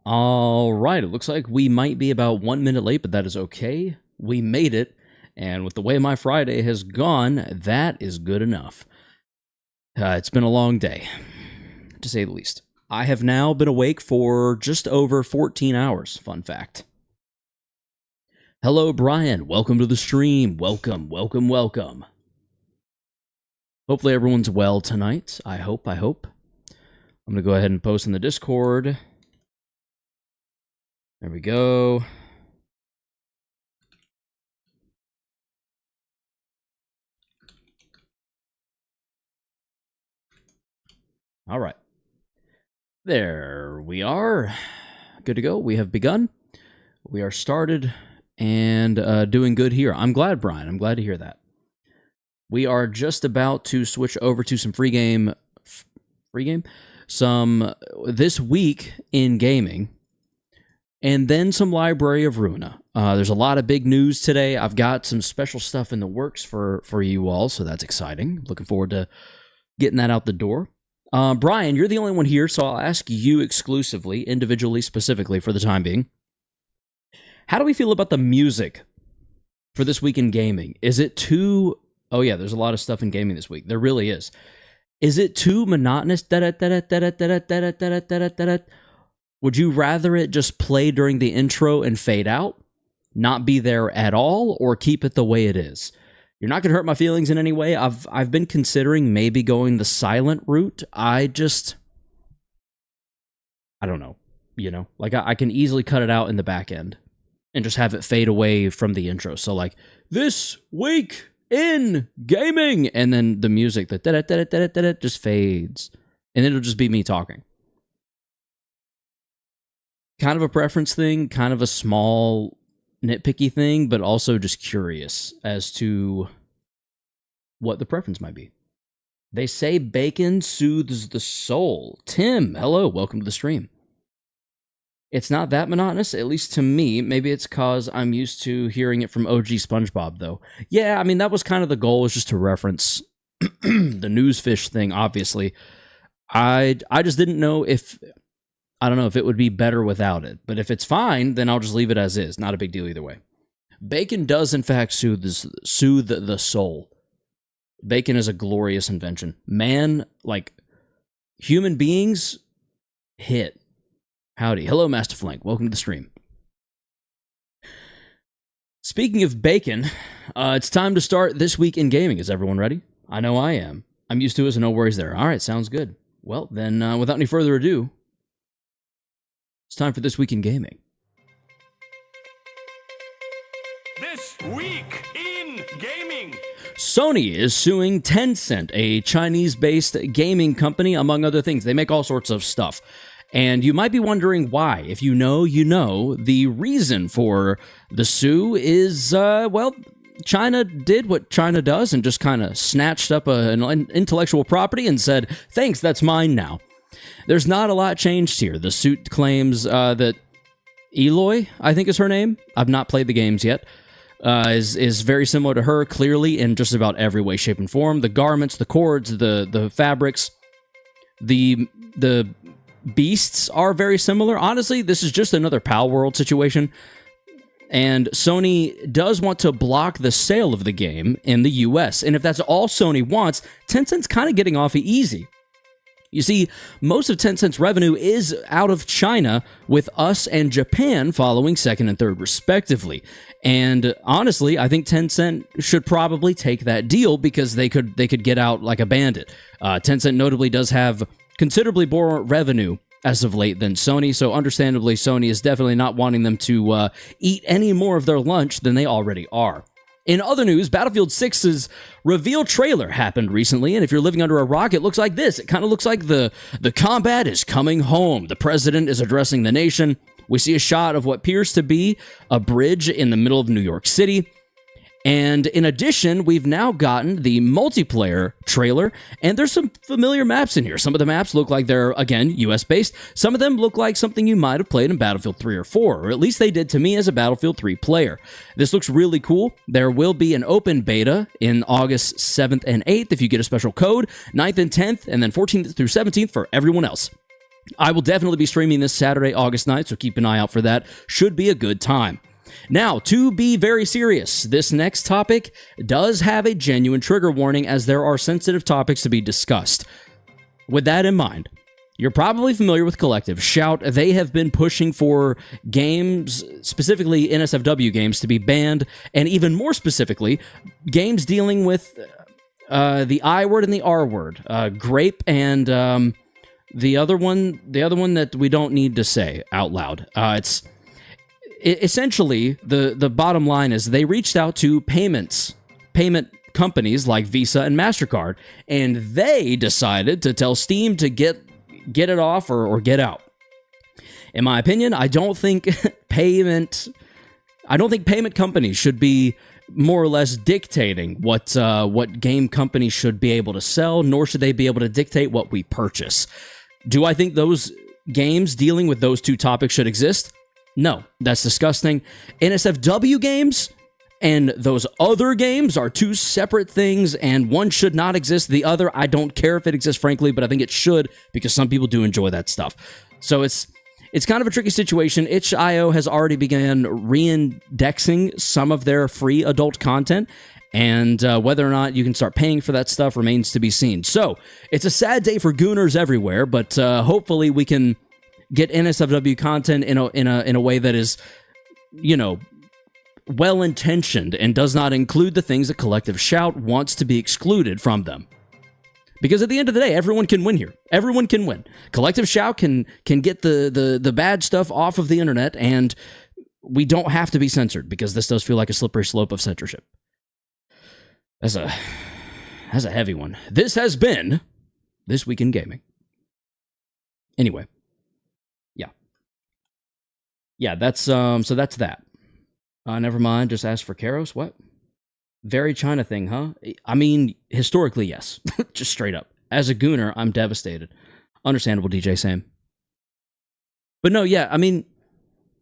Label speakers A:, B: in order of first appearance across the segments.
A: All right, it looks like we might be about 1 minute late, but that is okay. We made it, and with the way my Friday has gone, that is good enough. It's been a long day, to say the least. I have now been awake for just over 14 hours, fun fact. Hello, Brian. Welcome to the stream. Welcome. Hopefully everyone's well tonight. I hope. I'm going to go ahead and post in the Discord. There we go. All right. There we are. Good to go. We have begun. We are started and doing good here. I'm glad, Brian. I'm glad to hear that. We are just about to switch over to some free game. Some this week in gaming. And then some Library of Ruina. There's a lot of big news today. I've got some special stuff in the works for you all, so that's exciting. Looking forward to getting that out the door. Brian, you're the only one here, so I'll ask you exclusively, individually, specifically, for the time being. How do we feel about the music for this week in gaming? Is it too... Oh yeah, there's a lot of stuff in gaming this week. There really is. Is it too monotonous? Would you rather it just play during the intro and fade out, not be there at all, or keep it the way it is? You're not going to hurt my feelings in any way. I've been considering maybe going the silent route. I don't know. You know, like I can easily cut it out in the back end and just have it fade away from the intro. So like, this week in gaming, and then the music that just fades, and it'll just be me talking. Kind of a preference thing, kind of a small nitpicky thing, but also just curious as to what the preference might be. They say bacon soothes the soul. Tim, hello, welcome to the stream. It's not that monotonous, at least to me. Maybe it's because I'm used to hearing it from OG SpongeBob, though. Yeah, I mean, that was kind of the goal, was just to reference the Newsfish thing, obviously. I just didn't know if... I don't know if it would be better without it, but if it's fine, then I'll just leave it as is. Not a big deal either way. Bacon does, in fact, soothe the soul. Bacon is a glorious invention. Man, like, human beings hit. Howdy. Hello, Master Flank. Welcome to the stream. Speaking of bacon, it's time to start This Week in Gaming. Is everyone ready? I know I am. I'm used to it, so no worries there. All right, sounds good. Well, then, without any further ado... It's time for This Week in Gaming.
B: This Week in Gaming.
A: Sony is suing Tencent, a Chinese-based gaming company, among other things. They make all sorts of stuff. And you might be wondering why. If you know, you know. The reason for the sue is, well, China did what China does and just kind of snatched up an intellectual property and said, thanks, that's mine now. There's not a lot changed here. The suit claims that Eloy, I think is her name, I've not played the games yet, is very similar to her, clearly, in just about every way, shape, and form. The garments, the cords, the fabrics, the beasts are very similar. Honestly, this is just another Pal World situation. And Sony does want to block the sale of the game in the US. And if that's all Sony wants, Tencent's kind of getting off easy. You see, most of Tencent's revenue is out of China, with us and Japan following second and third respectively. And honestly, I think Tencent should probably take that deal because they could get out like a bandit. Tencent notably does have considerably more revenue as of late than Sony, so understandably Sony is definitely not wanting them to eat any more of their lunch than they already are. In other news, Battlefield 6's reveal trailer happened recently, and if you're living under a rock, it looks like this. It kind of looks like the combat is coming home. The president is addressing the nation. We see a shot of what appears to be a bridge in the middle of New York City. And in addition, we've now gotten the multiplayer trailer, and there's some familiar maps in here. Some of the maps look like they're, again, US-based. Some of them look like something you might have played in Battlefield 3 or 4, or at least they did to me as a Battlefield 3 player. This looks really cool. There will be an open beta in August 7th and 8th if you get a special code, 9th and 10th, and then 14th through 17th for everyone else. I will definitely be streaming this Saturday, August 9th, so keep an eye out for that. Should be a good time. Now, to be very serious, this next topic does have a genuine trigger warning, as there are sensitive topics to be discussed. With that in mind, you're probably familiar with Collective Shout. They have been pushing for games, specifically NSFW games, to be banned, and even more specifically, games dealing with the I word and the R word, grape and the other one that we don't need to say out loud. Essentially, the bottom line is they reached out to payment companies like Visa and MasterCard, and they decided to tell Steam to get it off or get out. In my opinion, I don't think payment companies should be more or less dictating what game companies should be able to sell, nor should they be able to dictate what we purchase. Do I think those games dealing with those two topics should exist? No, that's disgusting. NSFW games and those other games are two separate things, and one should not exist. The other, I don't care if it exists, frankly, but I think it should, because some people do enjoy that stuff. So it's kind of a tricky situation. itch.io has already begun re-indexing some of their free adult content, and whether or not you can start paying for that stuff remains to be seen. So it's a sad day for gooners everywhere, but hopefully we can get NSFW content in a way that is, well-intentioned and does not include the things that Collective Shout wants to be excluded from them. Because at the end of the day, everyone can win here. Everyone can win. Collective Shout can get the bad stuff off of the internet, and we don't have to be censored, because this does feel like a slippery slope of censorship. That's a heavy one. This has been This Week in Gaming. Anyway. Yeah, that's so that's that. Never mind, just ask for Karos. What? Very China thing, huh? I mean, historically, yes. Just straight up. As a gooner, I'm devastated. Understandable, DJ Sam. But no, yeah, I mean,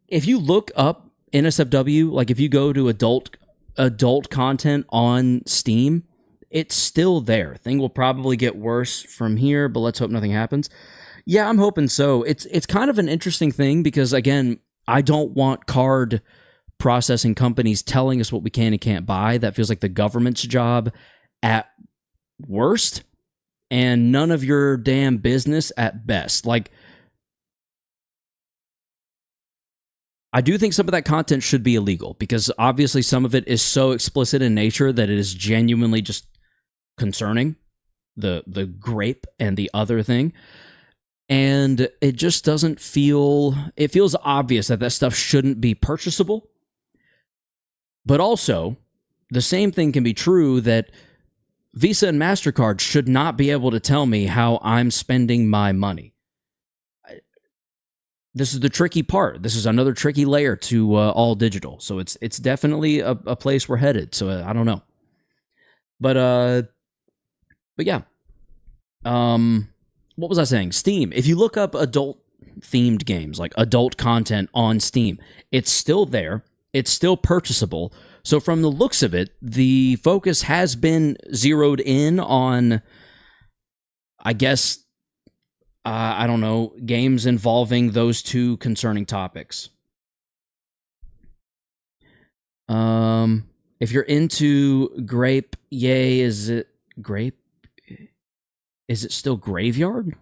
A: if you look up NSFW, like if you go to adult content on Steam, it's still there. Thing will probably get worse from here, but let's hope nothing happens. Yeah, I'm hoping so. It's kind of an interesting thing, because again, I don't want card processing companies telling us what we can and can't buy. That feels like the government's job at worst, and none of your damn business at best. Like, I do think some of that content should be illegal, because obviously some of it is so explicit in nature that it is genuinely just concerning, the grape and the other thing. And it just doesn't feel... It feels obvious that stuff shouldn't be purchasable. But also, the same thing can be true that Visa and MasterCard should not be able to tell me how I'm spending my money. This is the tricky part. This is another tricky layer to all digital. So it's definitely a place we're headed. So I don't know. But yeah. What was I saying? Steam. If you look up adult-themed games, like adult content on Steam, it's still there. It's still purchasable. So from the looks of it, the focus has been zeroed in on, I guess, I don't know, games involving those two concerning topics. If you're into grape, yay, is it grape? Is it still graveyard?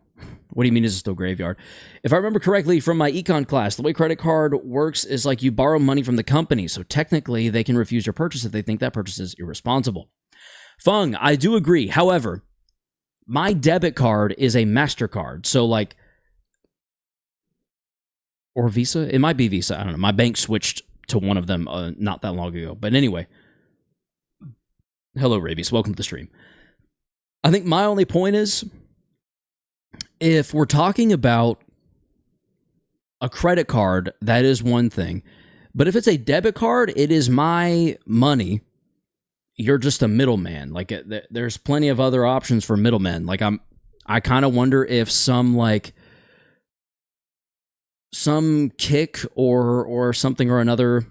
A: What do you mean, is it still graveyard? If I remember correctly from my econ class, the way credit card works is like you borrow money from the company, so technically they can refuse your purchase if they think that purchase is irresponsible. Fung, I do agree. However, my debit card is a MasterCard, so like... Or Visa? It might be Visa. I don't know. My bank switched to one of them not that long ago. But anyway. Hello, Rabies. Welcome to the stream. I think my only point is, if we're talking about a credit card, that is one thing. But if it's a debit card, it is my money. You're just a middleman. Like, there's plenty of other options for middlemen. Like, I kind of wonder if some kick or something or another,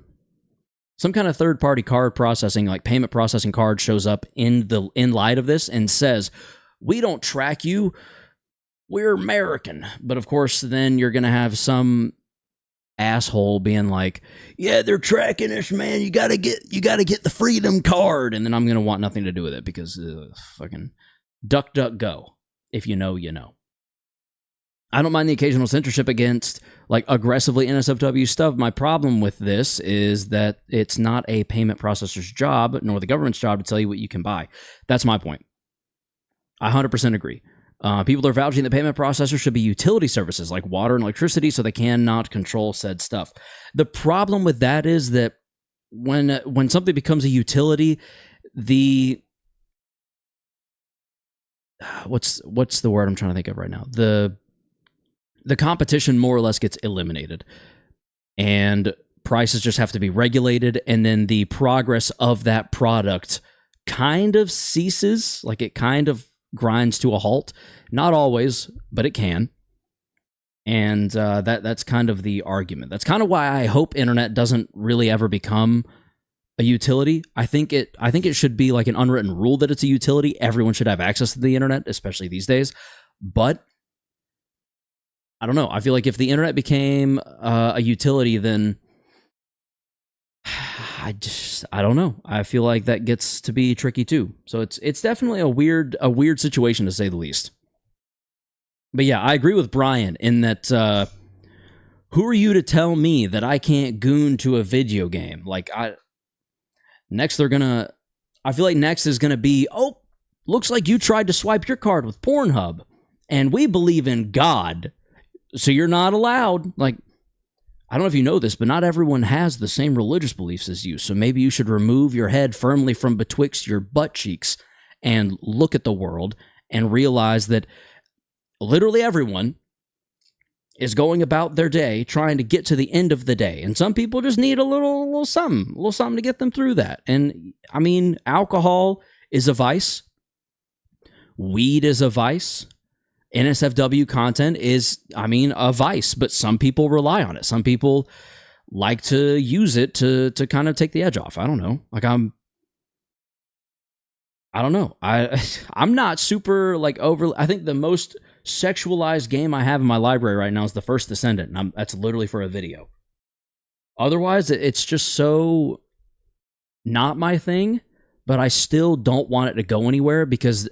A: some kind of third-party card processing, like payment processing card, shows up in light of this and says, we don't track you. we're American. But of course, then you're going to have some asshole being like, yeah, they're tracking us, man. You gotta get the freedom card. And then I'm going to want nothing to do with it because fucking duck, duck, go. If you know, you know. I don't mind the occasional censorship against like aggressively NSFW stuff. My problem with this is that it's not a payment processor's job, nor the government's job to tell you what you can buy. That's my point. I 100% agree. People are vouching that payment processors should be utility services like water and electricity, so they cannot control said stuff. The problem with that is that when something becomes a utility, the what's the word I'm trying to think of right now? The competition more or less gets eliminated, and prices just have to be regulated, and then the progress of that product kind of ceases, like it kind of grinds to a halt. Not always, but it can. And that's kind of the argument. That's kind of why I hope internet doesn't really ever become a utility. I think it should be like an unwritten rule that it's a utility. Everyone should have access to the internet, especially these days. But I don't know. I feel like if the internet became a utility, then I don't know. I feel like that gets to be tricky too. So it's definitely a weird situation to say the least. But yeah, I agree with Brian in that who are you to tell me that I can't goon to a video game? Like I feel like next is gonna be, oh, looks like you tried to swipe your card with Pornhub, and we believe in God, so you're not allowed. Like, I don't know if you know this, but not everyone has the same religious beliefs as you, so maybe you should remove your head firmly from betwixt your butt cheeks and look at the world and realize that literally everyone is going about their day trying to get to the end of the day. And some people just need a little something to get them through that. And I mean, alcohol is a vice. Weed is a vice. NSFW content is, a vice, but some people rely on it. Some people like to use it to kind of take the edge off. I don't know. Like I don't know. I'm not super like over. I think the most sexualized game I have in my library right now is The First Descendant, and that's literally for a video. Otherwise, it's just so not my thing, but I still don't want it to go anywhere because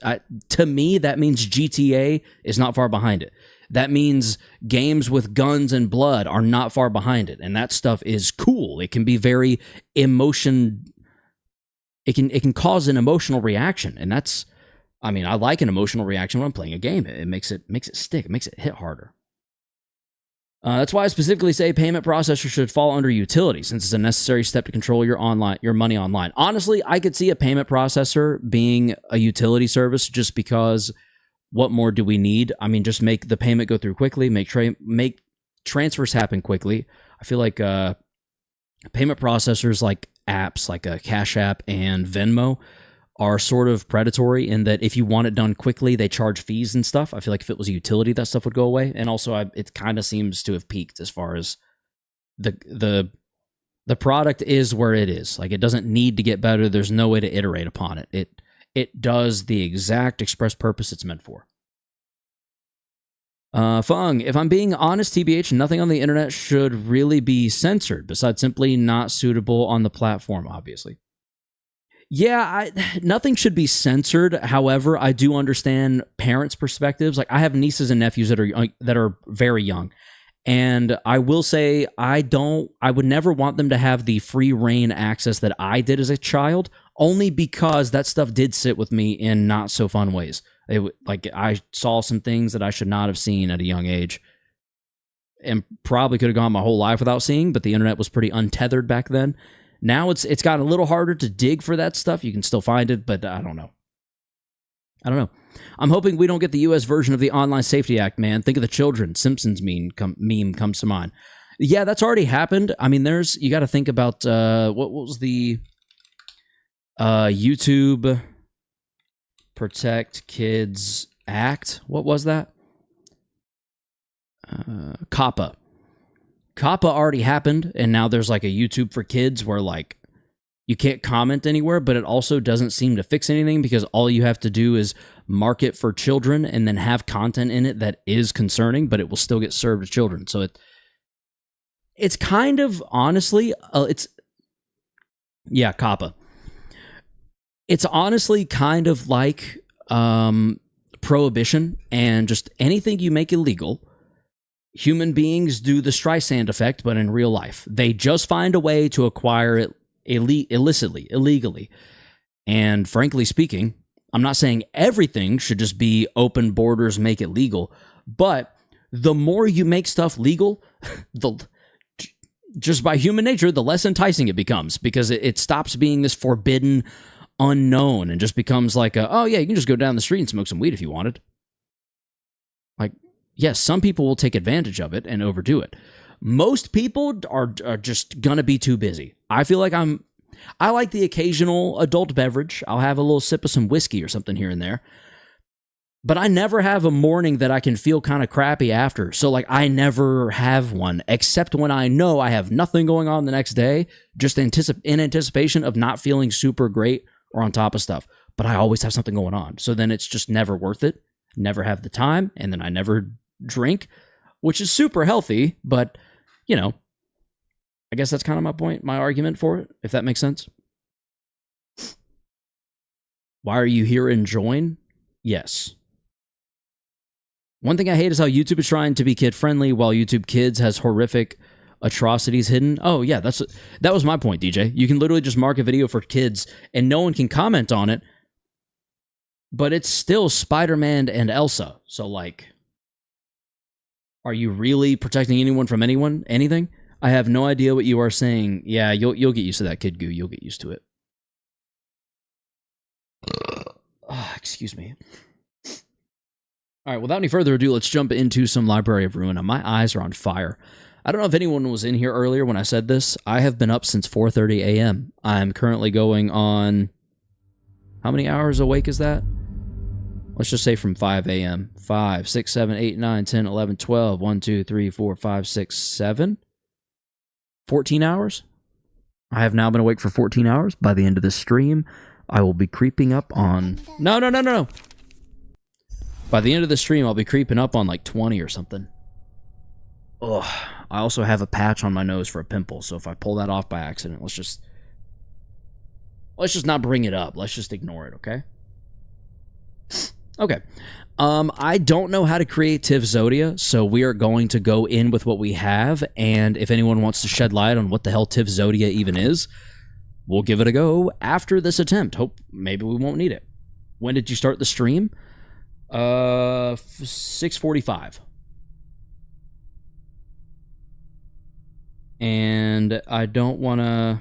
A: to me, that means GTA is not far behind it. That means games with guns and blood are not far behind it, and that stuff is cool. It can be very emotion. It can cause an emotional reaction, and that's. I like an emotional reaction when I'm playing a game. It makes it stick. It makes it hit harder. That's why I specifically say payment processors should fall under utility, since it's a necessary step to control your money online. Honestly, I could see a payment processor being a utility service just because what more do we need? Just make the payment go through quickly, make transfers happen quickly. I feel like payment processors like apps like a Cash App and Venmo are sort of predatory in that if you want it done quickly, they charge fees and stuff. I feel like if it was a utility, that stuff would go away. And also, it kind of seems to have peaked as far as the product is where it is. Like, it doesn't need to get better. There's no way to iterate upon it. It does the exact express purpose it's meant for. Fung, if I'm being honest, TBH, nothing on the internet should really be censored besides simply not suitable on the platform, obviously. Yeah, nothing should be censored. However, I do understand parents' perspectives. Like, I have nieces and nephews that are very young, and I will say I would never want them to have the free reign access that I did as a child, only because that stuff did sit with me in not so fun ways. I saw some things that I should not have seen at a young age, and probably could have gone my whole life without seeing. But the internet was pretty untethered back then. Now it's gotten a little harder to dig for that stuff. You can still find it, but I don't know. I'm hoping we don't get the U.S. version of the Online Safety Act, man. Think of the children. Simpsons meme comes to mind. Yeah, that's already happened. You got to think about what was the YouTube Protect Kids Act? What was that? COPPA. COPPA already happened, and now there's like a YouTube for kids where like You can't comment anywhere, but it also doesn't seem to fix anything because all you have to do is mark it for children and then have content in it that is concerning, but it will still get served to children. So it's kind of, honestly, COPPA. It's honestly kind of like prohibition, and just anything you make illegal, human beings do the Streisand effect, but in real life. They just find a way to acquire it illegally. And frankly speaking, I'm not saying everything should just be open borders, make it legal, but the more you make stuff legal, just by human nature, the less enticing it becomes, because it stops being this forbidden unknown and just becomes like oh yeah, you can just go down the street and smoke some weed if you wanted. Like, yes, some people will take advantage of it and overdo it. Most people are just gonna be too busy. I feel like I like the occasional adult beverage. I'll have a little sip of some whiskey or something here and there. But I never have a morning that I can feel kind of crappy after. So, like, I never have one, except when I know I have nothing going on the next day, just in anticipation of not feeling super great or on top of stuff. But I always have something going on. So then it's just never worth it. Never have the time. And then I never drink, which is super healthy. But, you know, I guess that's kind of my point, my argument for it, if that makes sense. Why are you here and join? Yes. One thing I hate is how YouTube is trying to be kid-friendly while YouTube Kids has horrific atrocities hidden. Oh, yeah, that was my point, DJ. You can literally just mark a video for kids and no one can comment on it, but it's still Spider-Man and Elsa. So, like, are you really protecting anyone from anything? I have no idea what you are saying. Yeah, you'll get used to that, Kid Goo. You'll get used to it. Excuse me. All right, without any further ado, let's jump into some Library of Ruina. My eyes are on fire. I don't know if anyone was in here earlier when I said this. I have been up since 4:30 a.m. I'm currently going on... How many hours awake is that? Let's just say from 5 a.m. 5, 6, 7, 8, 9, 10, 11, 12, 1, 2, 3, 4, 5, 6, 7. 14 hours? I have now been awake for 14 hours. By the end of this stream, I will be creeping up on... No. By the end of the stream, I'll be creeping up on like 20 or something. Ugh. I also have a patch on my nose for a pimple, so if I pull that off by accident, let's just not bring it up. Let's just ignore it, okay? Okay. I don't know how to create Tiv Zodia, so we are going to go in with what we have, and if anyone wants to shed light on what the hell Tiv Zodia even is, we'll give it a go after this attempt. Hope maybe we won't need it. When did you start the stream? 6:45. And I don't want to...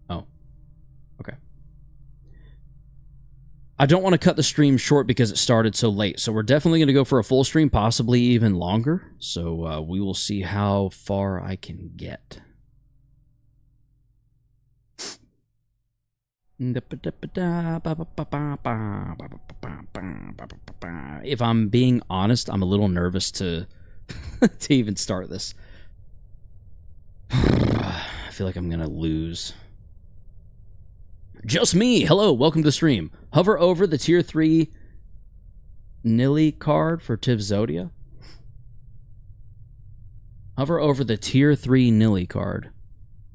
A: Oh. Okay. I don't want to cut the stream short because it started so late. So we're definitely going to go for a full stream, possibly even longer. So we will see how far I can get. If I'm being honest, I'm a little nervous to to even start this. I feel like I'm gonna lose. Just me. Hello, welcome to the stream. Hover over the tier 3 Nilly card for Tiv Zodia. Hover over the tier 3 Nilly card.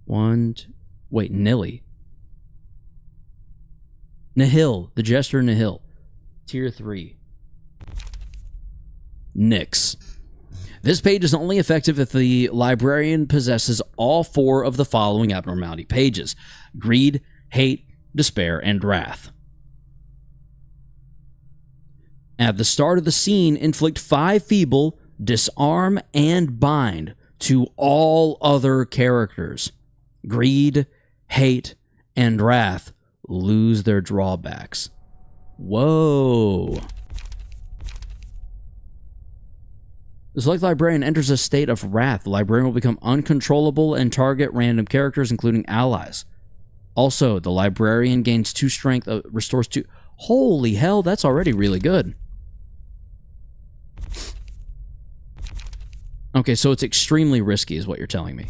A: Wait, Nilly. Nihil, the Jester Nihil. Tier 3. Nyx. This page is only effective if the librarian possesses all 4 of the following abnormality pages: greed, hate, despair, and wrath. At the start of the scene, inflict 5 feeble, disarm, and bind to all other characters. Greed, hate, and wrath lose their drawbacks. Whoa. The select librarian enters a state of wrath. The librarian will become uncontrollable and target random characters, including allies. Also, the librarian gains 2 strength, restores 2... Holy hell, that's already really good. Okay, so it's extremely risky is what you're telling me.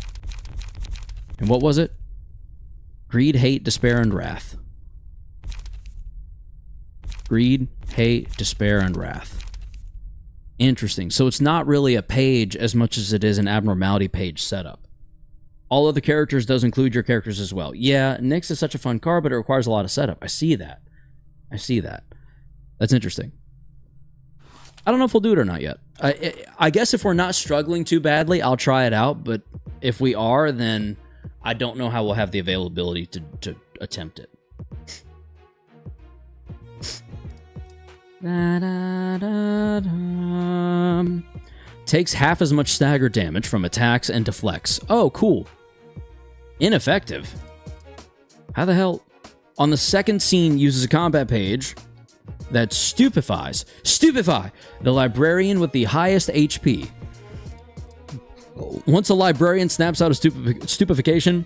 A: And what was it? Greed, hate, despair, and wrath. Greed, hate, despair, and wrath. Interesting. So it's not really a page as much as it is an abnormality page setup. All other characters does include your characters as well. Yeah, Nyx is such a fun card, but it requires a lot of setup. I see that. I see that. That's interesting. I don't know if we'll do it or not yet. I guess if we're not struggling too badly, I'll try it out. But if we are, then I don't know how we'll have the availability to attempt it. Takes half as much stagger damage from attacks and deflects. Oh, cool. Ineffective. How the hell? On the second scene, uses a combat page that stupefy the librarian with the highest HP. Once a librarian snaps out of stupefaction,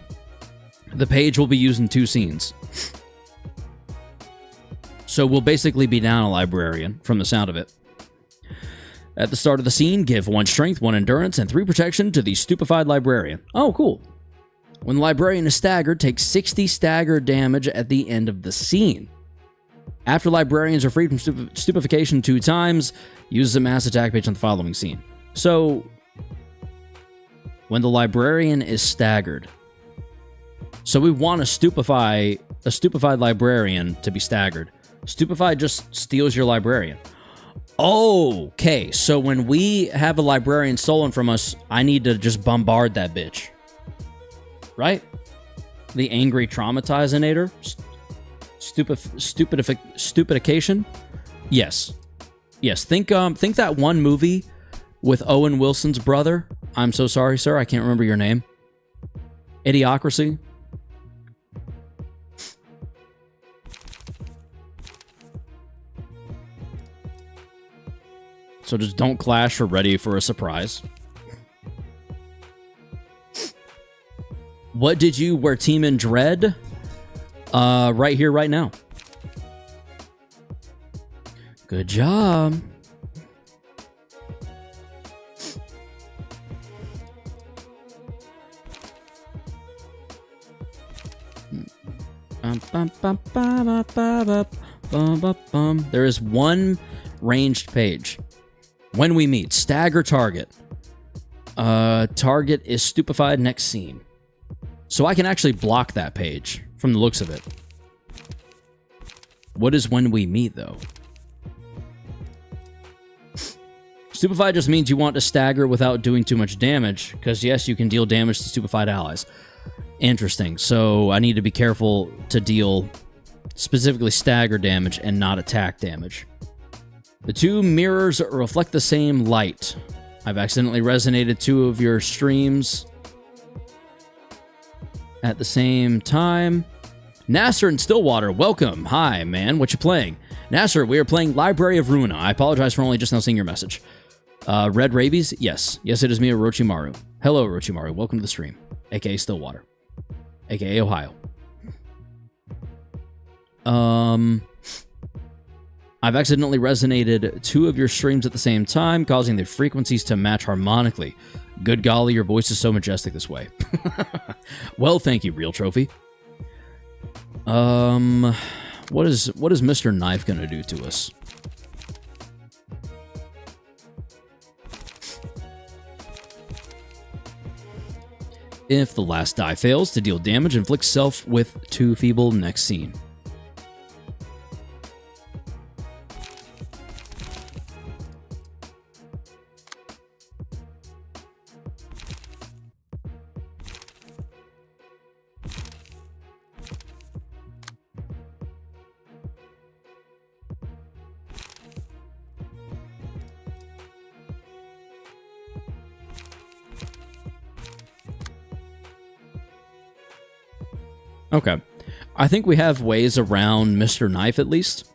A: the page will be used in 2 scenes. So we'll basically be down a librarian from the sound of it. At the start of the scene, give 1 strength, 1 endurance, and 3 protection to the stupefied librarian. Oh, cool. When the librarian is staggered, take 60 stagger damage at the end of the scene. After librarians are freed from stupefaction 2 times, use a mass attack page on the following scene. So, when the librarian is staggered, so we want a stupefied librarian to be staggered. Stupefied just steals your librarian. Okay, so when we have a librarian stolen from us, I need to just bombard that bitch. Right? The angry traumatizinator? Stupidification? Yes. Yes, think that one movie with Owen Wilson's brother. I'm so sorry, sir, I can't remember your name. Idiocracy? So just don't clash or ready for a surprise. What did you wear team in dread? Right here, right now. Good job. There is one ranged page. When we meet, stagger target. Target is stupefied next scene. So I can actually block that page from the looks of it. What is when we meet, though? Stupefied just means you want to stagger without doing too much damage, because yes, you can deal damage to stupefied allies. Interesting. So I need to be careful to deal specifically stagger damage and not attack damage. The 2 mirrors reflect the same light. I've accidentally resonated 2 of your streams at the same time. Nasser and Stillwater, welcome. Hi, man. What you playing? Nasser, we are playing Library of Ruina. I apologize for only just now seeing your message. Red Rabies? Yes. Yes, it is me, Orochimaru. Hello, Orochimaru. Welcome to the stream. A.k.a. Stillwater. A.k.a. Ohio. I've accidentally resonated 2 of your streams at the same time, causing the frequencies to match harmonically. Good golly, your voice is so majestic this way. Well, thank you, Real Trophy. What is Mr. Knife gonna do to us? If the last die fails to deal damage, inflict self with 2 feeble next scene. Okay. I think we have ways around Mr. Knife, at least.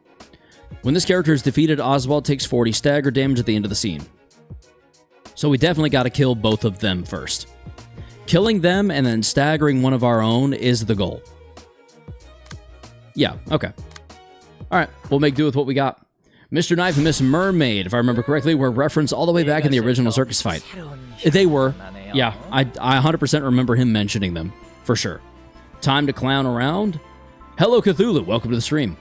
A: When this character is defeated, Oswald takes 40 stagger damage at the end of the scene. So we definitely got to kill both of them first. Killing them and then staggering one of our own is the goal. Yeah, okay. Alright, we'll make do with what we got. Mr. Knife and Miss Mermaid, if I remember correctly, were referenced all the way back in the original circus fight. They were. Yeah, I 100% remember him mentioning them, for sure. Time to clown around. Hello, Cthulhu. Welcome to the stream.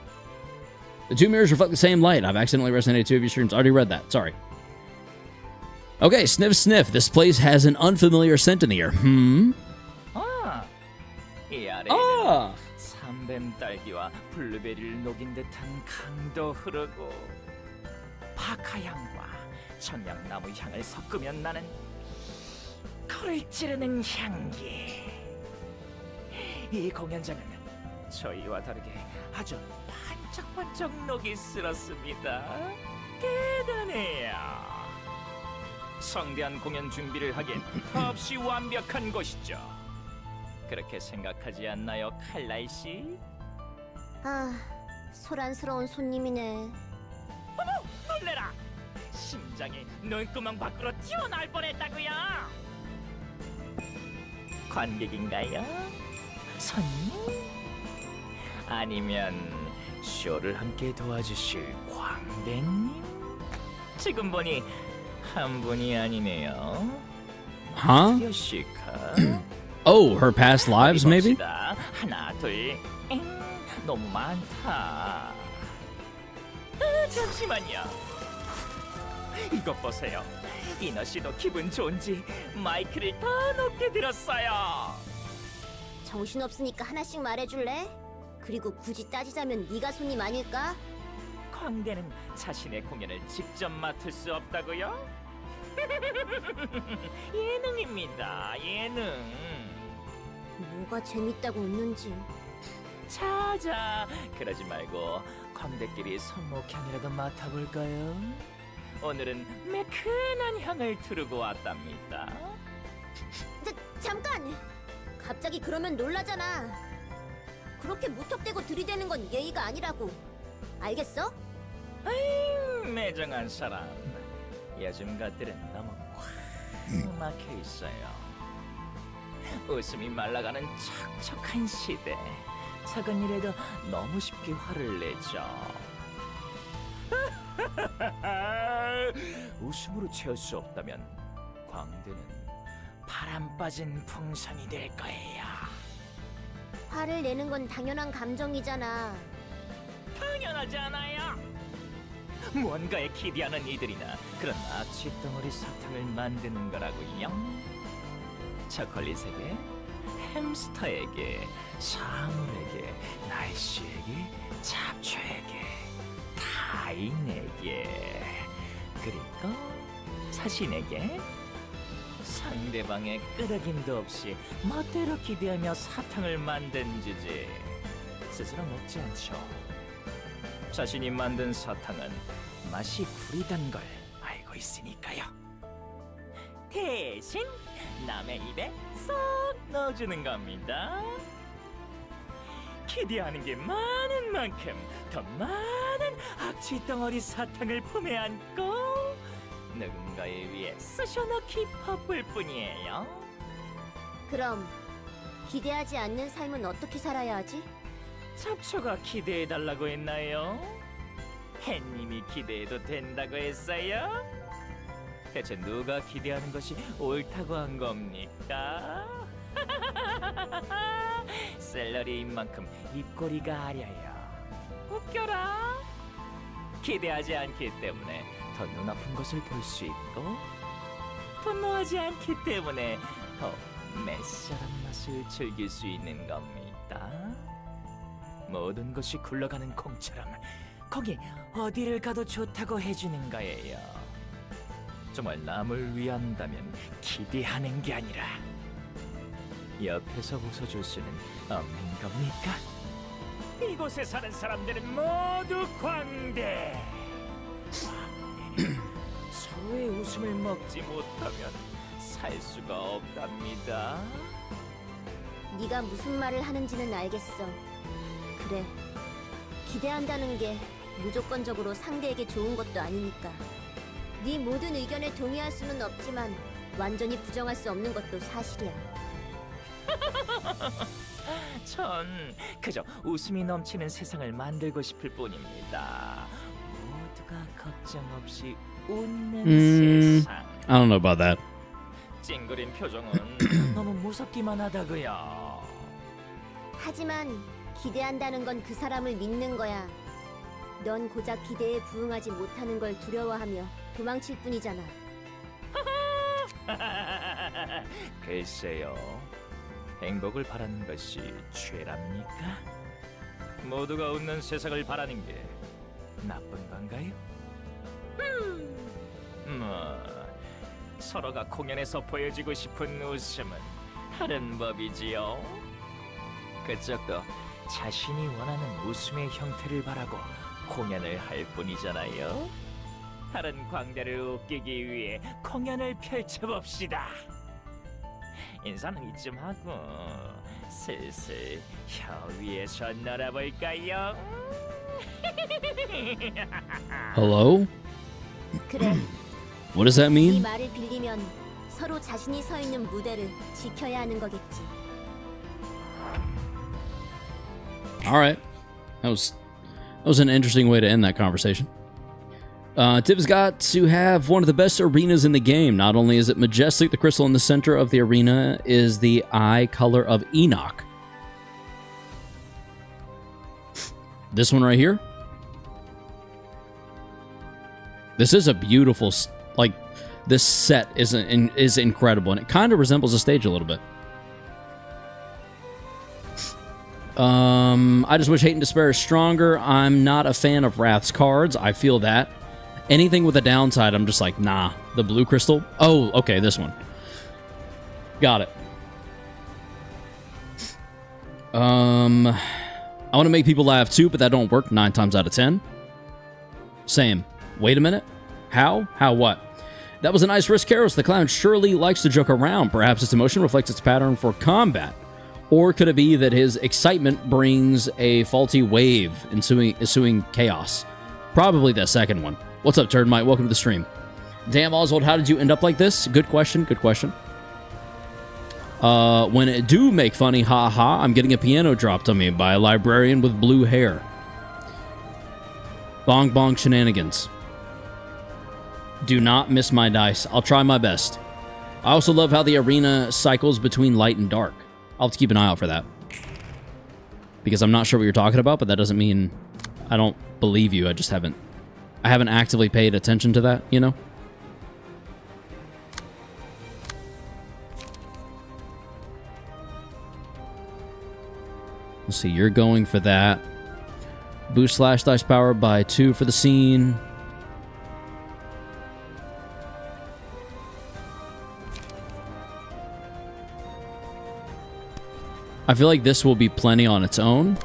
A: The two mirrors reflect the same light. I've accidentally resonated two of your streams. Already read that. Sorry. Okay, sniff, sniff. This place has an unfamiliar scent in the air. Ah.
C: 삼뱀딸기와 블루베리를 녹인 듯한 강도 흐르고 박하향과 청양나무 향을 섞으면 나는 코를 찌르는 향기. 이 공연장은 저희와 다르게 아주 반짝반짝 녹이 슬었습니다. 대단해요. 성대한 공연 준비를 하기엔 턱없이 완벽한 곳이죠. 그렇게 생각하지 않나요, 칼날 씨?
D: 아, 소란스러운 손님이네.
C: 어머, 놀래라! 심장이 눈구멍 밖으로 튀어나올 뻔했다고요. 관객인가요? 손님? 아니면 쇼를 함께 도와주실 광대님? 지금 보니 한 분이 아니네요.
A: Huh?
C: 요시카?
A: Oh, her past lives, maybe?
C: 하나, 둘, 너무 많다. 잠시만요. 이것 보세요. 이너 씨도 기분 좋은지 마이크를 더 높게 들었어요.
D: 정신없으니까 하나씩 말해줄래? 그리고 굳이 따지자면 네가 손님 아닐까?
C: 광대는 자신의 공연을 직접 맡을 수 없다고요? 예능입니다. 예능.
D: 뭐가 재밌다고 웃는지.
C: 자자, 그러지 말고 광대끼리 손목향이라도 맡아볼까요? 오늘은 매끈한 향을 두르고 왔답니다.
D: 잠깐! 갑자기 그러면 놀라잖아. 그렇게 무턱대고 들이대는 건 예의가 아니라고. 알겠어?
C: 아잉, 매정한 사람. 요즘 것들은 너무 꽉 막혀 있어요. 웃음이 말라가는 척척한 시대. 작은 일에도 너무 쉽게 화를 내죠. 웃음으로 채울 수 없다면 광대는 바람 빠진 풍선이 될 거예요.
D: 화를 내는 건 당연한 감정이잖아.
C: 당연하지 않아요. 무언가에 기대하는 이들이나 그런 악취 덩어리 사탕을 만드는 거라고요. 초콜릿에게, 햄스터에게, 사물에게, 날씨에게, 잡초에게, 타인에게, 그리고 자신에게. 상대방의 끄덕임도 없이 멋대로 기대하며 사탕을 만든 주제. 스스로 먹지 않죠. 자신이 만든 사탕은 맛이 구리단 걸 알고 있으니까요. 대신 남의 입에 쏙 넣어주는 겁니다. 기대하는 게 많은 만큼 더 많은 악취 덩어리 사탕을 품에 안고 누군가에 위해 쑤셔넣기 바쁠 뿐이에요.
D: 그럼 기대하지 않는 삶은 어떻게 살아야 하지?
C: 잡초가 기대해달라고 했나요? 햇님이 기대해도 된다고 했어요? 대체 누가 기대하는 것이 옳다고 한 겁니까? 샐러리인 만큼 입꼬리가 아려요. 웃겨라. 기대하지 않기 때문에 더 눈아픈 것을 볼 수 있고 분노하지 않기 때문에 더 매스한 맛을 즐길 수 있는 겁니다. 모든 것이 굴러가는 콩처럼 거기 어디를 가도 좋다고 해주는 거예요. 정말 남을 위한다면 기대하는 게 아니라 옆에서 웃어줄 수는 없는 겁니까? 이곳에 사는 사람들은 모두 광대. 광대는 서로의 웃음을 먹지 못하면 살 수가 없답니다.
D: 네가 무슨 말을 하는지는 알겠어. 그래, 기대한다는 게 무조건적으로 상대에게 좋은 것도 아니니까. 네 모든 의견에 동의할 수는 없지만 완전히 부정할 수 없는 것도 사실이야.
C: 전 그저 웃음이 넘치는 세상을 만들고 싶을 뿐입니다. 모두가 걱정 없이 웃는 세상.
A: I don't know about that.
C: 찡그린 표정은 너무 무섭기만 하다고요.
D: 하지만 기대한다는 건 그 사람을 믿는 거야. 넌 고작 기대에 부응하지 못하는 걸 두려워하며 도망칠 뿐이잖아.
C: 글쎄요. 행복을 바라는 것이 죄랍니까? 모두가 웃는 세상을 바라는 게 나쁜 건가요? 서로가 공연에서 보여주고 싶은 웃음은 다른 법이지요. 그쪽도 자신이 원하는 웃음의 형태를 바라고 공연을 할 뿐이잖아요. 다른 광대를 웃기기 위해 공연을 펼쳐봅시다. 인사는 이쯤 하고 슬슬 혀 위에서 놀아볼까요?
A: Hello?
D: 그래,
A: What does that
D: 이
A: mean?
D: 말을 빌리면 서로 자신이 서 있는 무대를 지켜야 하는 거겠지.
A: All right. That was an interesting way to end that conversation. Tib's got to have one of the best arenas in the game. Not only is it majestic, the crystal in the center of the arena is the eye color of Enoch. This one right here. This is a beautiful, like, this set is incredible, and it kind of resembles a stage a little bit. I just wish Hate and Despair is stronger. I'm not a fan of Wrath's cards. I feel that. Anything with a downside, I'm just like, nah. The blue crystal? Oh, okay, this one. Got it. I want to make people laugh too, but that don't work 9 times out of 10. Same. Wait a minute. How? How what? That was a nice risk, Karos. The clown surely likes to joke around. Perhaps its emotion reflects its pattern for combat. Or could it be that his excitement brings a faulty wave, ensuing chaos? Probably the second one. What's up, Turdmite? Welcome to the stream. Damn, Oswald, how did you end up like this? Good question, good question. When it do make funny, ha, I'm getting a piano dropped on me by a librarian with blue hair. Bong bong shenanigans. Do not miss my dice. I'll try my best. I also love how the arena cycles between light and dark. I'll have to keep an eye out for that. Because I'm not sure what you're talking about, but that doesn't mean I don't believe you. I haven't actively paid attention to that, you know? Let's see, you're going for that. Boost slash dice power by 2 for the scene. I feel like this will be plenty on its own.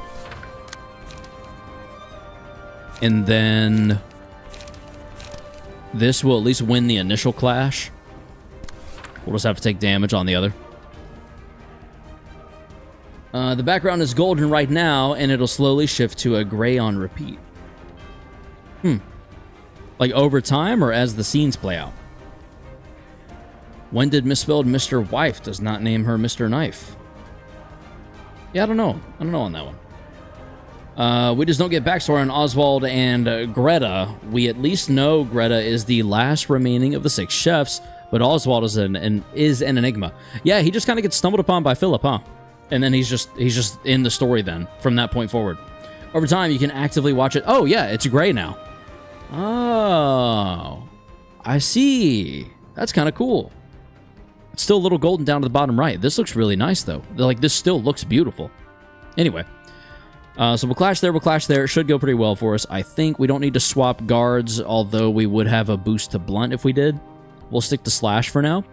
A: And then this will at least win the initial clash. We'll just have to take damage on the other. The background is golden right now, and it'll slowly shift to a gray on repeat. Like over time, or as the scenes play out? When did misspelled Mr. Wife does not name her Mr. Knife? Yeah, I don't know. I don't know on that one. We just don't get backstory on Oswald and Greta. We at least know Greta is the last remaining of the 6 chefs, but Oswald is an enigma. Yeah, he just kind of gets stumbled upon by Philip, huh? And then he's just in the story then, from that point forward. Over time, you can actively watch it. Oh, yeah, it's gray now. Oh, I see. That's kind of cool. It's still a little golden down to the bottom right. This looks really nice, though. Like, this still looks beautiful. Anyway. So we'll clash there, It should go pretty well for us. I think we don't need to swap guards, although we would have a boost to blunt if we did. We'll stick to slash for now.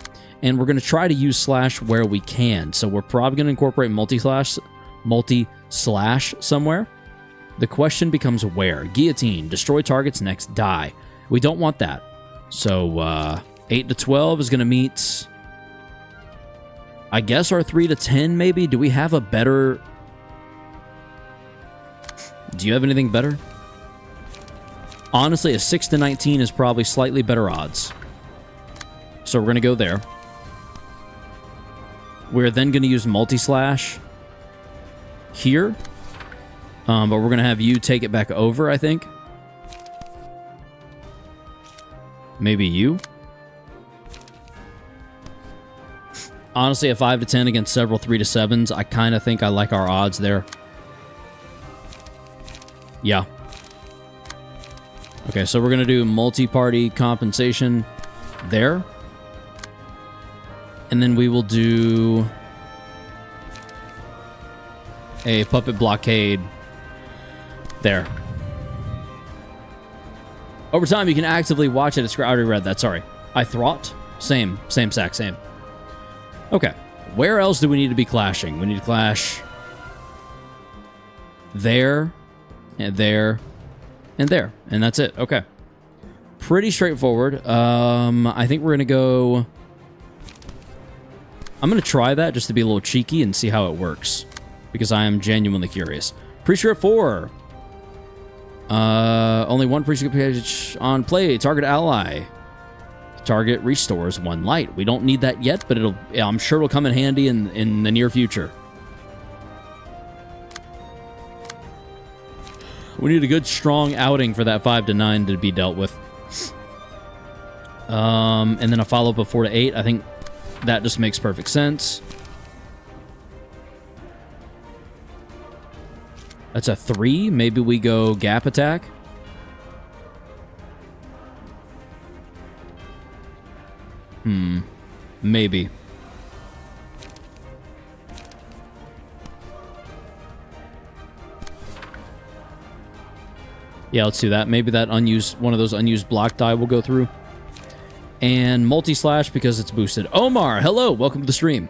A: And we're going to try to use slash where we can. So we're probably going to incorporate multi-slash somewhere. The question becomes where. Guillotine. Destroy targets, next die. We don't want that. So 8 to 12 is going to meet... I guess our 3 to 10, maybe? Do we have a better... Do you have anything better? Honestly, a 6 to 19 is probably slightly better odds. So we're going to go there. We're then going to use multi-slash here. But we're going to have you take it back over, I think. Maybe you? Honestly, a 5 to 10 against several 3 to 7s, I kind of think I like our odds there. Yeah. Okay, so we're going to do multi-party compensation there. And then we will do a puppet blockade there. Over time, you can actively watch it. I already read that, sorry. I thought. Same sack, same. Okay, where else do we need to be clashing? We need to clash there, and there, and there. And that's it, okay. Pretty straightforward. I think we're gonna go... I'm gonna try that just to be a little cheeky and see how it works. Because I am genuinely curious. Pre-strip 4. Only one pre-strip page on play. Target ally. Target restores 1 light. We don't need that yet, but I'm sure it'll come in handy in the near future. We need a good, strong outing for that 5 to 9 to be dealt with. And then a follow-up of 4 to 8. I think that just makes perfect sense. That's a 3. Maybe we go gap attack. Maybe. Yeah, let's do that. Maybe that one of those unused block die will go through. And multi-slash because it's boosted. Omar, hello. Welcome to the stream.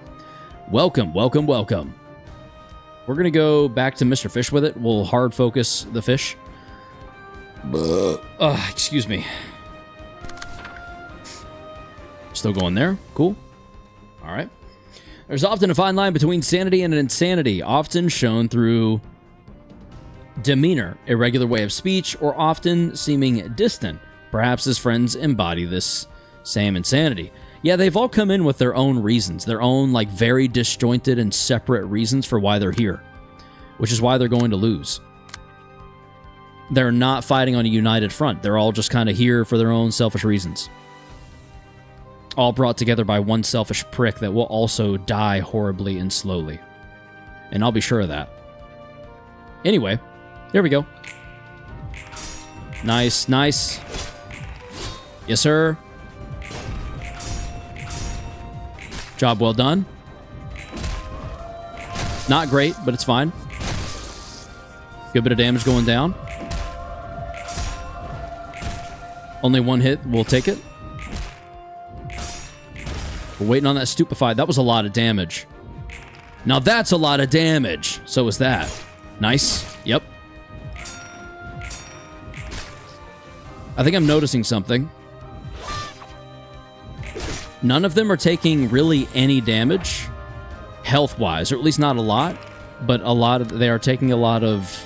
A: Welcome, welcome, welcome. We're going to go back to Mr. Fish with it. We'll hard focus the fish. Excuse me. Still going there. Cool. All right. There's often a fine line between sanity and insanity, often shown through demeanor, irregular way of speech, or often seeming distant. Perhaps his friends embody this same insanity. Yeah, they've all come in with their own reasons, their own, like, very disjointed and separate reasons for why they're here, which is why they're going to lose. They're not fighting on a united front. They're all just kind of here for their own selfish reasons. All brought together by one selfish prick that will also die horribly and slowly. And I'll be sure of that. Anyway, here we go. Nice, nice. Yes, sir. Job well done. Not great, but it's fine. Good bit of damage going down. Only 1 hit. We'll take it. We're waiting on that stupefied. That was a lot of damage. Now that's a lot of damage. So is that. Nice. Yep. I think I'm noticing something. None of them are taking really any damage, health-wise, or at least not a lot, but they are taking a lot of...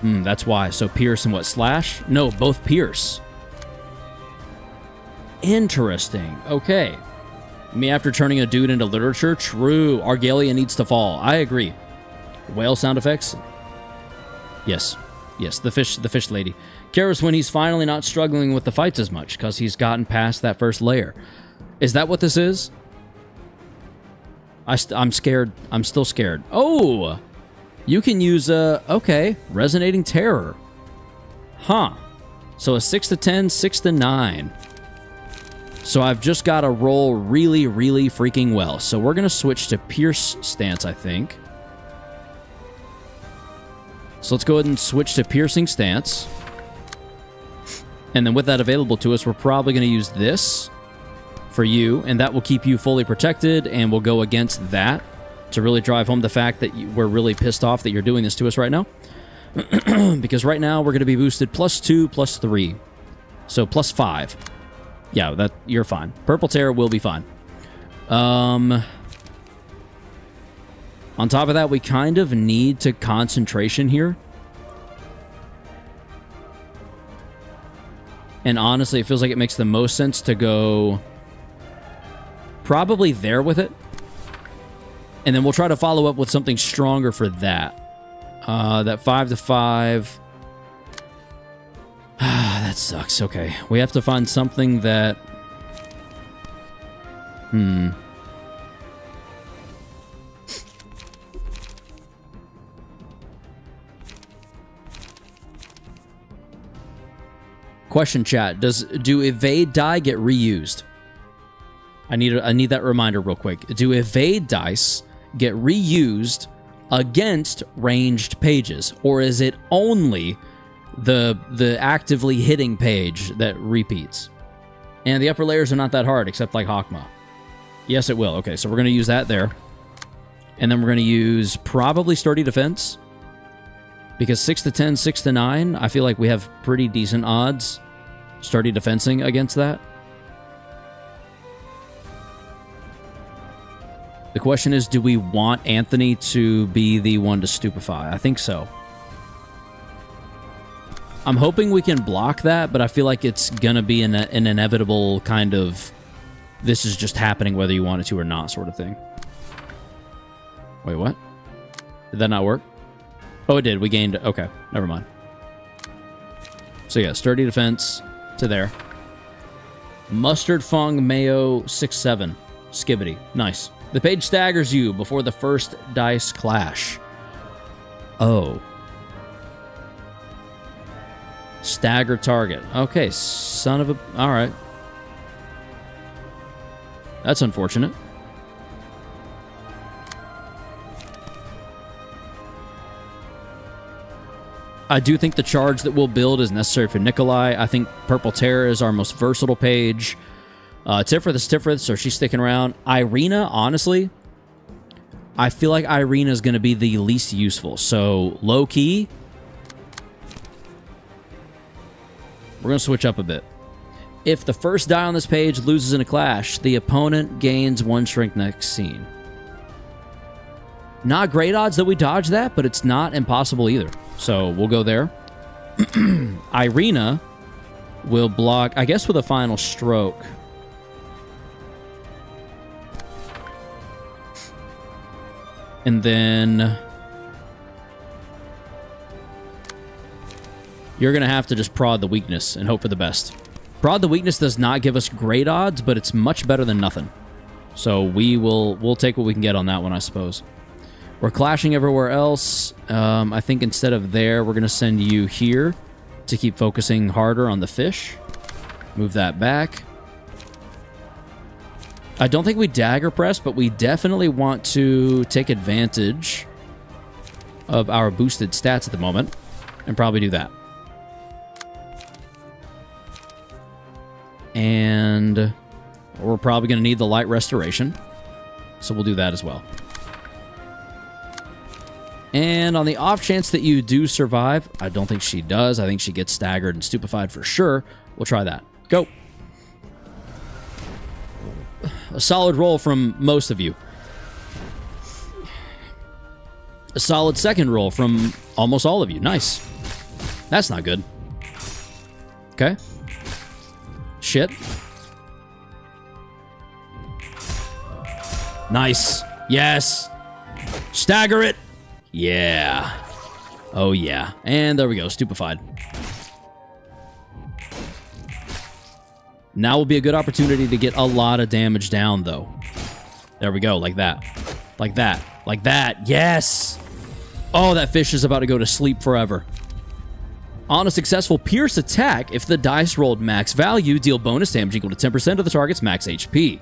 A: that's why. So Pierce and what, Slash? No, both Pierce. Interesting. Okay. Me after turning a dude into literature? True. Argalia needs to fall. I agree. Whale sound effects? Yes. Yes, the fish lady. Karis when he's finally not struggling with the fights as much, because he's gotten past that first layer. Is that what this is? I'm scared. I'm still scared. Oh! You can use, okay, Resonating Terror. Huh. So a 6 to 10, 6 to 9. So I've just got to roll really, really freaking well. So we're going to switch to Pierce stance, I think. So let's go ahead and switch to Piercing stance. And then with that available to us, we're probably going to use this for you. And that will keep you fully protected. And we'll go against that to really drive home the fact that we're really pissed off that you're doing this to us right now. Because right now we're going to be boosted +2, +3. So +5. Yeah, that you're fine. Purple Terror will be fine. On top of that, we kind of need to concentration here. And honestly, it feels like it makes the most sense to go probably there with it. And then we'll try to follow up with something stronger for that. That 5 to 5. That's sucks. Okay. We have to find something that... Question chat. Do evade die get reused? I need that reminder real quick. Do evade dice get reused against ranged pages, or is it only the actively hitting page that repeats? And the upper layers are not that hard, except like Hakma. Yes, it will. Okay, so we're going to use that there. And then we're going to use probably Sturdy Defense. Because 6 to 10, 6 to 9, I feel like we have pretty decent odds Sturdy Defensing against that. The question is, do we want Anthony to be the one to stupefy? I think so. I'm hoping we can block that, but I feel like it's going to be an inevitable kind of, this is just happening whether you want it to or not sort of thing. Wait, what? Did that not work? Oh, it did. We gained... Okay, never mind. So yeah, Sturdy Defense to there. Mustard Fung Mayo 6-7. Skibbity. Nice. The page staggers you before the first dice clash. Oh. Stagger target. Okay, son of a... Alright. That's unfortunate. I do think the charge that we'll build is necessary for Nikolai. I think Purple Terror is our most versatile page. Tifrith is Tifrith, so she's sticking around. Irina, honestly, I feel like Irina is going to be the least useful. So, low-key, we're going to switch up a bit. If the first die on this page loses in a clash, the opponent gains 1 strength next scene. Not great odds that we dodge that, but it's not impossible either. So we'll go there. Irina will block, I guess, with a final stroke. And then you're going to have to just prod the weakness and hope for the best. Prod the weakness does not give us great odds, but it's much better than nothing. So we'll take what we can get on that one, I suppose. We're clashing everywhere else. I think instead of there, we're going to send you here to keep focusing harder on the fish. Move that back. I don't think we dagger press, but we definitely want to take advantage of our boosted stats at the moment and probably do that. And we're probably going to need the light restoration, so we'll do that as well. And on the off chance that you do survive, I don't think she does. I think she gets staggered and stupefied for sure. We'll try that. Go. A solid roll from most of you. A solid second roll from almost all of you. Nice. That's not good. Okay. Shit. Nice. Yes. Stagger it. Yeah. Oh, yeah. And there we go. Stupefied. Now will be a good opportunity to get a lot of damage down, though. There we go. Like that. Like that. Like that. Yes! Oh, that fish is about to go to sleep forever. On a successful Pierce attack, if the dice rolled max value, deal bonus damage equal to 10% of the target's max HP.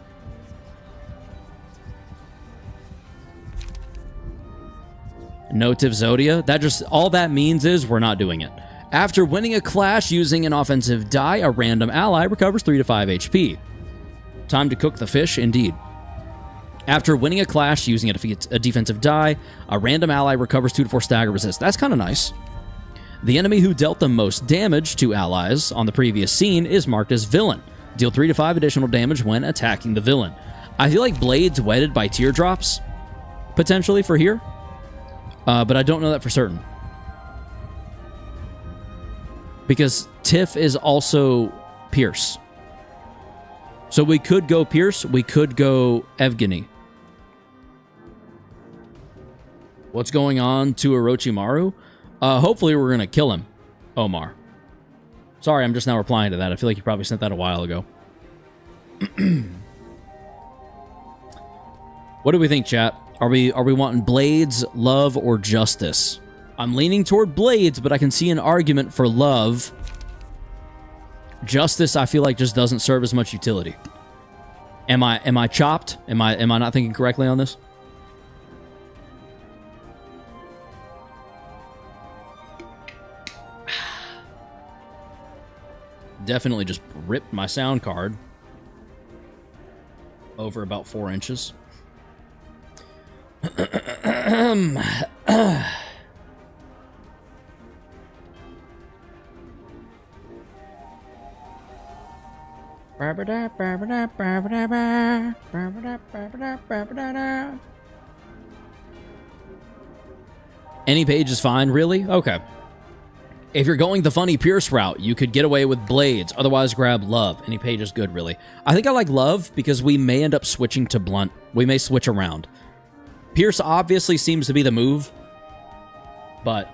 A: No Tiv Zodia. That just, all that means is we're not doing it. After winning a clash using an offensive die, a random ally recovers 3 to 5 HP. Time to cook the fish, indeed. After winning a clash using a defensive die, a random ally recovers 2 to 4 stagger resist. That's kind of nice. The enemy who dealt the most damage to allies on the previous scene is marked as villain. Deal 3 to 5 additional damage when attacking the villain. I feel like Blade's wetted by teardrops, potentially, for here. But I don't know that for certain. Because Tiff is also Pierce. So we could go Pierce, we could go Evgeny. What's going on to Orochimaru? Hopefully we're going to kill him, Omar. Sorry, I'm just now replying to that. I feel like you probably sent that a while ago. What do we think, chat? Are we wanting blades, love, or justice? I'm leaning toward blades, but I can see an argument for love. Justice, I feel like, just doesn't serve as much utility. Am I chopped? Am I not thinking correctly on this? Definitely just ripped my sound card over about 4 inches. Any page is fine, really? Okay. If you're going the funny Pierce route, you could get away with blades. Otherwise, grab love. Any page is good, really. I think I like love because we may end up switching to blunt. We may switch around. Pierce obviously seems to be the move. But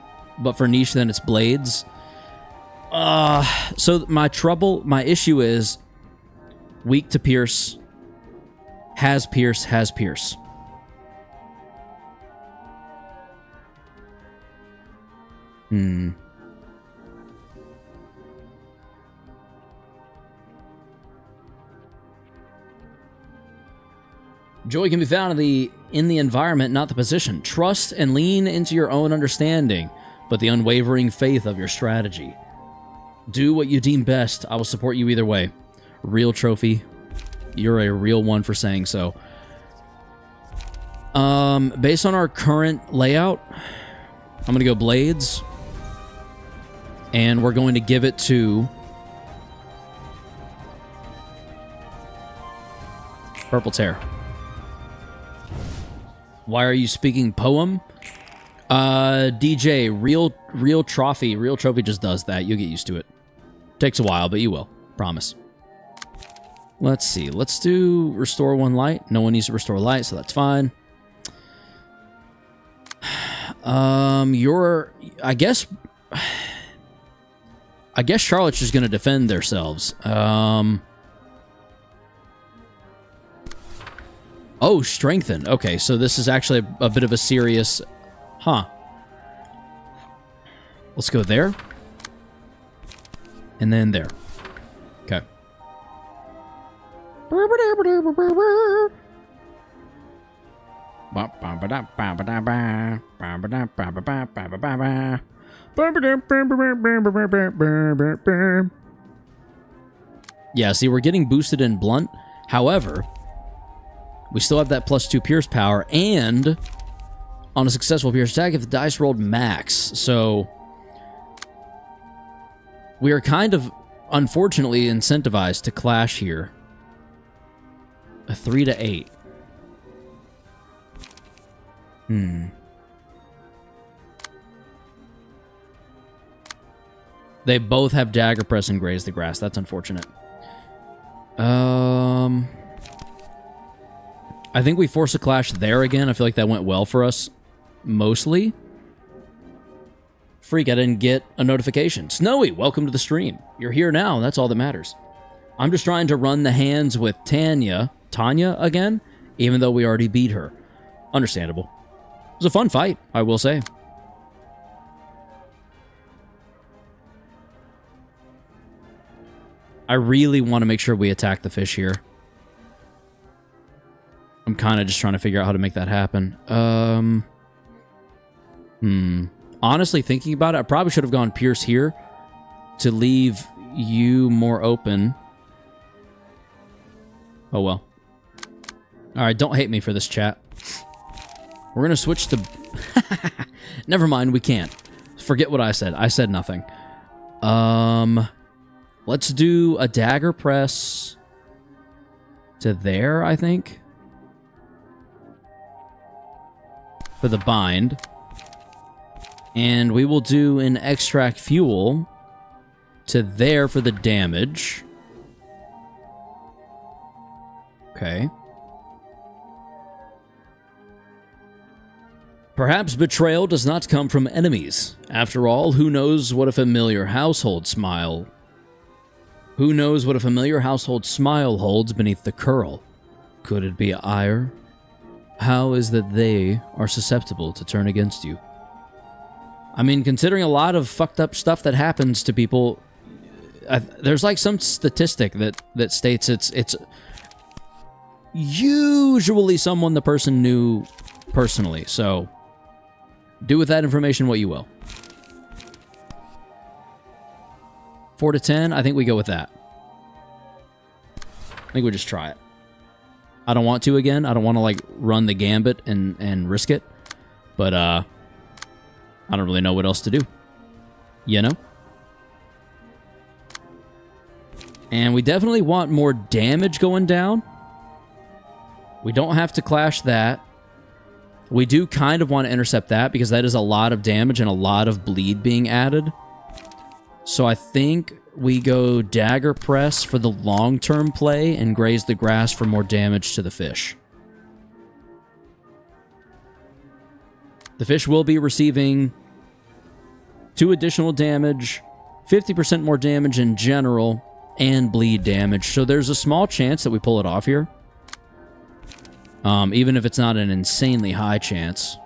A: for niche, then it's blades. So my issue is weak to Pierce, has Pierce, has Pierce. Joy can be found in the environment, not the position. Trust and lean into your own understanding, but the unwavering faith of your strategy. Do what you deem best. I will support you either way. Real trophy. You're a real one for saying so. Based on our current layout, I'm going to go blades. And we're going to give it to Purple Tear. Why are you speaking poem? DJ, real trophy. Real trophy just does that. You'll get used to it. Takes a while, but you will. Promise. Let's see. Let's do restore 1 light. No one needs to restore light, so that's fine. I guess Charlotte's just gonna defend themselves. Oh, strengthen. Okay, so this is actually a bit of a serious... Huh. Let's go there. And then there. Okay. Yeah, see, we're getting boosted in blunt. However... we still have that +2 Pierce power, and on a successful Pierce attack, if the dice rolled max. So we are kind of, unfortunately, incentivized to clash here. A 3 to 8. They both have Dagger Press and Graze the Grass. That's unfortunate. I think we force a clash there again. I feel like that went well for us, mostly. Freak, I didn't get a notification. Snowy, welcome to the stream. You're here now, that's all that matters. I'm just trying to run the hands with Tanya again, even though we already beat her. Understandable. It was a fun fight, I will say. I really want to make sure we attack the fish here. I'm kind of just trying to figure out how to make that happen. Honestly, thinking about it, I probably should have gone Pierce here to leave you more open. Oh, well. Alright, don't hate me for this, chat. We're going to switch to... Never mind, we can't. Forget what I said. I said nothing. Let's do a Dagger Press to there, I think. For the bind. And we will do an Extract Fuel to there for the damage. Okay. Perhaps betrayal does not come from enemies. After all, who knows what a familiar household smile Who knows what a familiar household smile holds beneath the curl? Could it be ire? How is that they are susceptible to turn against you? I mean, considering a lot of fucked up stuff that happens to people, there's like some statistic that states it's usually someone the person knew personally. So do with that information what you will. 4 to 10, I think we go with that. I think we just try it. I don't want to again. I don't want to like run the gambit and risk it. But I don't really know what else to do. You know? And we definitely want more damage going down. We don't have to clash that. We do kind of want to intercept that because that is a lot of damage and a lot of bleed being added. So I think we go dagger press for the long-term play and graze the grass for more damage to the fish. The fish will be receiving 2 additional damage, 50% more damage in general, and bleed damage. So there's a small chance that we pull it off here. Even if it's not an insanely high chance.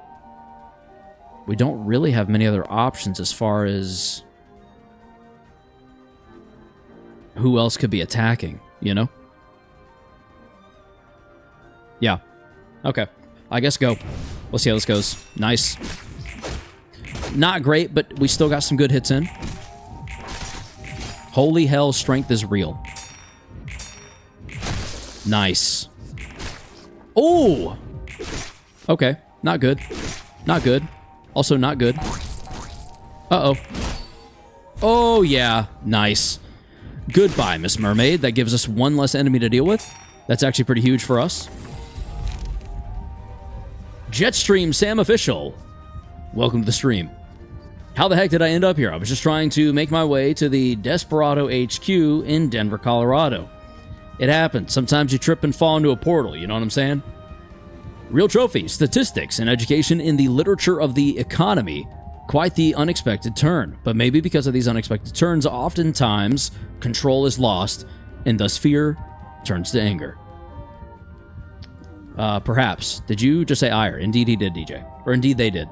A: We don't really have many other options as far as who else could be attacking, you know? Yeah. Okay. I guess go. We'll see how this goes. Nice. Not great, but we still got some good hits in. Holy hell, strength is real. Nice. Oh! Okay. Not good. Not good. Also not good. Uh-oh. Oh, yeah. Nice. Goodbye, Miss Mermaid. That gives us 1 less enemy to deal with. That's actually pretty huge for us. Jetstream Sam Official. Welcome to the stream. How the heck did I end up here? I was just trying to make my way to the Desperado HQ in Denver, Colorado. It happens. Sometimes you trip and fall into a portal, you know what I'm saying? Real trophies, statistics, and education in the literature of the economy. Quite the unexpected turn, but maybe because of these unexpected turns, oftentimes control is lost, and thus fear turns to anger. Perhaps. Did you just say ire? Indeed he did, DJ. Or indeed they did.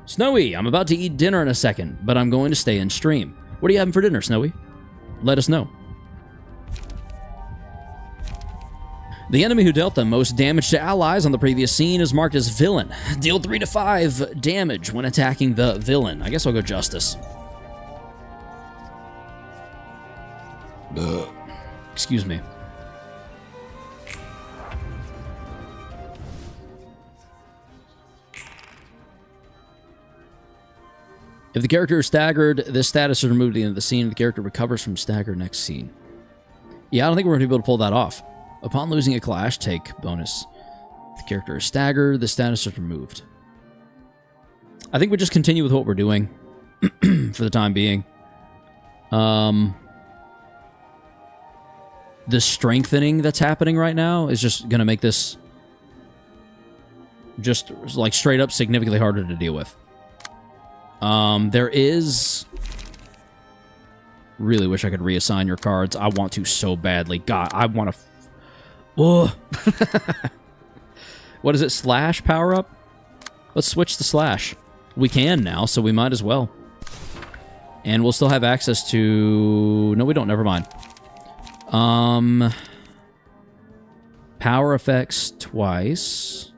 A: Snowy, I'm about to eat dinner in a second, but I'm going to stay in stream. What are you having for dinner, Snowy? Let us know. The enemy who dealt the most damage to allies on the previous scene is marked as villain. Deal 3 to 5 damage when attacking the villain. I guess I'll go justice. Excuse me. If the character is staggered, this status is removed at the end of the scene. The character recovers from stagger next scene. Yeah, I don't think we're going to be able to pull that off. Upon losing a clash, take bonus. If the character is staggered, the status is removed. I think we just continue with what we're doing for the time being. The strengthening that's happening right now is just going to make this just like straight up significantly harder to deal with. There is... Really wish I could reassign your cards. I want to so badly. God, I want to... Oh. What is it? Slash power up? Let's switch the slash. We can now, so we might as well. And we'll still have access to... No, we don't. Never mind. Power effects twice.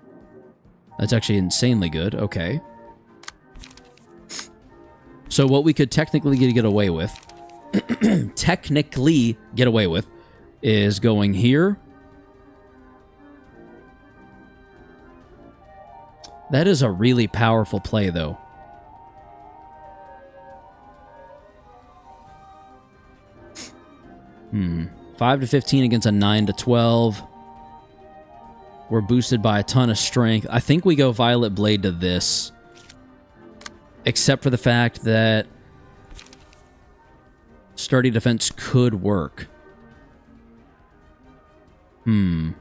A: That's actually insanely good. Okay. So what we could technically get away with... technically get away with is going here. That is a really powerful play, though. Hmm. 5 to 15 against a 9 to 12. We're boosted by a ton of strength. I think we go Violet Blade to this. Except for the fact that Sturdy Defense could work. Hmm.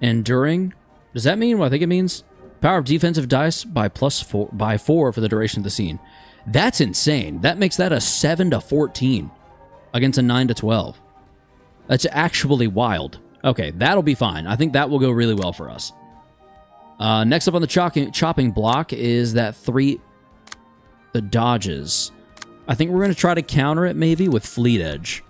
A: Enduring? Does that mean what I think it means? Power of defensive dice by +4 for the duration of the scene. That's insane. That makes that a 7 to 14 against a 9 to 12. That's actually wild. Okay, that'll be fine. I think that will go really well for us. Next up on the chopping block is that the dodges. I think we're going to try to counter it maybe with Fleet Edge.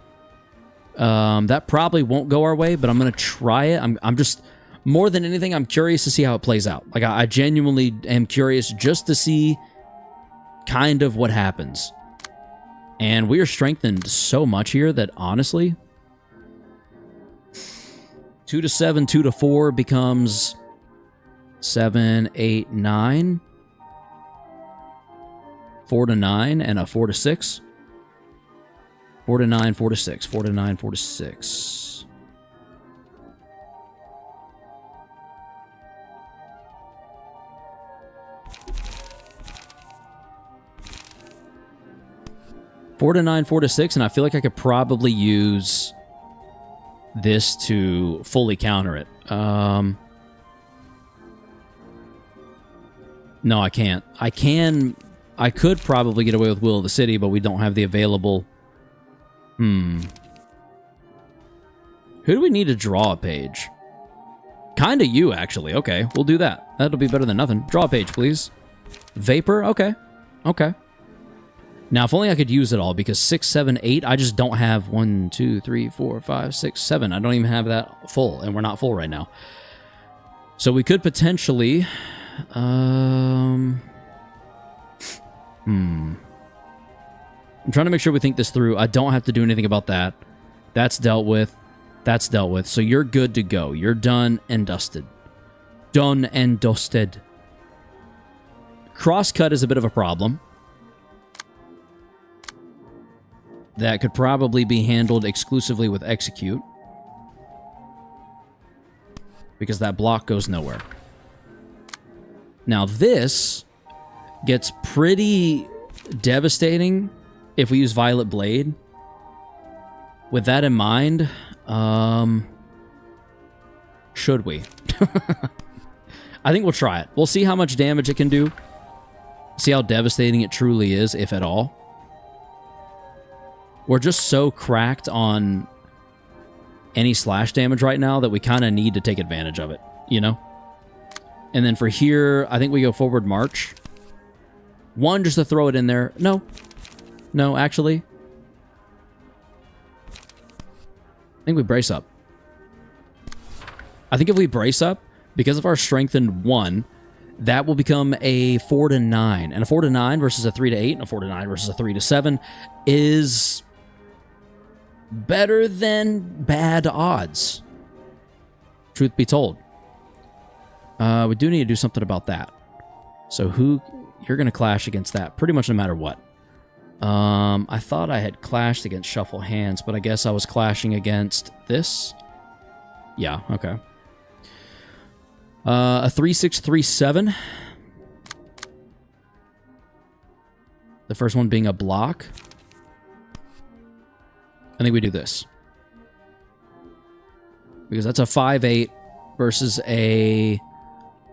A: That probably won't go our way, but I'm going to try it. I'm just, more than anything, I'm curious to see how it plays out. Like, I genuinely am curious just to see kind of what happens. And we are strengthened so much here that, honestly, 2 to 7, 2 to 4 becomes 7, 8, 9. 4 to 9 and a 4 to 6. 4 to 9, 4 to 6. 4 to 9, 4 to 6. Four to 9, 4 to 6, and I feel like I could probably use this to fully counter it. No, I can't. I could probably get away with Will of the City, but we don't have the available... Who do we need to draw a page? Kinda you, actually. Okay, we'll do that. That'll be better than nothing. Draw a page, please. Vapor? Okay. Okay. Now, if only I could use it all, because 6, 7, 8, I just don't have 1, 2, 3, 4, 5, 6, 7. I don't even have that full, and we're not full right now. So we could potentially... I'm trying to make sure we think this through. I don't have to do anything about that. That's dealt with. That's dealt with. So you're good to go. You're done and dusted. Done and dusted. Crosscut is a bit of a problem. That could probably be handled exclusively with execute. Because that block goes nowhere. Now this gets pretty devastating if we use Violet Blade. With that in mind, should we? I think we'll try it. We'll see how much damage it can do. See how devastating it truly is, if at all. We're just so cracked on any slash damage right now that we kind of need to take advantage of it, you know? And then for here, I think we go forward march. One, just to throw it in there. No. No, actually. I think we brace up. I think if we brace up, because of our strengthened 1, that will become a 4 to 9. And a 4 to 9 versus a 3 to 8, and a 4 to 9 versus a 3 to 7 is better than bad odds. Truth be told. We do need to do something about that. So you're going to clash against that pretty much no matter what. I thought I had clashed against Shuffle Hands, but I guess I was clashing against this. Yeah, okay. A 3-6-3-7. The first one being a block. I think we do this. Because that's a 5-8 versus a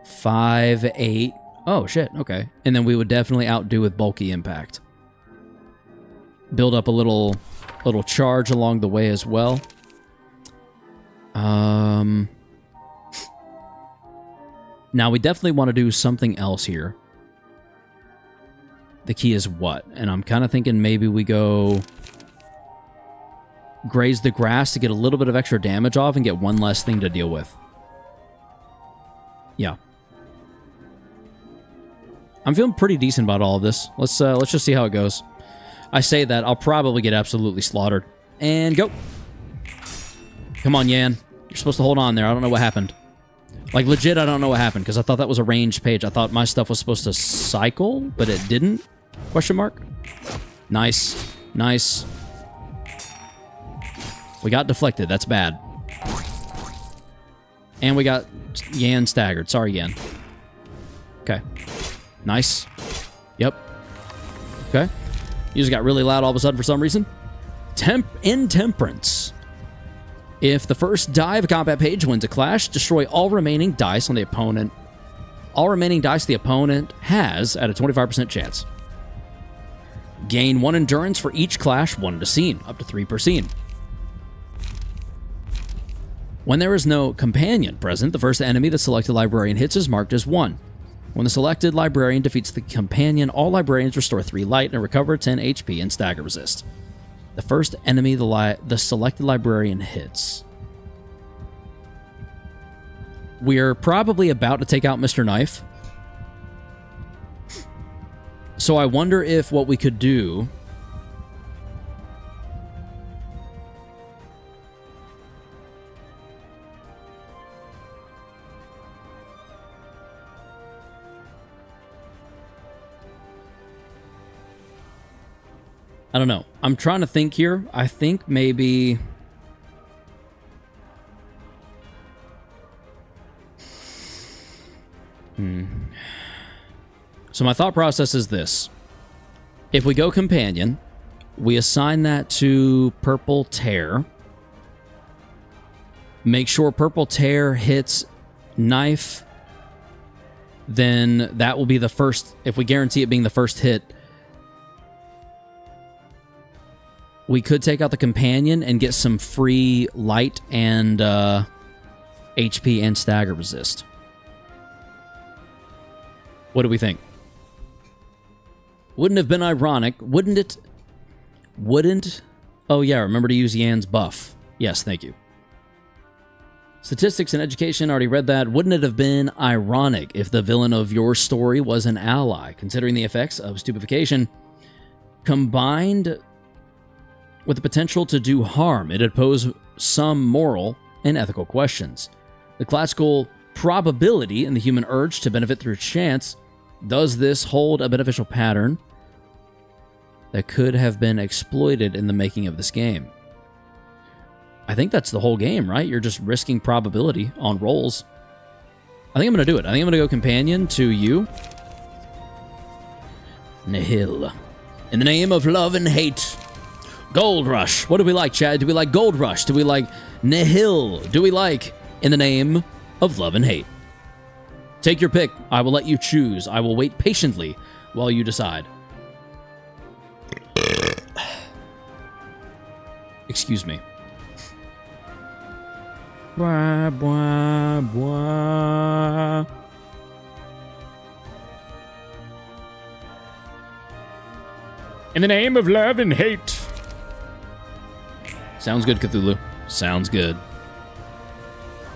A: 5-8. Oh, shit, okay. And then we would definitely outdo with bulky impact. Build up a little charge along the way as well. Now, we definitely want to do something else here. The key is what? And I'm kind of thinking maybe we go graze the grass to get a little bit of extra damage off and get one less thing to deal with. Yeah. I'm feeling pretty decent about all of this. Let's just see how it goes. I say that, I'll probably get absolutely slaughtered. And go. Come on, Yan. You're supposed to hold on there. I don't know what happened. Like, legit, I don't know what happened, because I thought that was a ranged page. I thought my stuff was supposed to cycle, but it didn't. Question mark? Nice. Nice. We got deflected. That's bad. And we got Yan staggered. Sorry, Yan. Okay. Nice. Yep. Okay. You just got really loud all of a sudden for some reason. Intemperance. If the first die of a combat page wins a clash, destroy all remaining dice on the opponent. All remaining dice the opponent has at a 25% chance. Gain 1 endurance for each clash, 1 to scene, up to 3 per scene. When there is no companion present, the first enemy the selected librarian hits is marked as 1. When the selected librarian defeats the companion, all librarians restore 3 light and recover 10 HP and stagger resist. The first enemy the selected librarian hits. We're probably about to take out Mr. Knife. So I wonder if what we could do... I don't know. I'm trying to think here. I think maybe... So my thought process is this. If we go companion, we assign that to Purple Tear. Make sure Purple Tear hits Knife. Then that will be the first... If we guarantee it being the first hit... We could take out the companion and get some free light and HP and stagger resist. What do we think? Wouldn't have been ironic, wouldn't it? Wouldn't? Oh yeah, remember to use Yan's buff. Yes, thank you. Statistics and education, already read that. Wouldn't it have been ironic if the villain of your story was an ally, considering the effects of stupefaction combined with the potential to do harm? It'd pose some moral and ethical questions. The classical probability in the human urge to benefit through chance, does this hold a beneficial pattern that could have been exploited in the making of this game? I think that's the whole game, right? You're just risking probability on rolls. I think I'm going to do it. I think I'm going to go companion to you. Nihil. In the name of love and hate. Gold Rush. What do we like, Chad? Do we like Gold Rush? Do we like Nihil? Do we like in the name of love and hate? Take your pick. I will let you choose. I will wait patiently while you decide. Excuse me. Blah, blah, blah.
B: In the name of love and hate.
A: Sounds good, Cthulhu. Sounds good.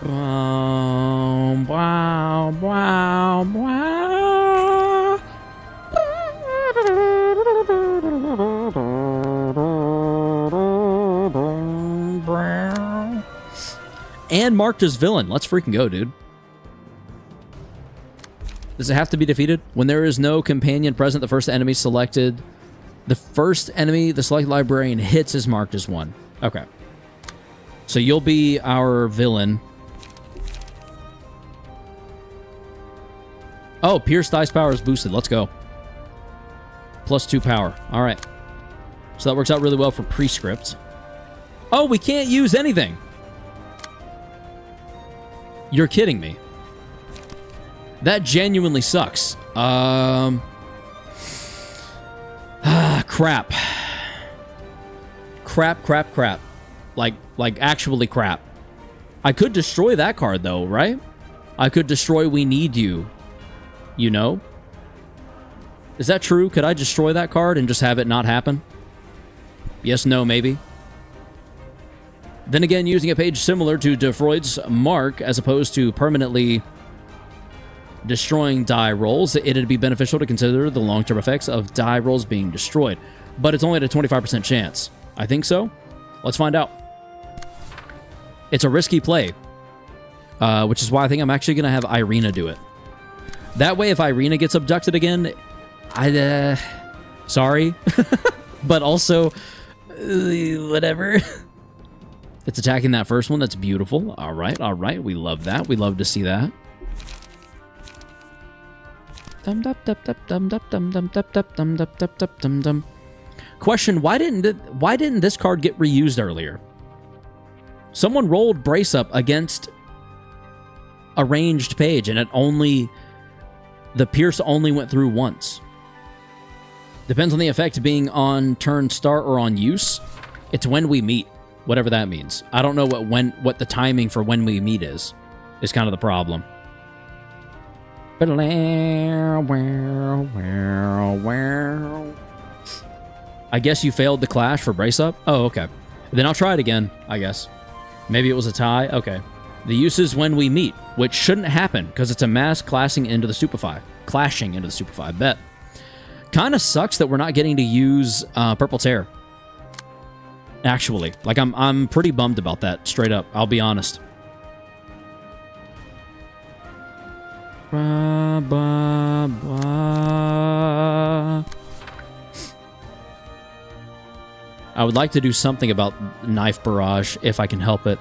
A: Wow, wow, wow, wow. And marked as villain. Let's freaking go, dude. Does it have to be defeated? When there is no companion present, the first enemy selected... The first enemy the selected librarian hits is marked as 1. Okay. So you'll be our villain. Oh, Pierce Dice Power is boosted. Let's go. +2 power. All right. So that works out really well for Prescript. Oh, we can't use anything. You're kidding me. That genuinely sucks. Crap. Crap. Like actually crap. I could destroy that card though, right? I could destroy We Need You. You know? Is that true? Could I destroy that card and just have it not happen? Yes, no, maybe. Then again, using a page similar to DeFreud's Mark, as opposed to permanently destroying die rolls, it'd be beneficial to consider the long-term effects of die rolls being destroyed. But it's only at a 25% chance. I think so. Let's find out. It's a risky play, which is why I think I'm actually going to have Irina do it. That way, if Irina gets abducted again, sorry. But also, whatever. It's attacking that first one. That's beautiful. All right. We love that. We love to see that. Question, why didn't this card get reused earlier? Someone rolled Brace Up against a ranged page, and the pierce only went through once. Depends on the effect being on turn start or on use. It's when we meet, whatever that means. I don't know what the timing for when we meet is kind of the problem. I guess you failed the clash for Brace Up? Oh, okay. Then I'll try it again, I guess. Maybe it was a tie? Okay. The use is when we meet, which shouldn't happen because it's a mass clashing into the Stupefy. Bet. Kind of sucks that we're not getting to use Purple Tear. Actually. Like, I'm pretty bummed about that, straight up. I'll be honest. I would like to do something about Knife Barrage if I can help it.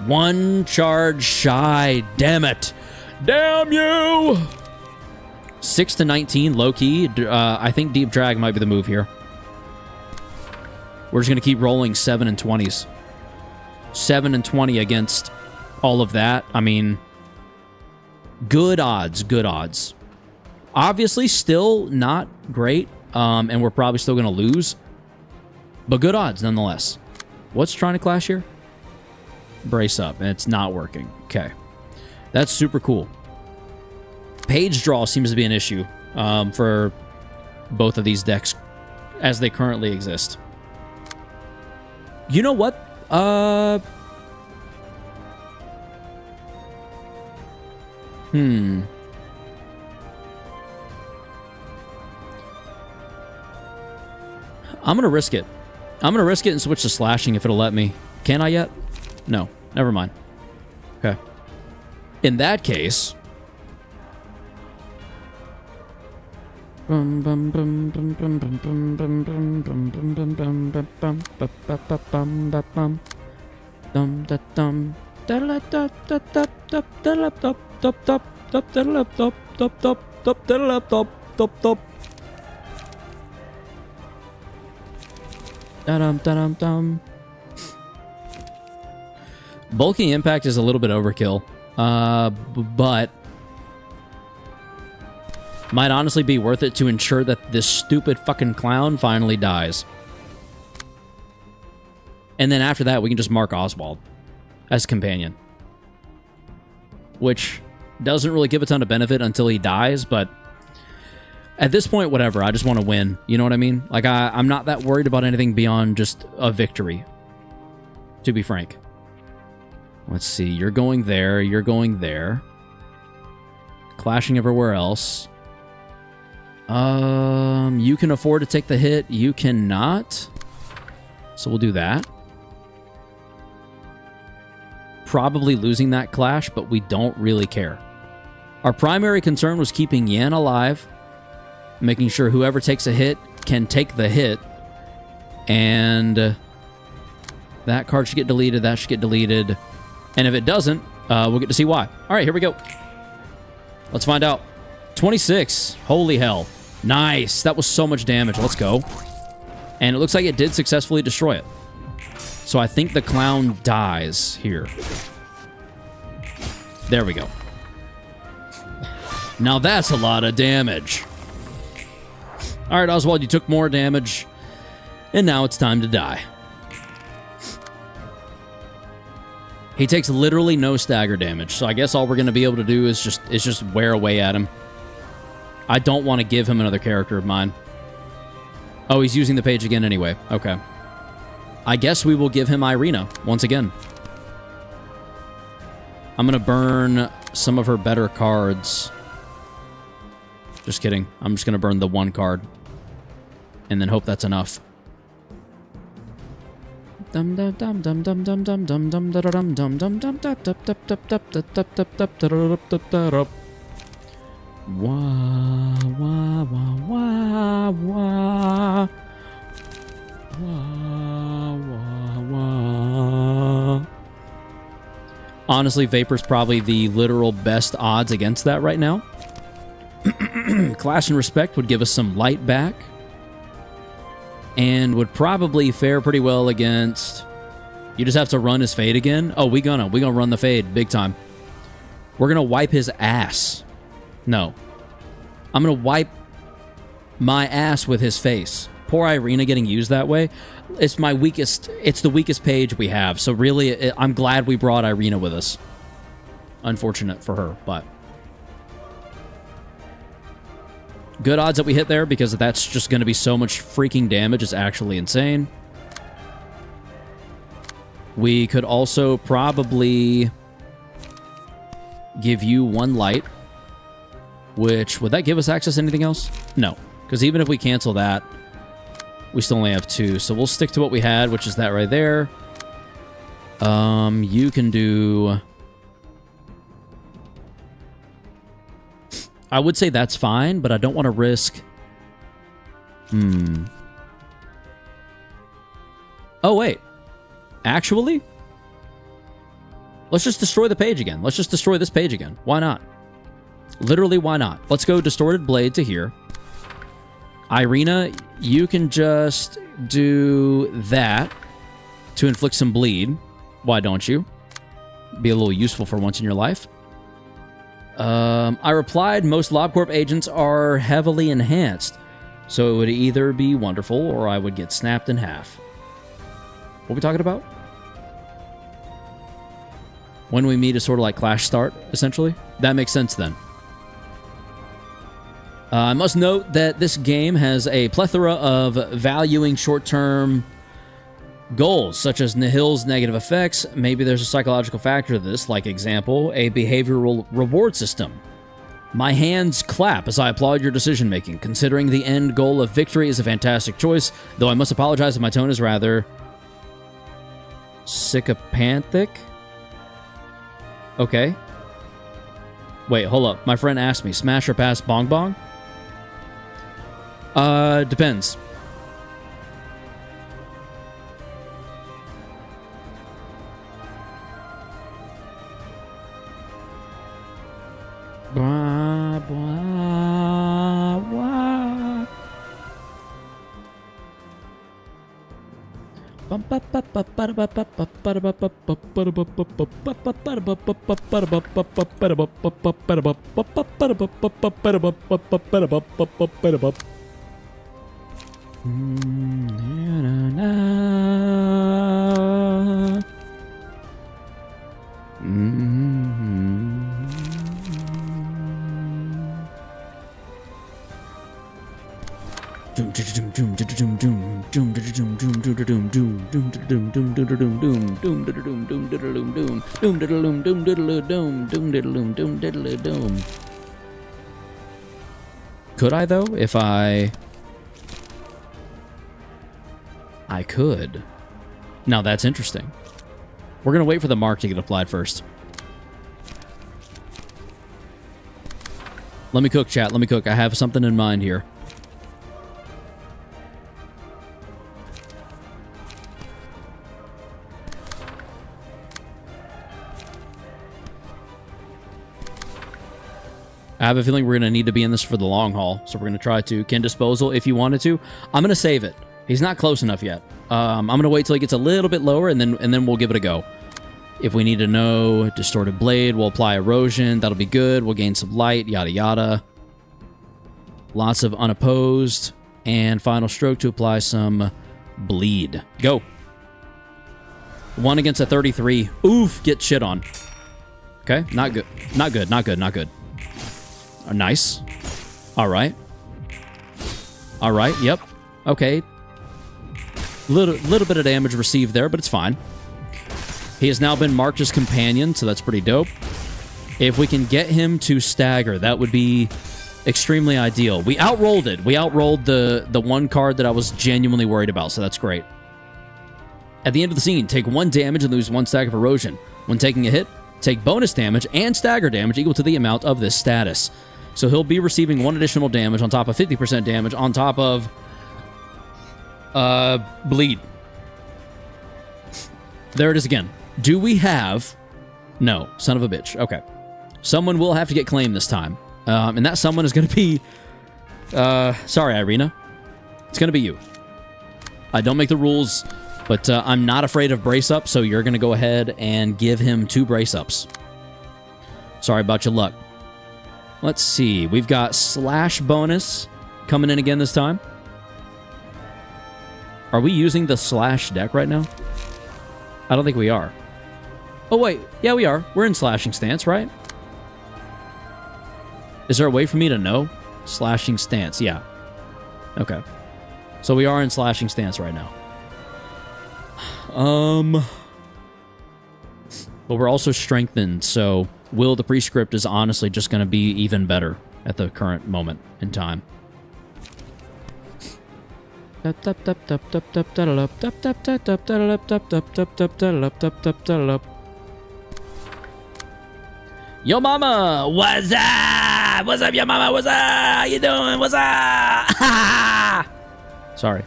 A: One charge shy. Damn it. Damn you! 6 to 19, low key. I think Deep Drag might be the move here. We're just going to keep rolling 7 and 20s. 7 and 20 against all of that. I mean, good odds, good odds. Obviously, still not great, and we're probably still going to lose. But good odds, nonetheless. What's trying to clash here? Brace Up, and it's not working. Okay. That's super cool. Page draw seems to be an issue for both of these decks as they currently exist. You know what? I'm going to risk it. I'm going to risk it and switch to slashing if it'll let me. Can I yet? No. Never mind. Okay. In that case... Bulky Impact is a little bit overkill, but might honestly be worth it to ensure that this stupid fucking clown finally dies. And then after that, we can just mark Oswald as companion. Which doesn't really give a ton of benefit until he dies, but at this point, whatever. I just want to win. You know what I mean? Like, I'm not that worried about anything beyond just a victory, to be frank. Let's see. You're going there. You're going there. Clashing everywhere else. You can afford to take the hit. You cannot. So we'll do that. Probably losing that clash, but we don't really care. Our primary concern was keeping Yan alive, making sure whoever takes a hit can take the hit, and that card should get deleted, that should get deleted, and if it doesn't, we'll get to see why. All right, here we go. Let's find out. 26. Holy hell. Nice. That was so much damage. Let's go. And it looks like it did successfully destroy it. So I think the clown dies here. There we go. Now that's a lot of damage. All right, Oswald, you took more damage, and now it's time to die. He takes literally no stagger damage, so I guess all we're going to be able to do is just wear away at him. I don't want to give him another character of mine. Oh, he's using the page again anyway. Okay. I guess we will give him Irina once again. I'm going to burn some of her better cards. Just kidding. I'm just going to burn the one card. And then hope that's enough. Honestly, Vapor's probably the literal best odds against that right now. Clash and Respect would give us some light back. and would probably fare pretty well against... You just have to run his fade again? Oh, we gonna run the fade big time. We're gonna wipe his ass. No. I'm gonna wipe my ass with his face. Poor Irina getting used that way. It's my weakest... It's the weakest page we have, so really, I'm glad we brought Irina with us. Unfortunate for her, but... Good odds that we hit there, because that's just going to be so much freaking damage. It's actually insane. We could also probably give you 1 light, which... Would that give us access to anything else? No, because even if we cancel that, we still only have 2. So we'll stick to what we had, which is that right there. You can do... I would say that's fine, but I don't want to risk... Oh, wait. Actually? Let's just destroy the page again. Let's just destroy this page again. Why not? Literally, why not? Let's go Distorted Blade to here. Irina, you can just do that to inflict some bleed. Why don't you? Be a little useful for once in your life. I replied, most LobCorp agents are heavily enhanced, so it would either be wonderful or I would get snapped in half. What are we talking about? When we meet is sort of like Clash Start, essentially. That makes sense then. I must note that this game has a plethora of valuing short-term goals, such as Nihil's negative effects. Maybe there's a psychological factor to this, like example, a behavioral reward system. My hands clap as I applaud your decision-making. Considering the end goal of victory is a fantastic choice, though I must apologize if my tone is rather... psychopathic? Okay. Wait, hold up. My friend asked me, smash or pass bong bong? Depends. Blah, blah, blah. Could I, though? If I could. Now, that's interesting. We're going to wait for the mark to get applied first. Let me cook, chat. Let me cook. I have something in mind here. I have a feeling we're going to need to be in this for the long haul, so we're going to try to. Can disposal if you wanted to. I'm going to save it. He's not close enough yet. I'm going to wait till he gets a little bit lower, and then we'll give it a go. If we need to know, Distorted Blade, we'll apply Erosion. That'll be good. We'll gain some light, yada yada. Lots of unopposed. And Final Stroke to apply some bleed. Go. 1 against a 33. Oof, get shit on. Okay, not good. Not good, not good, not good. Nice. All right. All right, yep. Okay. Little bit of damage received there, but it's fine. He has now been marked as companion, so that's pretty dope. If we can get him to stagger, that would be extremely ideal. We outrolled it. We outrolled the one card that I was genuinely worried about, so that's great. At the end of the scene, take 1 damage and lose 1 stack of erosion. When taking a hit, take bonus damage and stagger damage equal to the amount of this status. So he'll be receiving 1 additional damage on top of 50% damage on top of bleed. There it is again. Do we have... No, son of a bitch. Okay. Someone will have to get claimed this time. And that someone is going to be... sorry, Irina. It's going to be you. I don't make the rules, but I'm not afraid of brace-ups, so you're going to go ahead and give him 2 brace-ups. Sorry about your luck. Let's see. We've got slash bonus coming in again this time. Are we using the slash deck right now? I don't think we are. Oh, wait. Yeah, we are. We're in slashing stance, right? Is there a way for me to know? Slashing stance, yeah. Okay. So we are in slashing stance right now. But we're also strengthened, so Will the Prescript is honestly just going to be even better at the current moment in time. Yo mama, what's up? What's up, yo mama? What's up? How you doing? What's up? Sorry.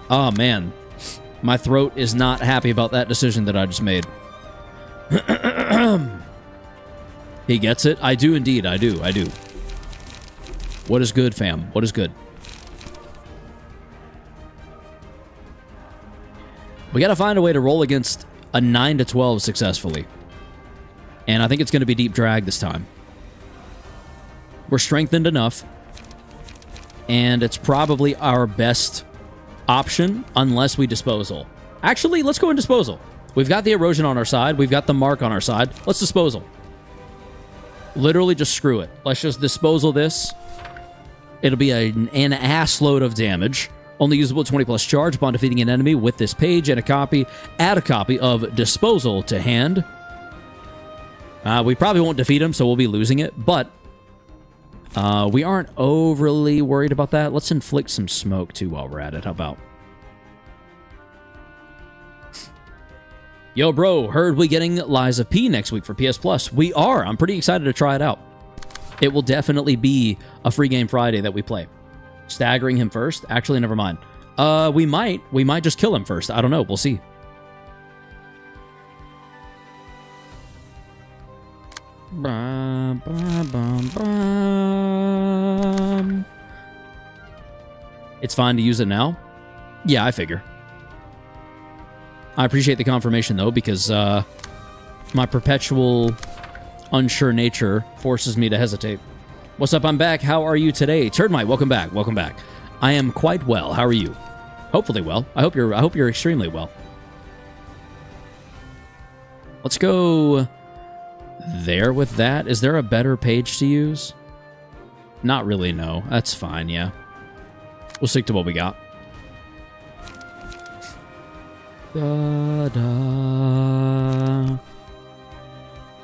A: Oh man, my throat is not happy about that decision that I just made. He gets it? I do indeed, I do. What is good, fam? What is good? We gotta find a way to roll against a 9 to 12 successfully. And I think it's gonna be Deep Drag this time. We're strengthened enough. And it's probably our best option unless we disposal. Actually, let's go in disposal. We've got the erosion on our side. We've got the mark on our side. Let's disposal. Literally just screw it. Let's just disposal this. It'll be an ass load of damage. Only usable at 20 plus charge upon defeating an enemy with this page and a copy. Add a copy of Disposal to hand. We probably won't defeat him, so we'll be losing it, but we aren't overly worried about that. Let's inflict some smoke, too, while we're at it. How about? Yo, bro, heard we getting Lies of P next week for PS Plus. We are. I'm pretty excited to try it out. It will definitely be a free game Friday that we play. Staggering him first? Actually, never mind. We might just kill him first. I don't know. We'll see. It's fine to use it now? Yeah, I figure. I appreciate the confirmation, though, because my perpetual unsure nature forces me to hesitate. What's up? I'm back. How are you today? Turdmite, welcome back. Welcome back. I am quite well. How are you? Hopefully well. I hope you're extremely well. Let's go there with that. Is there a better page to use? Not really, no. That's fine, yeah. We'll stick to what we got. Da-da.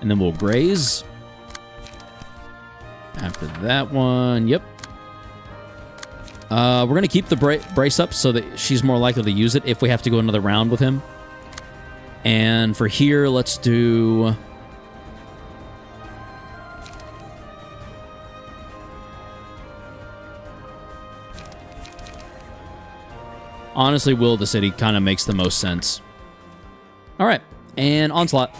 A: And then we'll graze. After that one, yep. We're going to keep the brace up so that she's more likely to use it if we have to go another round with him. And for here, let's do... Honestly, Will of the City kind of makes the most sense. All right, and Onslaught.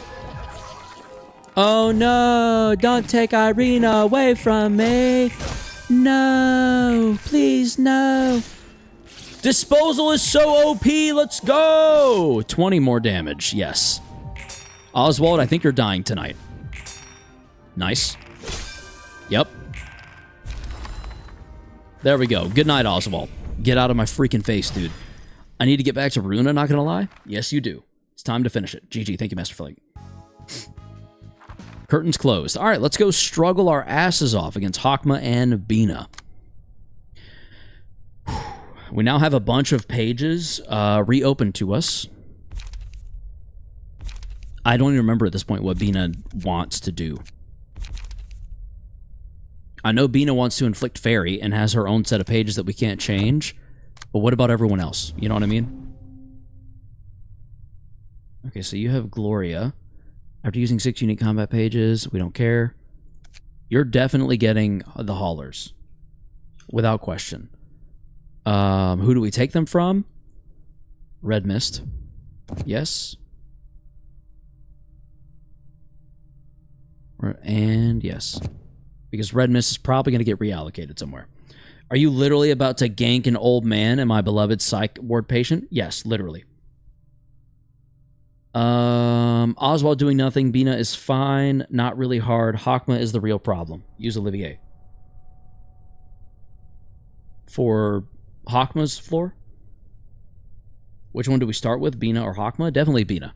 A: Oh no, don't take Irina away from me. No, please, no. Disposal is so OP, let's go. 20 more damage, yes. Oswald, I think you're dying tonight. Nice. Yep. There we go. Good night, Oswald. Get out of my freaking face, dude. I need to get back to Ruina, not gonna lie. Yes, you do. It's time to finish it. GG, thank you, Master Flag. Curtains closed. All right, let's go struggle our asses off against Hakma and Bina. We now have a bunch of pages reopened to us. I don't even remember at this point what Bina wants to do. I know Bina wants to inflict fairy and has her own set of pages that we can't change. But what about everyone else? You know what I mean? Okay, so you have Gloria. After using 6 unique combat pages, we don't care. You're definitely getting the haulers. Without question. Who do we take them from? Red Mist. Yes. And yes. because red mist is probably going to get reallocated somewhere. Are you literally about to gank an old man and my beloved psych ward patient? Yes, literally. Oswald doing nothing. Bina is fine. Not really hard. Hakma is the real problem. Use Olivier. For Hakma's floor? Which one do we start with? Bina or Hakma? Definitely Bina.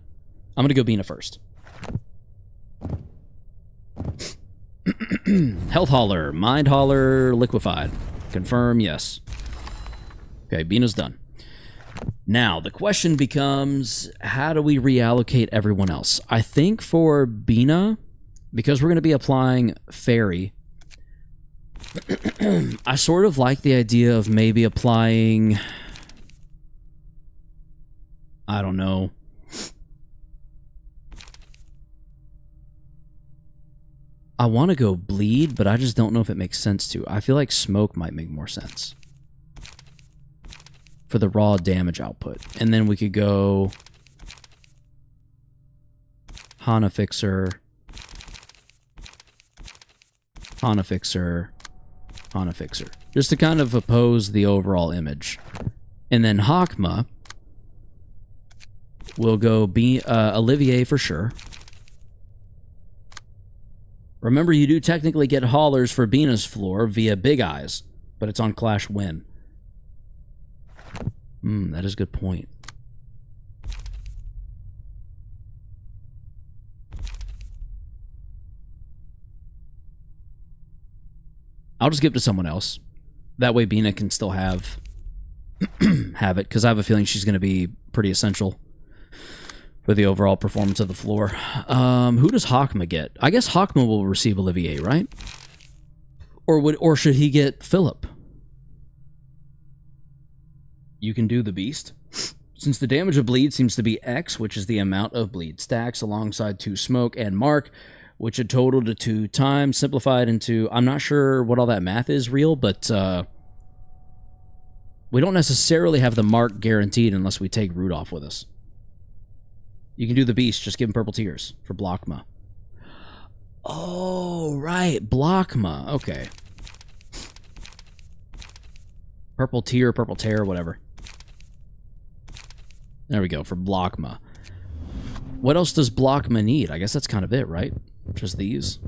A: I'm going to go Bina first. Health Hauler. Mind Hauler. Liquefied. Confirm, yes. Okay, Bina's done. Now, the question becomes, how do we reallocate everyone else? I think for Bina, because we're going to be applying Fairy, I sort of like the idea of maybe applying... I don't know. I want to go Bleed, but I just don't know if it makes sense to. I feel like Smoke might make more sense for the raw damage output. And then we could go Hana Fixer, Hana Fixer, Hana Fixer. Just to kind of oppose the overall image. And then Hakma will go Olivier for sure. Remember, you do technically get haulers for Bina's floor via Big Eyes, but it's on Clash Win. That is a good point. I'll just give it to someone else. That way Bina can still have it, because I have a feeling she's going to be pretty essential for the overall performance of the floor. Who does Hakma get? I guess Hakma will receive Olivier, right? Or should he get Philip? You can do the Beast. Since the damage of Bleed seems to be X, which is the amount of Bleed stacks alongside 2 Smoke and Mark, which would total to 2 times, simplified into... I'm not sure what all that math is real, but we don't necessarily have the Mark guaranteed unless we take Rudolph with us. You can do the Beast, just give him Purple Tears for Blockma. Oh, right, Blockma, okay. Purple Tear, Purple Tear, whatever. There we go, for Blockma. What else does Blockma need? I guess that's kind of it, right? Just these.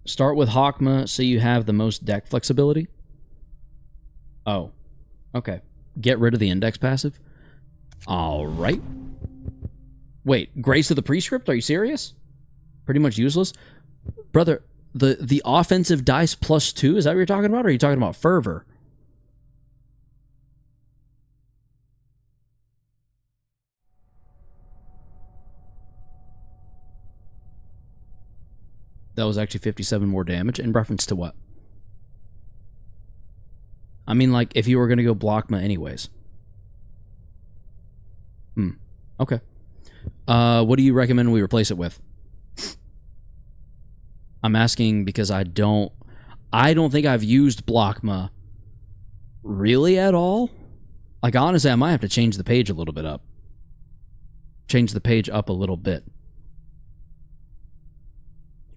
A: Start with Hakma so you have the most deck flexibility. Oh, okay. Get rid of the index passive. All right. Wait, Grace of the Prescript? Are you serious? Pretty much useless? Brother, the offensive dice +2, is that what you're talking about? Or are you talking about Fervor? That was actually 57 more damage. In reference to what? I mean, like, if you were going to go Blockma anyways. Okay. What do you recommend we replace it with? I'm asking because I don't think I've used Blockma really at all. Like, honestly, I might have to change the page a little bit up. Change the page up a little bit.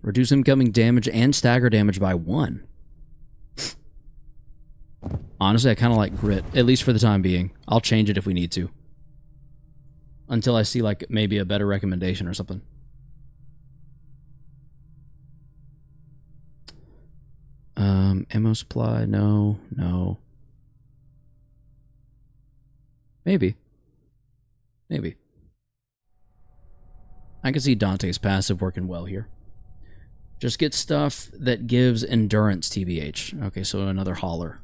A: Reduce incoming damage and stagger damage by 1. Honestly, I kind of like Grit, at least for the time being. I'll change it if we need to. Until I see, like, maybe a better recommendation or something. Ammo supply, no. Maybe. I can see Dante's passive working well here. Just get stuff that gives endurance, TBH. Okay, so another hauler.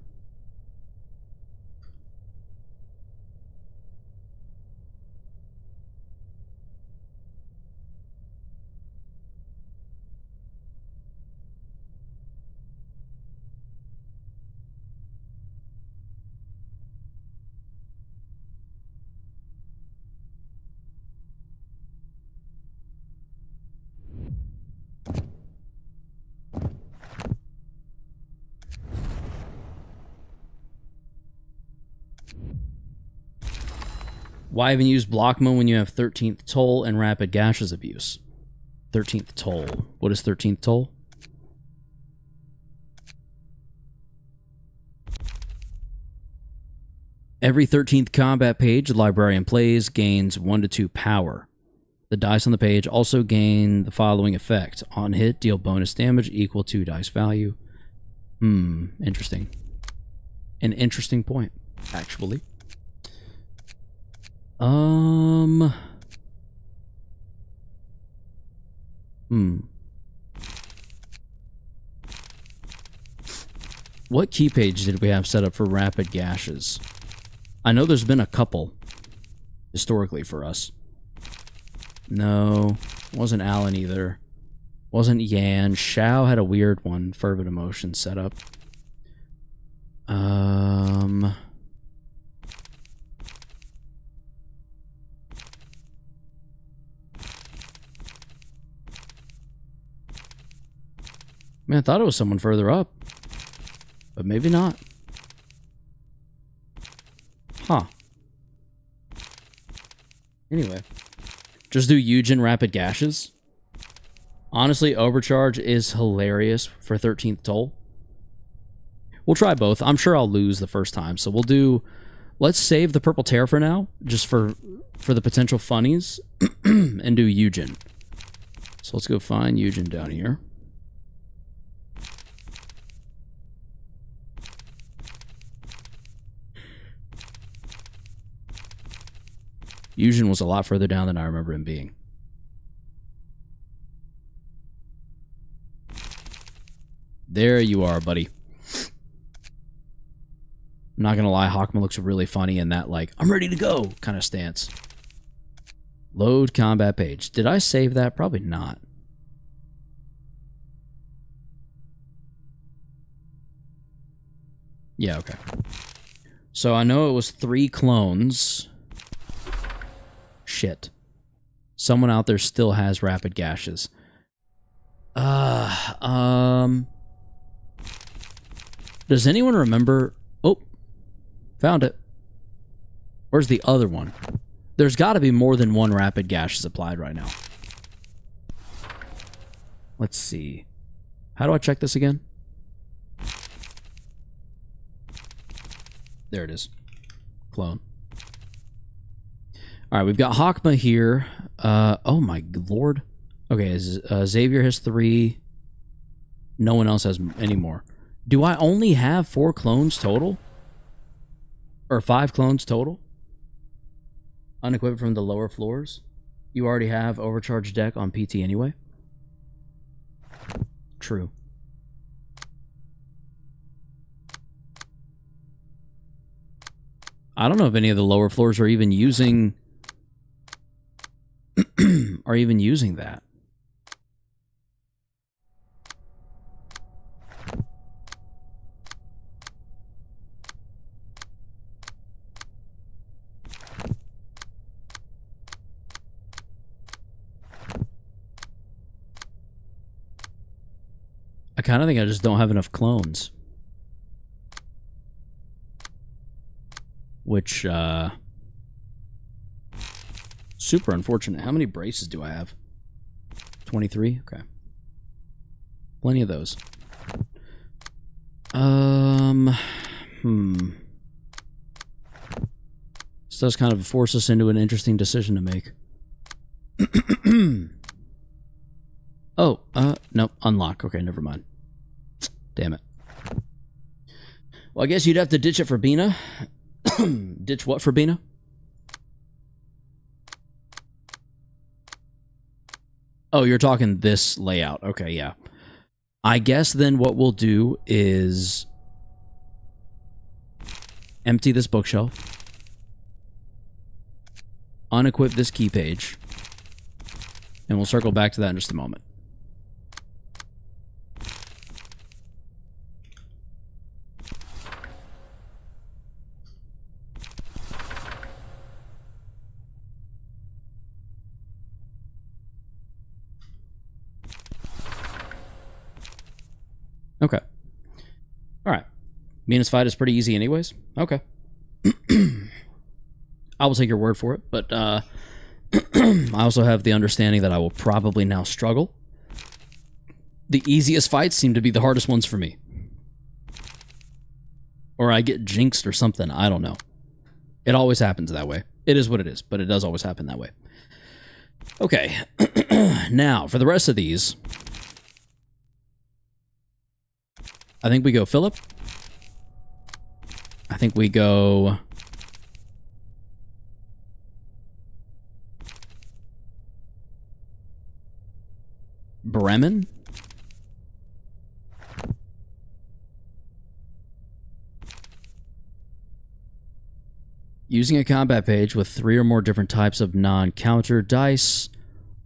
A: Why even use block mode when you have 13th Toll and Rapid Gashes of use? 13th Toll. What is 13th Toll? Every 13th combat page the librarian plays gains 1 to 2 power. The dice on the page also gain the following effect. On hit, deal bonus damage equal to dice value. Interesting. An interesting point, actually. What key page did we have set up for Rapid Gashes? I know there's been a couple historically for us. No, wasn't Alan either. Wasn't Yan. Shao had a weird one, Fervent Emotion set up. Man, I thought it was someone further up. But maybe not. Huh. Anyway. Just do Eugen Rapid Gashes. Honestly, Overcharge is hilarious for 13th Toll. We'll try both. I'm sure I'll lose the first time. So we'll do... Let's save the Purple Tear for now. Just for the potential funnies. And do Eugen. So let's go find Eugen down here. Eugen was a lot further down than I remember him being. There you are, buddy. I'm not gonna lie, Hawkman looks really funny in that, like, I'm ready to go kind of stance. Load combat page. Did I save that? Probably not. Yeah, okay. So I know it was 3 clones. Shit. Someone out there still has Rapid Gashes. Does anyone remember... Oh, found it. Where's the other one? There's got to be more than 1 Rapid Gashes applied right now. Let's see. How do I check this again? There it is. Clone. Alright, we've got Hakma here. Oh my lord. Okay, Xavier has 3. No one else has any more. Do I only have 4 clones total? Or 5 clones total? Unequipped from the lower floors? You already have Overcharged deck on PT anyway? True. I don't know if any of the lower floors are even using... are even using that. I kind of think I just don't have enough clones. Which, super unfortunate. How many braces do I have? 23? Okay. Plenty of those. This does kind of force us into an interesting decision to make. Oh, nope, unlock. Okay, never mind. Damn it. Well, I guess you'd have to ditch it for Bina. Ditch what for Bina? Oh, you're talking this layout. Okay, yeah. I guess then what we'll do is empty this bookshelf, unequip this key page, and we'll circle back to that in just a moment. Okay. Alright. Mina's fight is pretty easy anyways. Okay. I will take your word for it, but I also have the understanding that I will probably now struggle. The easiest fights seem to be the hardest ones for me. Or I get jinxed or something, I don't know. It always happens that way. It is what it is, but it does always happen that way. Okay, now for the rest of these, I think we go Philip. I think we go Bremen. Using a combat page with 3 or more different types of non-counter dice.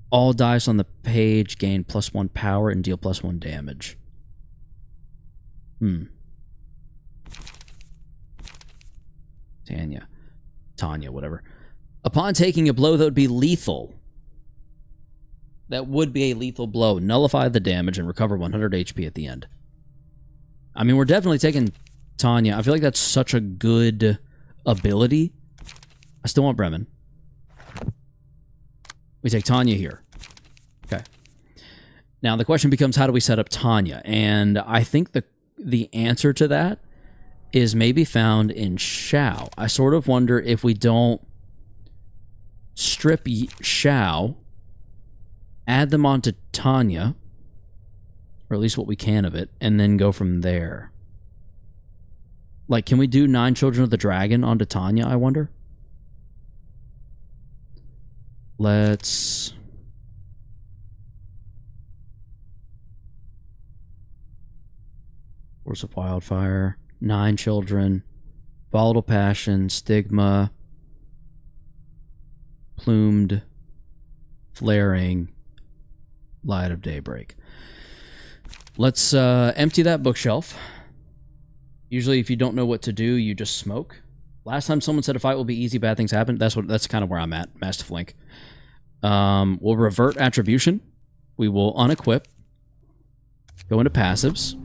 A: All dice on the page gain +1 power and deal +1 damage. Tanya, whatever. Upon taking a blow that would be lethal. That would be a lethal blow. Nullify the damage and recover 100 HP at the end. I mean, we're definitely taking Tanya. I feel like that's such a good ability. I still want Bremen. We take Tanya here. Okay. Now the question becomes, how do we set up Tanya? And I think the answer to that is maybe found in Shao. I sort of wonder if we don't strip Shao, add them onto Tanya, or at least what we can of it, and then go from there. Like, can we do 9 Children of the Dragon onto Tanya, I wonder? Let's... Force of Wildfire, 9 Children, Volatile Passion, Stigma, Plumed, Flaring, Light of Daybreak. Let's empty that bookshelf. Usually if you don't know what to do, you just smoke. Last time someone said a fight will be easy, bad things happen. That's kind of where I'm at, Mastiff Link. We'll revert attribution. We will unequip. Go into passives.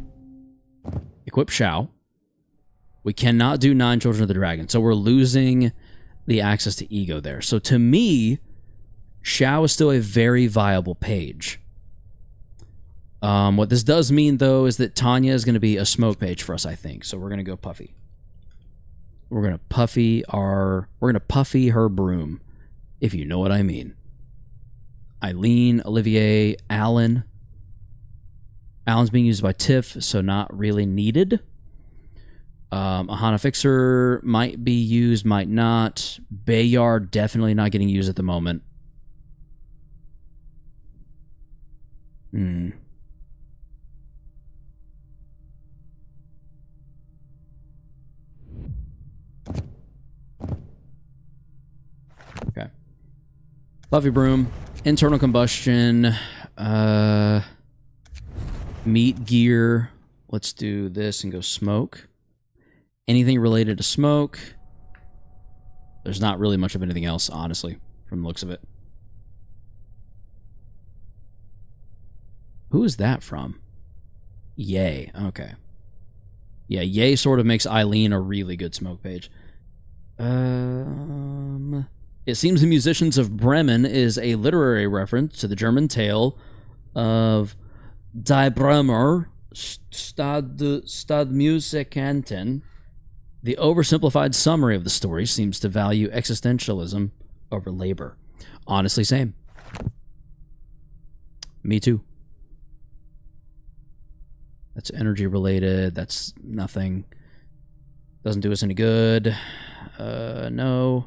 A: Equip Shao. We cannot do 9 Children of the Dragon, so we're losing the access to ego there. So to me, Shao is still a very viable page. What this does mean, though, is that Tanya is going to be a smoke page for us, I think. So we're going to go Puffy. We're going to Puffy her broom, if you know what I mean. Eileen, Olivier, Alan. Alan's being used by Tiff, so not really needed. Ahana Fixer might be used, might not. Bayard definitely not getting used at the moment. Okay. Puffy Broom, Internal Combustion, Meat Gear. Let's do this and go Smoke. Anything related to Smoke. There's not really much of anything else, honestly, from the looks of it. Who is that from? Yay. Okay. Yeah, Yay sort of makes Eileen a really good smoke page. It seems the Musicians of Bremen is a literary reference to the German tale of Die Bremer Stadtmusikanten. The oversimplified summary of the story seems to value existentialism over labor. Honestly, same. Me too. That's energy related. That's nothing. Doesn't do us any good. No.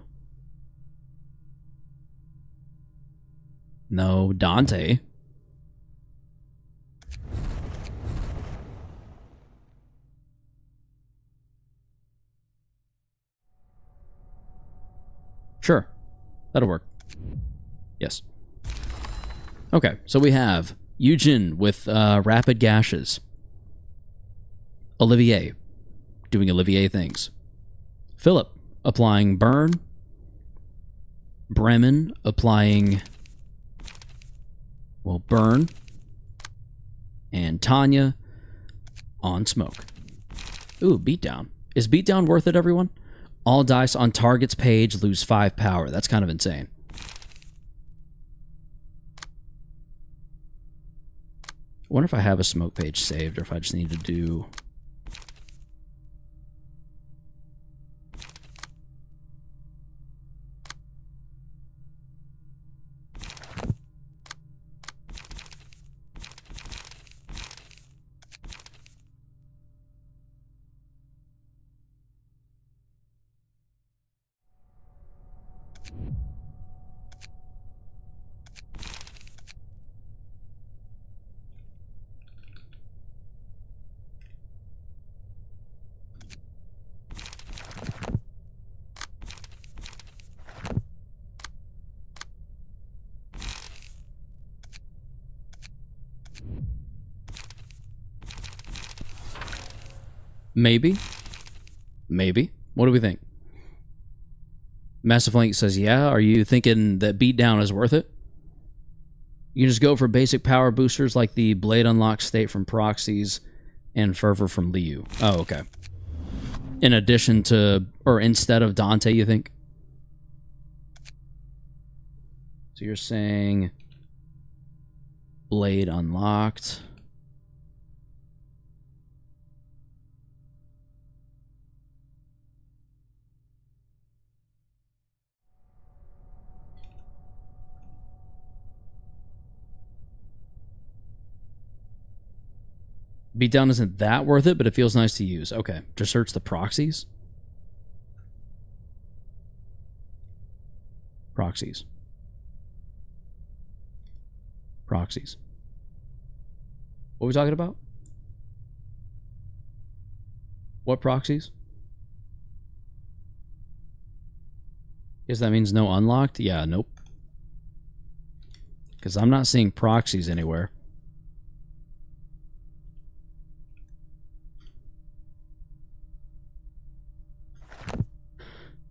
A: No, Dante. Sure. That'll work. Yes. Okay, so we have Yujin with Rapid Gashes. Olivier doing Olivier things. Philip applying Burn. Bremen applying, well, Burn. And Tanya on Smoke. Ooh, Beatdown. Is Beatdown worth it, everyone? All dice on target's page lose 5 power. That's kind of insane. I wonder if I have a smoke page saved or if I just need to do... Maybe. Maybe. What do we think? Massive Link says, yeah. Are you thinking that beatdown is worth it? You can just go for basic power boosters like the Blade Unlock State from Proxies and Fervor from Liu. Oh, okay. In addition to, or instead of Dante, you think? So you're saying Blade Unlocked. Beatdown isn't that worth it, but it feels nice to use. Okay, just search the proxies. Proxies. Proxies. What are we talking about? What proxies? Guess that means no unlocked? Yeah, nope. Because I'm not seeing proxies anywhere.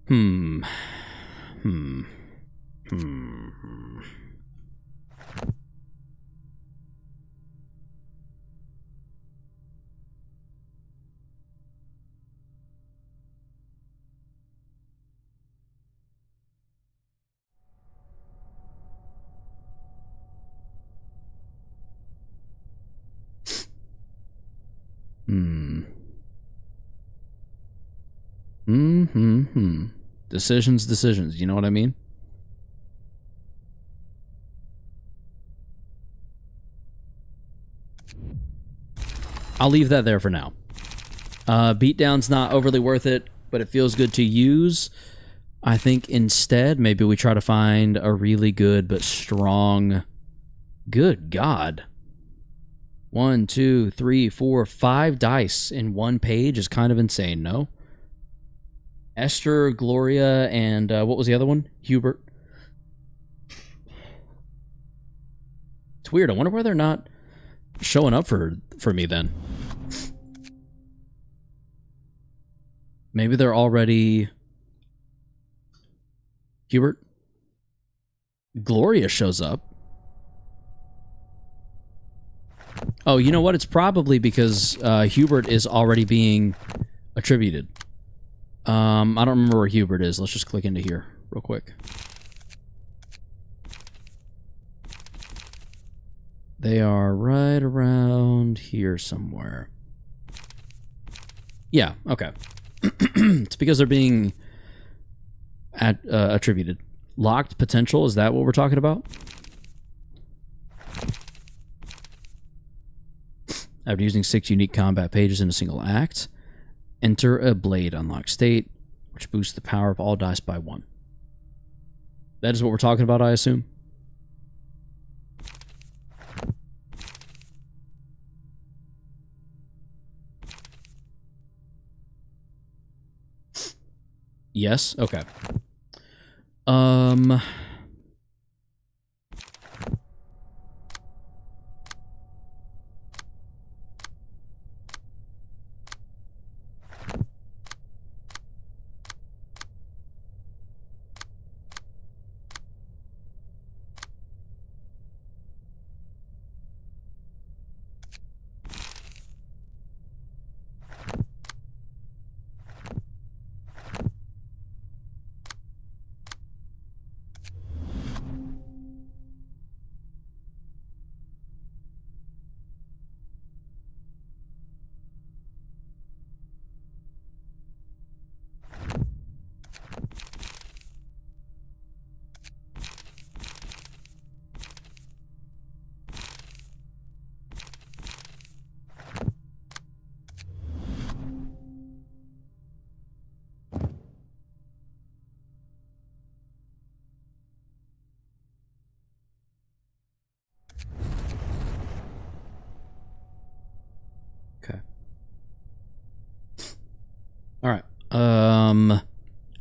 A: Hmm. Decisions. You know what I mean? I'll leave that there for now. Beatdown's not overly worth it, but it feels good to use. I think instead, maybe we try to find a really good but strong... Good God. 1, 2, 3, 4, 5 dice in one page is kind of insane, no? Esther, Gloria, and what was the other one? Hubert. It's weird. I wonder why they're not showing up for me then. Maybe they're already... Hubert? Gloria shows up. Oh, you know what? It's probably because Hubert is already being attributed. I don't remember where Hubert is. Let's just click into here real quick. They are right around here somewhere. Yeah, okay. It's because they're being attributed. Locked potential, is that what we're talking about? After using 6 unique combat pages in a single act, enter a Blade Unlock State, which boosts the power of all dice by 1. That is what we're talking about, I assume? Yes? Okay.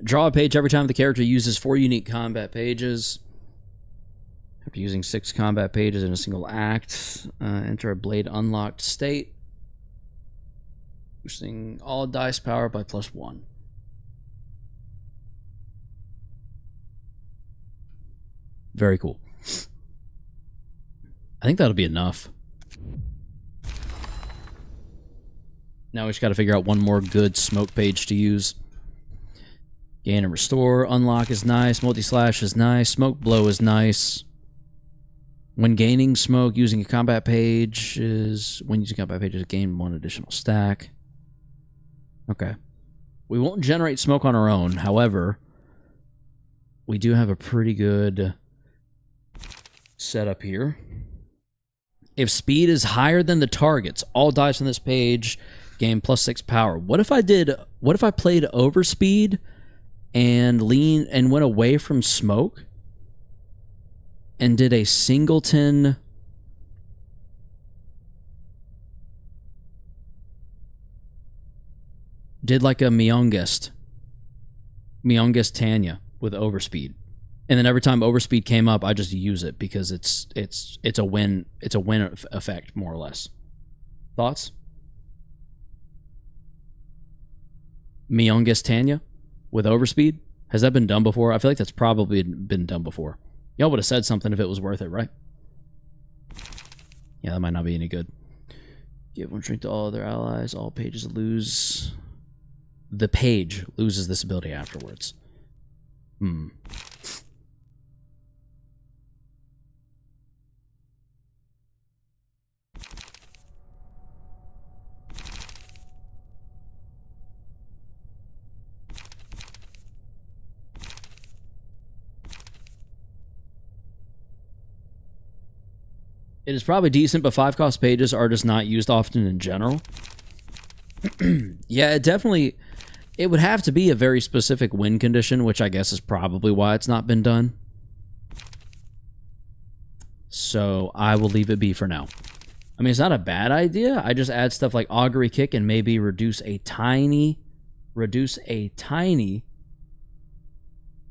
A: Draw a page every time the character uses 4 unique combat pages. After using 6 combat pages in a single act, enter a blade unlocked state, boosting all dice power by +1. Very cool. I think that'll be enough. Now we just got to figure out one more good smoke page to use. Gain and restore, unlock is nice, multi-slash is nice, smoke blow is nice. When gaining smoke using a combat page is... When using combat pages, gain 1 additional stack. Okay. We won't generate smoke on our own, however, we do have a pretty good setup here. If speed is higher than the targets, all dice on this page gain +6 power. What if I played overspeed and went away from smoke and did a singleton like a Myongest Tanya with overspeed, and then every time overspeed came up, I just use it because it's a win effect, more or less. Thoughts? Myongest Tanya with overspeed, has that been done before? I feel like that's probably been done before. Y'all would have said something if it was worth it, right? Yeah, that might not be any good. Give 1 strength to all other allies. All pages lose. The page loses this ability afterwards. It is probably decent, but 5-cost pages are just not used often in general. Yeah, it would have to be a very specific win condition, which I guess is probably why it's not been done. So I will leave it be for now. I mean, it's not a bad idea. I just add stuff like Augury Kick and maybe reduce a tiny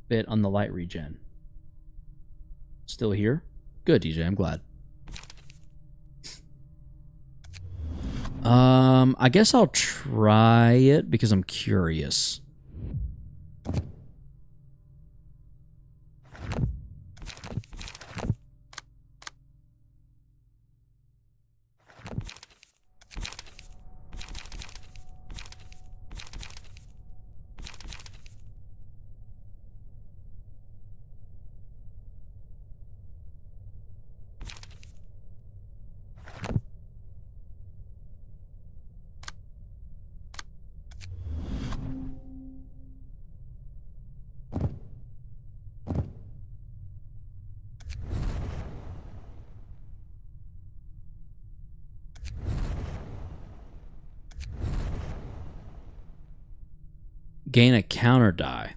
A: bit on the light regen. Still here? Good, DJ, I'm glad. I guess I'll try it because I'm curious. Gain a counter die.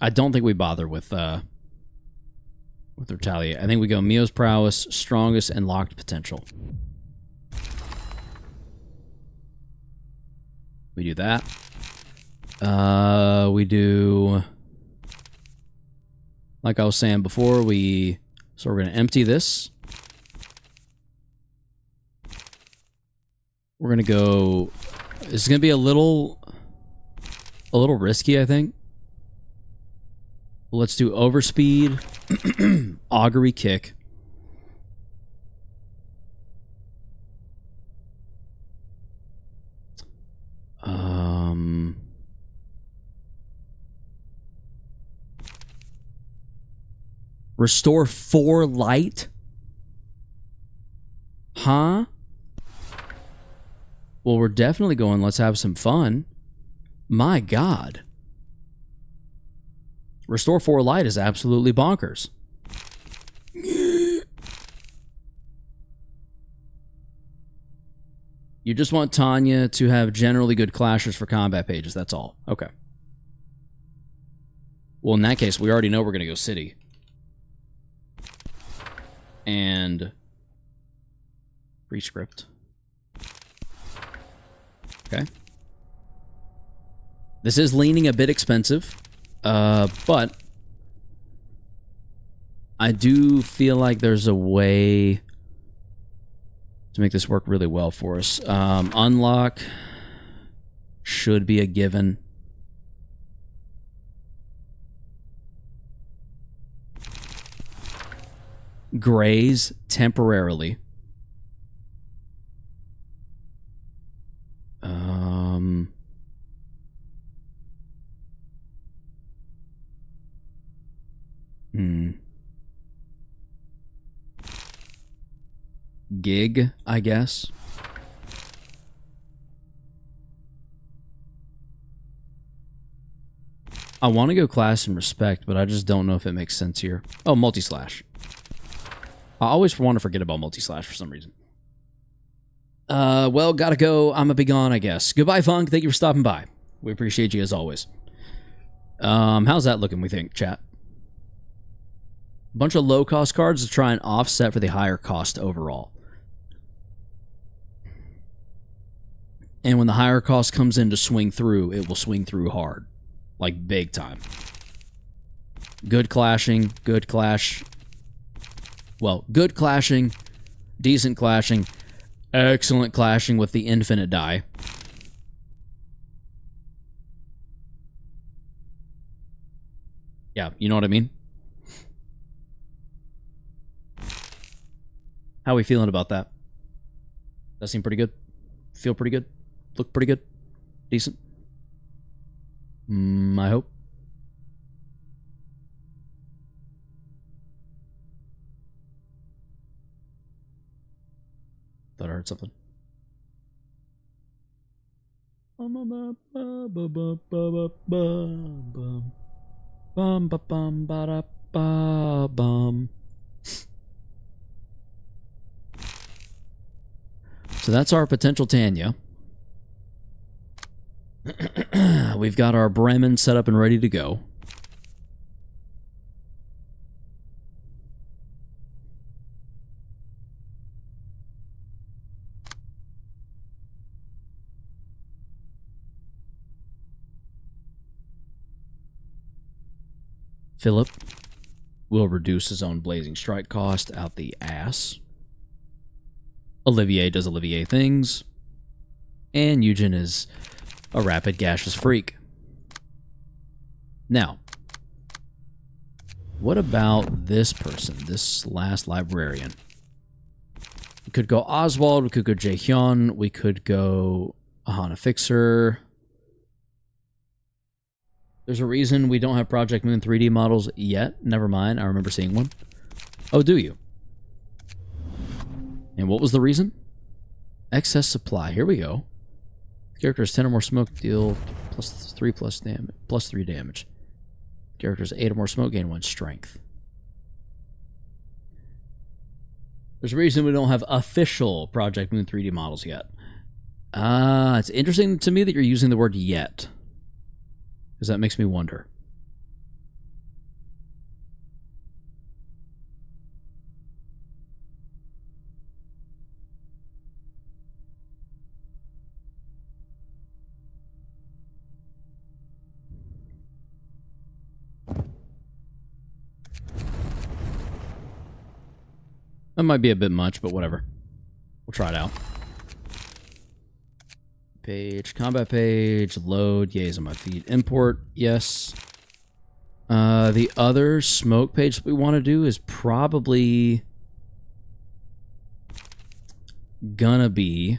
A: I don't think we bother with Retaliate. I think we go Mio's Prowess, Strongest, and Locked Potential. We do that. We do... Like I was saying before, so we're going to empty this. We're going to go... This is going to be a little risky, I think. Let's do Overspeed, Augury Kick. Restore 4 light? Huh? Well, we're definitely going, let's have some fun. My God. Restore 4 light is absolutely bonkers. You just want Tanya to have generally good clashers for combat pages, that's all. Okay. Well, in that case, we already know we're going to go City. And... Prescript. Okay. This is leaning a bit expensive, but I do feel like there's a way to make this work really well for us. Unlock should be a given. Graze temporarily. Gig, I guess. I want to go class and respect, but I just don't know if it makes sense here. Oh, multi-slash. I always want to forget about multi-slash for some reason. Well, gotta go. I'm a be gone, I guess. Goodbye, Funk. Thank you for stopping by. We appreciate you as always. How's that looking, we think, chat? Bunch of low-cost cards to try and offset for the higher cost overall. And when the higher cost comes in to swing through, it will swing through hard. Like, big time. Good clashing, good clash. Well, good clashing, decent clashing, excellent clashing with the infinite die. Yeah, you know what I mean? How are we feeling about that? That seem pretty good? Feel pretty good? Look pretty good? Decent? I hope. Thought I heard something. So that's our potential Tanya. We've got our Bremen set up and ready to go. Philip will reduce his own blazing strike cost out the ass. Olivier does Olivier things. And Eugen is a rapid gaseous freak. Now, what about this person, this last librarian? We could go Oswald, we could go Jaehyun, we could go Ahana Fixer. There's a reason we don't have Project Moon 3D models yet. Never mind, I remember seeing one. Oh, do you? And what was the reason? Excess supply. Here we go. Characters 10 or more smoke deal plus 3 damage. Characters 8 or more smoke gain 1 strength. There's a reason we don't have official Project Moon 3D models yet. It's interesting to me that you're using the word yet. Because that makes me wonder. That might be a bit much, but whatever. We'll try it out. Page, combat page, load, yays on my feet. Import, yes. The other smoke page that we want to do is probably gonna be...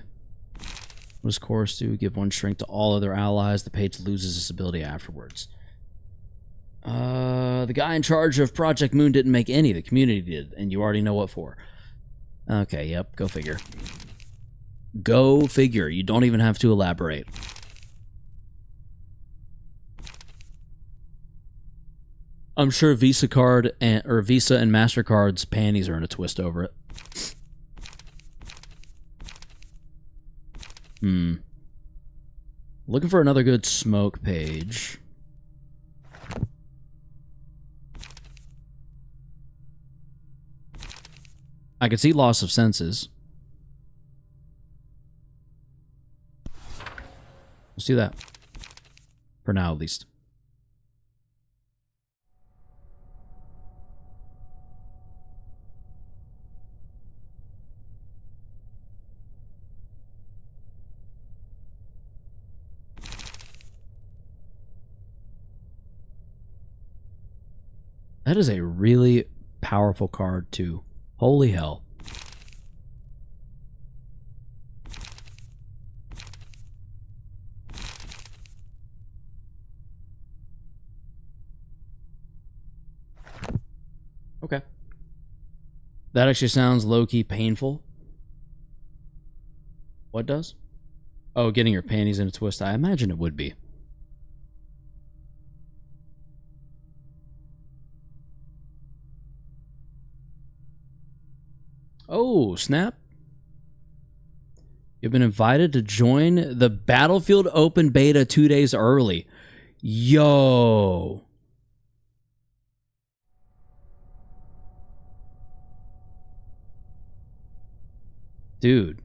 A: What does Chorus do? Give 1 strength to all other allies. The page loses its ability afterwards. The guy in charge of Project Moon didn't make any. The community did, and you already know what for. Okay, yep, go figure. Go figure. You don't even have to elaborate. I'm sure Visa card or Visa and MasterCard's panties are in a twist over it. Looking for another good smoke page. I could see loss of senses. Let's do that. For now, at least. That is a really powerful card, too. Holy hell. Okay. That actually sounds low-key painful. What does? Oh, getting your panties in a twist. I imagine it would be. Oh, snap. You've been invited to join the Battlefield Open Beta 2 days early. Yo. Dude.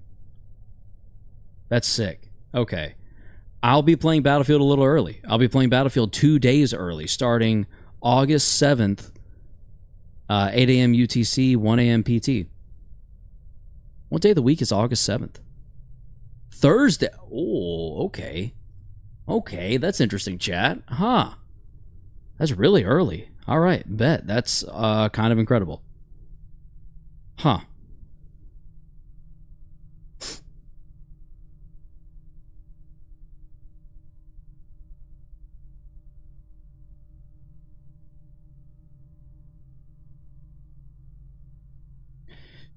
A: That's sick. Okay. I'll be playing Battlefield a little early. I'll be playing Battlefield 2 days early, starting August 7th, 8 a.m. UTC, 1 a.m. PT. What day of the week is August 7th? Thursday. Oh, okay. Okay, that's interesting, chat. Huh. That's really early. All right, bet. That's kind of incredible. Huh.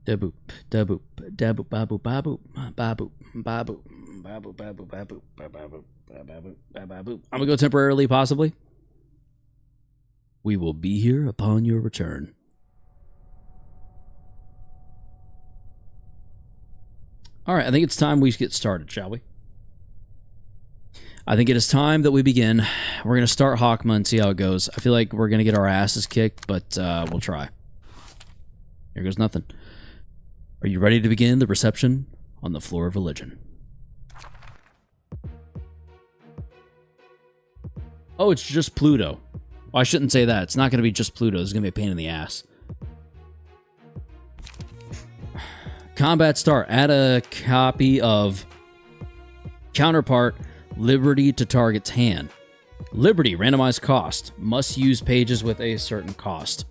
A: Daboop, daboop, daboop, baboop, baboop, baboop, baboop, baboop, baboop, baboop, baboop, baboop, baboop. I'm gonna go temporarily, possibly. We will be here upon your return. All right, I think it's time we get started, shall we? I think it is time that we begin. We're gonna start Hawkma and see how it goes. I feel like we're gonna get our asses kicked, but we'll try. Here goes nothing. Are you ready to begin the reception on the floor of religion? Oh, it's just Pluto. Well, I shouldn't say that. It's not going to be just Pluto. It's going to be a pain in the ass. Combat start. Add a copy of Counterpart Liberty to target's hand. Liberty, randomized cost. Must use pages with a certain cost.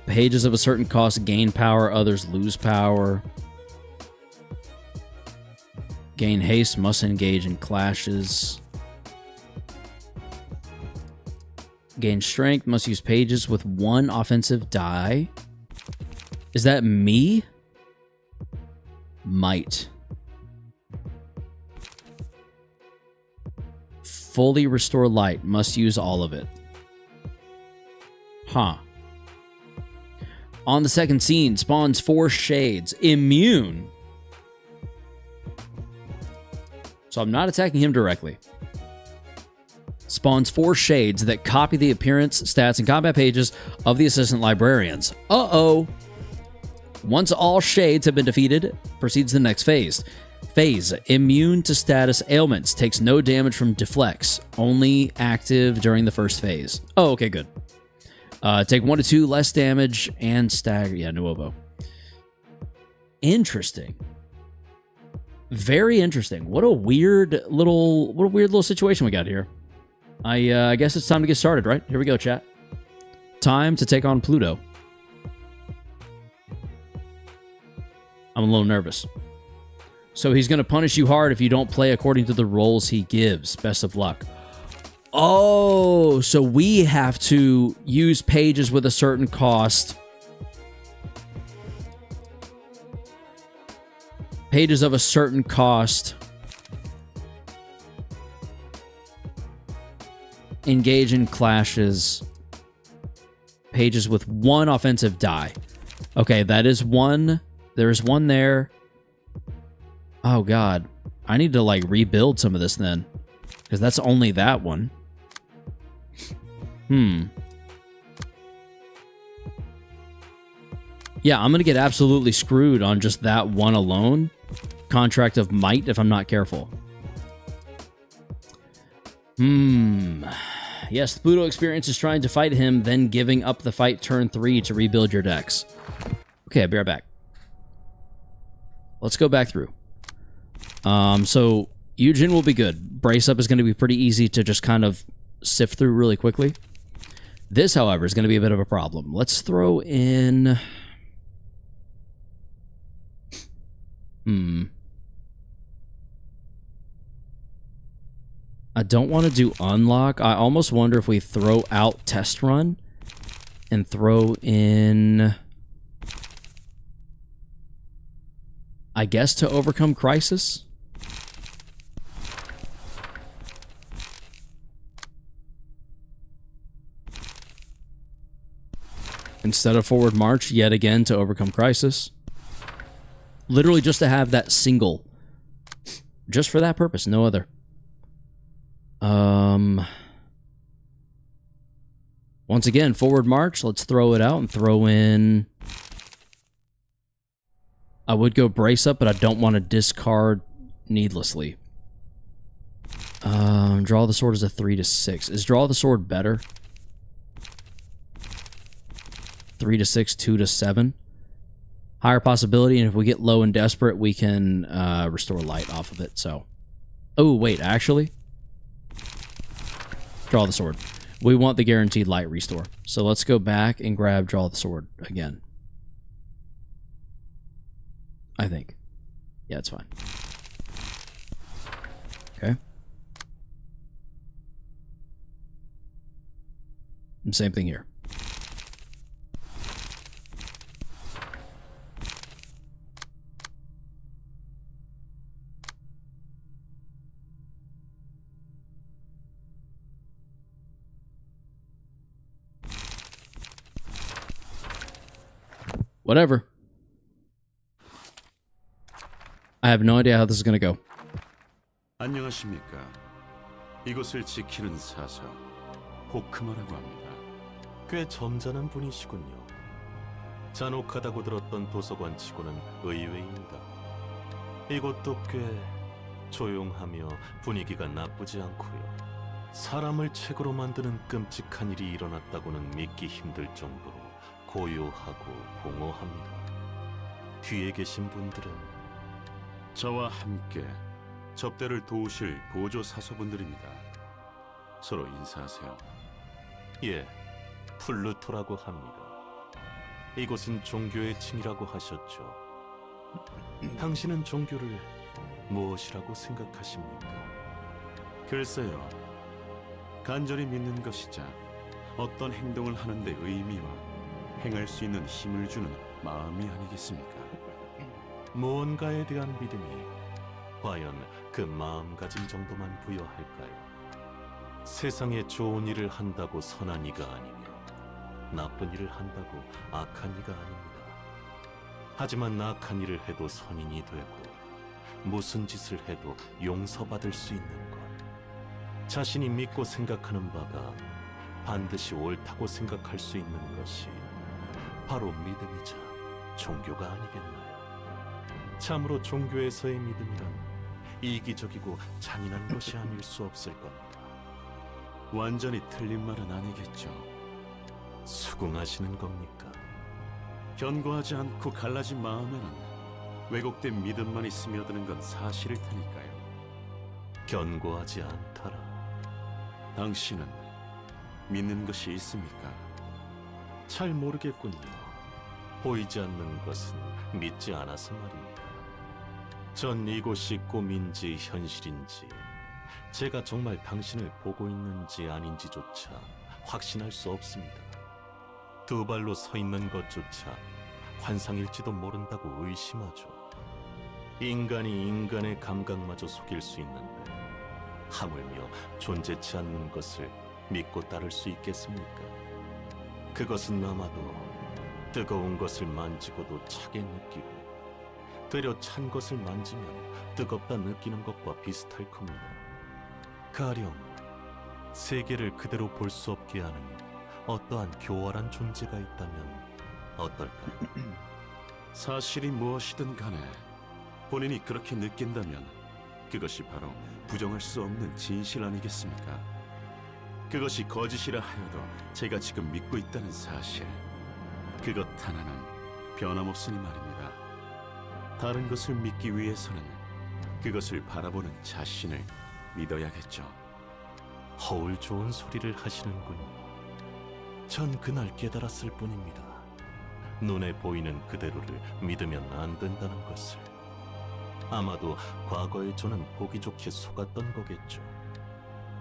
A: Pages of a certain cost gain power, others lose power. Gain haste, must engage in clashes. Gain strength, must use pages with one offensive die. Is that me? Might. Fully restore light, must use all of it. Huh. On the second scene, spawns 4 shades. Immune. So I'm not attacking him directly. Spawns 4 shades that copy the appearance, stats, and combat pages of the assistant librarians. Uh-oh. Once all shades have been defeated, proceeds to the next phase. Phase. Immune to status ailments. Takes no damage from deflects. Only active during the first phase. Oh, okay, good. Take 1 to 2 less damage and stagger. Yeah, Nuovo. Interesting. Very interesting. What a weird little situation we got here. I guess it's time to get started, right? Here we go, chat. Time to take on Pluto. I'm a little nervous. So he's going to punish you hard if you don't play according to the roles he gives. Best of luck. Oh, so we have to use pages with a certain cost. Pages of a certain cost. Engage in clashes. Pages with 1 offensive die. Okay, that is 1. There's 1 there. Oh, God. I need to, like, rebuild some of this then. Because that's only that one. Yeah, I'm going to get absolutely screwed on just that one alone. Contract of Might if I'm not careful. Yes, the Pluto experience is trying to fight him, then giving up the fight turn 3 to rebuild your decks. Okay, I'll be right back. Let's go back through. So Yujin will be good. Brace Up is going to be pretty easy to just kind of sift through really quickly. This, however, is going to be a bit of a problem. Let's throw in... I don't want to do Unlock. I almost wonder if we throw out Test Run and throw in... I guess to overcome Crisis? Instead of Forward March, yet again to overcome Crisis. Literally just to have that single. Just for that purpose, no other. Once again, Forward March, let's throw it out and throw in... I would go Brace Up, but I don't want to discard needlessly. Draw the Sword is a 3 to 6. Is Draw the Sword better? 3 to 6, 2 to 7. Higher possibility, and if we get low and desperate, we can restore light off of it, so... Oh, wait, actually? Draw the Sword. We want the guaranteed light restore. So let's go back and grab Draw the Sword again. I think. Yeah, it's fine. Okay. And same thing here. Whatever. I have no idea how this is going to go.
E: 안녕하십니까. 이곳을 지키는 사서 호크마라고 합니다.
F: 꽤 점잖은 분이시군요. 잔혹하다고 들었던 도서관치고는 의외입니다. 이곳도 꽤 조용하며 분위기가 나쁘지 않고요. 사람을 책으로 만드는 끔찍한 일이 일어났다고는 믿기 힘들 정도로 고요하고 공허합니다. 뒤에 계신 분들은
E: 저와 함께 접대를 도우실 보조 사서분들입니다. 서로 인사하세요.
F: 예, 플루토라고 합니다. 이곳은 종교의 층이라고 하셨죠. 당신은 종교를 무엇이라고 생각하십니까?
E: 글쎄요. 간절히 믿는 것이자 어떤 행동을 하는 데 의미와 행할 수 있는 힘을 주는 마음이 아니겠습니까?
F: 무언가에 대한 믿음이 과연 그 마음가짐 정도만 부여할까요? 세상에 좋은 일을 한다고 선한 이가 아니며 나쁜 일을 한다고 악한 이가 아닙니다. 하지만 악한 일을 해도 선인이 되고 무슨 짓을 해도 용서받을 수 있는 것, 자신이 믿고 생각하는 바가 반드시 옳다고 생각할 수 있는 것이 바로 믿음이자 종교가 아니겠나요? 참으로 종교에서의 믿음이란 이기적이고 잔인한 것이 아닐 수 없을 겁니다.
E: 완전히 틀린 말은 아니겠죠.
F: 수긍하시는 겁니까?
E: 견고하지 않고 갈라진 마음에는 왜곡된 믿음만이 스며드는 건 사실일 테니까요.
F: 견고하지 않더라.
E: 당신은 믿는 것이 있습니까?
F: 잘 모르겠군요. 보이지 않는 것은 믿지 않아서 말입니다. 전 이곳이 꿈인지 현실인지, 제가 정말 당신을 보고 있는지 아닌지조차 확신할 수 없습니다. 두 발로 서 있는 것조차 환상일지도 모른다고 의심하죠. 인간이 인간의 감각마저 속일 수 있는데 하물며 존재치 않는 것을 믿고 따를 수 있겠습니까? 그것은 아마도 뜨거운 것을 만지고도 차게 느끼고 되려 찬 것을 만지면 뜨겁다 느끼는 것과 비슷할 겁니다. 가령 세계를 그대로 볼 수 없게 하는 어떠한 교활한 존재가 있다면 어떨까요?
E: 사실이 무엇이든 간에 본인이 그렇게 느낀다면 그것이 바로 부정할 수 없는 진실 아니겠습니까? 그것이 거짓이라 하여도 제가 지금 믿고 있다는 사실, 그것 하나는 변함없으니 말입니다. 다른 것을 믿기 위해서는 그것을 바라보는 자신을 믿어야겠죠.
F: 허울 좋은 소리를 하시는군요. 전 그날 깨달았을 뿐입니다. 눈에 보이는 그대로를 믿으면 안 된다는 것을. 아마도 과거에 저는 보기 좋게 속았던 거겠죠.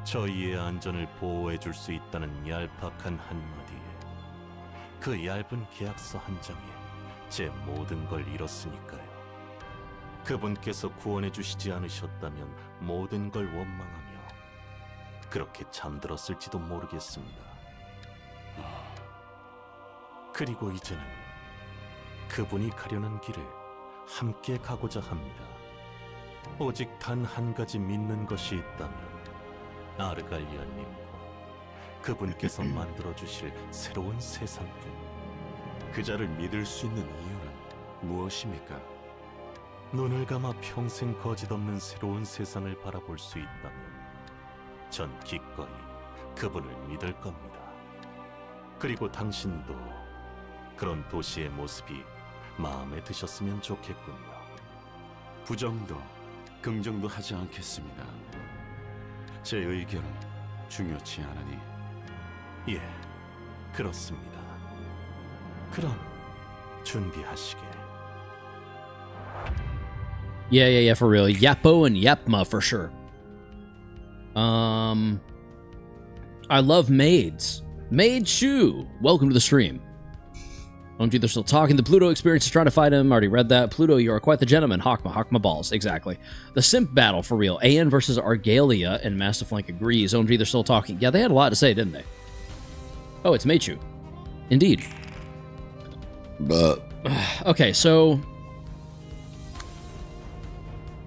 F: 저희의 안전을 보호해 줄 수 있다는 얄팍한 한마디에, 그 얇은 계약서 한 장에 제 모든 걸 잃었으니까요. 그분께서 구원해 주시지 않으셨다면 모든 걸 원망하며 그렇게 잠들었을지도 모르겠습니다. 그리고 이제는 그분이 가려는 길을 함께 가고자 합니다. 오직 단 한 가지 믿는 것이 있다면 아르갈리아님과 그분께서 만들어주실 새로운 세상뿐.
E: 그자를 믿을 수 있는 이유는 무엇입니까?
F: 눈을 감아 평생 거짓없는 새로운 세상을 바라볼 수 있다면 전 기꺼이 그분을 믿을 겁니다. 그리고 당신도 그런 도시의 모습이 마음에 드셨으면 좋겠군요.
E: 부정도 긍정도 하지 않겠습니다. 제 의견은 중요치 않으니.
F: 예, 그렇습니다. 그럼 준비하시길.
A: Yeah, for real. Yapo and Yapma for sure. I love maids. Maid Shu, welcome to the stream. OMG, they're still talking. The Pluto experience is trying to fight him. Already read that. Pluto, you are quite the gentleman. Hakma balls. Exactly. The simp battle, for real. AN versus Argalia, and Master Flank agrees. OMG, they're still talking. Yeah, they had a lot to say, didn't they? Oh, it's Meichu. Indeed. Okay, so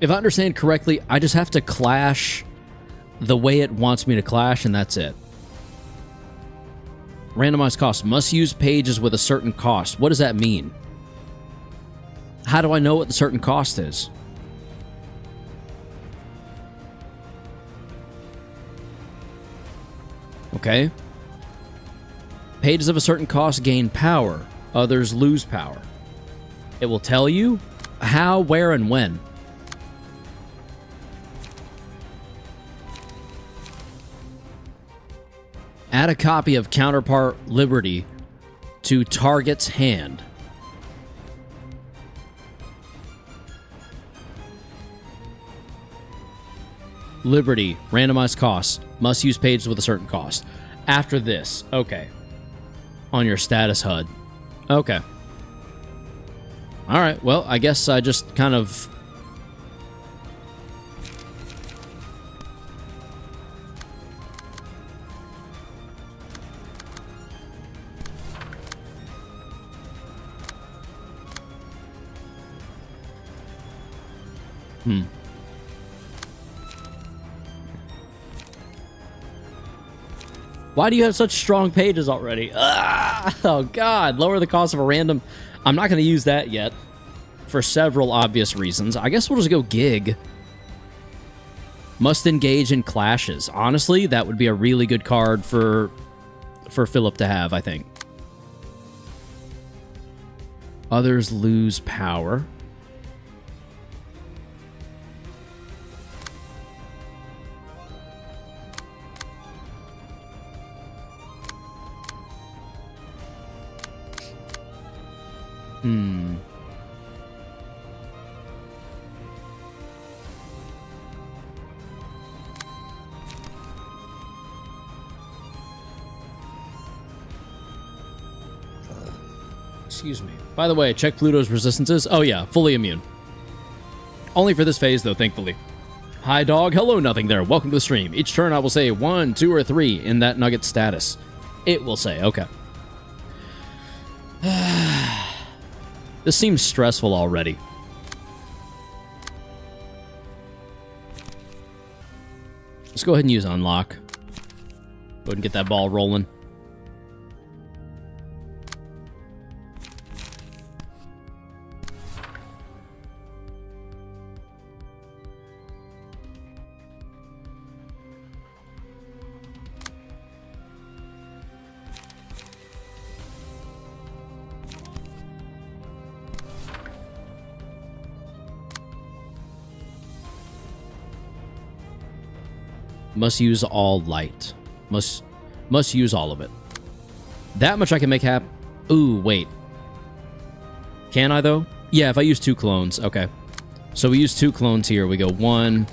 A: if I understand correctly, I just have to clash the way it wants me to clash, and that's it. Randomized cost. Must use pages with a certain cost. What does that mean? How do I know what the certain cost is? Okay. Pages of a certain cost gain power. Others lose power. It will tell you how, where, and when. Add a copy of Counterpart Liberty to target's hand. Liberty, randomized cost. Must use pages with a certain cost. After this, okay. On your status HUD. Okay. Alright, well, I guess I just kind of... Why do you have such strong pages already? Oh, God. Lower the cost of a random... I'm not going to use that yet. For several obvious reasons. I guess we'll just go gig. Must engage in clashes. Honestly, that would be a really good card for Philip to have, I think. Others lose power. Excuse me. By the way, check Pluto's resistances. Oh yeah, fully immune. Only for this phase, though, thankfully. Hi, dog. Hello, nothing there. Welcome to the stream. Each turn, I will say 1, 2, or 3 in that nugget status. It will say. Okay. This seems stressful already. Let's go ahead and use unlock. Go ahead and get that ball rolling. Must use all light. Must use all of it. That much I can make happen. Ooh, wait. Can I, though? Yeah, if I use 2 clones. Okay. So we use 2 clones here. We go 1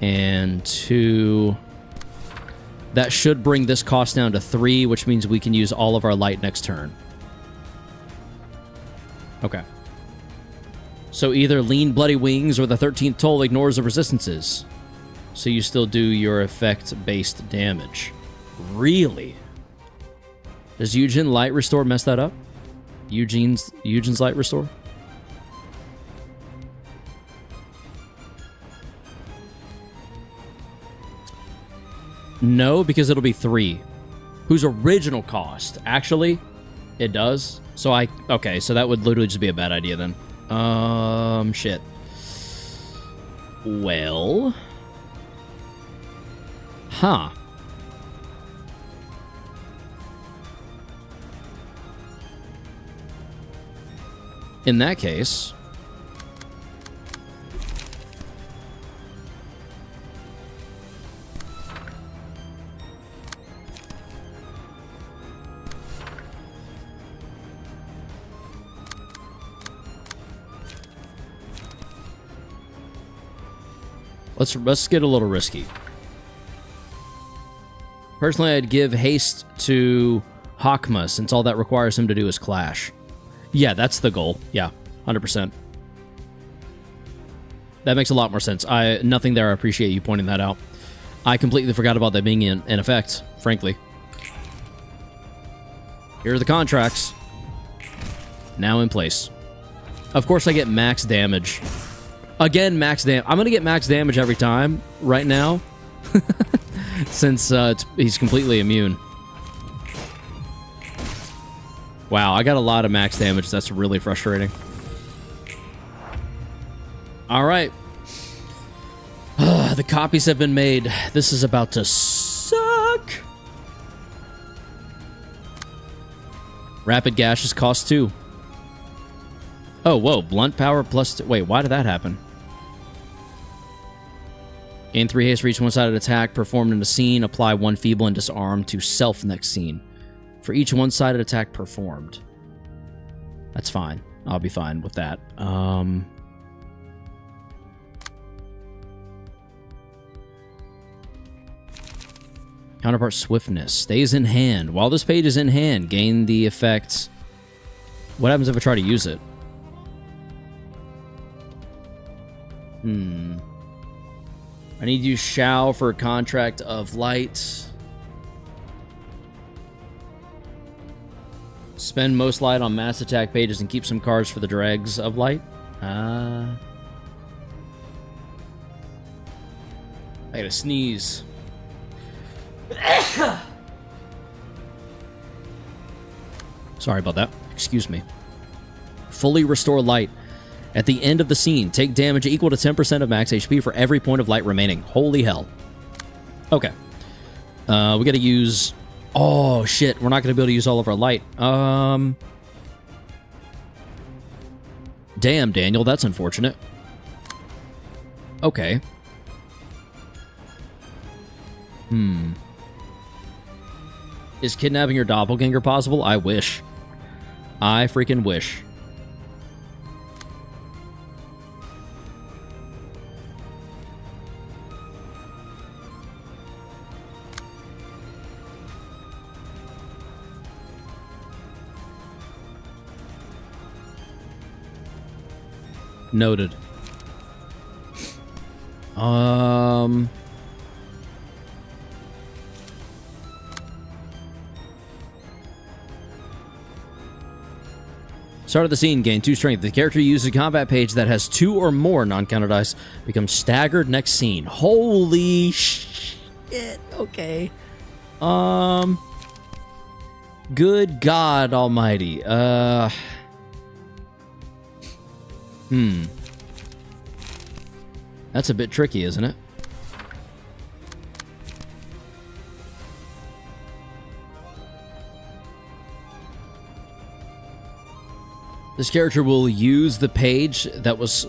A: and 2. That should bring this cost down to 3, which means we can use all of our light next turn. Okay. So either Lean Bloody Wings or the 13th Toll ignores the resistances. So you still do your effect-based damage. Really? Does Eugen Light Restore mess that up? Eugen's Light Restore? No, because it'll be 3. Whose original cost? Actually, it does. So okay, so that would literally just be a bad idea then. Shit. Well. Huh. In that case, let's get a little risky. Personally, I'd give haste to Hakma, since all that requires him to do is clash. Yeah, that's the goal. Yeah, 100%. That makes a lot more sense. Nothing there. I appreciate you pointing that out. I completely forgot about that being in effect, frankly. Here are the contracts. Now in place. Of course, I get max damage. Again, max damage. I'm going to get max damage every time right now. Since he's completely immune. Wow, I got a lot of max damage. That's really frustrating. All right. The copies have been made. This is about to suck. Rapid gashes cost 2. Oh, whoa. Blunt power plus 2. Wait, why did that happen? Gain 3 haste for each one-sided attack performed in a scene. Apply 1 feeble and disarm to self next scene. For each one-sided attack performed. That's fine. I'll be fine with that. Counterpart swiftness. Stays in hand. While this page is in hand, gain the effect. What happens if I try to use it? I need to use Shao for a contract of light. Spend most light on mass attack pages and keep some cards for the dregs of light. I gotta sneeze. Sorry about that. Excuse me. Fully restore light. At the end of the scene, take damage equal to 10% of max HP for every point of light remaining. Holy hell. Okay. We gotta use... Oh, shit. We're not gonna be able to use all of our light. Damn, Daniel. That's unfortunate. Okay. Is kidnapping your doppelganger possible? I wish. I freaking wish. Noted. Start of the scene, gain 2 strength. The character uses a combat page that has 2 or more non-counter dice. Becomes staggered next scene. Holy shit. Okay. Good God Almighty. That's a bit tricky, isn't it? This character will use the page that was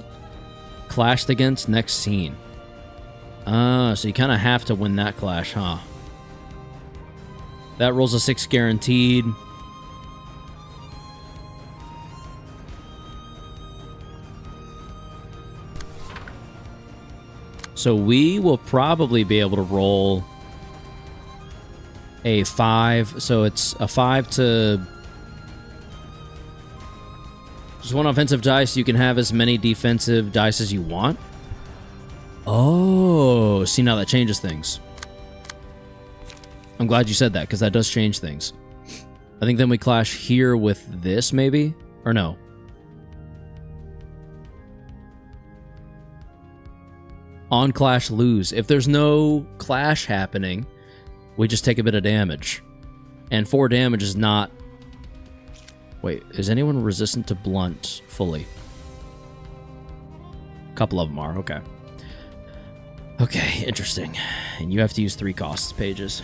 A: clashed against next scene. So you kind of have to win that clash, huh? That rolls a 6 guaranteed. So we will probably be able to roll a 5. So it's a 5 to... Just one offensive dice. You can have as many defensive dice as you want. Oh, see, now that changes things. I'm glad you said that, because that does change things. I think then we clash here with this, maybe? Or no? On clash, lose. If there's no clash happening, we just take a bit of damage. And 4 damage is not... Wait, is anyone resistant to blunt fully? A couple of them are, okay. Okay, interesting. And you have to use 3 costs pages.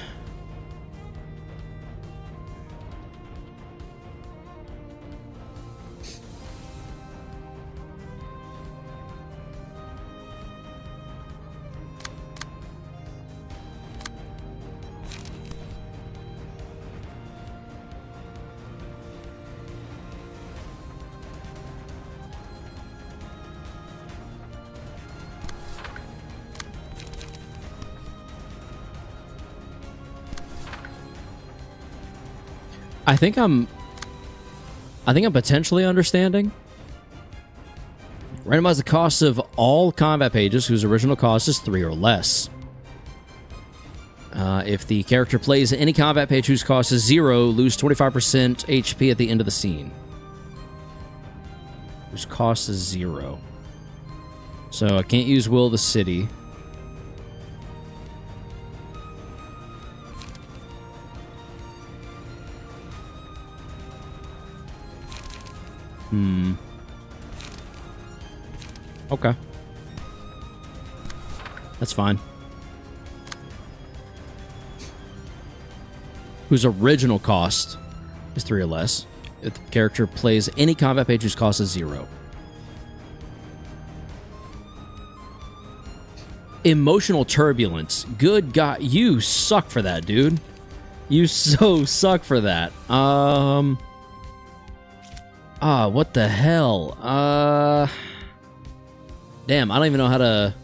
A: I think I'm potentially understanding. Randomize the cost of all combat pages whose original cost is 3 or less. If the character plays any combat page whose cost is 0, lose 25% HP at the end of the scene. Whose cost is 0. So I can't use Will of the City. Okay. That's fine. Whose original cost is 3 or less. If the character plays any combat page whose cost is 0. Emotional turbulence. Good God, you suck for that, dude. You so suck for that. What the hell? Damn, I don't even know how to...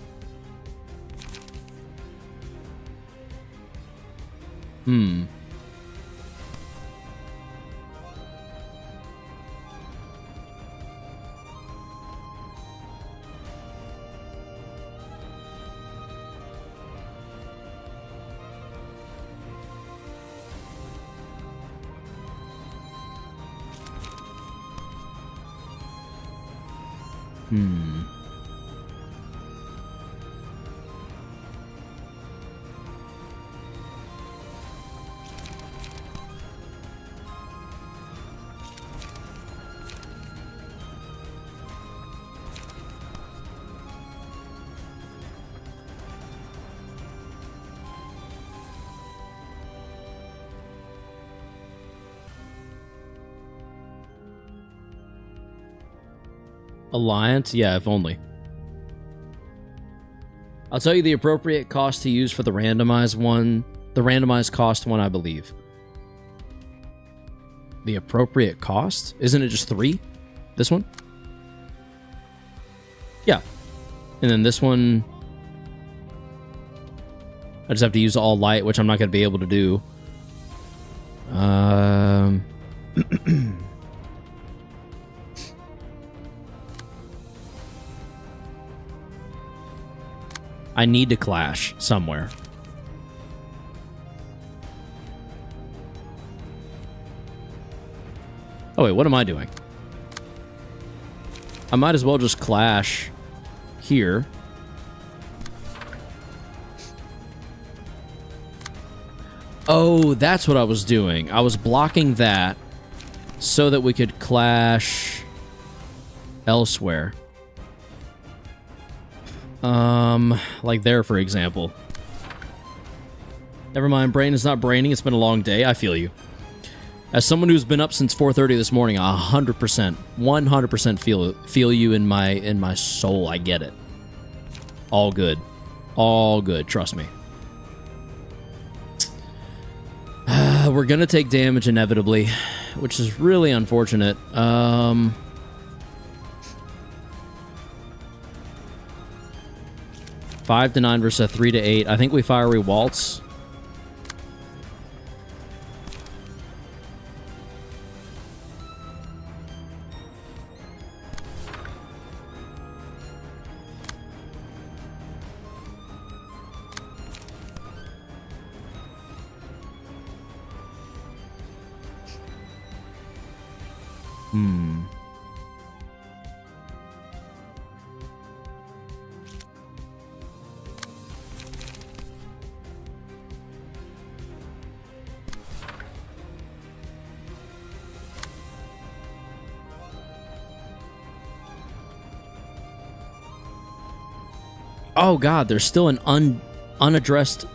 A: Alliance? Yeah, if only. I'll tell you the appropriate cost to use for the randomized one. The randomized cost one, I believe. The appropriate cost? Isn't it just 3? This one? Yeah. And then this one... I just have to use all light, which I'm not going to be able to do. I need to clash somewhere. Oh wait, what am I doing? I might as well just clash here. Oh, that's what I was doing. I was blocking that so that we could clash elsewhere. Like there, for example. Never mind, brain is not braining. It's been a long day. I feel you. As someone who's been up since 4:30 this morning, 100% feel you in my soul. I get it. All good. All good, trust me. We're gonna take damage inevitably, which is really unfortunate. 5 to 9 versus a 3 to 8. I think we fiery waltz. Oh god, there's still an unaddressed...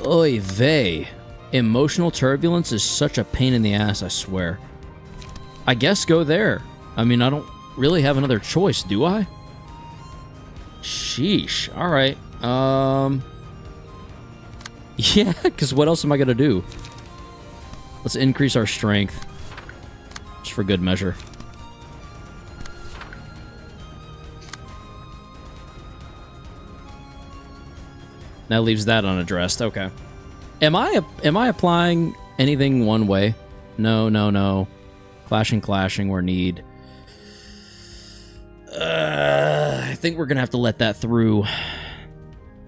A: Oy vey. Emotional turbulence is such a pain in the ass, I swear. I guess go there. I mean, I don't really have another choice, do I? Sheesh. Alright. Yeah, because what else am I going to do? Let's increase our strength. Just for good measure. That leaves that unaddressed. Okay. Am I applying anything one way? No, no, no. Clashing where need. I think we're gonna have to let that through.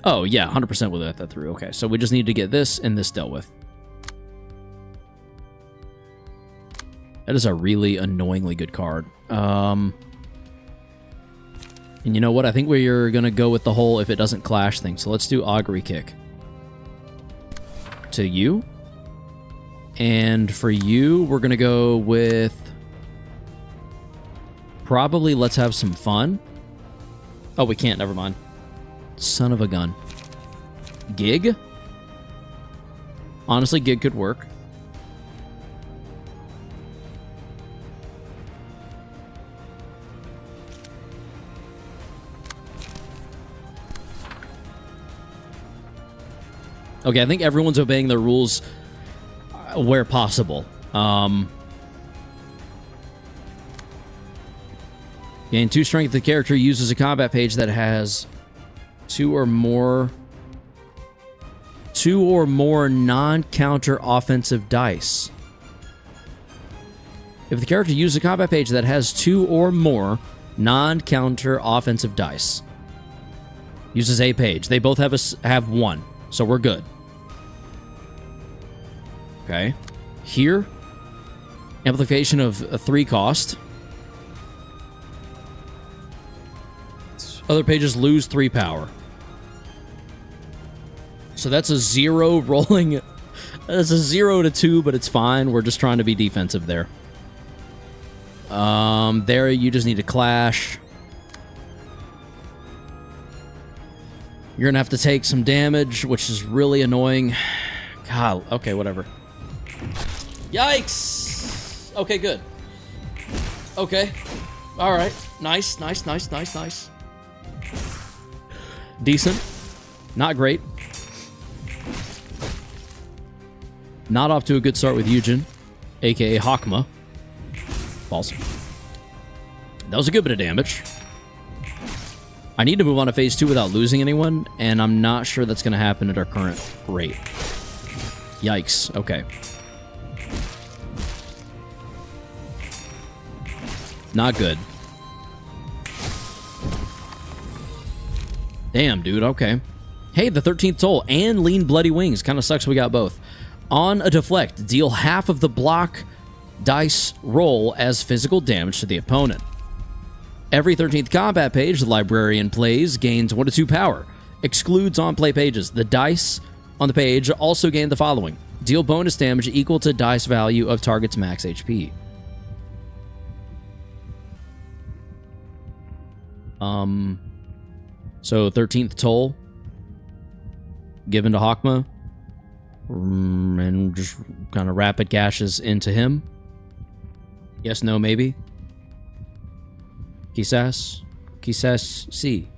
A: Oh yeah, 100% we'll let that through. Okay, so we just need to get this and this dealt with. That is a really annoyingly good card. And you know what? I think we're going to go with the whole if it doesn't clash thing. So let's do Augury Kick. To you. And for you, we're going to go with... Probably Let's Have Some Fun. Oh, we can't. Never mind. Son of a gun. Gig? Honestly, Gig could work. Okay, I think everyone's obeying the rules where possible. Gain 2 strength if the character uses a combat page that has two or more non-counter offensive dice. If the character uses a combat page that has 2 or more non-counter offensive dice, uses a page. They both have 1, so we're good. Okay. Here, amplification of a 3 cost. Other pages lose 3 power. So that's a 0 rolling. That's a 0 to 2, but it's fine. We're just trying to be defensive there. There you just need to clash. You're gonna have to take some damage, which is really annoying. God, okay, whatever. Yikes! Okay, good. Okay. Alright. Nice. Decent. Not great. Not off to a good start with Eugen, aka Hakma. False. That was a good bit of damage. I need to move on to phase 2 without losing anyone, and I'm not sure that's going to happen at our current rate. Yikes. Okay. Not good. Damn, dude. Okay. Hey, the 13th Toll and Lean Bloody Wings. Kind of sucks we got both. On a deflect, deal half of the block dice roll as physical damage to the opponent. Every 13th combat page the librarian plays gains 1 to 2 power. Excludes on-play pages. The dice on the page also gain the following. Deal bonus damage equal to dice value of target's max HP. So 13th Toll given to Hakma, and just kind of rapid gashes into him. Yes, no, maybe. Quizás sí.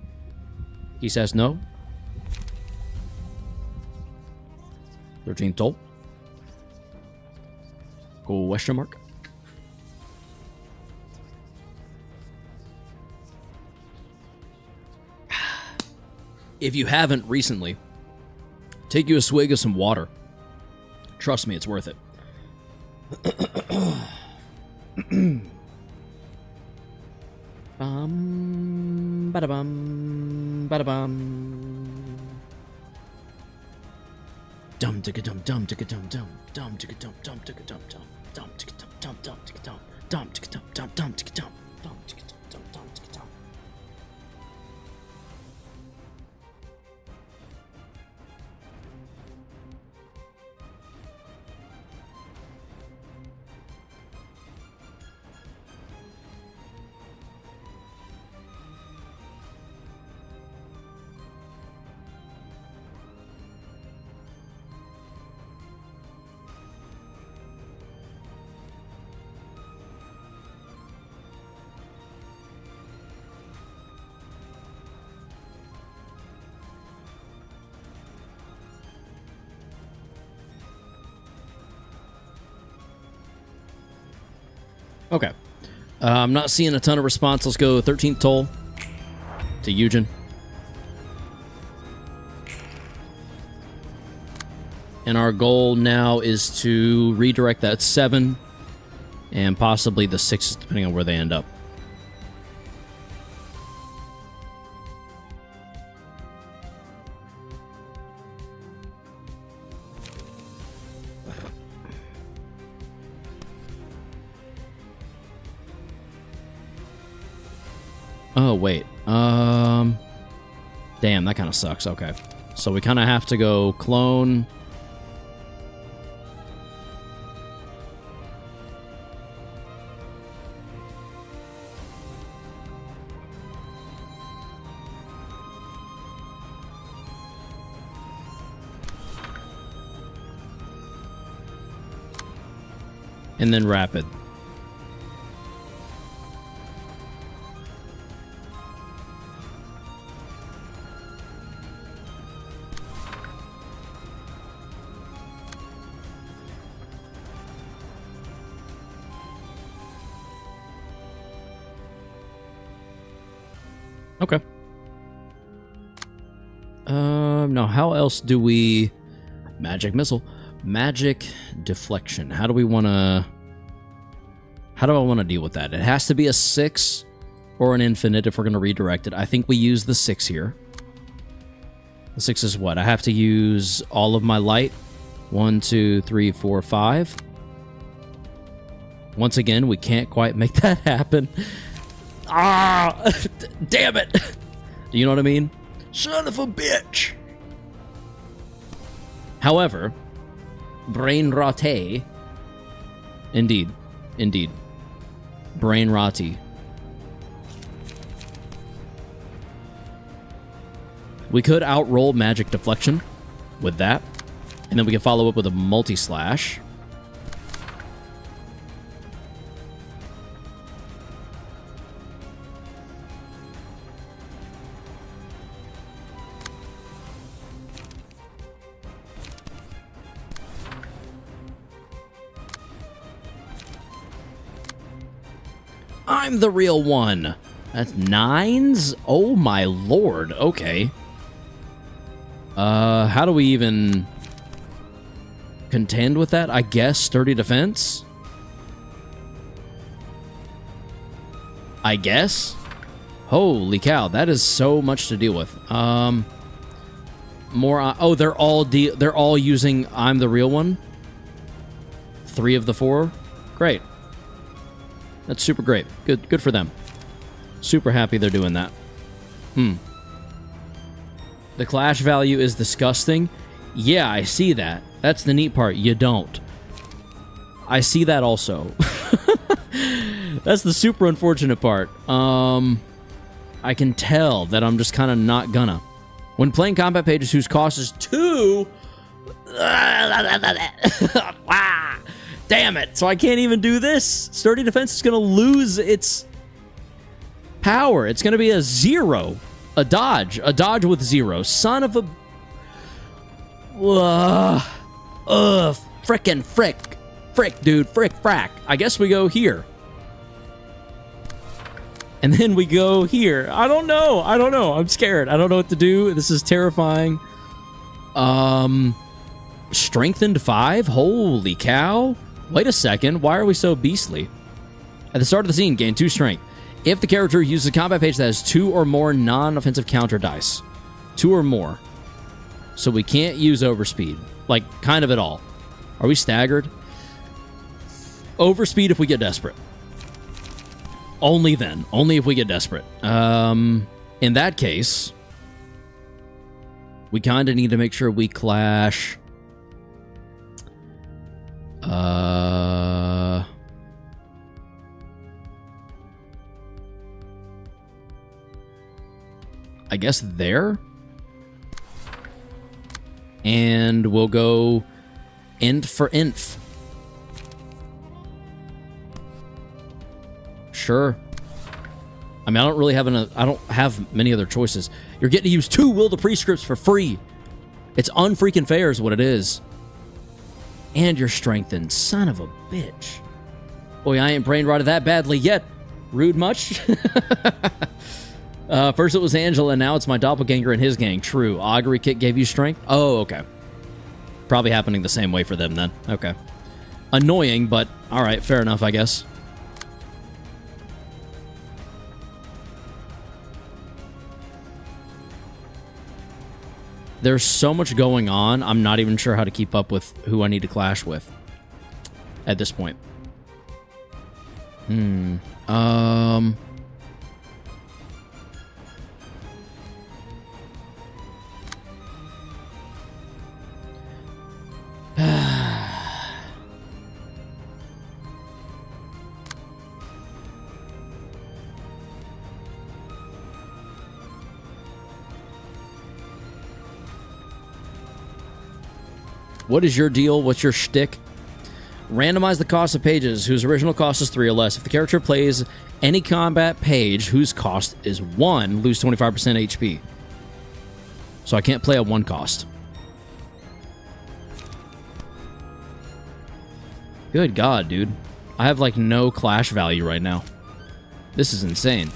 A: Quizás no. 13th toll. Question mark. If you haven't recently, take you a swig of some water. Trust me, it's worth it. Ba-da-bum, ba-da-bum. Dum ticka dum dum ticka dum dum dum ticka dum dum ticka dum dum dum ticka dum dum dum ticka dum dum ticka dum dum dum ticka dum dum ticka dum dum dum ticka dum. Okay. I'm not seeing a ton of response. Let's go 13th toll to Eugen. And our goal now is to redirect that 7 and possibly the 6, depending on where they end up. Oh, wait. Damn, that kind of sucks. Okay. So we kind of have to go clone. And then rapid. Okay. Now how else do we... Magic missile. Magic deflection. How do we want to... How do I want to deal with that? It has to be a 6 or an infinite if we're going to redirect it. I think we use the 6 here. The 6 is what? I have to use all of my light. 1, 2, 3, 4, 5. Once again, we can't quite make that happen. Ah! Damn it! Do you know what I mean? Son of a bitch! However, brain rate. Indeed. Indeed. Brain rotty. We could outroll magic deflection with that. And then we can follow up with a multi-slash. I'm the real one. That's 9s? Oh my lord. Okay. How do we even contend with that? I guess sturdy defense? I guess? Holy cow, that is so much to deal with. More oh, they're all using I'm the real one? 3 of the 4? Great. That's super great. Good for them. Super happy they're doing that. The clash value is disgusting. Yeah, I see that. That's the neat part. You don't. I see that also. That's the super unfortunate part. I can tell that I'm just kind of not gonna. When playing combat pages whose cost is 2... Damn it! So I can't even do this. Sturdy defense is gonna lose its power. It's gonna be a 0. A dodge with 0. Son of a... Frickin' frick, dude, frack. I guess we go here. And then we go here. I don't know. I'm scared. I don't know what to do. This is terrifying. Strengthened 5? Holy cow. Wait a second. Why are we so beastly? At the start of the scene, gain 2 strength. If the character uses a combat page that has 2 or more non-offensive counter dice. 2 or more. So we can't use overspeed. Like, kind of at all. Are we staggered? Overspeed if we get desperate. Only then. Only if we get desperate. In that case, we kind of need to make sure we clash. I guess there. And we'll go int for inf. Sure. I mean, I don't really have I don't have many other choices. You're getting to use 2 Will the Prescripts for free. It's unfreaking fair is what it is. And you're strengthened. Son of a bitch. Boy, I ain't brain rotted that badly yet. Rude much? First it was Angela, now it's my doppelganger and his gang. True. Augury Kit gave you strength? Oh, okay. Probably happening the same way for them then. Okay. Annoying, but alright, fair enough, I guess. There's so much going on, I'm not even sure how to keep up with who I need to clash with at this point. What is your deal? What's your shtick? Randomize the cost of pages whose original cost is 3 or less. If the character plays any combat page whose cost is 1, lose 25% HP. So I can't play a 1 cost. Good God, dude. I have like no clash value right now. This is insane.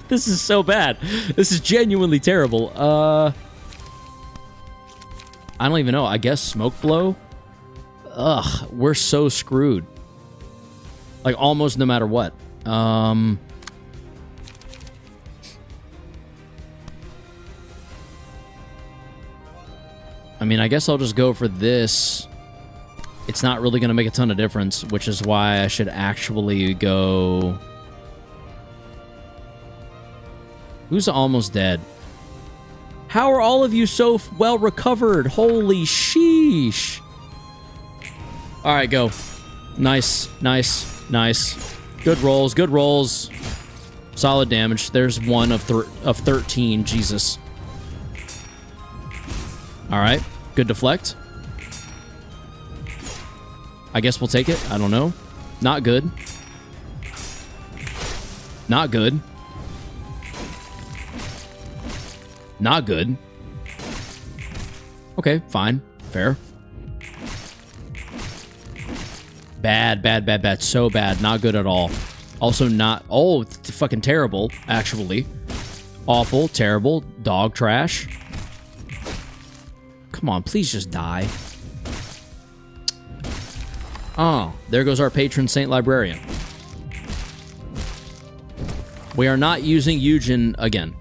A: This is so bad. This is genuinely terrible. I don't even know. I guess Smoke Blow? Ugh, we're so screwed. Like, almost no matter what. I mean, I guess I'll just go for this. It's not really going to make a ton of difference, which is why I should actually go... Who's almost dead? How are all of you so well recovered? Holy sheesh. All right, go. Nice, nice, nice. Good rolls, good rolls. Solid damage. There's 1 of 13. Jesus. All right, good deflect. I guess we'll take it. I don't know. Not good. Not good. Not good. Okay, fine. Fair. Bad, bad, bad, bad. So bad. Not good at all. Also not... Oh, it's fucking terrible, actually. Awful, terrible, dog trash. Come on, please just die. Oh, there goes our patron saint librarian. We are not using Eugen again.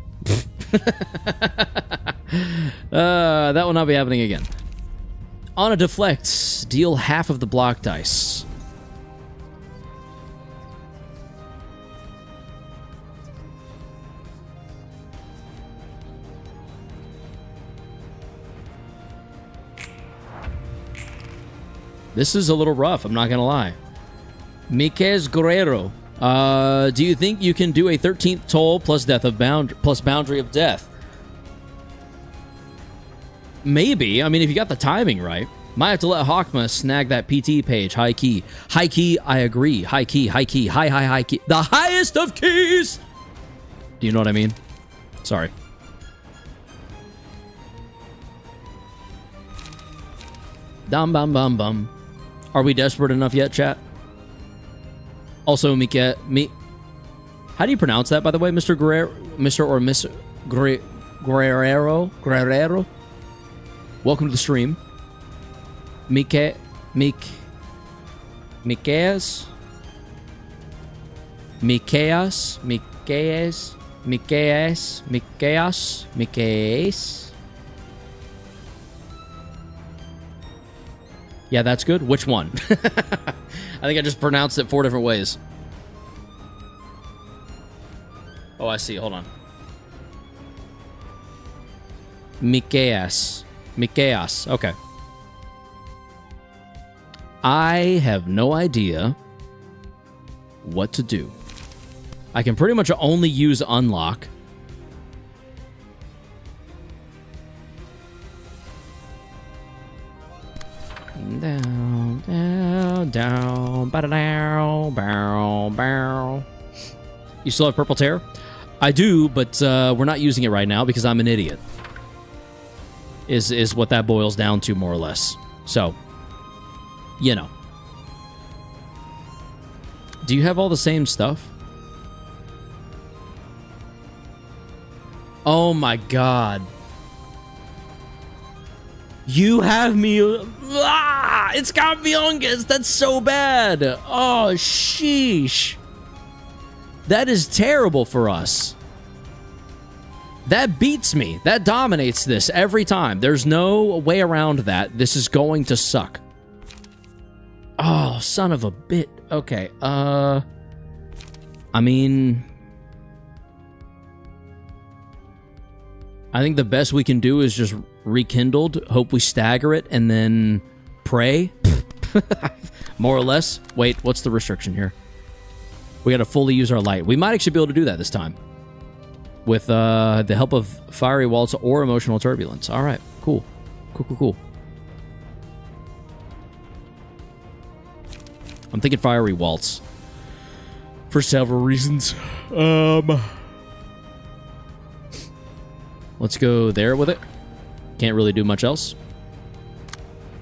A: That will not be happening again. On a deflect, deal half of the block dice. This is a little rough, I'm not gonna lie. Miquez Guerrero. Do you think you can do a 13th toll plus boundary of death? Maybe. I mean, if you got the timing right. Might have to let Hawkma snag that PT page. High key. High key, I agree. High key, high key, high key. The highest of keys! Do you know what I mean? Sorry. Dum bum bum bum. Are we desperate enough yet, chat? Also, how do you pronounce that, by the way, Mr. Guerrero? Mr. or Miss Guerrero? Welcome to the stream. Mikeas? Mikeas? Yeah, that's good. Which one? I think I just pronounced it 4 different ways. Oh, I see. Hold on. Mikeas. Okay. I have no idea what to do. I can pretty much only use unlock. Down, down, down, ba-da-down, bow, bow. You still have Purple Tear? I do, but we're not using it right now because I'm an idiot. Is what that boils down to, more or less. So, you know. Do you have all the same stuff? Oh my god. You have me... Ah, it's got me Ungus. That's so bad. Oh, sheesh. That is terrible for us. That beats me. That dominates this every time. There's no way around that. This is going to suck. Oh, son of a bit. Okay, I mean... I think the best we can do is just rekindled, hope we stagger it, and then pray. More or less. Wait, what's the restriction here? We gotta fully use our light. We might actually be able to do that this time. With the help of Fiery Waltz or Emotional Turbulence. Alright, cool. Cool. I'm thinking Fiery Waltz. For several reasons. Let's go there with it. Can't really do much else.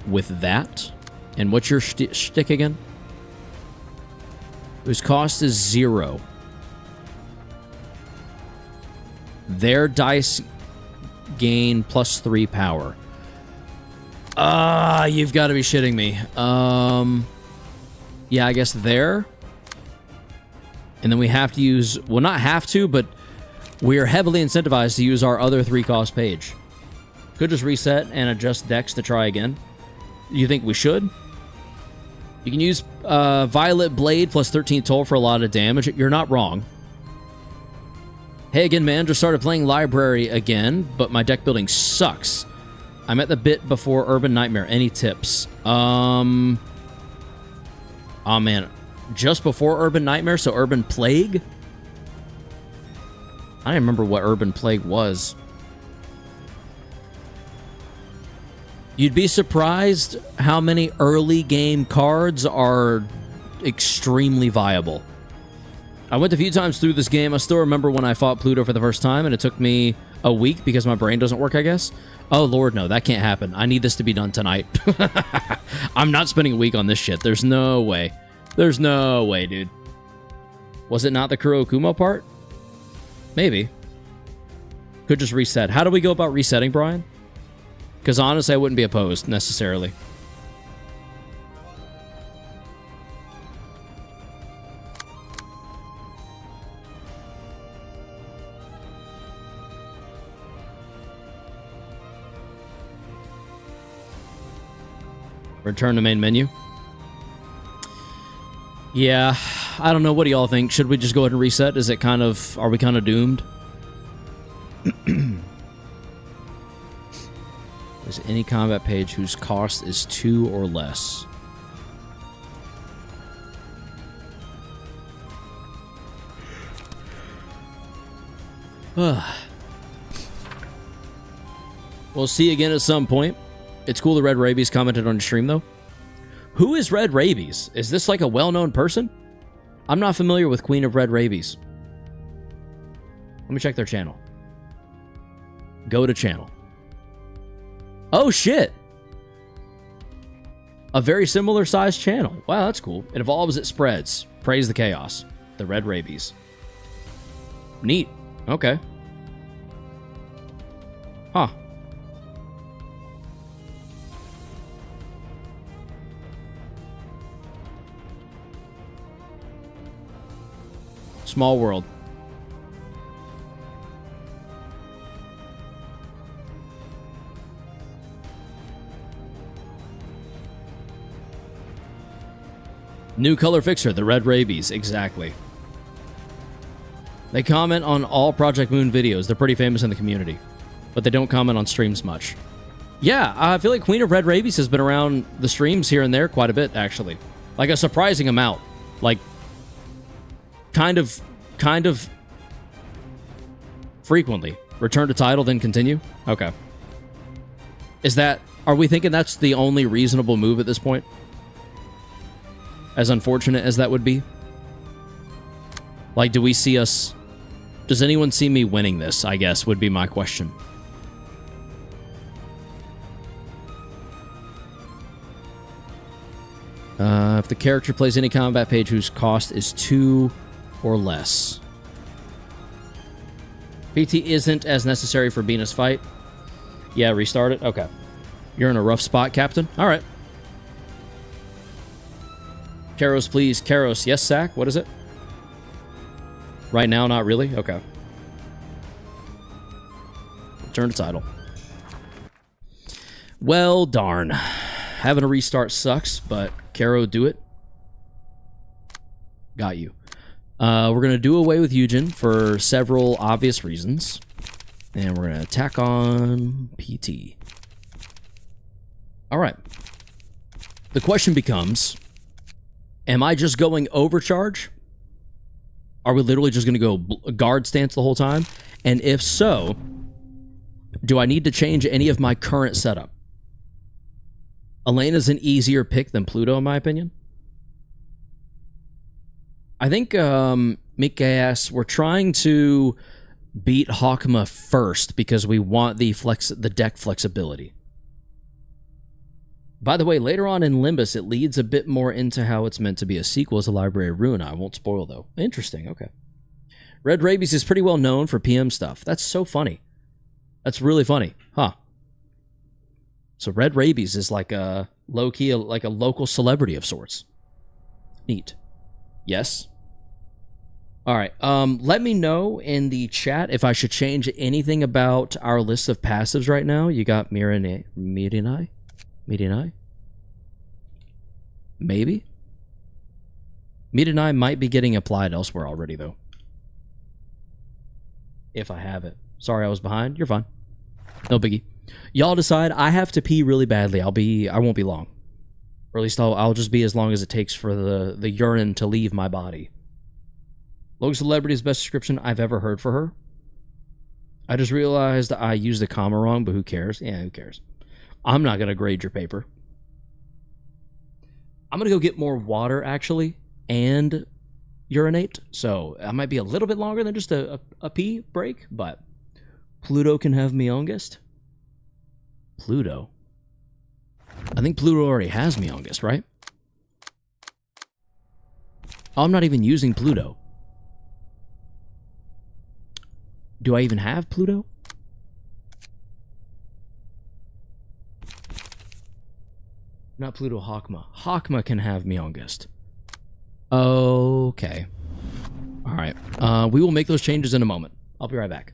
A: With that. And what's your shtick again? Whose cost is 0. Their dice gain +3 power. You've got to be shitting me. Yeah, I guess there. And then we have to use... Well, not have to, but we are heavily incentivized to use our other 3-cost page. Could just reset and adjust dex to try again. You think we should? You can use Violet Blade plus 13 toll for a lot of damage. You're not wrong. Hey again, man. Just started playing Library again, but my deck building sucks. I'm at the bit before Urban Nightmare. Any tips? Oh, man. Just before Urban Nightmare, so Urban Plague? I don't remember what Urban Plague was. You'd be surprised how many early game cards are extremely viable. I went a few times through this game. I still remember when I fought Pluto for the first time, and it took me a week because my brain doesn't work, I guess. Oh, Lord, no, that can't happen. I need this to be done tonight. I'm not spending a week on this shit. There's no way. There's no way, dude. Was it not the Kurokumo part? Maybe. Could just reset. How do we go about resetting, Brian? Because honestly, I wouldn't be opposed, necessarily. Return to main menu. Yeah, I don't know. What do y'all think? Should we just go ahead and reset? Is it kind of... Are we kind of doomed? Is any combat page whose cost is 2 or less? We'll see again at some point. It's cool that Red Rabies commented on the stream, though. Who is Red Rabies? Is this like a well-known person? I'm not familiar with Queen of Red Rabies. Let me check their channel. Go to channel. Oh, shit. A very similar sized channel. Wow, that's cool. It evolves, it spreads. Praise the chaos. The red rabies. Neat. Okay. Huh. Small world. New color fixer, the red rabies. Exactly. They comment on all Project Moon videos. They're pretty famous in the community. But they don't comment on streams much. Yeah, I feel like Queen of Red Rabies has been around the streams here and there quite a bit, actually. Like a surprising amount. Like, kind of frequently. Return to title, then continue? Okay. Are we thinking that's the only reasonable move at this point? As unfortunate as that would be? Like, do we see us... Does anyone see me winning this, I guess, would be my question. If the character plays any combat page whose cost is 2 or less. PT isn't as necessary for Venus fight. Yeah, restart it? Okay. You're in a rough spot, Captain? Alright. Karos, please. Karos. Yes, Sack? What is it? Right now, not really? Okay. Return to title. Well, darn. Having a restart sucks, but Caro, do it. Got you. We're going to do away with Eugen for several obvious reasons. And we're going to attack on PT. All right. The question becomes, am I just going overcharge? Are we literally just going to go guard stance the whole time? And if so, do I need to change any of my current setup? Elena's an easier pick than Pluto, in my opinion. I think, Mick asks, we're trying to beat Hawkma first because we want the deck flexibility. By the way, later on in Limbus, it leads a bit more into how it's meant to be a sequel as a Library of Ruina. I won't spoil, though. Interesting, okay. Red Rabies is pretty well known for PM stuff. That's so funny. That's really funny. Huh. So Red Rabies is like a low-key, like a local celebrity of sorts. Neat. Yes? Alright, let me know in the chat if I should change anything about our list of passives right now. You got Miranai? Maybe? Miranai might be getting applied elsewhere already, though. If I have it. Sorry I was behind. You're fine. No biggie. Y'all decide. I have to pee really badly. I won't be long. Or at least I'll just be as long as it takes for the urine to leave my body. Local celebrity is the best description I've ever heard for her. I just realized I used the comma wrong, but who cares? Yeah, who cares? I'm not going to grade your paper. I'm going to go get more water, actually, and urinate. So I might be a little bit longer than just a pee break, but Pluto can have me youngest. Pluto? I think Pluto already has me youngest, right? Oh, I'm not even using Pluto. Do I even have Pluto? Not Pluto, Hawkma. Hawkma can have me youngest. Okay. Alright. We will make those changes in a moment. I'll be right back.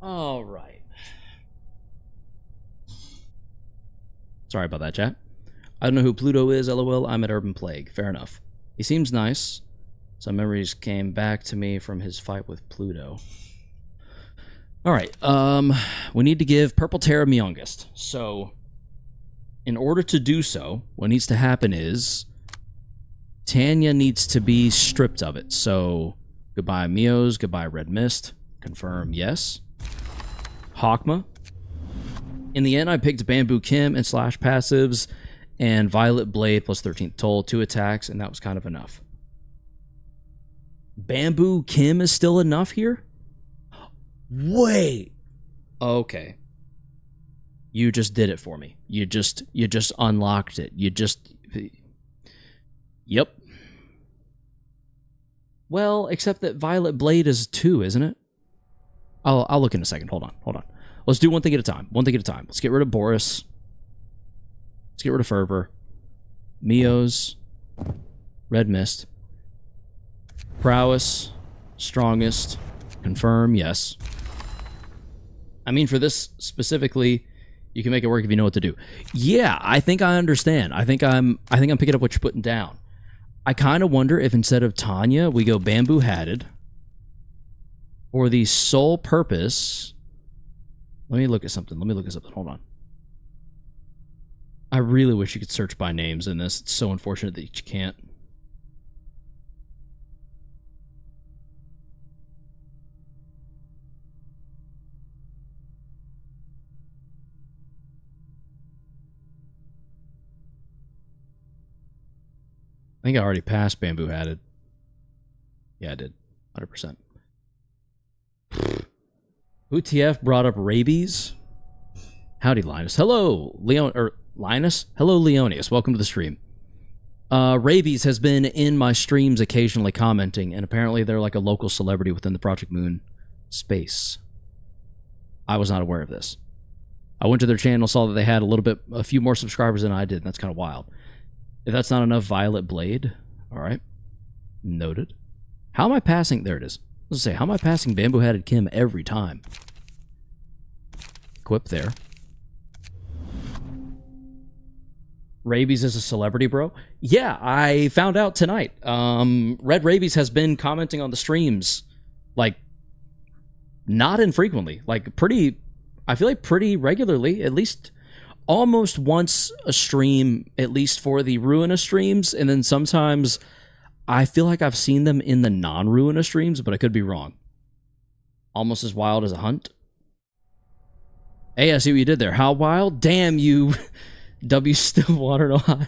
A: All right. Sorry about that, chat. I don't know who Pluto is, lol. I'm at Urban Plague. Fair enough. He seems nice. Some memories came back to me from his fight with Pluto. All right. We need to give Purple Terra Youngest. So, in order to do so, what needs to happen is Tanya needs to be stripped of it. So, goodbye Mios, goodbye Red Mist. Confirm yes. Hawkma. In the end, I picked Bamboo Kim and slash passives and Violet Blade plus 13th Toll, 2 attacks, and that was kind of enough. Bamboo Kim is still enough here? Wait. Okay. You just did it for me. You just unlocked it. Yep. Well, except that Violet Blade is 2, isn't it? I'll look in a second. Hold on. Let's do one thing at a time. Let's get rid of Boris. Let's get rid of Fervor. Mios. Red Mist. Prowess. Strongest. Confirm, yes. I mean, for this specifically, you can make it work if you know what to do. Yeah, I think I understand. I think I'm picking up what you're putting down. I kind of wonder if instead of Tanya, we go Bamboo Hatted. For the sole purpose... Let me look at something. Hold on. I really wish you could search by names in this. It's so unfortunate that you can't. I think I already passed Bamboo Hatted. Yeah, I did. 100%. UTF brought up rabies. Howdy, Linus. Hello, Linus. Hello, Leonius. Welcome to the stream. Rabies has been in my streams occasionally commenting, and apparently they're like a local celebrity within the Project Moon space. I was not aware of this. I went to their channel, saw that they had a few more subscribers than I did, and that's kind of wild. If that's not enough, Violet Blade. All right. Noted. How am I passing? There it is. Let's say, how am I passing Bamboo Hatted Kim every time? Equip there. Rabies is a celebrity, bro? Yeah, I found out tonight. Red Rabies has been commenting on the streams, like, not infrequently. Like, I feel like pretty regularly, at least almost once a stream, at least for the Ruina streams, and then sometimes I feel like I've seen them in the non-Ruina streams, but I could be wrong. Almost as wild as a hunt. Hey, I see what you did there. How wild? Damn you, W Stillwater, Ohio.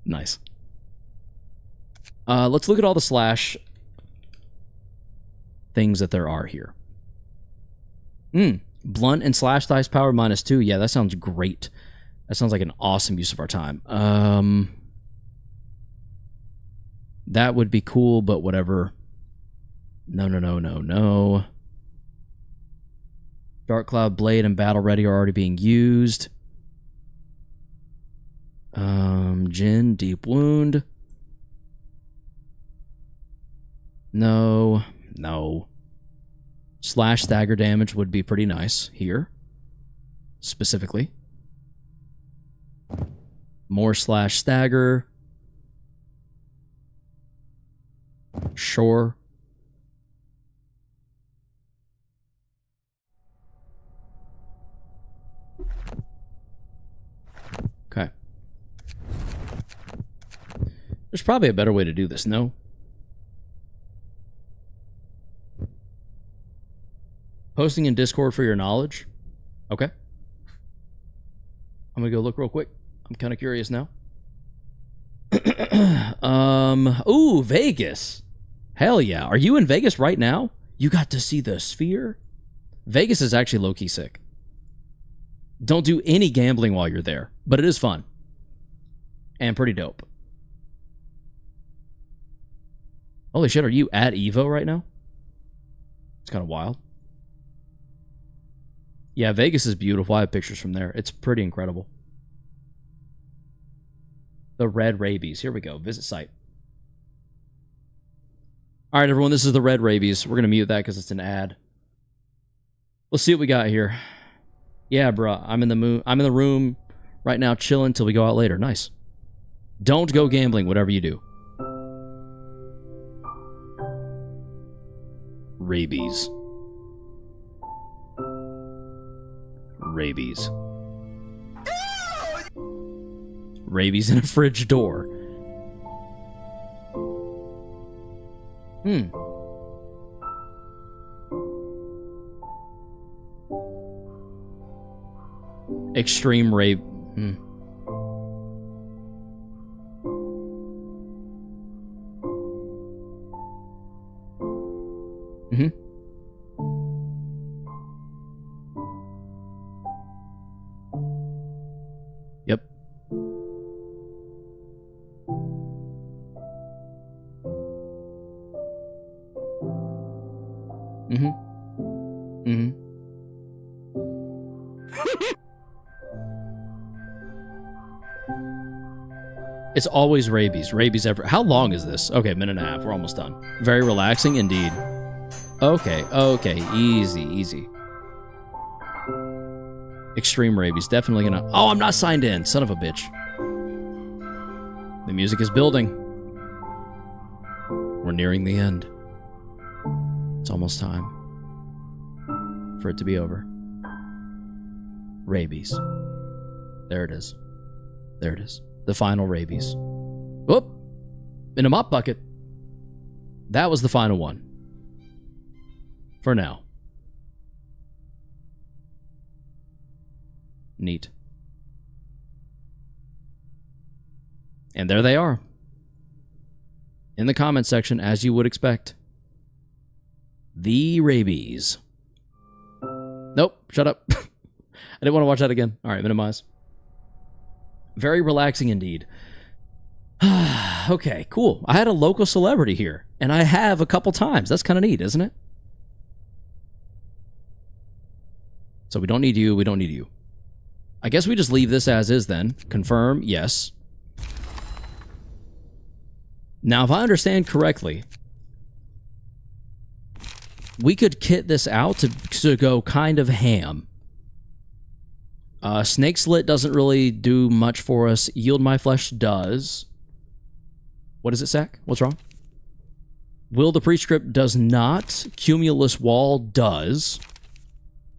A: Nice. Let's look at all the slash things that there are here. Blunt and slash dice power -2. Yeah, that sounds great. That sounds like an awesome use of our time. That would be cool, but whatever. No. Dark Cloud Blade and Battle Ready are already being used. Jin, Deep Wound. No. Slash stagger damage would be pretty nice here. Specifically. More slash stagger. Sure. Okay. There's probably a better way to do this, no? Posting in Discord for your knowledge? Okay. I'm gonna go look real quick. I'm kind of curious now. Ooh, Vegas. Hell yeah. Are you in Vegas right now? You got to see the sphere? Vegas is actually low-key sick. Don't do any gambling while you're there, but it is fun. And pretty dope. Holy shit, are you at Evo right now? It's kind of wild. Yeah, Vegas is beautiful. I have pictures from there. It's pretty incredible. The Red Rabies. Here we go. Visit site. All right, everyone. This is the Red Rabies. We're going to mute that because it's an ad. Let's see what we got here. Yeah, bruh. I'm in the room right now, chilling till we go out later. Nice. Don't go gambling, whatever you do. Rabies. Rabies. Rabies in a fridge door. Hmm. Extreme rape. Hmm. Mm-hmm. Yep. Mm-hmm. Mm-hmm. It's always rabies. Rabies ever. How long is this? Okay, minute and a half. We're almost done. Very relaxing indeed. Okay, okay. Easy, easy. Extreme rabies. Definitely gonna... Oh, I'm not signed in. Son of a bitch. The music is building. We're nearing the end. It's almost time for it to be over. Rabies. There it is. There it is. The final rabies. Whoop! In a mop bucket. That was the final one. For now. Neat. And there they are. In the comment section, as you would expect. The rabies. Nope, shut up. I didn't want to watch that again. Alright, minimize. Very relaxing indeed. Okay, cool. I had a local celebrity here, and I have a couple times. That's kind of neat, isn't it? So we don't need you, we don't need you. I guess we just leave this as is then. Confirm, yes. Now, if I understand correctly, we could kit this out to go kind of ham. Snake Slit doesn't really do much for us. Yield My Flesh does. What is it, Sack? What's wrong? Will the Prescript does not. Cumulus Wall does.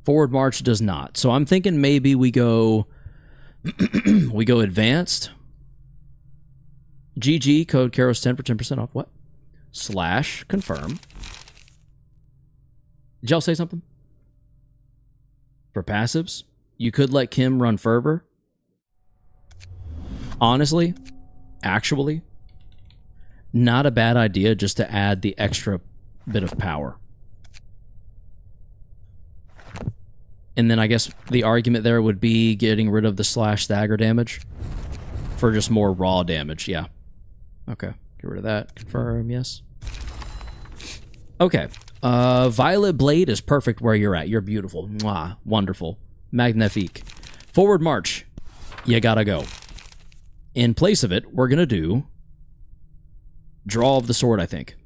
A: Forward March does not. So I'm thinking maybe we go... we go Advanced. GG, code Karos10 for 10% off. What? / confirm. Did y'all say something? For passives? You could let Kim run Fervor. Honestly, actually, not a bad idea just to add the extra bit of power. And then I guess the argument there would be getting rid of the / stagger damage for just more raw damage. Yeah. Okay. Get rid of that. Confirm. Yes. Okay. Violet Blade is perfect where you're at. You're beautiful. Mwah. Wonderful. Magnifique. Forward March. You gotta go. In place of it, we're gonna do Draw of the Sword, I think.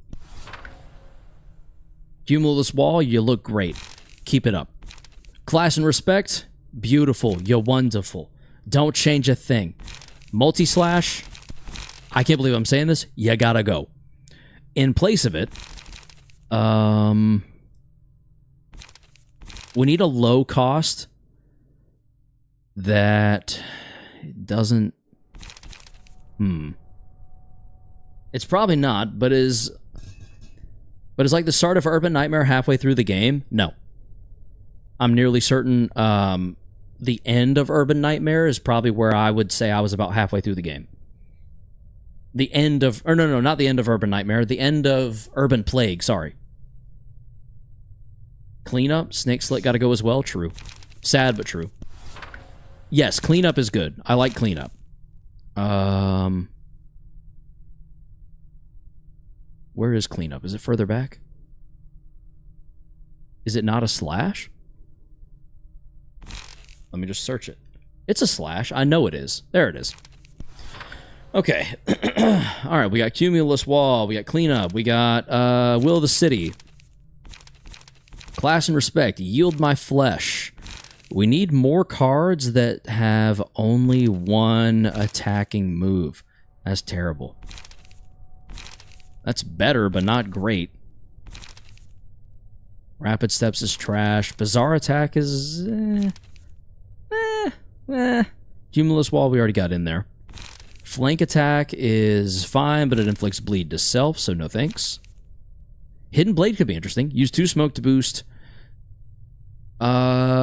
A: Cumulus Wall, you look great. Keep it up. Class and Respect, beautiful. You're wonderful. Don't change a thing. Multi-slash, I can't believe I'm saying this. You gotta go. In place of it, we need a low cost that doesn't... It's probably not, but is like the start of Urban Nightmare halfway through the game? No. I'm nearly certain the end of Urban Nightmare is probably where I would say I was about halfway through the game. The end of... Or no, not the end of Urban Nightmare. The end of Urban Plague, sorry. Cleanup, Snake Slit gotta go as well. True. Sad, but true. Yes, Cleanup is good. I like Cleanup. Where is Cleanup? Is it further back? Is it not a slash? Let me just search it. It's a slash. I know it is. There it is. Okay. Alright, we got Cumulus Wall. We got Cleanup. We got Will of the City. Class and respect. Yield my flesh. We need more cards that have only one attacking move. That's terrible. That's better, but not great. Rapid steps is trash. Bizarre attack is... Cumulus wall, we already got in there. Flank attack is fine, but it inflicts bleed to self, so no thanks. Hidden blade could be interesting. Use 2 smoke to boost.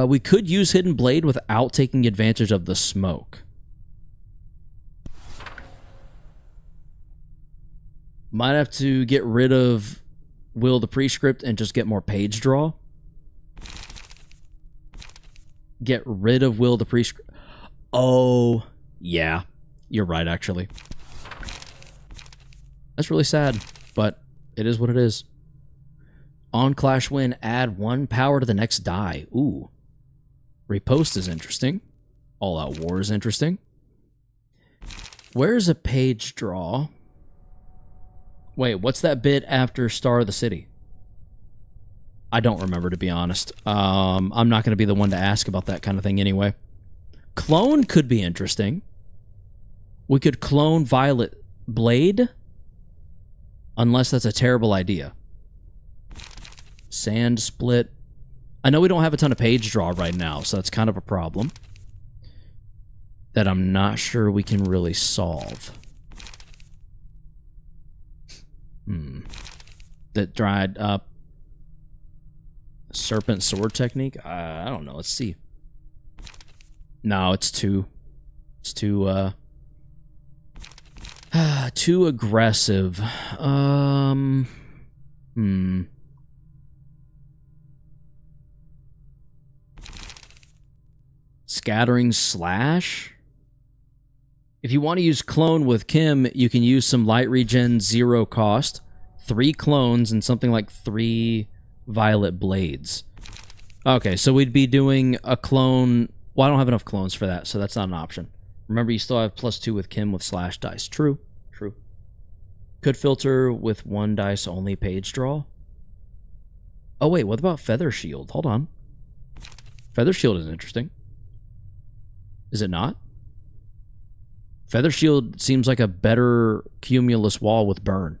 A: We could use hidden blade without taking advantage of the smoke. Might have to get rid of Will the Prescript and just get more page draw. Get rid of Will the Prescript. Oh, yeah. You're right, actually. That's really sad, but it is what it is. On Clash Win, add 1 power to the next die. Ooh. Repost is interesting. All Out War is interesting. Where's a page draw? Wait, what's that bit after Star of the City? I don't remember, to be honest. I'm not going to be the one to ask about that kind of thing anyway. Clone could be interesting. We could clone Violet Blade. Unless that's a terrible idea. Sand Split. I know we don't have a ton of page draw right now, so that's kind of a problem. That I'm not sure we can really solve. That dried up. Serpent Sword Technique? I don't know. Let's see. No, it's too... It's too, too aggressive. Scattering Slash? If you want to use Clone with Kim, you can use some Light Regen 0 cost, 3 clones, and something like 3 Violet Blades. Okay, so we'd be doing a clone... Well, I don't have enough clones for that, so that's not an option. Remember, you still have +2 with Kim with slash dice. True. True. Could filter with 1 dice only page draw. Oh, wait, what about Feather Shield? Hold on. Feather Shield is interesting. Is it not? Feather Shield seems like a better Cumulus Wall with burn.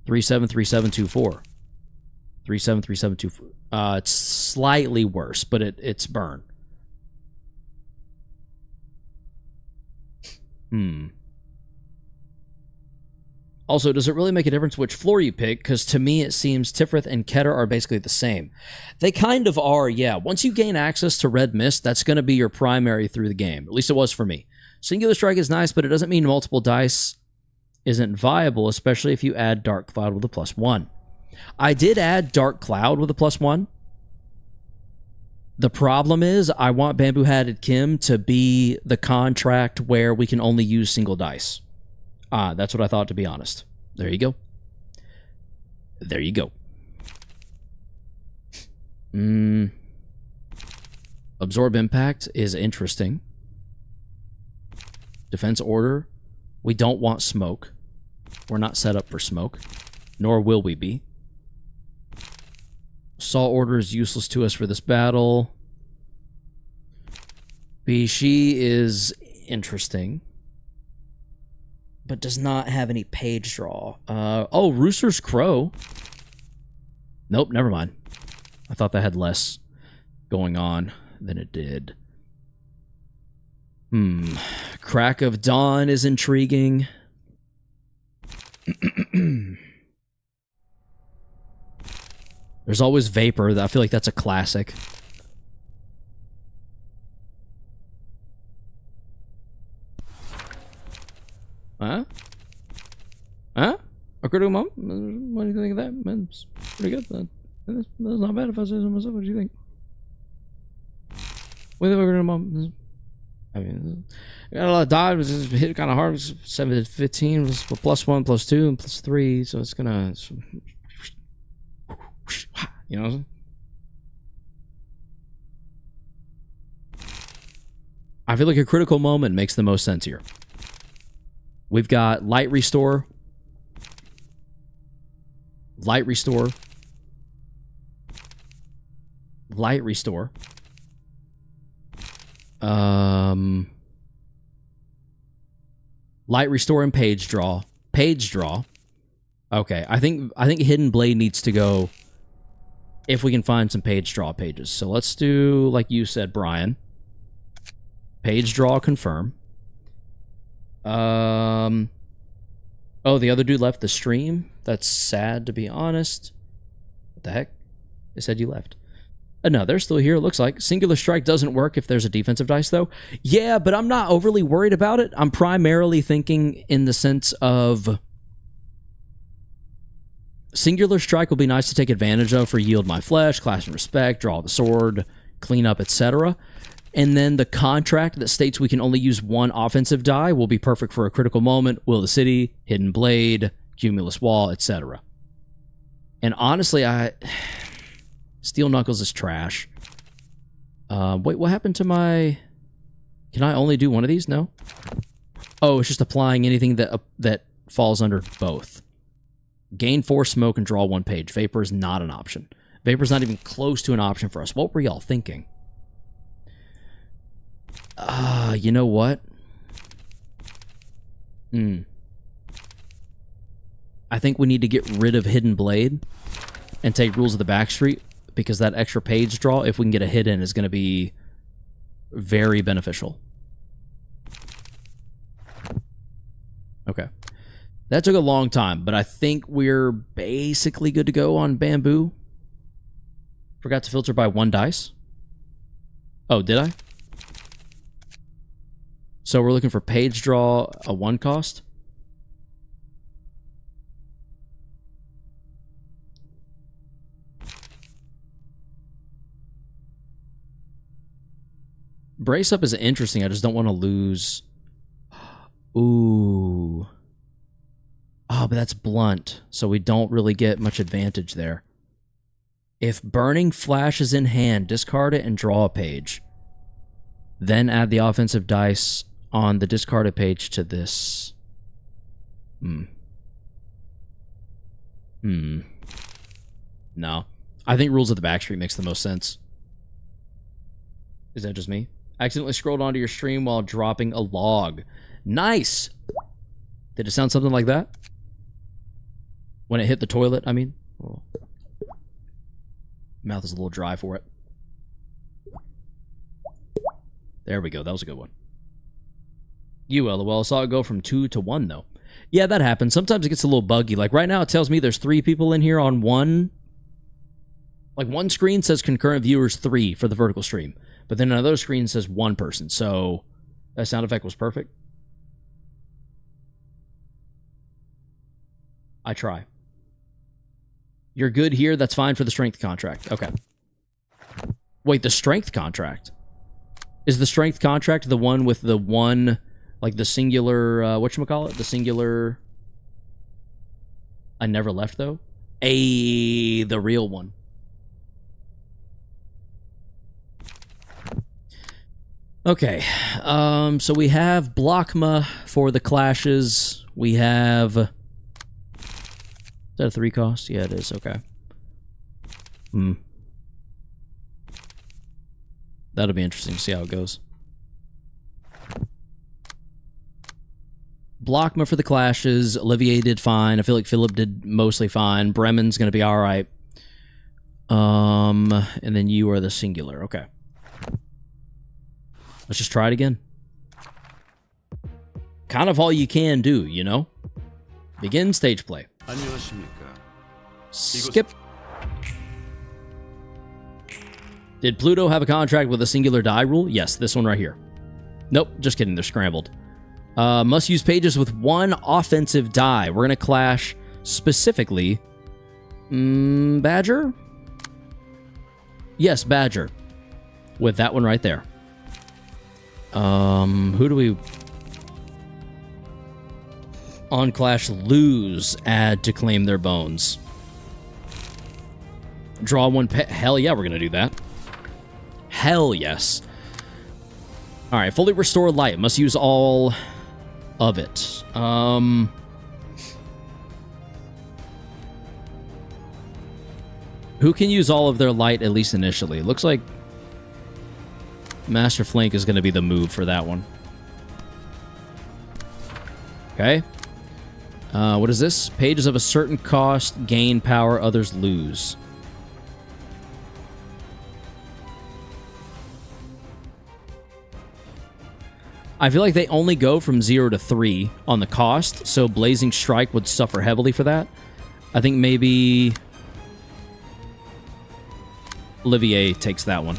A: 373724. 373724. It's slightly worse, but it's burn. Also, does it really make a difference which floor you pick? Because to me, it seems Tifrith and Keter are basically the same. They kind of are, yeah. Once you gain access to Red Mist, that's going to be your primary through the game. At least it was for me. Singular Strike is nice, but it doesn't mean multiple dice isn't viable, especially if you add Dark Cloud with a +1. I did add Dark Cloud with a +1. The problem is, I want Bamboo Hatted Kim to be the contract where we can only use single dice. That's what I thought, to be honest. There you go. There you go. Absorb Impact is interesting. Defense Order. We don't want smoke. We're not set up for smoke. Nor will we be. Assault Order is useless to us for this battle. Bishi is interesting, but does not have any page draw. Oh, Rooster's Crow. Nope, never mind. I thought that had less going on than it did. Crack of Dawn is intriguing. There's always Vapor. I feel like that's a classic. Huh? Huh? A critical moment? What do you think of that? Man, it's pretty good. That's not bad if I say so myself. What do you think? What do you think of a critical moment? I mean, got a lot of dodge. Was hit kind of hard. 7 to 15 was +1, +2, and +3. So it's gonna... You know what I'm saying? I feel like a critical moment makes the most sense here. We've got Light Restore. Light Restore. Light restore. Light restore and page draw. Page draw. Okay, I think Hidden Blade needs to go if we can find some page draw pages. So let's do, like you said, Brian. Page draw, confirm. Oh, the other dude left the stream. That's sad, to be honest. What the heck? They said you left. No, they're still here, it looks like. Singular Strike doesn't work if there's a defensive dice, though. Yeah, but I'm not overly worried about it. I'm primarily thinking in the sense of... Singular Strike will be nice to take advantage of for Yield My Flesh, Clash and Respect, Draw the Sword, Clean Up, etc. And then the contract that states we can only use one offensive die will be perfect for a critical moment, Will the City, Hidden Blade, Cumulus Wall, etc. And honestly, Steel Knuckles is trash. Wait, what happened to my... Can I only do one of these? No? Oh, it's just applying anything that falls under both. Gain 4 smoke and draw 1 page. Vapor is not an option. Vapor's not even close to an option for us. What were y'all thinking? You know what? I think we need to get rid of Hidden Blade and take Rules of the Backstreet, because that extra page draw, if we can get a hit in, is going to be very beneficial. Okay. That took a long time, but I think we're basically good to go on Bamboo. Forgot to filter by 1 dice. Oh, did I? So we're looking for page draw, a 1 cost. Brace Up is interesting. I just don't want to lose. Ooh. Oh, but that's blunt, so we don't really get much advantage there. If Burning Flash is in hand, discard it and draw a page. Then add the offensive dice on the discarded page to this. No. I think Rules of the Backstreet makes the most sense. Is that just me? Accidentally scrolled onto your stream while dropping a log. Nice! Did it sound something like that? When it hit the toilet, I mean. Oh. Mouth is a little dry for it. There we go. That was a good one. You, LOL, saw it go from 2 to 1, though. Yeah, that happens. Sometimes it gets a little buggy. Like, right now, it tells me there's 3 people in here on one... Like, one screen says concurrent viewers 3 for the vertical stream. But then another screen says 1 person. So, that sound effect was perfect. I try. You're good here. That's fine for the strength contract. Okay. Wait, the strength contract? Is the strength contract the one with the one, like the singular, whatchamacallit? The singular... I never left, though? The real one. Okay. So we have Blockma for the clashes. We have... Is that a 3 cost? Yeah, it is. Okay. That'll be interesting to see how it goes. Blockma for the clashes. Olivier did fine. I feel like Philip did mostly fine. Bremen's going to be alright. And then you are the singular. Okay. Let's just try it again. Kind of all you can do, you know? Begin stage play. Skip. Did Pluto have a contract with a singular die rule? Yes, this one right here. Nope, just kidding, they're scrambled. Must use pages with 1 offensive die. We're going to clash specifically... Badger? Yes, Badger. With that one right there. Who do we... On clash, lose, add to claim their bones. Draw 1 hell yeah, we're going to do that. Hell yes. Alright, fully restore light. Must use all of it. Who can use all of their light, at least initially? Looks like Master Flank is going to be the move for that one. Okay. What is this? Pages of a certain cost gain power, others lose. I feel like they only go from 0 to 3 on the cost, so Blazing Strike would suffer heavily for that. I think maybe Olivier takes that one.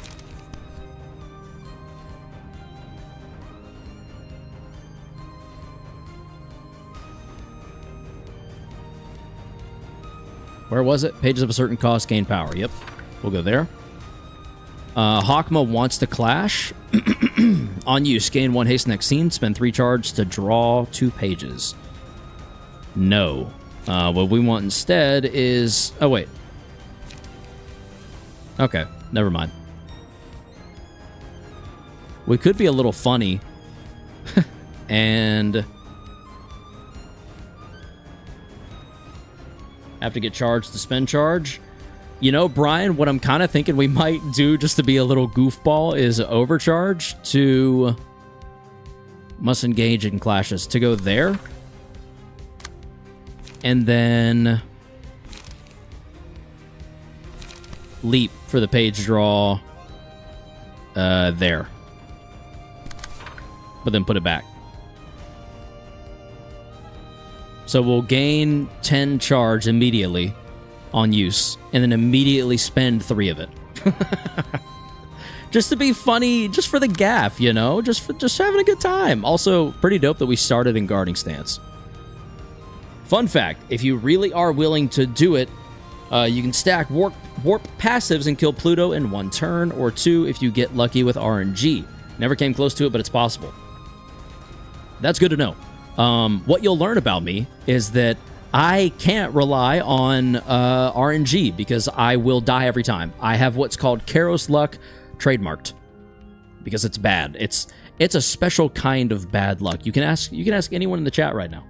A: Where was it? Pages of a certain cost gain power. Yep. We'll go there. Hawkma wants to clash. On use, gain 1 haste next scene. Spend 3 charge to draw 2 pages. No. What we want instead is... Oh, wait. Okay. Never mind. We could be a little funny. And... have to get charged to spend charge. You know, Brian, what I'm kind of thinking we might do just to be a little goofball is overcharge to must engage in clashes to go there. And then leap for the page draw there. But then put it back. So we'll gain 10 charge immediately on use, and then immediately spend 3 of it. Just to be funny, just for the gaff, you know? Just having a good time. Also, pretty dope that we started in guarding stance. Fun fact, if you really are willing to do it, you can stack warp passives and kill Pluto in 1 turn, or 2 if you get lucky with RNG. Never came close to it, but it's possible. That's good to know. What you'll learn about me is that I can't rely on RNG because I will die every time. I have what's called Karos luck trademarked because it's bad. It's a special kind of bad luck. You can ask anyone in the chat right now.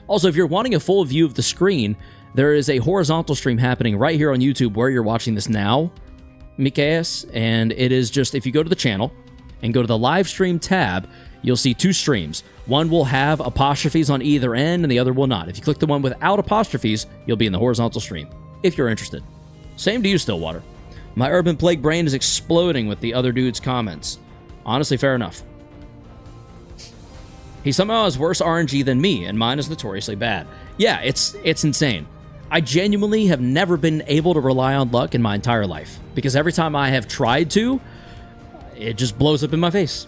A: Also, if you're wanting a full view of the screen, there is a horizontal stream happening right here on YouTube where you're watching this now, Mikaeus, and it is just if you go to the channel and go to the live stream tab, you'll see 2 streams. One will have apostrophes on either end, and the other will not. If you click the one without apostrophes, you'll be in the horizontal stream, if you're interested. Same to you, Stillwater. My Urban Plague brain is exploding with the other dude's comments. Honestly, fair enough. He somehow has worse RNG than me, and mine is notoriously bad. Yeah, it's insane. I genuinely have never been able to rely on luck in my entire life, because every time I have tried to, it just blows up in my face.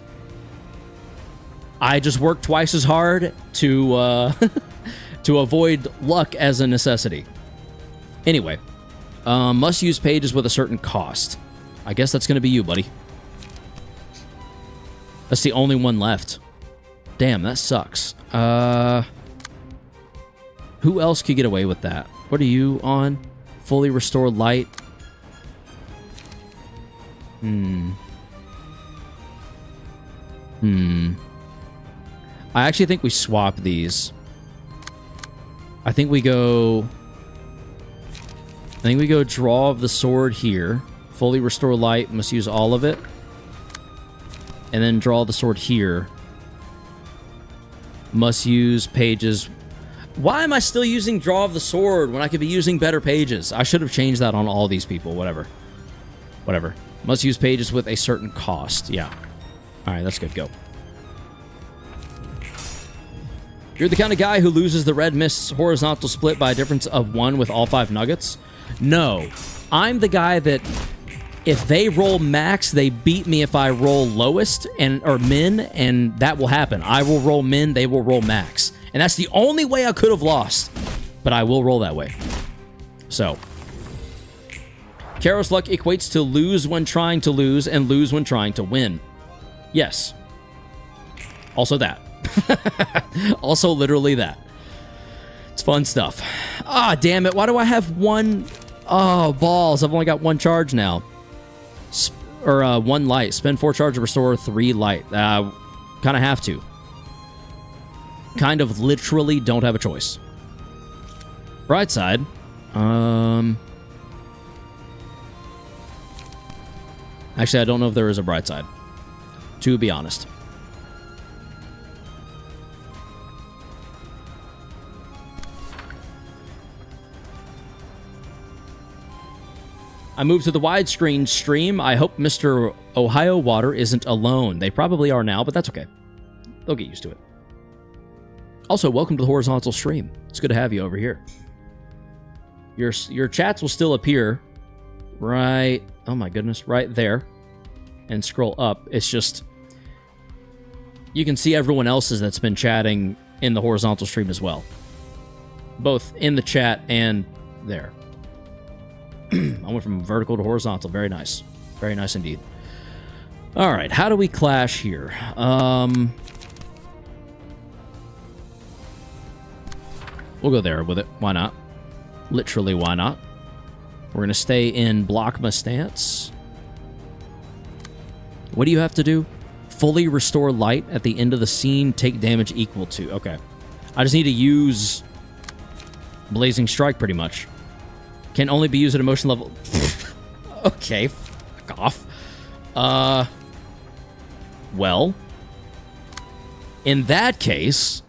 A: I just work twice as hard to to avoid luck as a necessity. Anyway, must use pages with a certain cost. I guess that's going to be you, buddy. That's the only one left. Damn, that sucks. Who else could get away with that? What are you on? Fully restore light. I actually think we swap these. I think we go draw of the sword here. Fully restore light, must use all of it. And then draw the sword here. Must use pages. Why am I still using draw of the sword when I could be using better pages? I should have changed that on all these people. Whatever. Must use pages with a certain cost. Yeah. Alright, that's good. Go. You're the kind of guy who loses the Red Mist's horizontal split by a difference of 1 with all 5 nuggets? No. I'm the guy that if they roll max, they beat me if I roll lowest or min, and that will happen. I will roll min, they will roll max. And that's the only way I could have lost. But I will roll that way. So. Karos luck equates to lose when trying to lose and lose when trying to win. Yes. Also that. Also literally that. It's fun stuff. Ah, damn it. Why do I have 1... Oh, balls. I've only got 1 charge now. 1 light. Spend 4 charge to restore 3 light. Kind of have to. Kind of literally don't have a choice. Bright side. Actually, I don't know if there is a bright side, to be honest. I moved to the widescreen stream. I hope Mr. Ohio Water isn't alone. They probably are now, but that's okay. They'll get used to it. Also, welcome to the horizontal stream. It's good to have you over here. Your chats will still appear right, oh my goodness, right there. And scroll up. It's just, you can see everyone else's that's been chatting in the horizontal stream as well. Both in the chat and there. I went from vertical to horizontal. Very nice. Very nice indeed. All right, how do we clash here? We'll go there with it. Why not? Literally, why not? We're going to stay in Blockma stance. What do you have to do? Fully restore light at the end of the scene. Take damage equal to. Okay. I just need to use Blazing Strike pretty much. Can only be used at emotion level. Okay, fuck off. Well, in that case,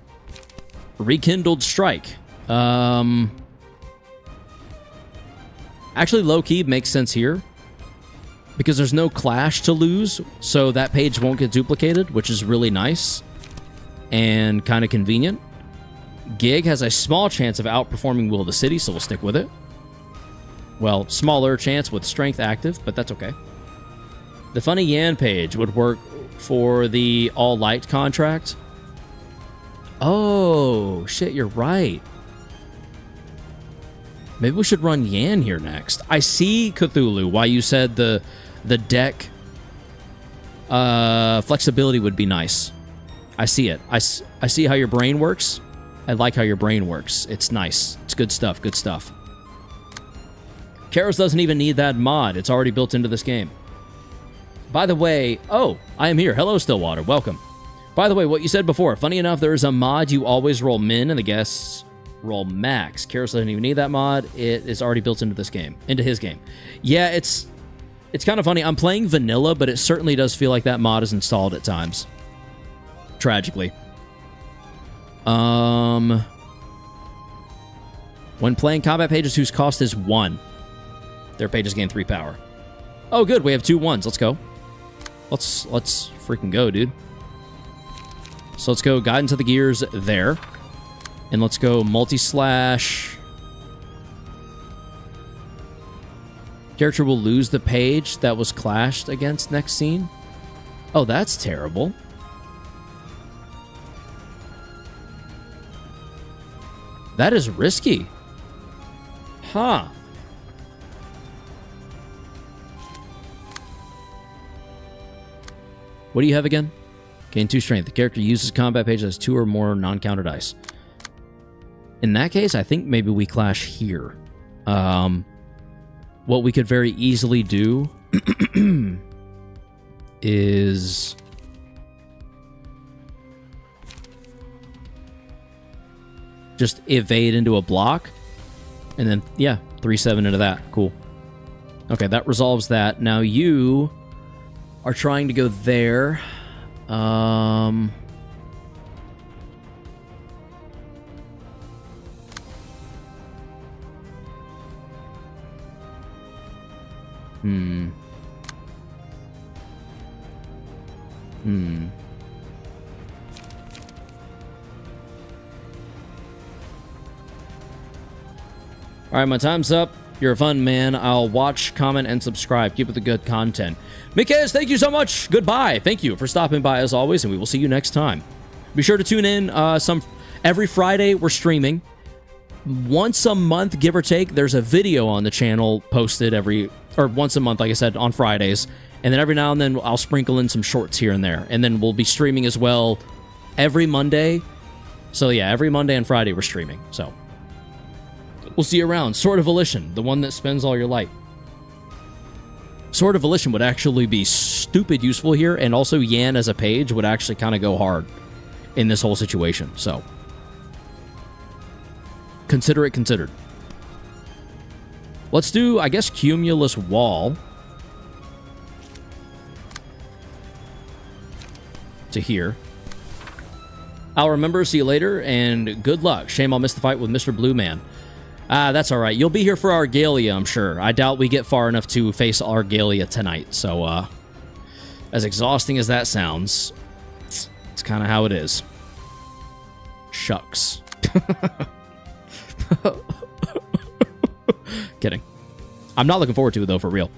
A: Rekindled Strike. Actually, low-key makes sense here because there's no clash to lose, so that page won't get duplicated, which is really nice and kind of convenient. Gig has a small chance of outperforming Will of the City, so we'll stick with it. Well, smaller chance with strength active, but that's okay. The Funny Yan page would work for the all light contract. Oh, shit, you're right. Maybe we should run Yan here next. I see, Cthulhu, why you said the deck flexibility would be nice. I see it. I see how your brain works. I like how your brain works. It's nice. It's good stuff. Good stuff. Karos doesn't even need that mod. It's already built into this game. By the way, oh, I am here. Hello, Stillwater. Welcome. By the way, what you said before, funny enough, there is a mod you always roll min and the guests roll max. Karos doesn't even need that mod. It is already built into this game, into his game. Yeah, it's kind of funny. I'm playing vanilla, but it certainly does feel like that mod is installed at times. Tragically. When playing combat pages whose cost is 1, their pages gain 3 power. Oh, good. We have 2 1s. Let's go. Let's freaking go, dude. So let's go Guidance of the Gears there. And let's go multi-slash. Character will lose the page that was clashed against next scene. Oh, that's terrible. That is risky. Huh. What do you have again? Gain 2 strength. The character uses combat page that has 2 or more non-counter dice. In that case, I think maybe we clash here. What we could very easily do is just evade into a block. And then, yeah, 3-7 into that. Cool. Okay, that resolves that. Now you are trying to go there. All right, my time's up. You're a fun man. I'll watch, comment, and subscribe. Keep up the good content. Mikaz, thank you so much. Goodbye. Thank you for stopping by as always, and we will see you next time. Be sure to tune in every Friday. We're streaming. Once a month, give or take, there's a video on the channel posted once a month, like I said, on Fridays. And then every now and then, I'll sprinkle in some shorts here and there. And then we'll be streaming as well every Monday. So yeah, every Monday and Friday, we're streaming. So we'll see you around. Sword of Volition, the one that spends all your light. Sword of Volition would actually be stupid useful here, and also Yan as a page would actually kind of go hard in this whole situation. So consider it considered. Let's do, I guess, Cumulus Wall. to here. I'll remember, see you later, and good luck. Shame I'll miss the fight with Mr. Blue Man. That's alright. You'll be here for Argalia, I'm sure. I doubt we get far enough to face Argalia tonight, so, as exhausting as that sounds, it's kind of how it is. Shucks. Kidding. I'm not looking forward to it, though, for real.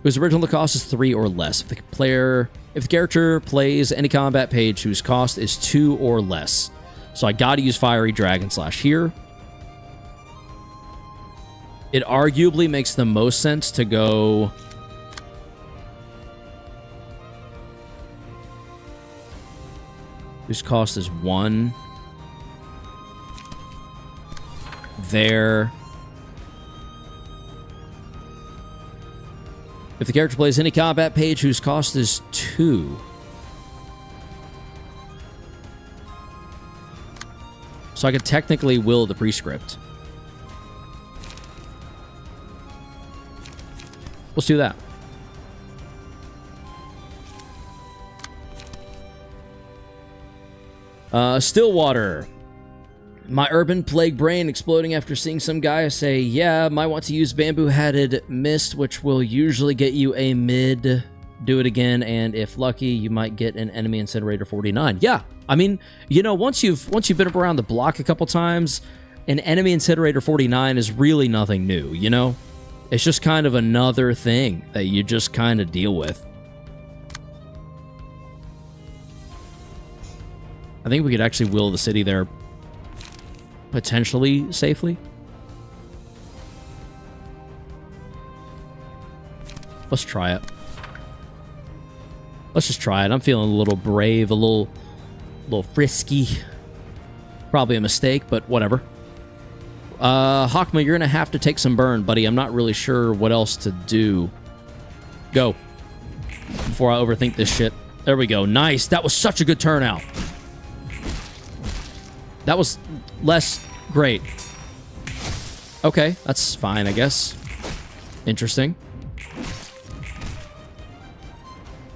A: Whose original cost is 3 or less. If the character plays any combat page whose cost is 2 or less. So I gotta use Fiery Dragon Slash here. It arguably makes the most sense to go... whose cost is 1. There. If the character plays any combat page whose cost is 2. So I could technically will the prescript. Let's do that. Stillwater. My urban plague brain exploding after seeing some guy say, yeah, might want to use bamboo-hatted mist, which will usually get you a mid. Do it again, and if lucky, you might get an enemy incinerator 49. Yeah, I mean, you know, once you've been up around the block a couple times, an enemy incinerator 49 is really nothing new, you know? It's just kind of another thing that you just kind of deal with. I think we could actually will the city there potentially safely. Let's try it. Let's just try it. I'm feeling a little brave, a little frisky. Probably a mistake, but whatever. Hakma, you're gonna have to take some burn, buddy. I'm not really sure what else to do. Go. Before I overthink this shit. There we go. Nice. That was such a good turnout. That was less great. Okay, that's fine, I guess. Interesting.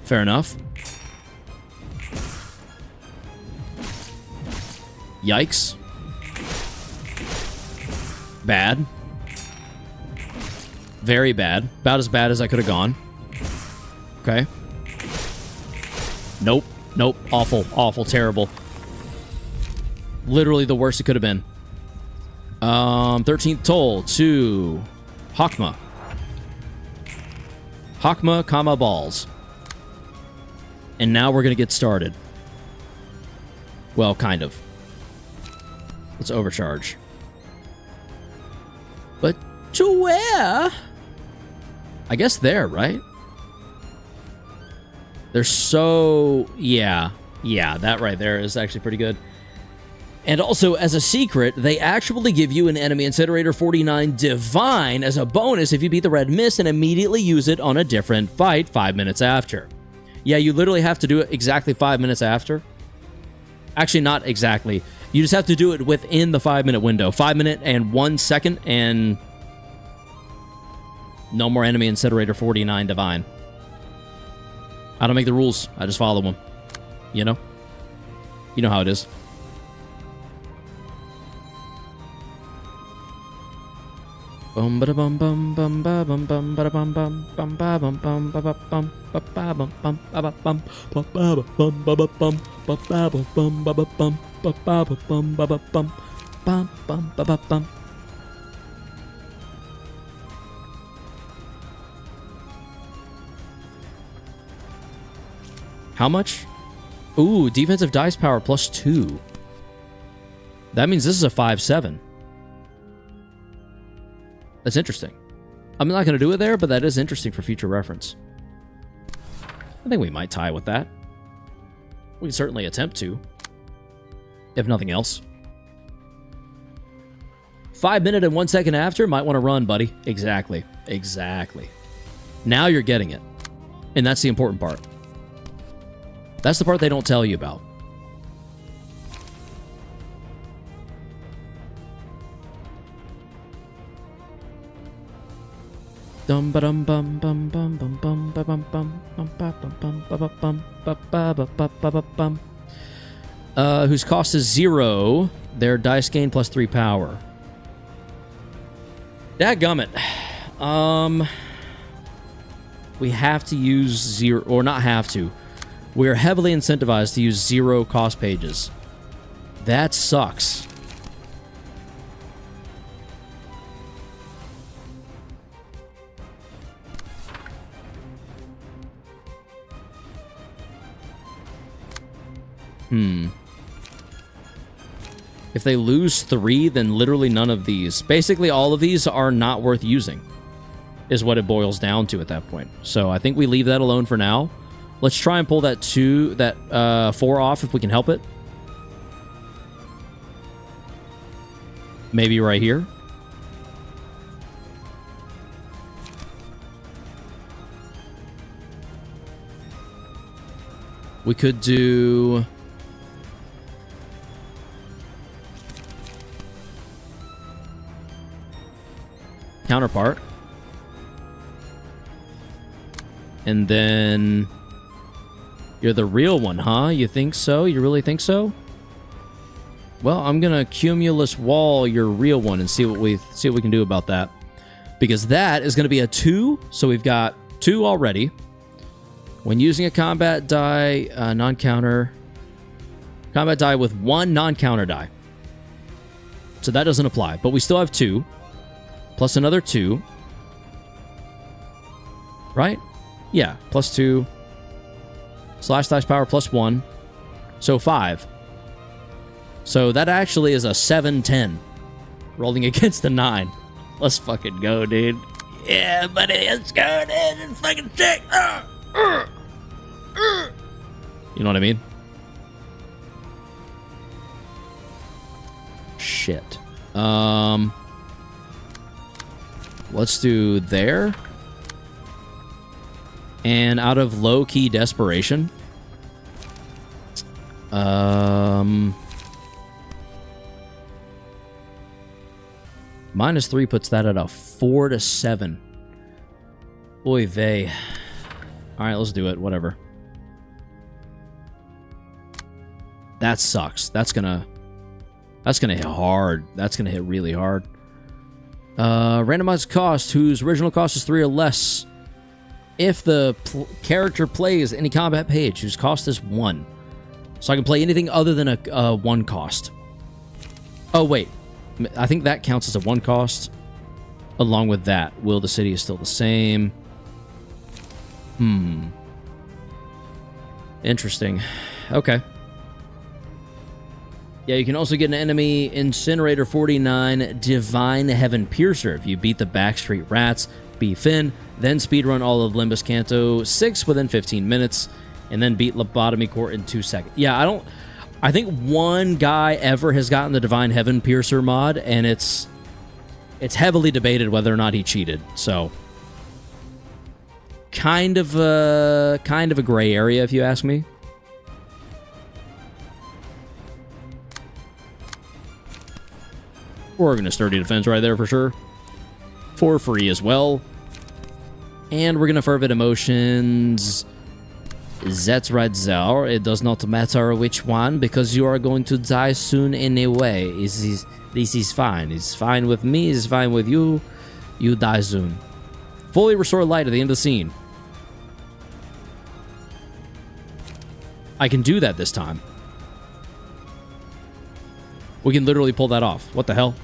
A: Fair enough. Yikes. Bad. Very bad. About as bad as I could have gone. Okay. Nope. Nope. Awful. Awful. Terrible. Literally the worst it could have been. 13th toll to Hakma. Hakma, comma, balls. And now we're going to get started. Well, kind of. Let's overcharge. But to where? I guess there, right? They're so... Yeah. Yeah, that right there is actually pretty good. And also, as a secret, they actually give you an enemy incinerator 49 divine as a bonus if you beat the red mist and immediately use it on a different fight 5 minutes after. Yeah, you literally have to do it exactly 5 minutes after. Actually, not exactly. You just have to do it within the 5 minute window. 5 minute and 1 second, and no more enemy incinerator 49 divine. I don't make the rules. I just follow them. You know? You know how it is. Bum ba bum bum bum ba bum bum ba bum bum bum ba bum bum ba bum ba bum bum ba bum ba bum ba bum ba bum ba bum ba bum ba bum bum bum ba bum. How much? Ooh, defensive dice power +2. That means this is a 5/7. That's interesting. I'm not going to do it there, but that is interesting for future reference. I think we might tie with that. We can certainly attempt to, if nothing else. 5 minute and 1 second after, might want to run, buddy. Exactly. Exactly. Now you're getting it. And that's the important part. That's the part they don't tell you about. Dum ba dum bum bum bum bum bum ba bum bum bum ba bum bum ba ba bum ba ba ba ba ba ba bum. Whose cost is 0. Their dice gain plus 3 power. Dadgummit. We have to use 0, or not have to. We are heavily incentivized to use 0 cost pages. That sucks. If they lose 3, then literally none of these. Basically, all of these are not worth using, is what it boils down to at that point. So I think we leave that alone for now. Let's try and pull that 4 off if we can help it. Maybe right here. We could do... counterpart. And then... You're the real one, huh? You think so? You really think so? Well, I'm gonna cumulus wall your real one and see what we can do about that. Because that is gonna be a 2, so we've got 2 already. When using a combat die, non-counter... Combat die with 1 non-counter die. So that doesn't apply, but we still have 2. Plus another 2. Right? Yeah, plus 2. Slash dice power plus 1. So 5. So that actually is a 7-10. Rolling against the 9. Let's fucking go, dude. Yeah, buddy, let's go, dude. It's fucking sick. You know what I mean? Shit. Let's do there. And out of low-key desperation, -3 puts that at a 4-7. Oy vey. All right, let's do it. Whatever. That sucks. That's gonna hit hard. That's gonna hit really hard. Randomized cost, whose original cost is 3 or less. If the character plays any combat page whose cost is 1. So I can play anything other than a 1 cost. Oh, wait. I think that counts as a 1 cost. Along with that, Will the City is still the same. Interesting. Okay. Yeah, you can also get an enemy Incinerator 49 Divine Heaven Piercer if you beat the Backstreet Rats, beat Finn, then speedrun all of Limbus Canto 6 within 15 minutes, and then beat Lobotomy Court in 2 seconds. Yeah, I think one guy ever has gotten the Divine Heaven Piercer mod, and it's heavily debated whether or not he cheated. So kind of a gray area, if you ask me. We're going to sturdy defense right there for sure. For free as well. And we're going to fervent emotions. That's right, Zar. It does not matter which one, because you are going to die soon anyway. This is fine. It's fine with me. It's fine with you. You die soon. Fully restore light at the end of the scene. I can do that this time. We can literally pull that off. What the hell?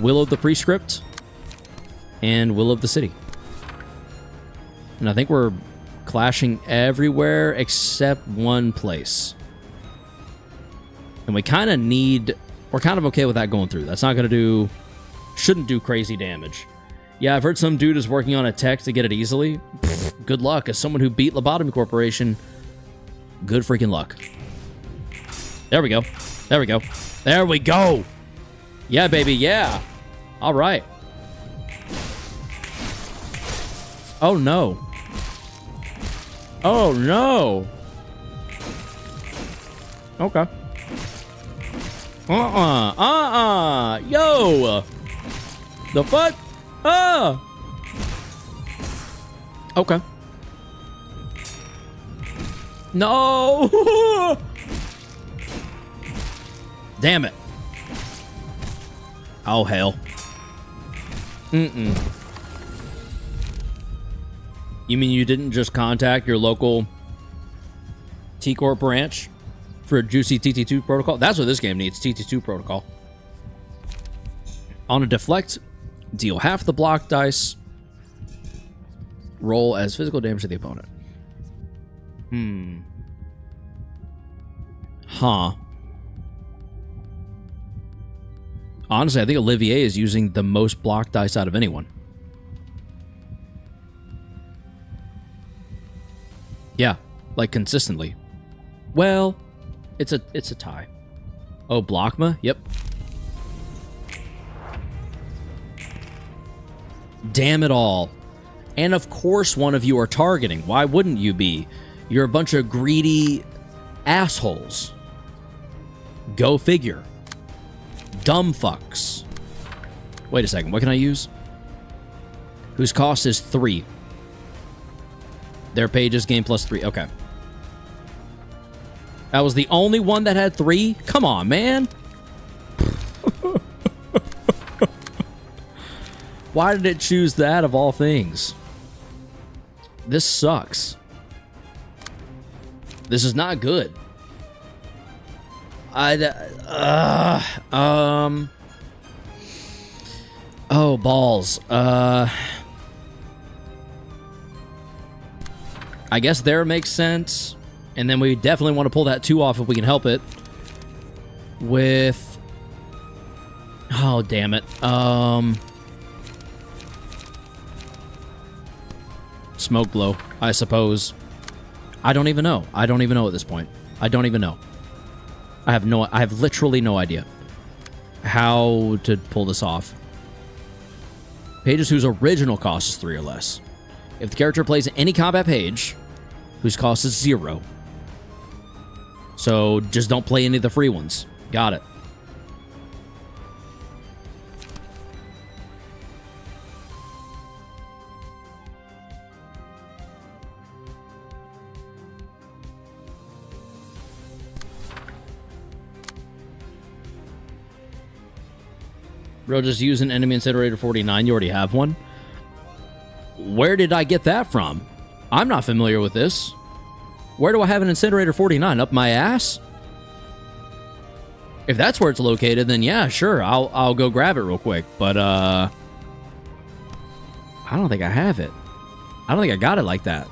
A: Will of the Prescript and Will of the City. And I think we're clashing everywhere except one place. And we kind of need... We're kind of okay with that going through. That's not going to do... Shouldn't do crazy damage. Yeah, I've heard some dude is working on a tech to get it easily. Pfft, good luck. As someone who beat Lobotomy Corporation, good freaking luck. There we go. There we go. There we go. Yeah, baby. Yeah. All right. Oh, no. Oh, no. Okay. Yo. The fuck? Ah! Okay. No! Damn it. Oh, hell. Mm-mm. You mean you didn't just contact your local T-Corp branch for a juicy TT2 protocol? That's what this game needs, TT2 protocol. On a deflect, deal half the block dice. Roll as physical damage to the opponent. Huh. Honestly, I think Olivier is using the most block dice out of anyone. Yeah, like consistently. Well, it's a tie. Oh, Blockma? Yep. Damn it all. And of course one of you are targeting. Why wouldn't you be? You're a bunch of greedy assholes. Go figure. Dumb fucks. Wait a second, what can I use? Whose cost is 3. Their pages gain +3. Okay. That was the only one that had 3? Come on, man. Why did it choose that of all things? This sucks. This is not good. Oh, balls. I guess there makes sense. And then we definitely want to pull that 2 off if we can help it. With... Oh, damn it. Smoke blow, I suppose. I don't even know. I don't even know at this point. I don't even know. I have literally no idea how to pull this off. Pages whose original cost is 3 or less. If the character plays any combat page whose cost is 0. So just don't play any of the free ones. Got it. Bro, just use an enemy incinerator 49. You already have one. Where did I get that from? I'm not familiar with this. Where do I have an incinerator 49? Up my ass? If that's where it's located, then yeah, sure. I'll go grab it real quick. But I don't think I have it. I don't think I got it like that.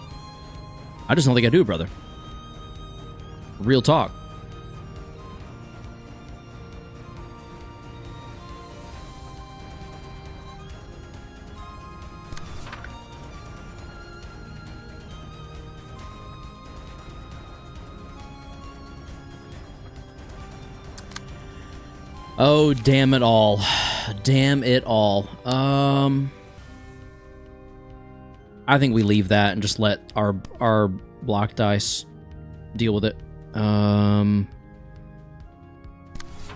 A: I just don't think I do, brother. Real talk. Oh, damn it all. Damn it all. I think we leave that and just let our block dice deal with it.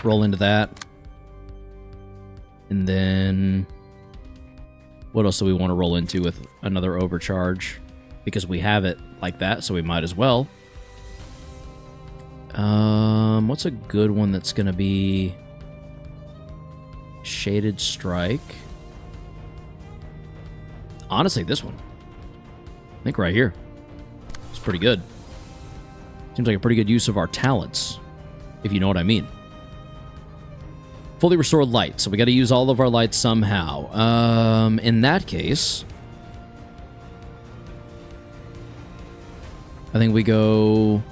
A: Roll into that. And then what else do we want to roll into with another overcharge? Because we have it like that, so we might as well. What's a good one that's gonna be Shaded Strike? Honestly, this one. I think right here. It's pretty good. Seems like a pretty good use of our talents, if you know what I mean. Fully restored light, so we got to use all of our lights somehow. In that case, I think we go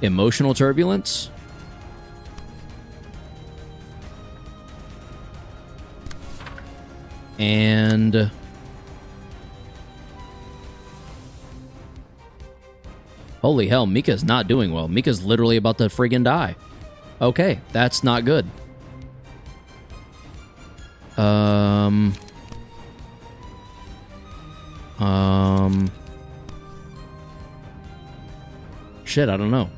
A: emotional turbulence. And holy hell, Mika's not doing well. Mika's literally about to friggin' die. Okay, that's not good. Shit, I don't know.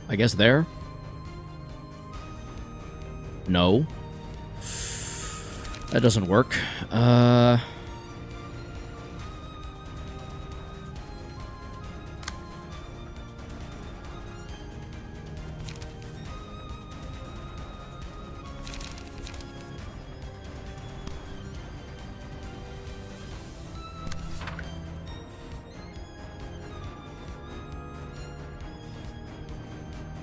A: I guess there? That doesn't work.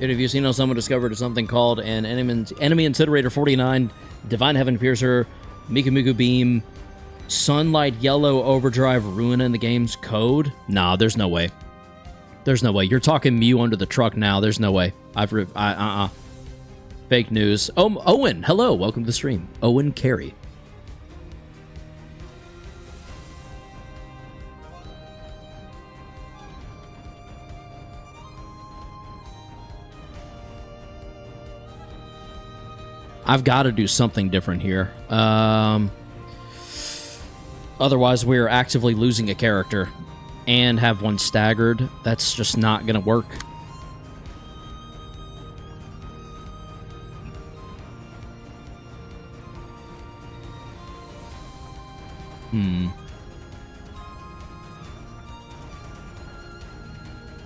A: Have you seen how someone discovered something called an enemy incinerator 49, divine heaven piercer, Mikumuku beam, sunlight yellow overdrive Ruina in the game's code? Nah, there's no way. There's no way. You're talking Mew under the truck now. There's no way. Fake news. Oh, Owen, hello. Welcome to the stream. Owen Carey. I've got to do something different here. Otherwise, we're actively losing a character and have one staggered. That's just not going to work.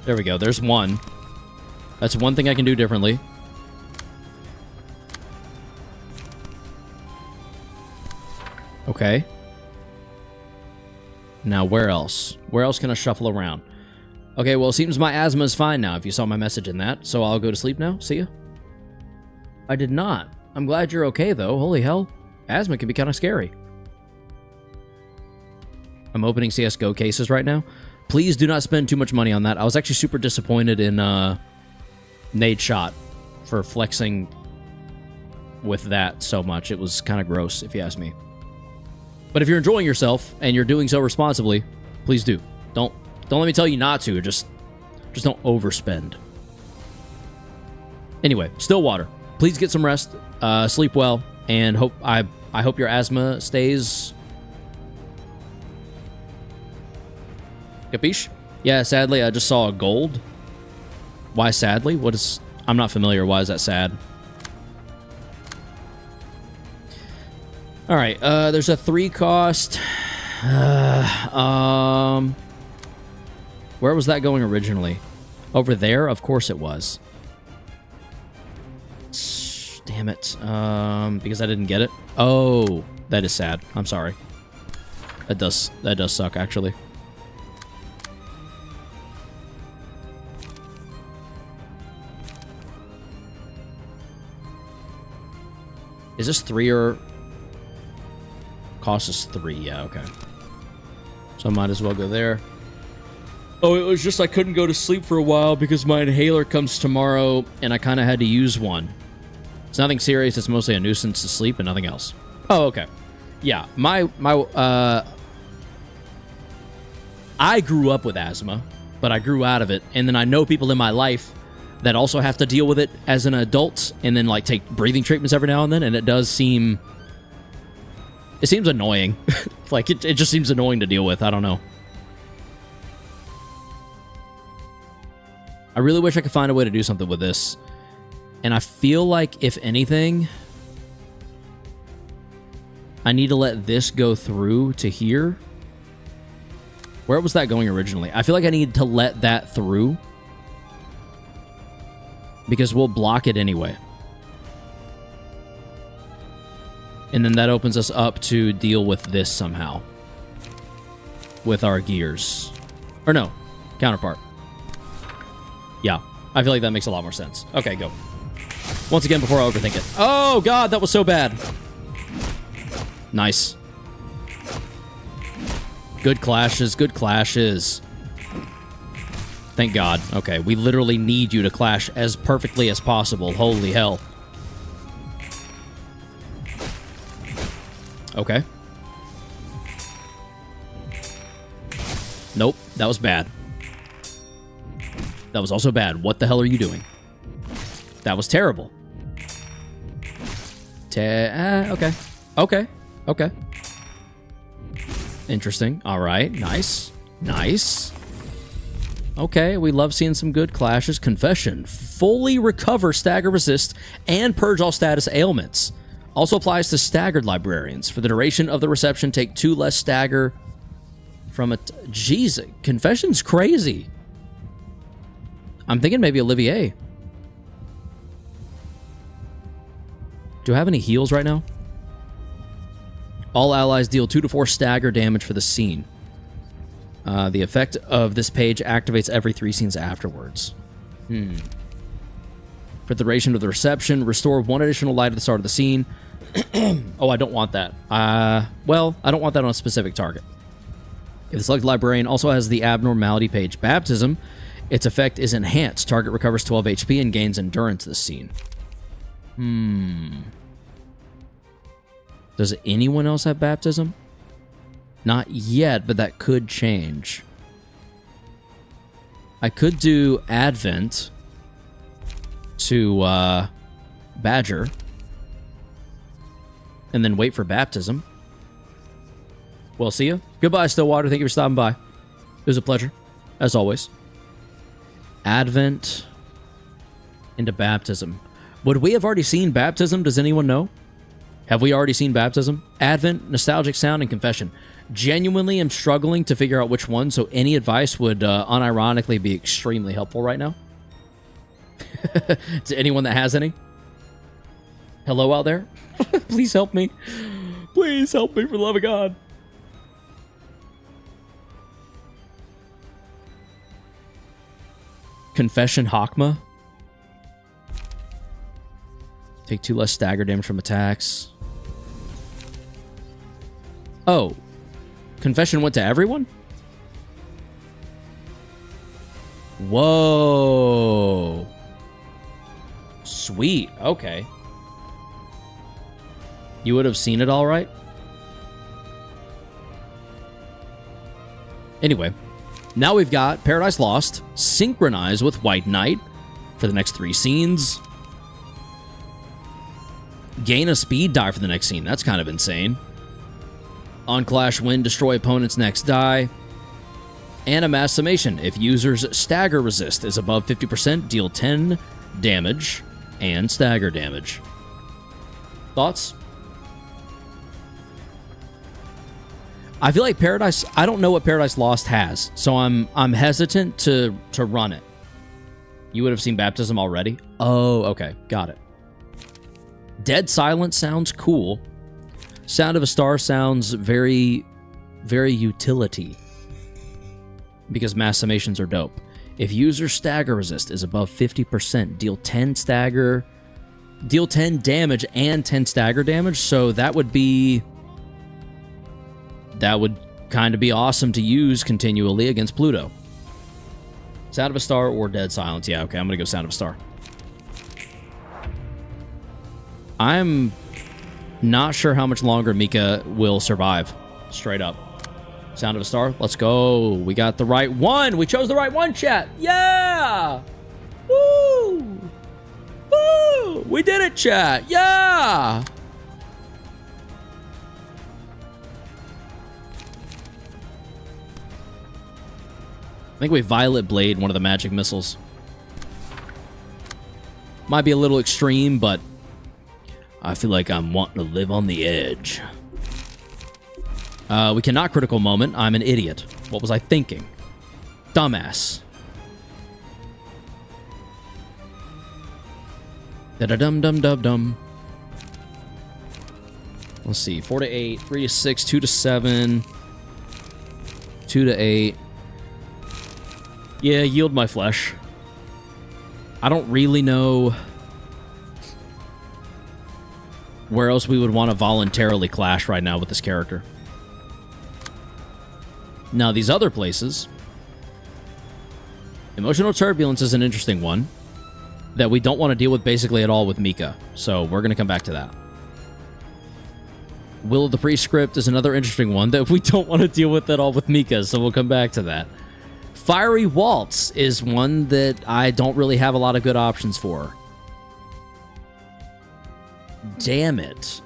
A: There we go. There's one. That's one thing I can do differently. Okay. Now, where else? Where else can I shuffle around? Okay, well, it seems my asthma is fine now, if you saw my message in that. So I'll go to sleep now. See ya. I did not. I'm glad you're okay, though. Holy hell. Asthma can be kind of scary. I'm opening CSGO cases right now. Please do not spend too much money on that. I was actually super disappointed in Nade Shot for flexing with that so much. It was kind of gross, if you ask me. But if you're enjoying yourself and you're doing so responsibly, please do. Don't let me tell you not to. Just don't overspend. Anyway, Stillwater, please get some rest, sleep well, and I hope your asthma stays. Capiche? Yeah, sadly, I just saw a gold. Why sadly? I'm not familiar. Why is that sad? All right, there's a 3 cost. Where was that going originally? Over there? Of course it was. Damn it. Because I didn't get it. Oh, that is sad. I'm sorry. That does suck, actually. Is this 3 or... Cost us 3, yeah, okay. So I might as well go there. Oh, it was just I couldn't go to sleep for a while because my inhaler comes tomorrow, and I kind of had to use one. It's nothing serious, it's mostly a nuisance to sleep and nothing else. Oh, okay. Yeah, I grew up with asthma, but I grew out of it, and then I know people in my life that also have to deal with it as an adult, and then, like, take breathing treatments every now and then, and it does seem... It seems annoying. Like, it just seems annoying to deal with. I don't know. I really wish I could find a way to do something with this. And I feel like, if anything, I need to let this go through to here. Where was that going originally? I feel like I need to let that through. Because we'll block it anyway. And then that opens us up to deal with this somehow. With our gears. Or no, counterpart. Yeah, I feel like that makes a lot more sense. Okay, go. Once again, before I overthink it. Oh, God, that was so bad. Nice. Good clashes, good clashes. Thank God. Okay, we literally need you to clash as perfectly as possible. Holy hell. Okay. Nope, that was bad. That was also bad. What the hell are you doing? That was terrible. Okay. Okay. Okay. Interesting. All right. Nice. Nice. Okay, we love seeing some good clashes. Confession. Fully recover stagger resist and purge all status ailments. Also applies to staggered librarians. For the duration of the reception, take 2 less stagger from it. Jeez, Confession's crazy. I'm thinking maybe Olivier. Do I have any heals right now? All allies deal 2 to 4 stagger damage for the scene. The effect of this page activates every 3 scenes afterwards. For the duration of the reception, restore 1 additional light at the start of the scene. Oh, I don't want that. Well, I don't want that on a specific target. If the selected librarian also has the abnormality page Baptism, its effect is enhanced. Target recovers 12 HP and gains endurance this scene. Does anyone else have Baptism? Not yet, but that could change. I could do Advent to Badger and then wait for Baptism. Well, see ya. Goodbye, Stillwater. Thank you for stopping by. It was a pleasure, as always. Advent into Baptism. Would we have already seen Baptism? Does anyone know? Have we already seen Baptism? Advent, Nostalgic Sound, and Confession. Genuinely am struggling to figure out which one, so any advice would unironically be extremely helpful right now. To anyone that has any. Hello out there? Please help me. Please help me for the love of God. Confession Hakma. Take 2 less stagger damage from attacks. Oh. Confession went to everyone? Whoa. Sweet. Okay. You would have seen it all right? Anyway. Now we've got Paradise Lost synchronized with White Knight for the next 3 scenes. Gain a speed die for the next scene. That's kind of insane. On Clash Win, destroy opponent's next die. And a mass summation. If user's stagger resist is above 50%, deal 10 damage and stagger damage. Thoughts? I feel like Paradise... I don't know what Paradise Lost has, so I'm hesitant to run it. You would have seen Baptism already? Oh, okay. Got it. Dead Silence sounds cool. Sound of a Star sounds very, very utility. Because mass summations are dope. If user stagger resist is above 50%, deal 10 stagger... Deal 10 damage and 10 stagger damage, so that would be... That would kind of be awesome to use continually against Pluto. Sound of a Star or Dead Silence. Yeah, okay, I'm going to go Sound of a Star. I'm not sure how much longer Mika will survive. Straight up. Sound of a Star. Let's go. We got the right one. We chose the right one, chat. Yeah! Woo! Woo! We did it, chat. Yeah! I think we Violet Blade one of the magic missiles. Might be a little extreme, but I feel like I'm wanting to live on the edge. We cannot critical moment. I'm an idiot. What was I thinking? Dumbass. Da-da-dum-dum-dum-dum. Let's see. 4 to 8, 3 to 6, 2 to 7, 2 to 8. Yeah, yield my flesh. I don't really know where else we would want to voluntarily clash right now with this character. Now, these other places... Emotional Turbulence is an interesting one that we don't want to deal with basically at all with Mika, so we're going to come back to that. Will of the Prescript is another interesting one that we don't want to deal with at all with Mika, so we'll come back to that. Fiery Waltz is one that I don't really have a lot of good options for. Damn it.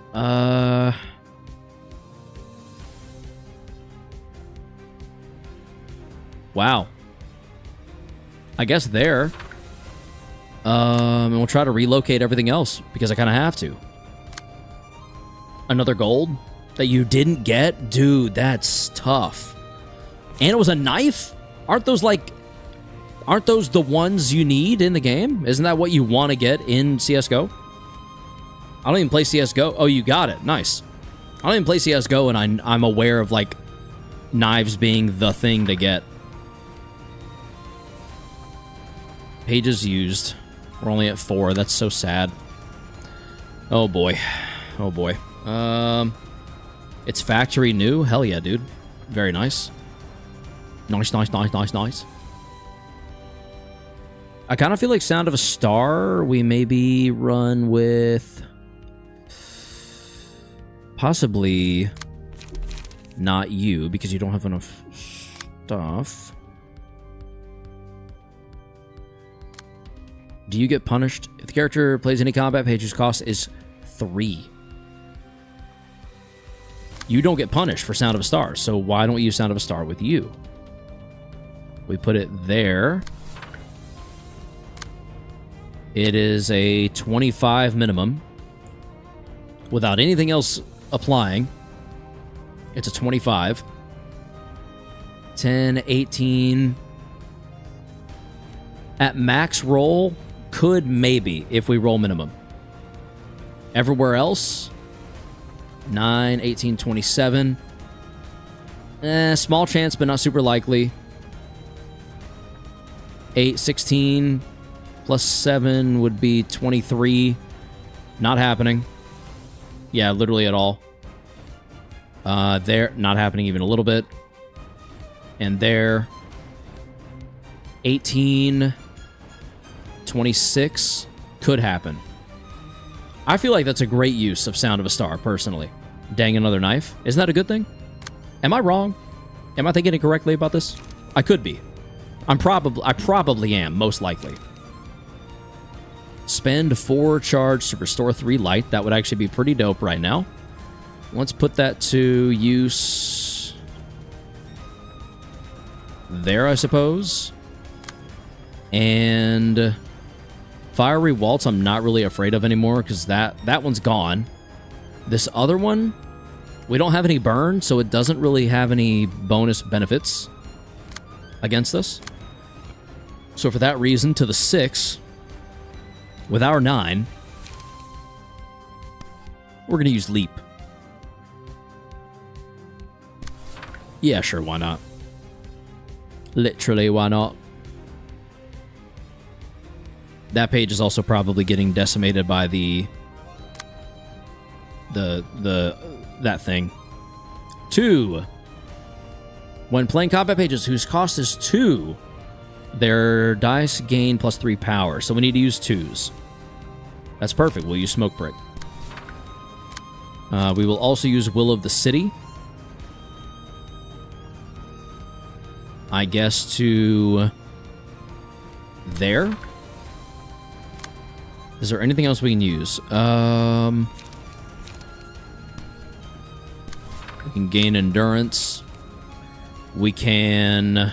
A: Wow. I guess there. And we'll try to relocate everything else, because I kind of have to. Another gold that you didn't get? Dude, that's tough. And it was a knife? Aren't those the ones you need in the game? Isn't that what you want to get in CSGO? I don't even play CSGO. Oh, you got it. Nice. I don't even play CSGO, and I'm aware of, like, knives being the thing to get. Pages used. We're only at 4. That's so sad. Oh, boy. Oh, boy. It's factory new? Hell yeah, dude. Very nice. Nice, nice, nice, nice, nice. I kind of feel like Sound of a Star, we maybe run with... Possibly not you, because you don't have enough stuff. Do you get punished? If the character plays any combat page whose cost is 3. You don't get punished for Sound of a Star, so why don't we use Sound of a Star with you? We put it there. It is a 25 minimum. Without anything else applying, it's a 25. 10, 18. At max roll, could maybe, if we roll minimum. Everywhere else, 9, 18, 27. Small chance, but not super likely. 8, 16, plus 7 would be 23. Not happening. Yeah, literally at all. There, not happening even a little bit. And there, 18, 26, could happen. I feel like that's a great use of Sound of a Star, personally. Dang, another knife. Isn't that a good thing? Am I wrong? Am I thinking incorrectly about this? I could be. I probably am, most likely. Spend 4 charge to restore 3 light. That would actually be pretty dope right now. Let's put that to use there, I suppose. And Fiery Waltz I'm not really afraid of anymore because that one's gone. This other one, we don't have any burn, so it doesn't really have any bonus benefits against us. So for that reason, to the 6, with our 9, we're going to use Leap. Yeah, sure, why not? Literally, why not? That page is also probably getting decimated by that thing. 2. When playing combat pages whose cost is 2, their dice gain plus 3 power. So we need to use 2s. That's perfect. We'll use Smoke Brick. We will also use Will of the City. I guess to there. Is there anything else we can use? We can gain endurance. We can...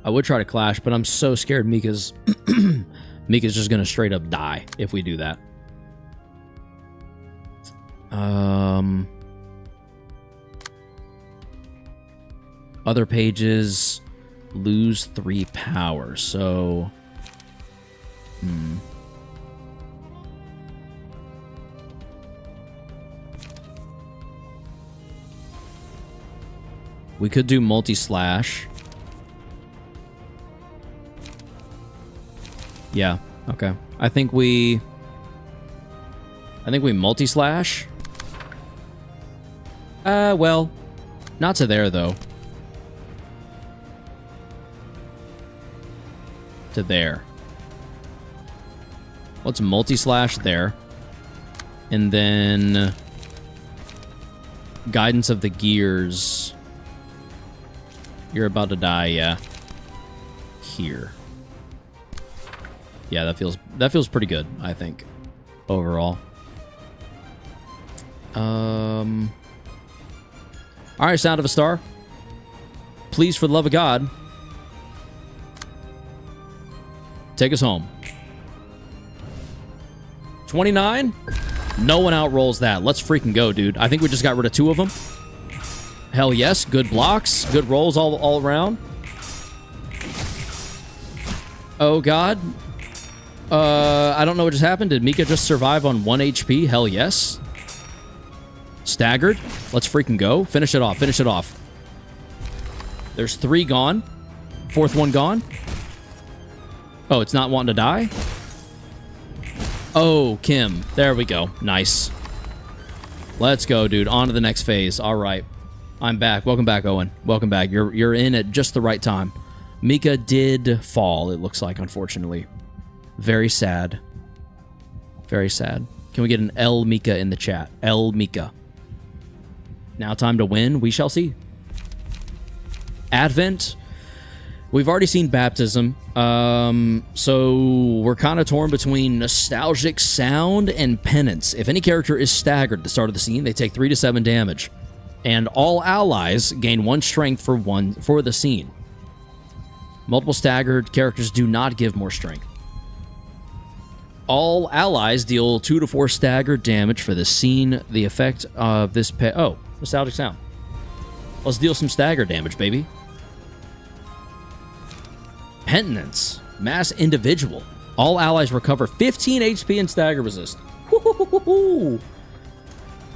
A: I would try to clash, but I'm so scared Mika's Mika's just gonna straight up die if we do that. Other pages lose 3 power, so we could do multi-slash. Yeah, okay. I think we multi-slash. Well, not to there, though. To there. Let's multi-slash there. And then... Guidance of the Gears. You're about to die, yeah. Here. Yeah, that feels pretty good, I think. Overall. Alright, Sound of a Star. Please, for the love of God, Take us home. 29? No one outrolls that. Let's freaking go, dude. I think we just got rid of 2 of them. Hell yes. Good blocks. Good rolls all around. Oh, God. I don't know what just happened. Did Mika just survive on 1 HP? Hell yes. Staggered. Let's freaking go. Finish it off. Finish it off. There's 3 gone. 4th one gone. Oh, it's not wanting to die? Oh, Kim. There we go. Nice. Let's go, dude. On to the next phase. All right. I'm back. Welcome back, Owen. Welcome back. You're in at just the right time. Mika did fall, it looks like, unfortunately. Very sad. Very sad. Can we get an L Mika in the chat? L Mika. Now time to win. We shall see. Advent. We've already seen Baptism. So we're kind of torn between Nostalgic Sound and Penance. If any character is staggered at the start of the scene, they take 3 to 7 damage. And all allies gain 1 strength for the scene. Multiple staggered characters do not give more strength. All allies deal 2 to 4 staggered damage for the scene. The effect of this oh, Nostalgic Sound. Let's deal some stagger damage, baby. Penance. Mass individual. All allies recover 15 HP and stagger resist. Woo-hoo-hoo-hoo-hoo.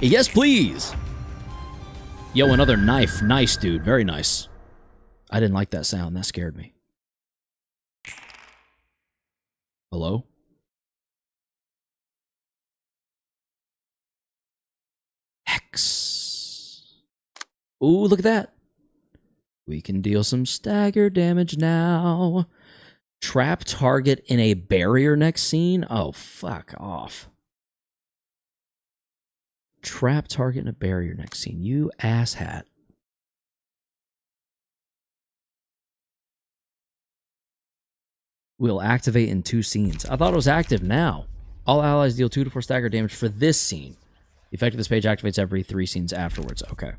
A: Yes, please. Yo, another knife. Nice, dude. Very nice. I didn't like that sound. That scared me. Hello? Hex. Ooh, look at that. We can deal some stagger damage now. Trap target in a barrier next scene? Oh, fuck off. Trap target in a barrier next scene. You asshat. Will activate in 2 scenes. I thought it was active now. All allies deal 2 to 4 stagger damage for this scene. The effect of this page activates every 3 scenes afterwards. Okay.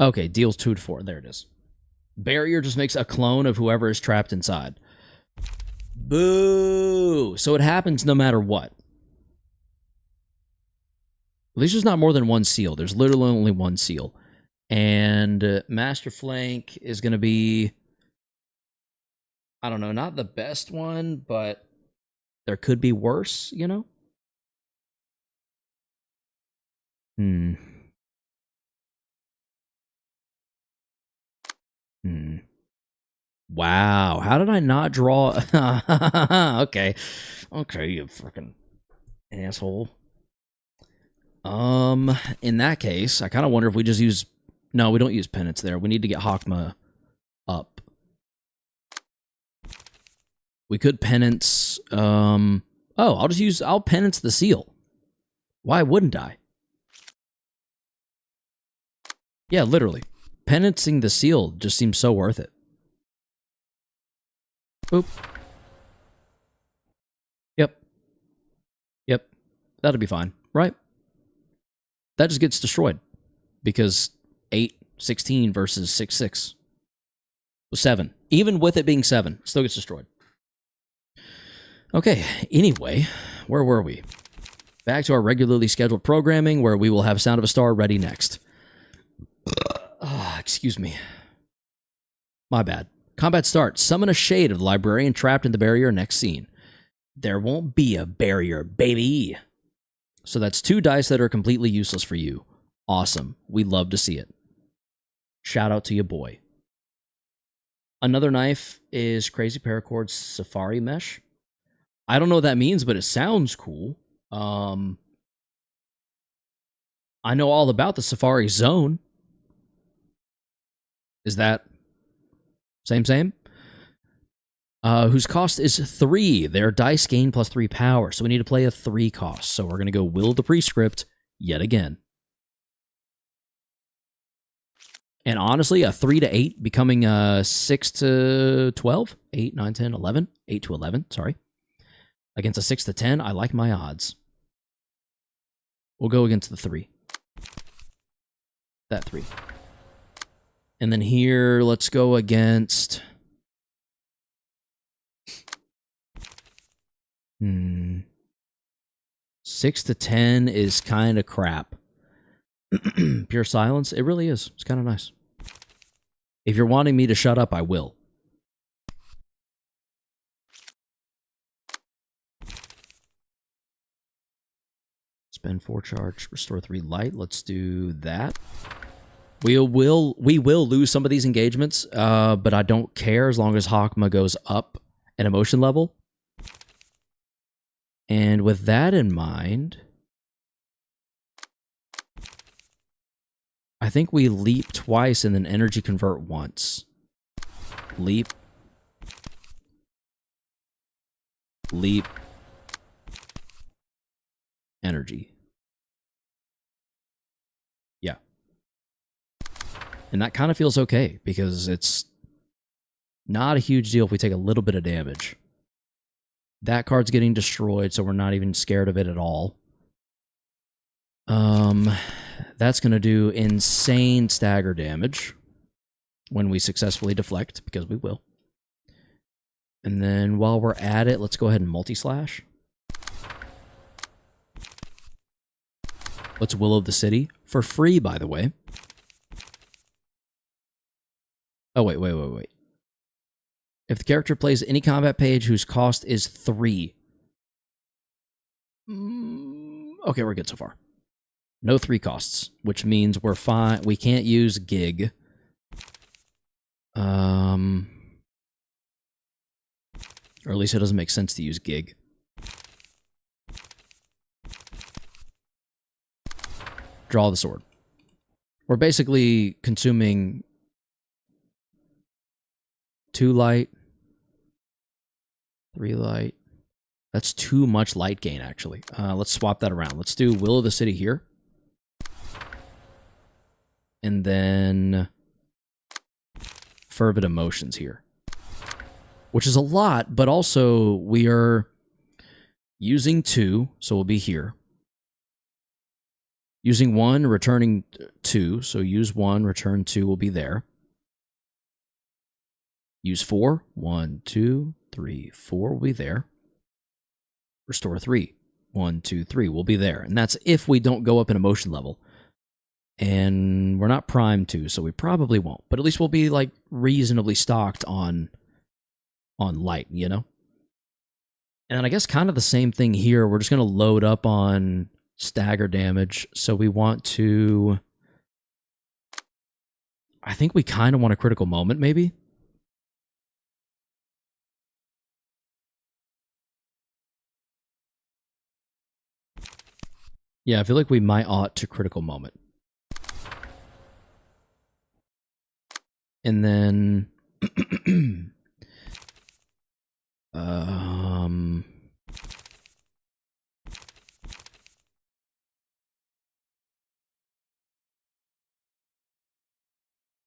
A: Okay, deals 2 to 4. There it is. Barrier just makes a clone of whoever is trapped inside. Boo! So it happens no matter what. At least there's not more than 1 seal. There's literally only 1 seal. And Master Flank is going to be... I don't know, not the best one, but there could be worse, you know? Wow, how did I not draw? Okay, you freaking asshole. In that case, I kind of wonder if we just use... No, we don't use Penance there. We need to get Hakma up. We could Penance... Oh, I'll Penance the seal. Why wouldn't I? Yeah, literally. Penancing the seal just seems so worth it. Oop. Yep. That'll be fine, right? That just gets destroyed. Because 8-16 versus 6-6. 7. Even with it being 7, still gets destroyed. Okay, anyway, where were we? Back to our regularly scheduled programming, where we will have Sound of a Star ready next. Excuse me. My bad. Combat starts. Summon a shade of the librarian trapped in the barrier next scene. There won't be a barrier, baby. So that's 2 dice that are completely useless for you. Awesome. We love to see it. Shout out to your boy. Another knife is Crazy Paracord Safari Mesh. I don't know what that means, but it sounds cool. I know all about the Safari Zone. Is that same? Whose cost is 3. Their dice gain +3 power, so we need to play a 3 cost. So we're going to go Will the Prescript yet again. And honestly, a 3 to 8 becoming a 6 to 12? 8, 9, 10, 11? 8 to 11, sorry. Against a 6 to 10, I like my odds. We'll go against the 3. That 3. And then here, let's go against... 6 to 10 is kind of crap. Pure silence? It really is. It's kind of nice. If you're wanting me to shut up, I will. Spend 4 charge, restore 3 light. Let's do that. We will lose some of these engagements, but I don't care as long as Hakma goes up an emotion level. And with that in mind, I think we leap twice and then energy convert once. Leap. Leap. Energy. Yeah. And that kind of feels okay because it's not a huge deal if we take a little bit of damage. That card's getting destroyed, so we're not even scared of it at all. That's going to do insane stagger damage when we successfully deflect, because we will. And then while we're at it, let's go ahead and multi-slash. Let's Will of the City. For free, by the way. Oh, wait. If the character plays any combat page whose cost is 3. Okay, we're good so far. No 3 costs, which means we're fine. We can't use Gig. Or at least it doesn't make sense to use Gig. Draw the sword. We're basically consuming 2 light, 3 light. That's too much light gain, actually. Let's swap that around. Let's do Will of the City here. And then Fervid Emotions here. Which is a lot, but also we are using 2, so we'll be here. Using 1, returning 2, so use 1, return 2 will be there. Use 4, 1, 2, 3, 4 will be there. Restore 3, 1, 2, 3 will be there. And that's if we don't go up in emotion level. And we're not primed to, so we probably won't. But at least we'll be like reasonably stocked on light, you know? And then I guess kind of the same thing here. We're just going to load up on stagger damage. So we want to... I think we kind of want a critical moment, maybe? Yeah, I feel like we might ought to critical moment. And then...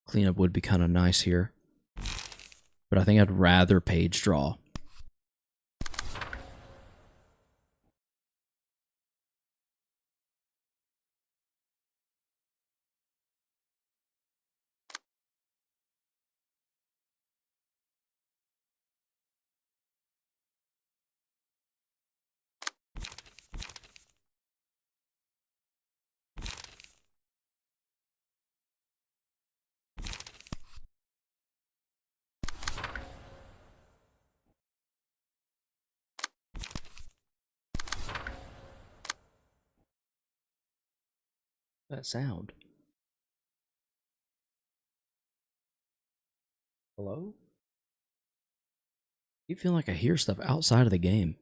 A: Cleanup would be kind of nice here. But I think I'd rather page draw. That sound. Hello? I feel like I hear stuff outside of the game.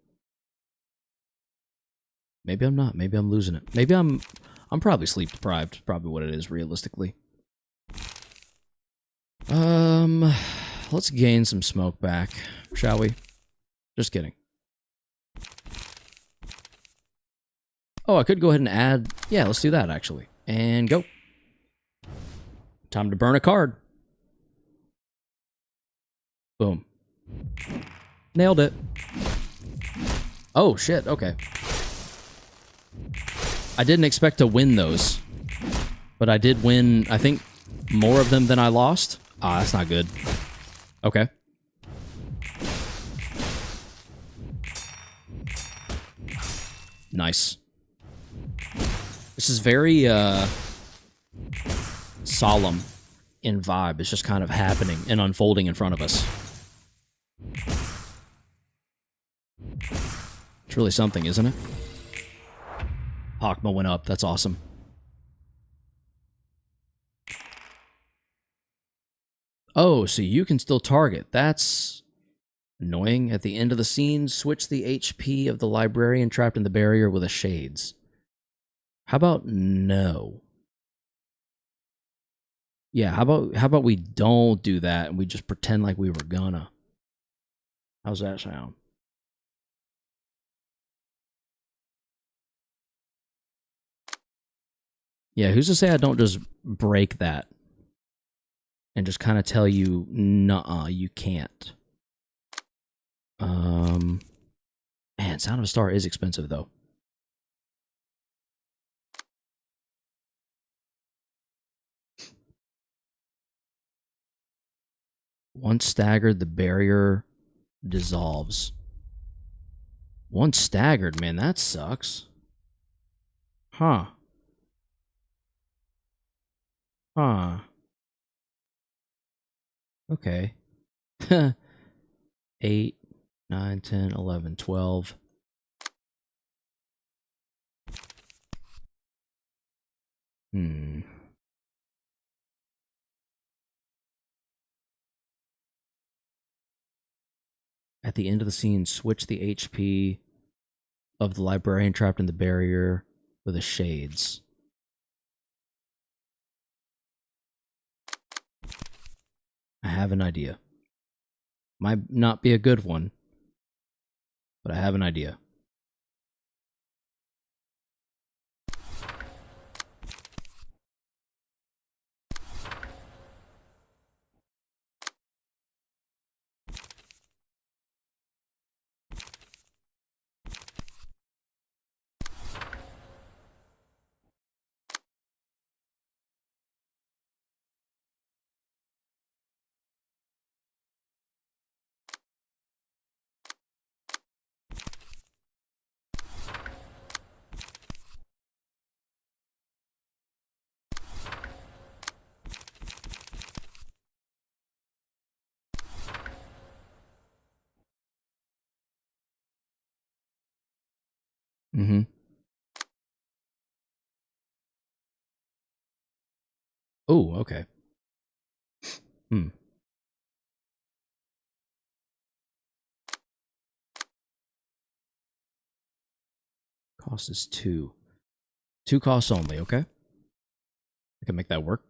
A: Maybe I'm not. Maybe I'm losing it. Maybe I'm probably sleep deprived. Probably what it is, realistically. Let's gain some smoke back, shall we? Just kidding. Oh, I could go ahead and add... Yeah, let's do that, actually. And go. Time to burn a card. Boom. Nailed it. Oh, shit. Okay. I didn't expect to win those. But I did win, I think, more of them than I lost. Ah, that's not good. Okay. Nice. This is very solemn in vibe. It's just kind of happening and unfolding in front of us. It's really something, isn't it? Hakma went up. That's awesome. Oh, so you can still target. That's annoying. At the end of the scene, switch the HP of the librarian trapped in the barrier with a shades. How about no? Yeah, how about we don't do that and we just pretend like we were gonna? How's that sound? Yeah, who's to say I don't just break that and just kind of tell you, nuh-uh, you can't. Man, Sound of a Star is expensive, though. Once staggered, the barrier dissolves. Once staggered, man, that sucks. Huh. Huh. Okay. 8, 9, 10, 11, 12. At the end of the scene, switch the HP of the librarian trapped in the barrier with the shades. I have an idea. Might not be a good one, but I have an idea. Mm-hmm. Oh, okay. Cost is 2. 2 costs only, okay? I can make that work.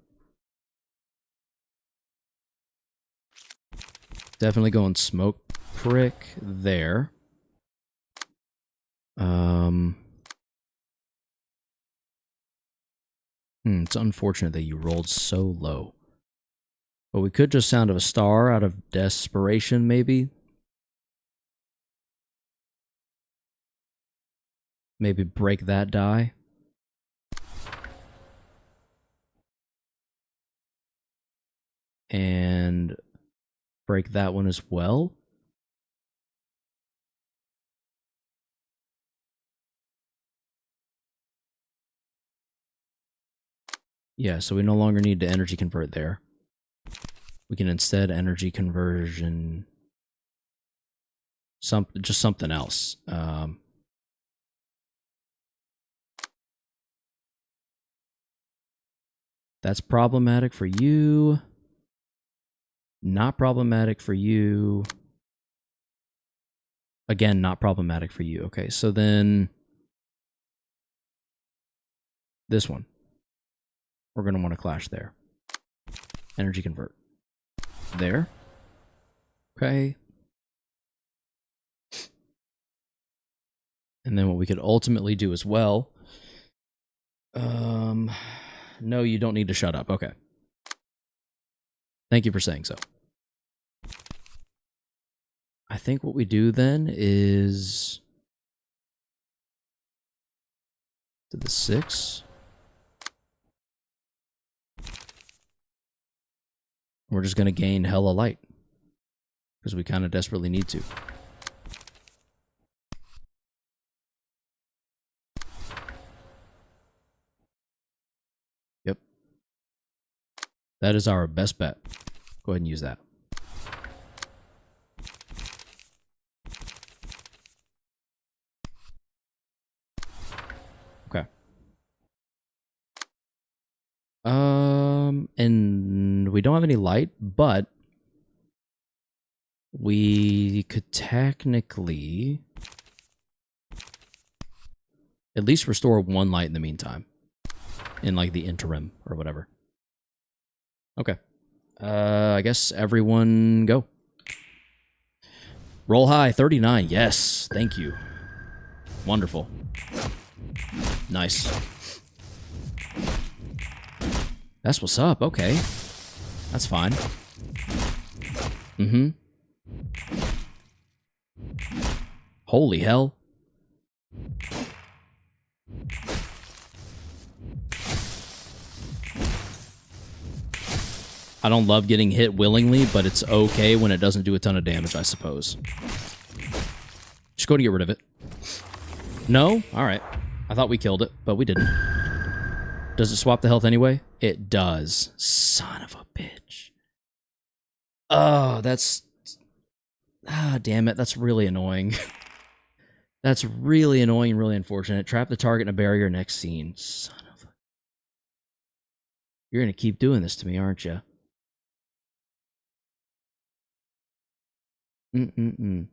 A: Definitely going smoke prick there. It's unfortunate that you rolled so low. But we could just Sound of a Star out of desperation, maybe. Maybe break that die. And break that one as well. Yeah, so we no longer need to energy convert there. We can instead energy conversion just something else. That's problematic for you. Not problematic for you. Again, not problematic for you. Okay, so then this one. We're going to want to clash there. Energy convert. There. Okay. And then what we could ultimately do as well. No, you don't need to shut up. Okay. Thank you for saying so. I think what we do then is to the 6. We're just going to gain hella light because we kind of desperately need to. That is our best bet. Go ahead and use that. Okay. And we don't have any light, but we could technically at least restore one light in the meantime. In like the interim or whatever. Okay. I guess everyone go. Roll high, 39. Yes, thank you. Wonderful. Nice. That's what's up. Okay. That's fine. Mm-hmm. Holy hell. I don't love getting hit willingly, but it's okay when it doesn't do a ton of damage, I suppose. Just go to get rid of it. No? Alright. I thought we killed it, but we didn't. Does it swap the health anyway? It does. Son of a bitch. Oh, that's... Ah, damn it. That's really annoying. That's really annoying and really unfortunate. Trap the target in a barrier next scene. Son of a... You're gonna keep doing this to me, aren't you? Mm-mm-mm.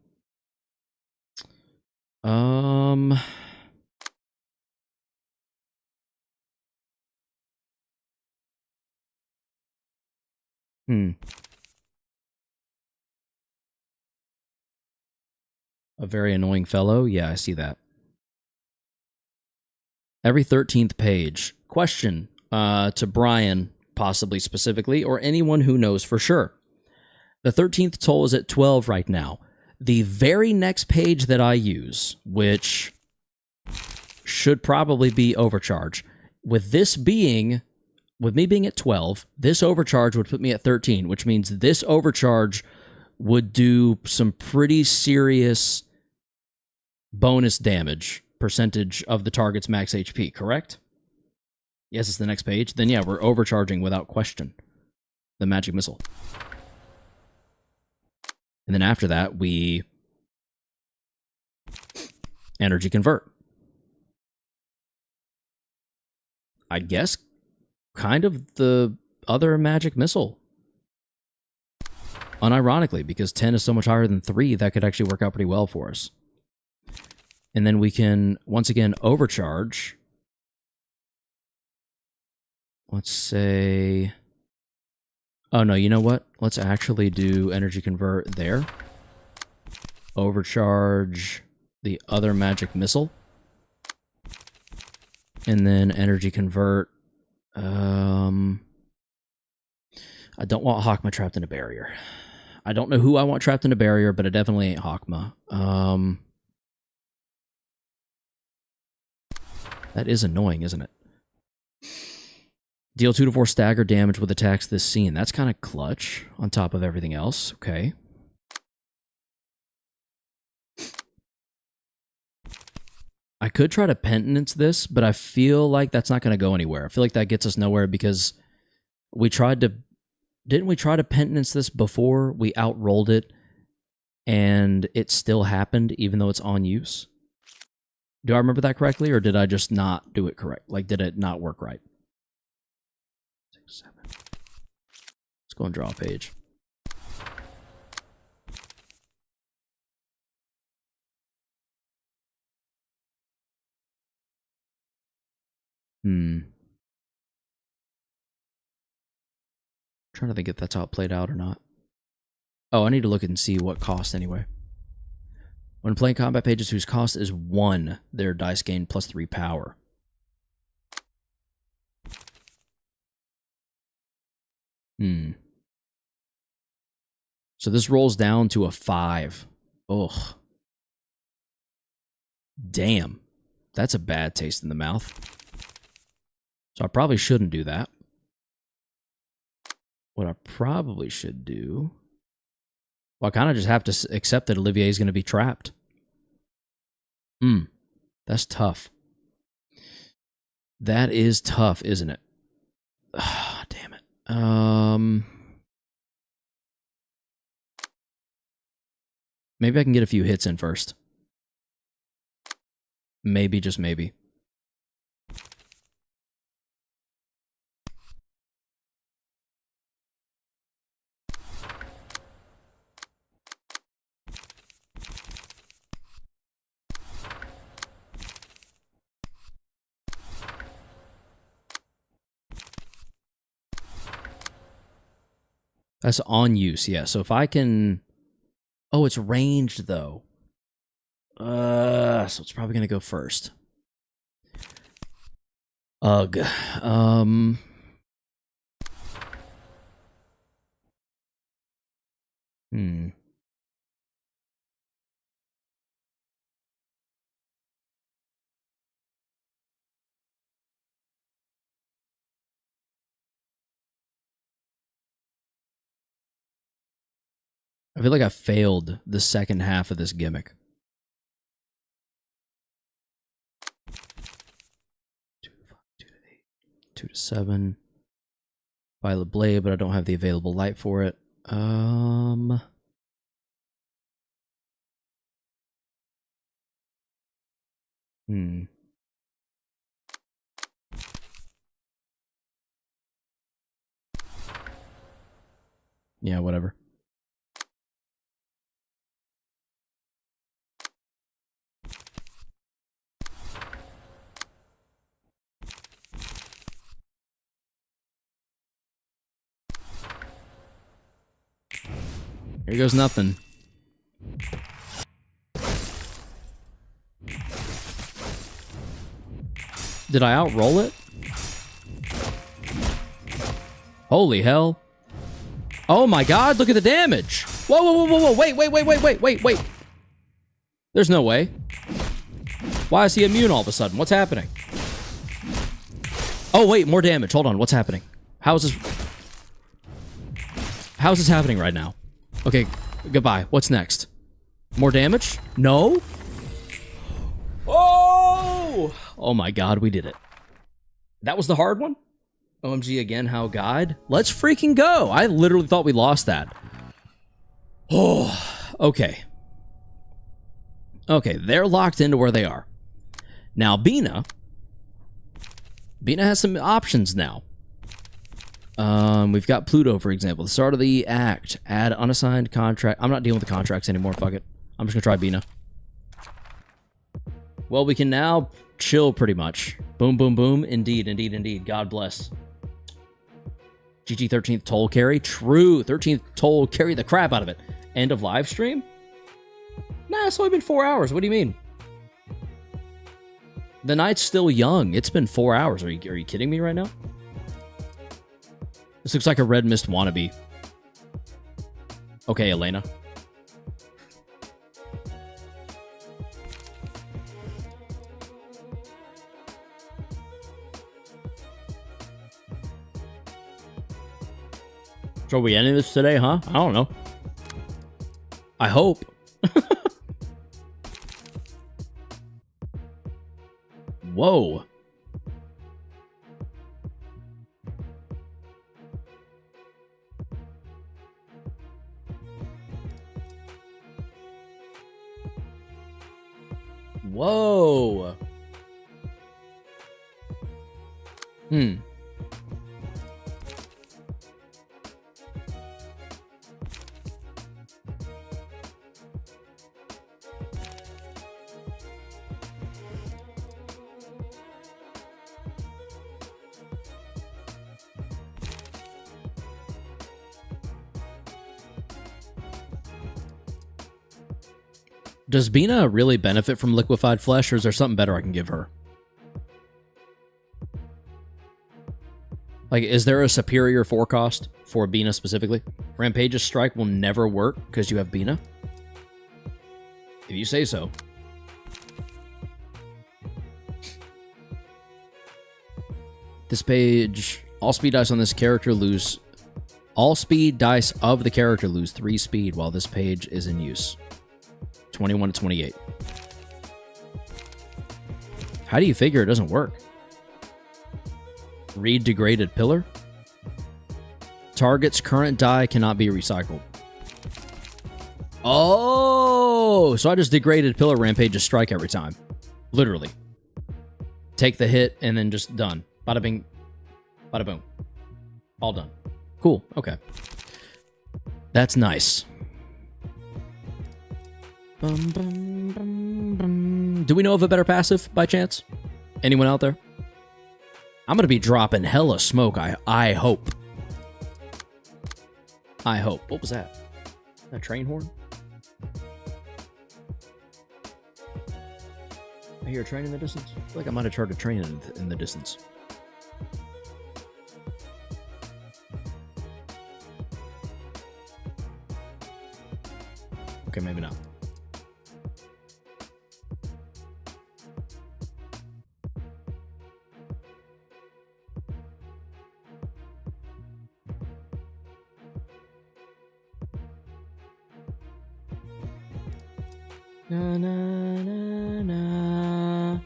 A: A very annoying fellow? Yeah, I see that. Every 13th page. Question to Brian, possibly specifically, or anyone who knows for sure. The 13th toll is at 12 right now. The very next page that I use, which should probably be overcharge, with me being at 12, this overcharge would put me at 13, which means this overcharge would do some pretty serious bonus damage percentage of the target's max HP, correct? Yes, it's the next page. Then yeah, we're overcharging without question the magic missile. And then after that, we energy convert. I guess kind of the other magic missile. Unironically, because 10 is so much higher than 3, that could actually work out pretty well for us. And then we can, once again, overcharge. Let's say... Oh, no, you know what? Let's actually do energy convert there. Overcharge the other magic missile. And then energy convert. I don't want Hakma trapped in a barrier. I don't know who I want trapped in a barrier, but it definitely ain't Hakma. That is annoying, isn't it? Deal 2 to 4 stagger damage with attacks this scene. That's kind of clutch on top of everything else. Okay. I could try to penitence this, but I feel like that's not going to go anywhere. I feel like that gets us nowhere because we tried to... Didn't we try to penitence this before? We outrolled it, and it still happened even though it's on use. Do I remember that correctly, or did I just not do it correct? Like, did it not work right? 6, 7. Let's go and draw a page. Trying to think if that's how it played out or not. Oh, I need to look and see what cost anyway. When playing combat pages whose cost is 1, their dice gain +3 power. So this rolls down to a 5. Ugh. Damn. That's a bad taste in the mouth. So I probably shouldn't do that. What I probably should do... Well, I kind of just have to accept that Olivier is going to be trapped. That's tough. That is tough, isn't it? Ah, damn it. Maybe I can get a few hits in first. Maybe, just maybe. That's on use, yeah. So if I can... Oh, it's ranged, though. So it's probably going to go first. Ugh. I feel like I failed the second half of this gimmick. 2 to 5, 2 to 8, 2 to 7. Violet Blade, but I don't have the available light for it. Yeah, whatever. Here goes nothing. Did I outroll it? Holy hell. Oh my god, look at the damage. Whoa, whoa, whoa, whoa, whoa, wait. There's no way. Why is he immune all of a sudden? What's happening? Oh wait, more damage. Hold on, what's happening? How is this happening right now? Okay, goodbye. What's next? More damage? No? Oh! Oh my god, we did it. That was the hard one? OMG again, how god? Let's freaking go! I literally thought we lost that. Oh, okay. Okay, they're locked into where they are. Now, Bina has some options now. We've got Pluto, for example. The start of the act. Add unassigned contract. I'm not dealing with the contracts anymore. Fuck it. I'm just gonna try Bina. Well, we can now chill pretty much. Boom, boom, boom. Indeed, indeed, indeed. God bless. GG 13th toll carry. True. 13th toll carry the crap out of it. End of live stream? Nah, it's only been 4 hours. What do you mean? The night's still young. It's been 4 hours. Are you kidding me right now? This looks like a Red Mist wannabe. Okay, Elena. So are we ending this today, huh? I don't know. I hope. Whoa. Whoa. Does Bina really benefit from liquefied flesh, or is there something better I can give her? Like, is there a superior forecast for Bina specifically? Rampage's strike will never work because you have Bina? If you say so. This page, all speed dice on this character lose... All speed dice of the character lose 3 speed while this page is in use. 21 to 28. How do you figure it doesn't work? Read degraded pillar? Target's current die cannot be recycled. Oh, so I just degraded Pillar Rampage's strike every time. Literally. Take the hit and then just done. Bada bing, bada boom. All done. Cool, okay. That's nice. Bum, bum, bum, bum. Do we know of a better passive by chance? Anyone out there? I'm gonna be dropping hella smoke, I hope. I hope. What was that? A train horn? I hear a train in the distance. I feel like I might have heard a train in the distance. Okay, maybe not. Na na na na.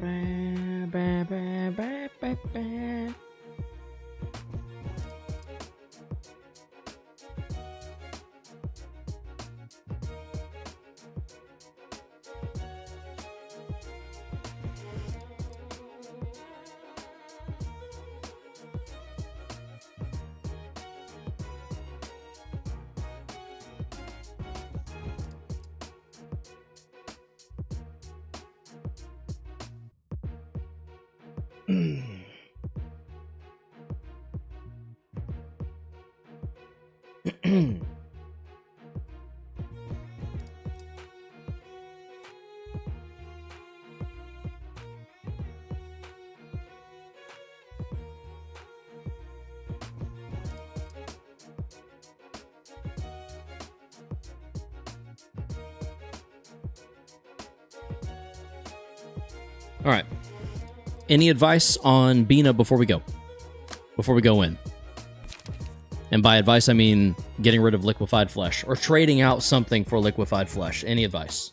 A: Ba, ba, ba, ba, ba, ba. All right. Any advice on Bina before we go? Before we go in? And by advice, I mean getting rid of liquefied flesh or trading out something for liquefied flesh. Any advice?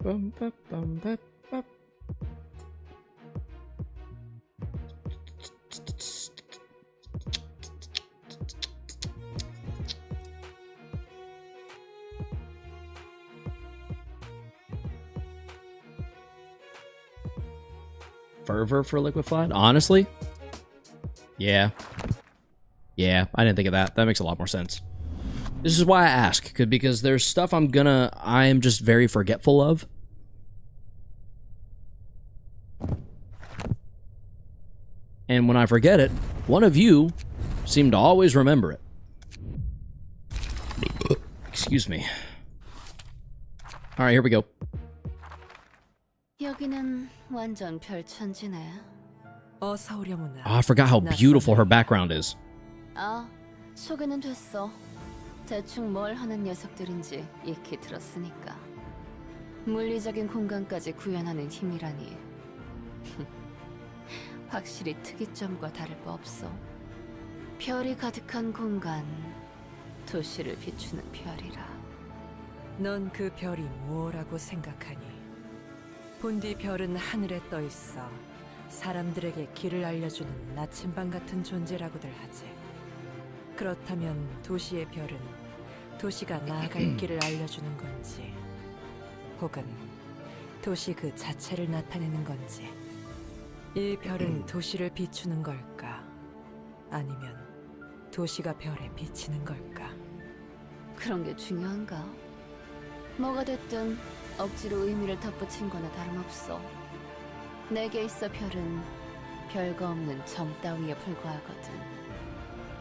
A: Bum, bum, bum, bum, bum. Fervor for liquefied? Honestly? Yeah. Yeah, I didn't think of that. That makes a lot more sense. This is why I ask, because there's stuff I am just very forgetful of. And when I forget it, one of you seem to always remember it. Excuse me. All right, here we go.
G: 여기는 완전 별천지네.
H: 어서 오려무나.
A: Oh, I forgot how beautiful her background is.
G: 아, 소개는 됐어. 대충 뭘 하는 녀석들인지 익히 들었으니까. 물리적인 공간까지 구현하는 힘이라니. 확실히 특이점과 다를 바 없어. 별이 가득한 공간, 도시를 비추는 별이라.
H: 넌 그 별이 뭐라고 생각하니? 본디 별은 하늘에 떠 있어 사람들에게 길을 알려주는 나침반 같은 존재라고들 하지. 그렇다면 도시의 별은 도시가 나아갈 길을 알려주는 건지, 혹은 도시 그 자체를 나타내는 건지. 이 별은 도시를 비추는 걸까? 아니면 도시가 별에 비치는 걸까?
G: 그런 게 중요한가? 뭐가 됐든 억지로 의미를 덧붙인 거나 다름없어. 내게 있어 별은 별거 없는 점 따위에 불과하거든.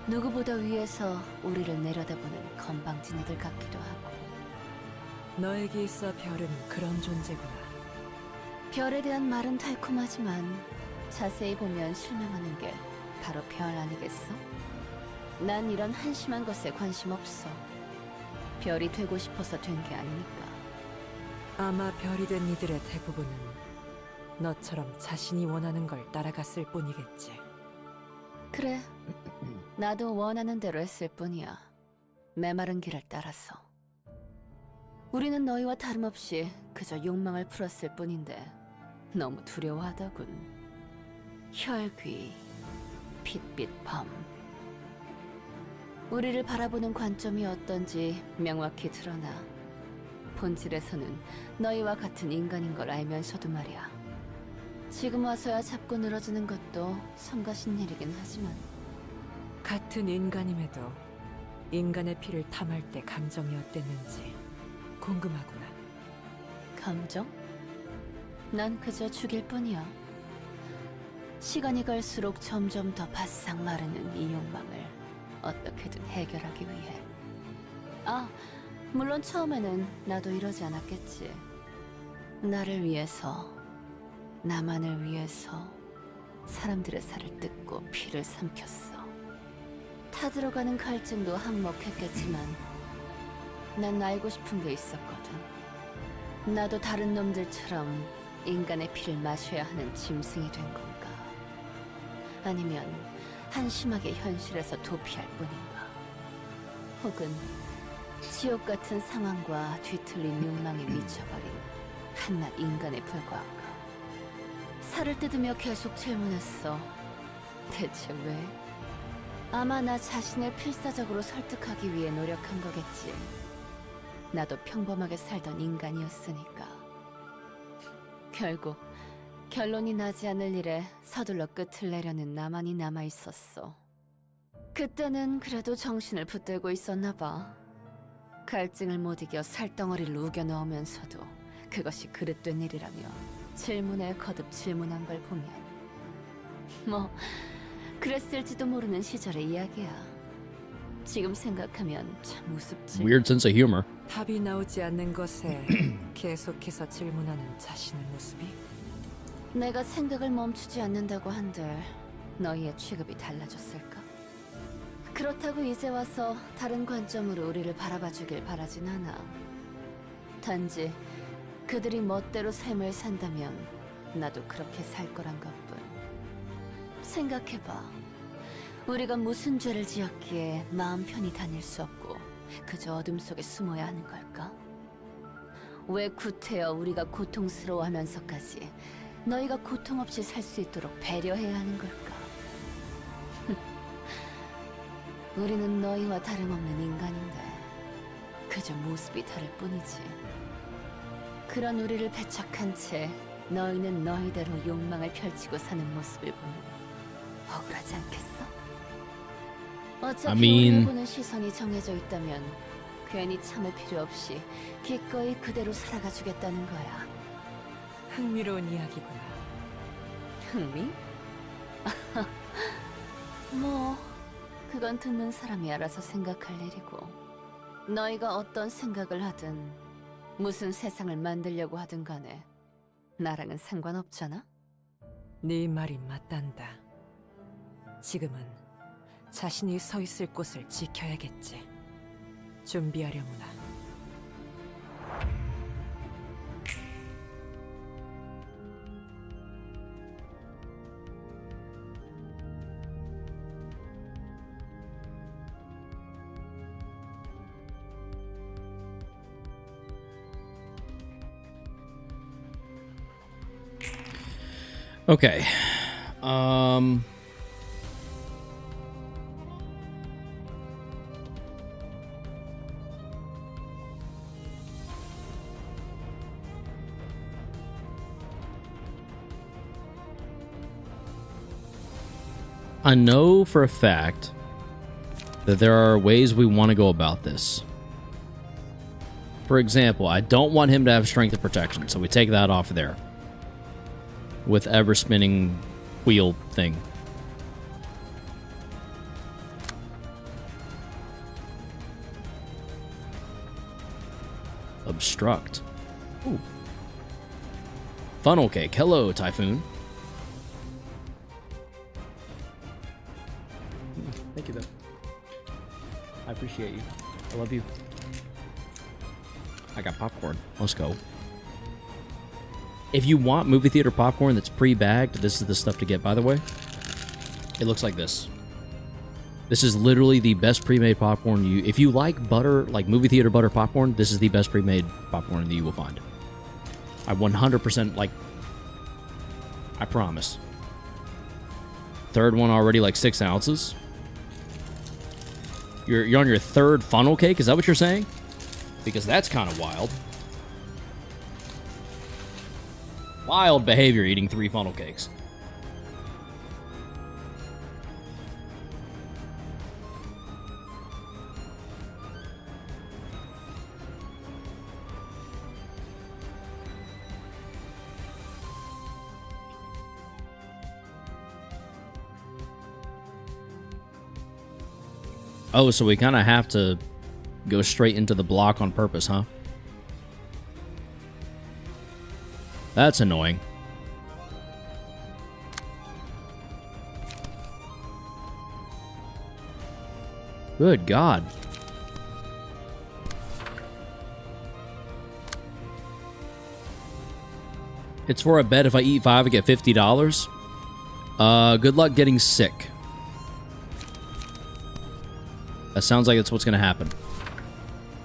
G: 누구보다 위에서 우리를 내려다보는 건방진 이들 같기도 하고.
H: 너에게 있어 별은 그런 존재구나.
G: 별에 대한 말은 달콤하지만 자세히 보면 실망하는 게 바로 별 아니겠어? 난 이런 한심한 것에 관심 없어. 별이 되고 싶어서 된 게 아니니까.
H: 아마 별이 된 이들의 대부분은 너처럼 자신이 원하는 걸 따라갔을 뿐이겠지.
G: 그래, 나도 원하는 대로 했을 뿐이야. 메마른 길을 따라서. 우리는 너희와 다름없이 그저 욕망을 풀었을 뿐인데 너무 두려워하더군. 혈귀, 핏빛 밤. 우리를 바라보는 관점이 어떤지 명확히 드러나. 본질에서는 너희와 같은 인간인 걸 알면서도 말이야. 지금 와서야 잡고 늘어지는 것도 성가신 일이긴 하지만
H: 같은 인간임에도 인간의 피를 탐할 때 감정이 어땠는지 궁금하구나.
G: 감정? 난 그저 죽일 뿐이야. 시간이 갈수록 점점 더 바싹 마르는 이 욕망을 어떻게든 해결하기 위해. 아, 물론 처음에는 나도 이러지 않았겠지. 나를 위해서, 나만을 위해서 사람들의 살을 뜯고 피를 삼켰어. 타들어가는 갈증도 한몫했겠지만 난 알고 싶은 게 있었거든. 나도 다른 놈들처럼 인간의 피를 마셔야 하는 짐승이 된 건가? 아니면 한심하게 현실에서 도피할 뿐인가? 혹은 지옥 같은 상황과 뒤틀린 욕망에 미쳐버린 한낱 인간에 불과한가? 살을 뜯으며 계속 질문했어. 대체 왜? 아마 나 자신을 필사적으로 설득하기 위해 노력한 거겠지. 나도 평범하게 살던 인간이었으니까. 결국 결론이 나지 않을 일에 서둘러 끝을 내려는 나만이 남아있었어. 그때는 그래도 정신을 붙들고 있었나 봐. 갈증을 못 이겨 살덩어리를 우겨 넣으면서도 그것이 그릇된 일이라며 질문에 거듭 질문한 걸 보면 뭐 그랬을지도 모르는 시절의 이야기야. 지금 생각하면 참 우습지.
A: Weird sense of humor.
H: 답이 나오지 않는 것에 계속해서 질문하는 자신의 모습이
G: 내가 생각을 멈추지 않는다고 한들 너희의 취급이 달라졌을까? 그렇다고 이제 와서 다른 관점으로 우리를 바라봐주길 바라진 않아. 단지 그들이 멋대로 삶을 산다면 나도 그렇게 살 거란 것뿐. 생각해봐. 우리가 무슨 죄를 지었기에 마음 편히 다닐 수 없고 그저 어둠 속에 숨어야 하는 걸까? 왜 구태여 우리가 고통스러워하면서까지 너희가 고통 없이 살 수 있도록 배려해야 하는 걸까? 우리는 너희와 다름없는 인간인데 그저 모습이 다를 뿐이지. 그런 우리를 배척한 채 너희는 너희대로 욕망을 펼치고 사는 모습을 보니 억울하지 않겠어? 어차피 우리를 보는 시선이 정해져 있다면 괜히 참을 필요 없이 기꺼이 그대로 살아가 주겠다는 거야.
H: 흥미로운 이야기구나.
G: 흥미? 뭐 그건 듣는 사람이 알아서 생각할 일이고 너희가 어떤 생각을 하든 무슨 세상을 만들려고 하든 간에 나랑은 상관없잖아?
H: 네 말이 맞단다. 지금은 자신이 서 있을 곳을 지켜야겠지. 준비하려무나.
A: Okay. I know for a fact that there are ways we want to go about this. For example, I don't want him to have strength and protection, so we take that off there. With ever spinning wheel thing. Obstruct. Ooh. Funnel cake. Hello, Typhoon. Thank you, though. I appreciate you. I love you. I got popcorn. Let's go. If you want movie theater popcorn that's pre-bagged, this is the stuff to get, by the way. It looks like this. This is literally the best pre-made popcorn you... If you like butter, like movie theater butter popcorn, this is the best pre-made popcorn that you will find. I 100% like... I promise. Third one already like 6 ounces. You're on your third funnel cake? Is that what you're saying? Because that's kind of wild. Wild behavior eating 3 funnel cakes. Oh, so we kind of have to go straight into the block on purpose, huh? That's annoying. Good God. It's for a bet if I eat 5, I get $50. Good luck getting sick. That sounds like it's what's going to happen.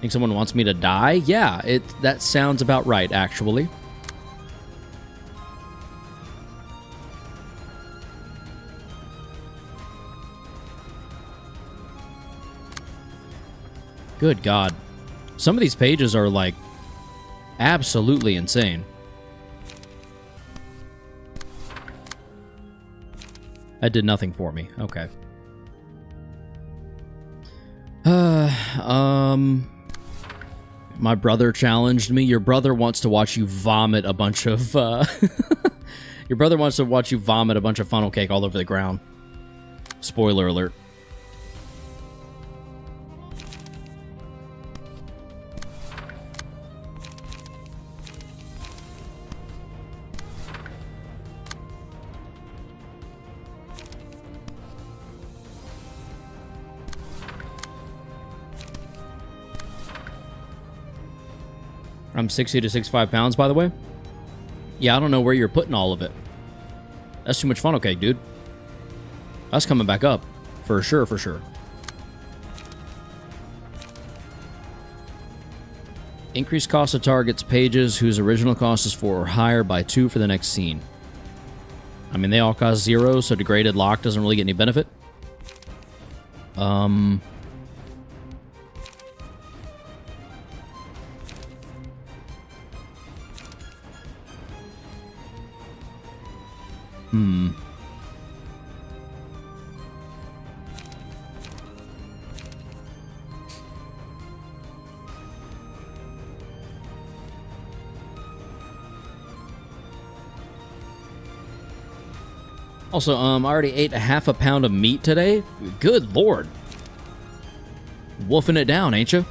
A: Think someone wants me to die? Yeah, that sounds about right, actually. Good God. Some of these pages are, like, absolutely insane. That did nothing for me. Okay. My brother challenged me. Your brother wants to watch you vomit a bunch of, Your brother wants to watch you vomit a bunch of funnel cake all over the ground. Spoiler alert. I'm 60 to 65 pounds, by the way. Yeah, I don't know where you're putting all of it. That's too much funnel cake, dude. That's coming back up. For sure, for sure. Increased cost of targets pages whose original cost is 4 or higher by 2 for the next scene. I mean, they all cost 0, so degraded lock doesn't really get any benefit. Also, I already ate a half a pound of meat today. Good Lord. Wolfing it down, ain't you?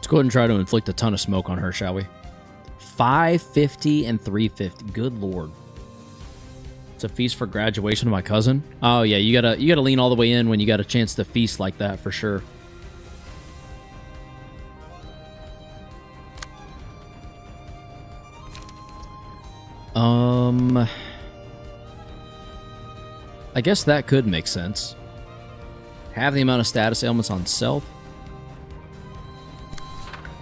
A: Go ahead and try to inflict a ton of smoke on her, shall we? 550 and 350. Good Lord. It's a feast for graduation of my cousin. Oh yeah, you gotta lean all the way in when you got a chance to feast like that for sure. I guess that could make sense. Have the amount of status ailments on self.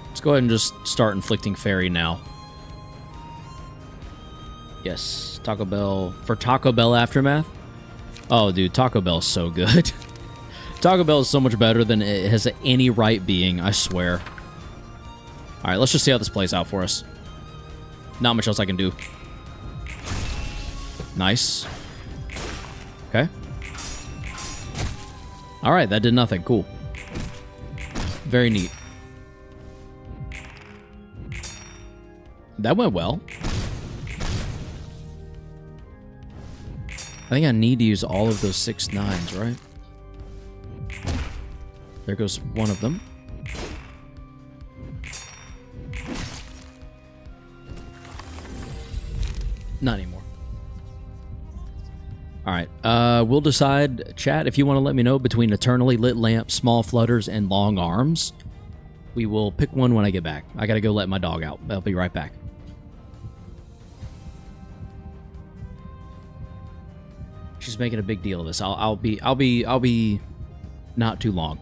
A: Let's go ahead and just start inflicting fairy now. Yes, Taco Bell. For Taco Bell Aftermath? Oh, dude, Taco Bell's so good. Taco Bell is so much better than it has any right being, I swear. Alright, let's just see how this plays out for us. Not much else I can do. Nice. Okay. Alright, that did nothing. Cool. Very neat. That went well. I think I need to use all of those 6 9s, right? There goes one of them. Not anymore. Alright, we'll decide, chat, if you want to let me know between Eternally Lit Lamp, Small Flutters, and Long Arms. We will pick one when I get back. I gotta go let my dog out. I'll be right back. She's making a big deal of this. I'll be not too long.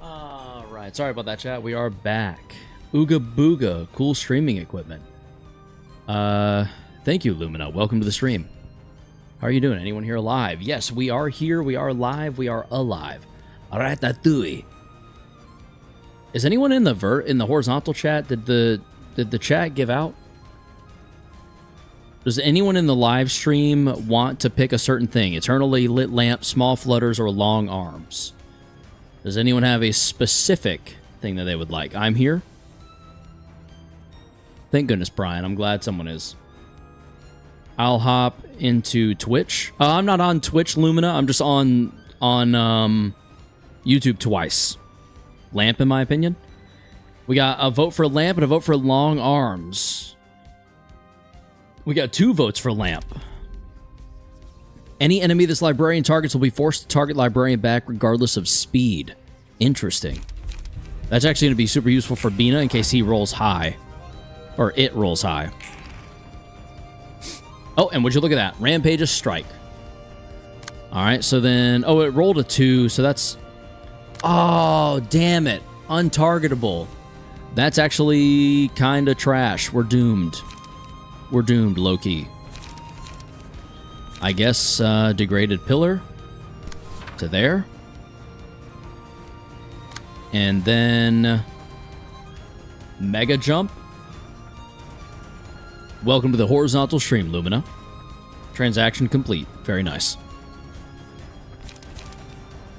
A: Alright, sorry about that, chat. We are back. Ooga Booga, cool streaming equipment. Thank you, Lumina. Welcome to the stream. How are you doing? Anyone here alive? Yes, we are here. We are live. We are alive. Ratatouille. Is anyone in the horizontal chat? Did the chat give out? Does anyone in the live stream want to pick a certain thing? Eternally lit lamp, small flutters, or long arms? Does anyone have a specific thing that they would like? I'm here. Thank goodness, Brian. I'm glad someone is. I'll hop into Twitch. I'm not on Twitch, Lumina. I'm just on YouTube twice. Lamp, in my opinion. We got a vote for lamp and a vote for long arms. We got 2 votes for lamp. Any enemy this librarian targets will be forced to target librarian back regardless of speed. Interesting. That's actually going to be super useful for Bina in case he rolls high. Or it rolls high. Oh, and would you look at that? Rampage's strike. Alright, so then... Oh, it rolled a 2, so that's... Oh, damn it. Untargetable. That's actually kind of trash. We're doomed. We're doomed, low-key. I guess degraded pillar to there. And then mega jump. Welcome to the horizontal stream, Lumina. Transaction complete. Very nice.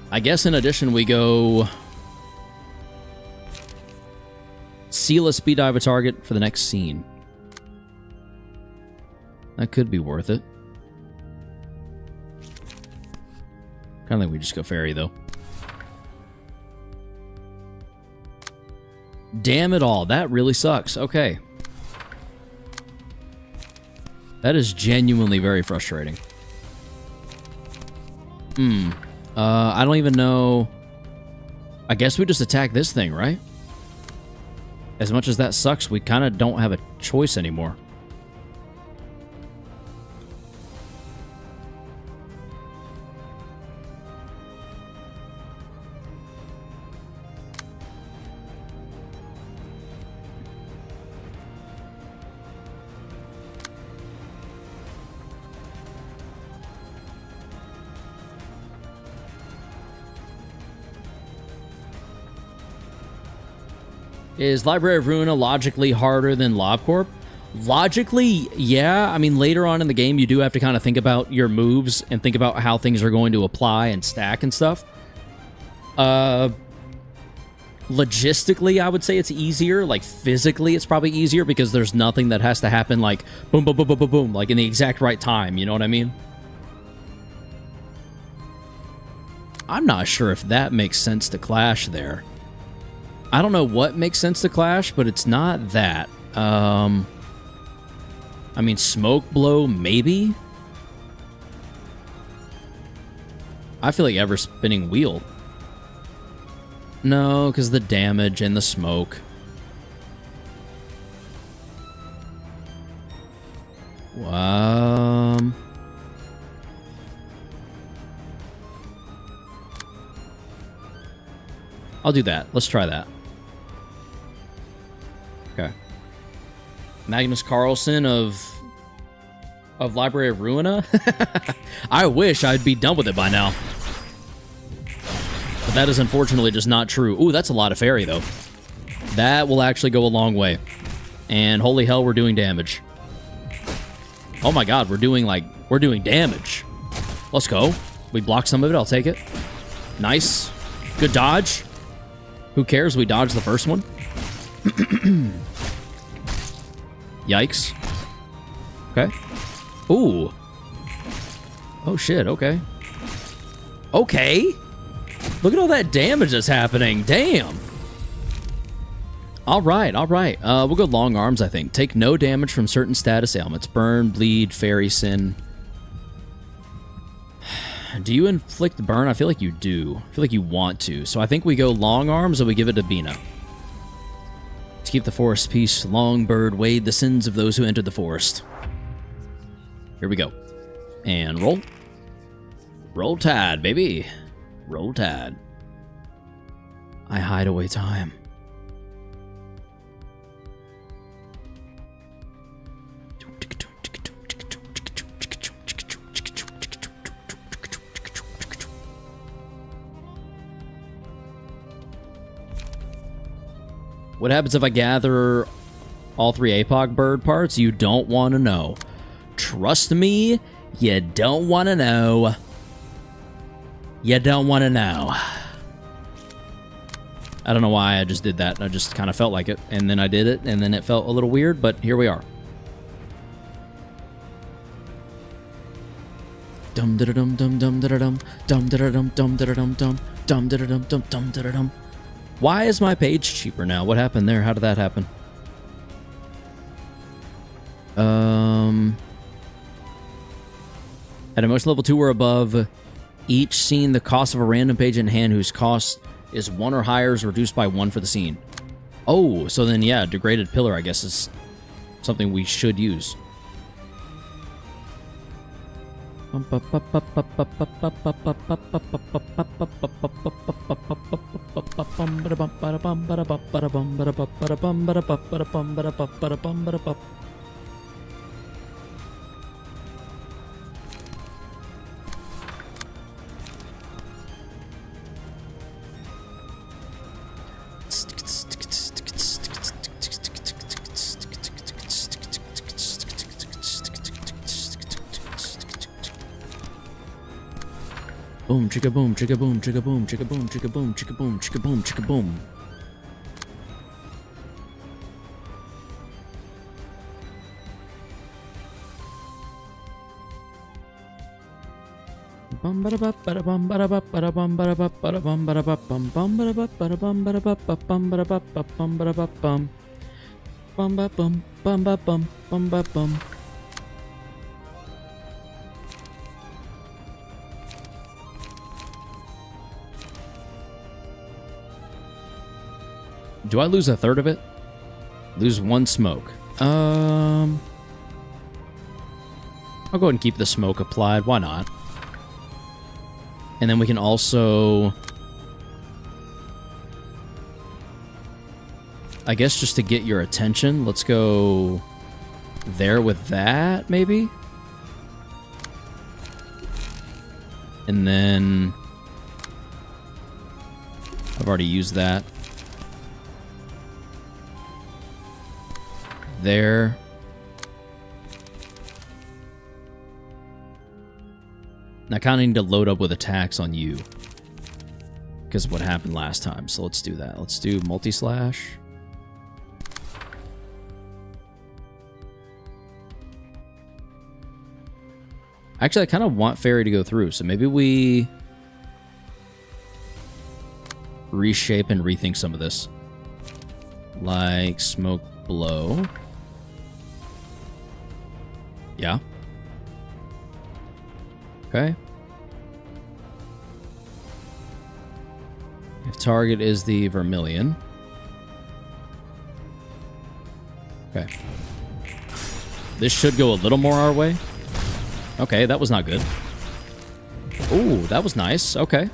A: I guess in addition we go seal a speed dive a target for the next scene. That could be worth it. Kinda think we just go fairy though. Damn it all, that really sucks. Okay. That is genuinely very frustrating. I don't even know. I guess we just attack this thing, right? As much as that sucks, we kind of don't have a choice anymore. Is Library of Ruina logically harder than LobCorp? Logically, yeah. I mean, later on in the game, you do have to kind of think about your moves and think about how things are going to apply and stack and stuff. Logistically, I would say it's easier. Like, physically, it's probably easier because there's nothing that has to happen like boom, boom, boom, boom, boom, boom, like in the exact right time. You know what I mean? I'm not sure if that makes sense to clash there. I don't know what makes sense to clash, but it's not that. I mean, smoke blow, maybe? I feel like ever spinning wheel. No, because the damage and the smoke. I'll do that. Let's try that. Okay. Magnus Carlsen of Library of Ruina? I wish I'd be done with it by now. But that is unfortunately just not true. Ooh, that's a lot of fairy, though. That will actually go a long way. And holy hell, we're doing damage. Oh my god, we're doing damage. Let's go. We blocked some of it, I'll take it. Nice. Good dodge. Who cares? We dodged the first one. Yikes. Okay. Ooh. Oh shit, okay. Okay. Look at all that damage that's happening. Damn. Alright, alright. We'll go long arms, I think. Take no damage from certain status ailments. Burn, bleed, fairy, sin. Do you inflict burn? I feel like you do. I feel like you want to. So I think we go long arms or we give it to Bina. To keep the forest peace, long bird weighed the sins of those who entered the forest. Here we go. And roll. Roll Tide, baby. Roll Tide. I hide away time. What happens if I gather all 3 APOC bird parts? You don't want to know. Trust me, you don't want to know. You don't want to know. I don't know why I just did that. I just kind of felt like it, and then I did it, and then it felt a little weird, but here we are. Dum da dum dum dum da dum dum da dum dum da dum dum dum da dum dum dum da dum. Why is my page cheaper now? What happened there? How did that happen? At emotion level 2 or above, each scene, the cost of a random page in hand whose cost is 1 or higher is reduced by 1 for the scene. Oh, so then yeah, degraded pillar, I guess, is something we should use. Boom, chicka boom, chicka boom, chicka boom, chicka boom, chicka boom, chicka boom, chicka boom, chicka boom. Bum bada bum bada bum bada bum bada bum bada bum bada bum bada bum bada bum bada bum bum ba bum bum ba bum bum ba bum. Do I lose a third of it? Lose one smoke. I'll go ahead and keep the smoke applied. Why not? And then we can also, I guess just to get your attention, let's go there with that, maybe? And then I've already used that. There. I kind of need to load up with attacks on you because of what happened last time. So let's do that. Let's do multi-slash. Actually, I kind of want Fairy to go through, so maybe we reshape and rethink some of this. Like smoke blow. Yeah. Okay. If target is the Vermilion. Okay. This should go a little more our way. Okay, that was not good. Ooh, that was nice. Okay.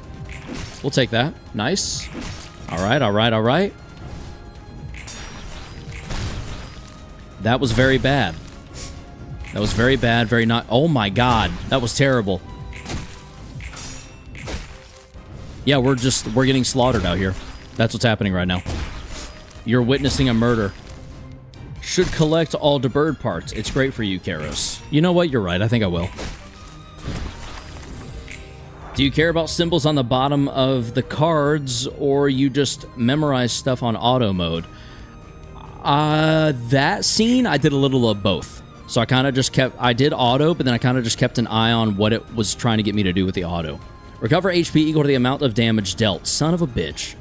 A: We'll take that. Nice. Alright, alright, alright. That was very bad. That was very bad, very not... Oh my god, that was terrible. Yeah, we're getting slaughtered out here. That's what's happening right now. You're witnessing a murder. Should collect all the bird parts. It's great for you, Karos. You know what? You're right. I think I will. Do you care about symbols on the bottom of the cards, or you just memorize stuff on auto mode? That scene, I did a little of both. So I kind of just kept... I did auto, but then I kind of just kept an eye on what it was trying to get me to do with the auto. Recover HP equal to the amount of damage dealt. Son of a bitch.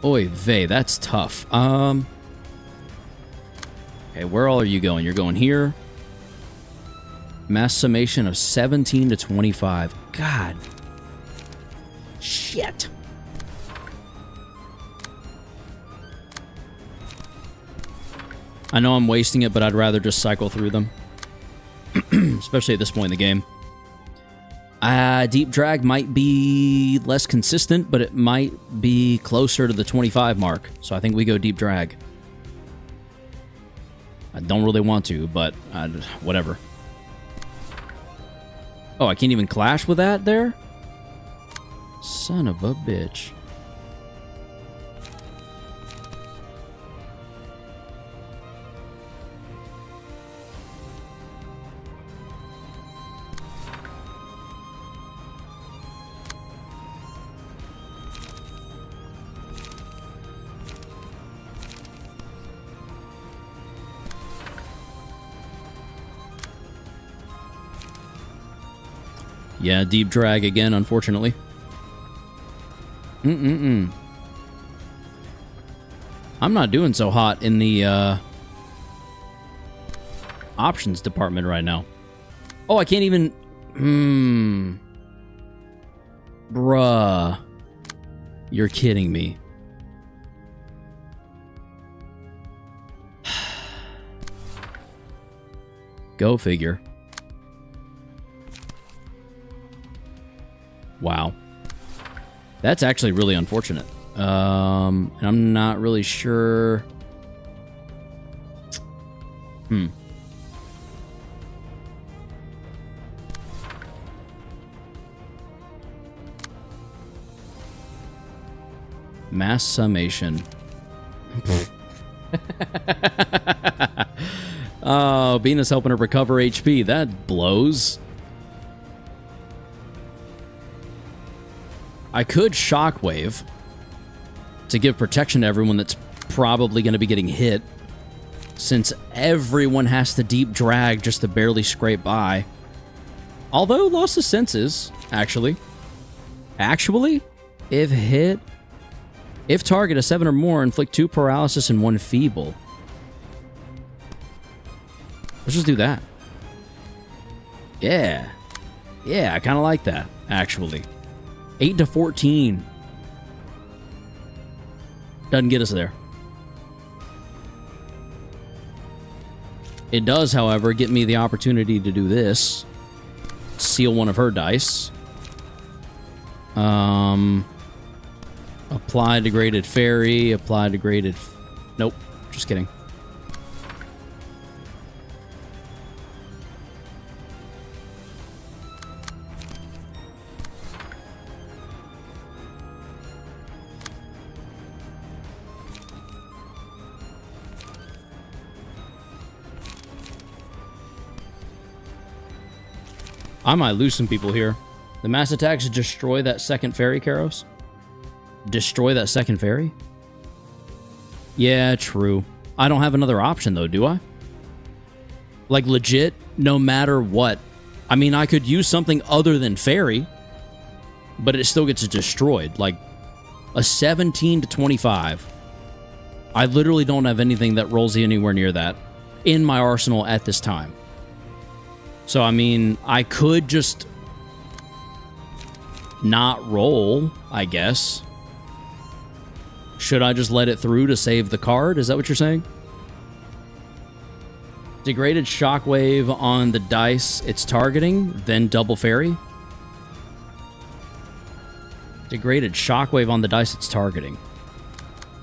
A: Oy vey, that's tough. Okay, where all are you going? You're going here. Mass summation of 17 to 25. God. Shit. I know I'm wasting it, but I'd rather just cycle through them. Especially at this point in the game. Deep drag might be less consistent, but it might be closer to the 25 mark. So I think we go deep drag. I don't really want to, but whatever. Oh, I can't even clash with that there? Son of a bitch. Yeah, deep drag again, unfortunately. I'm not doing so hot in the options department right now. Oh, I can't even... Bruh. You're kidding me. Go figure. Wow. That's actually really unfortunate. And I'm not really sure. Mass summation. Oh, Venus helping her recover HP. That blows. I could shockwave to give protection to everyone that's probably going to be getting hit, since everyone has to deep drag just to barely scrape by. Although lost his senses, actually. If target a 7 or more, inflict 2 paralysis and 1 feeble. Let's just do that. Yeah. Yeah, I kind of like that, actually. 8 to 14. Doesn't get us there. It does, however, get me the opportunity to do this. Seal one of her dice. Apply degraded fairy. Apply degraded... Nope. Just kidding. I might lose some people here. The mass attacks destroy that second fairy, Karos? Destroy that second fairy? Yeah, true. I don't have another option, though, do I? Like, legit, no matter what. I mean, I could use something other than fairy, but it still gets destroyed. Like, a 17 to 25. I literally don't have anything that rolls anywhere near that in my arsenal at this time. So, I mean, I could just not roll, I guess. Should I just let it through to save the card? Is that what you're saying? Degraded shockwave on the dice it's targeting, then double fairy. Degraded shockwave on the dice it's targeting.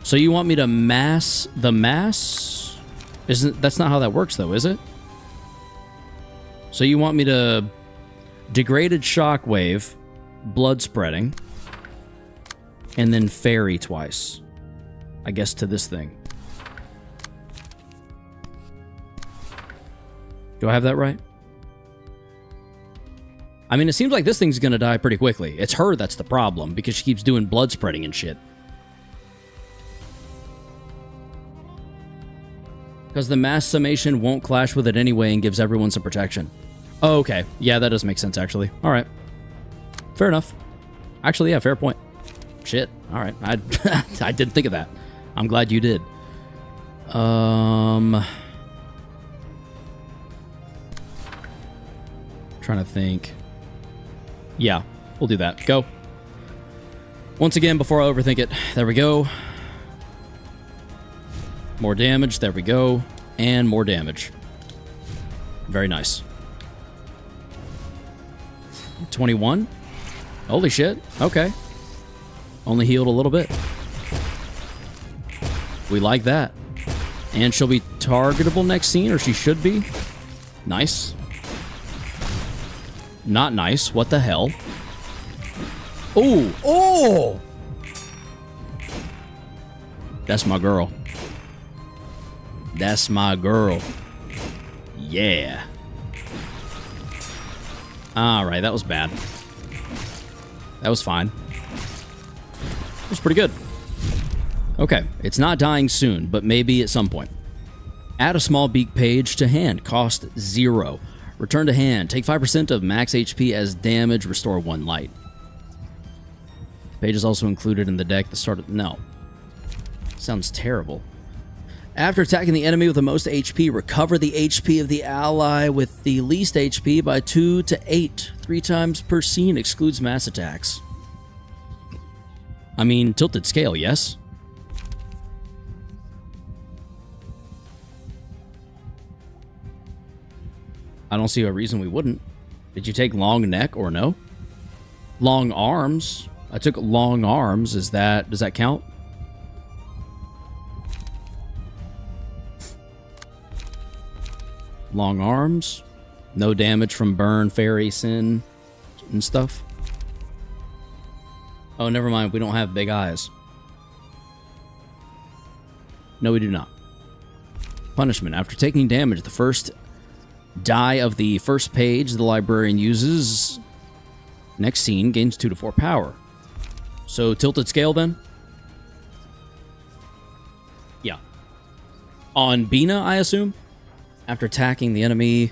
A: So you want me to mass the mass? That's not how that works, though, is it? So you want me to degraded shockwave, blood spreading, and then fairy twice. I guess to this thing. Do I have that right? I mean, it seems like this thing's gonna die pretty quickly. It's her that's the problem, because she keeps doing blood spreading and shit. Because the mass summation won't clash with it anyway and gives everyone some protection. Oh, okay. Yeah, that does make sense, actually. All right. Fair enough. Actually, yeah, fair point. Shit. All right. I didn't think of that. I'm glad you did. Trying to think. Yeah, we'll do that. Go. Once again, before I overthink it. There we go. More damage. There we go. And more damage. Very nice. 21? Holy shit. Okay. Only healed a little bit. We like that. And she'll be targetable next scene, or she should be. Nice. Not nice. What the hell? Oh! Oh! That's my girl. That's my girl. Yeah. Alright, that was bad. That was fine. It was pretty good. Okay, it's not dying soon, but maybe at some point. Add a small beak page to hand. Cost 0. Return to hand. Take 5% of max HP as damage. Restore 1 light. Page is also included in the deck. The start of... No. Sounds terrible. After attacking the enemy with the most HP, recover the HP of the ally with the least HP by 2 to 8. 3 times per scene. Excludes mass attacks. I mean, tilted scale, yes? I don't see a reason we wouldn't. Did you take long neck or no? Long arms. I took long arms. Does that count? Long arms. No damage from burn, fairy, sin, and stuff. Oh, never mind. We don't have big eyes. No, we do not. Punishment. After taking damage, the first die of the first page the librarian uses next scene gains 2 to 4 power. So tilted scale then? Yeah. On Bina, I assume? After attacking the enemy,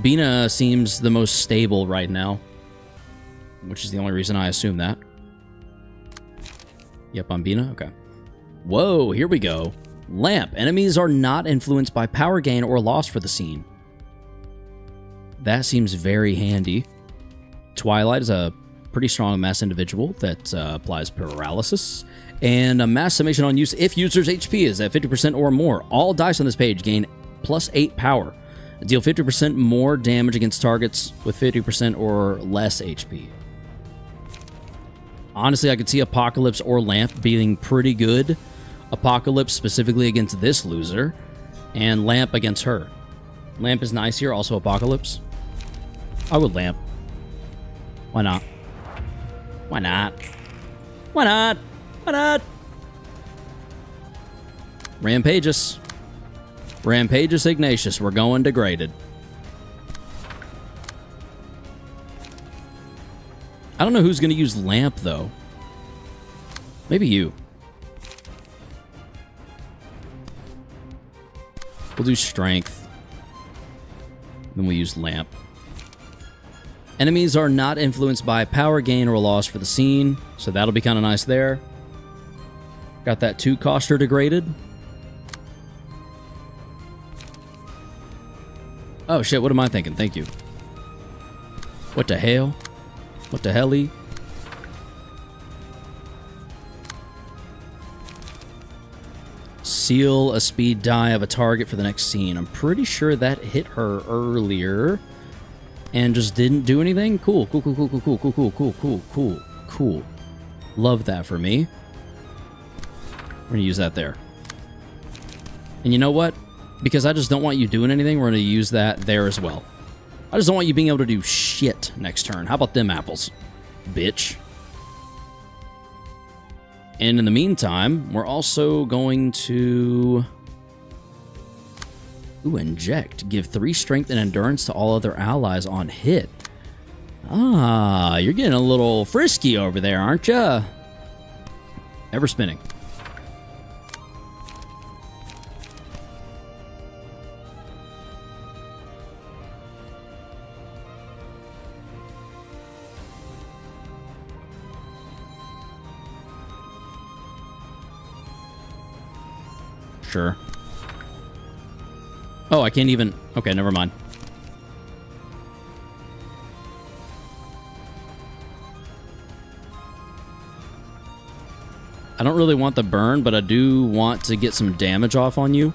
A: Bina seems the most stable right now, which is the only reason I assume that. Yep, on Bina? Okay. Whoa, here we go. Lamp. Enemies are not influenced by power gain or loss for the scene. That seems very handy. Twilight is a pretty strong mass individual that applies paralysis. And a mass summation on use if user's HP is at 50% or more. All dice on this page gain plus 8 power. Deal 50% more damage against targets with 50% or less HP. Honestly, I could see Apocalypse or Lamp being pretty good. Apocalypse specifically against this loser, and Lamp against her. Lamp is nice here, also Apocalypse. I would Lamp. Why not? Why not? Why not? Why not? Rampageous. Rampageous Ignatius. We're going degraded. I don't know who's going to use Lamp, though. Maybe you. We'll do Strength. Then we'll use Lamp. Enemies are not influenced by power gain or loss for the scene, so that'll be kind of nice there. Got that 2 coster degraded. Oh shit, what am I thinking? Thank you. What the hell? What the helly? Seal a speed die of a target for the next scene. I'm pretty sure that hit her earlier and just didn't do anything. Cool, cool, cool, cool, cool, cool, cool, cool, cool, cool, cool, cool. Love that for me. We're gonna use that there. And you know what? Because I just don't want you doing anything, we're gonna use that there as well. I just don't want you being able to do shit next turn. How about them apples, bitch? And in the meantime, we're also going to... Ooh, inject. Give 3 strength and endurance to all other allies on hit. Ah, you're getting a little frisky over there, aren't ya? Ever spinning. Sure. Oh, I can't even... Okay, never mind. I don't really want the burn, but I do want to get some damage off on you.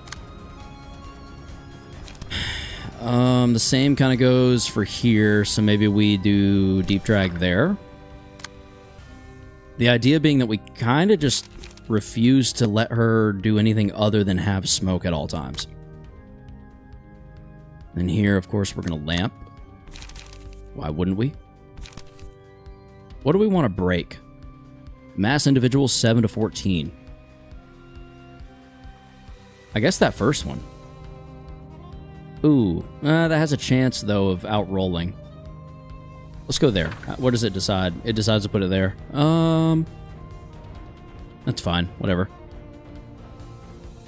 A: The same kind of goes for here, so maybe we do deep drag there. The idea being that we kind of just refuse to let her do anything other than have smoke at all times. And here, of course, we're going to lamp. Why wouldn't we? What do we want to break? Mass individuals 7 to 14. I guess that first one. Ooh, that has a chance, though, of outrolling. Let's go there. What does it decide? It decides to put it there. That's fine. Whatever.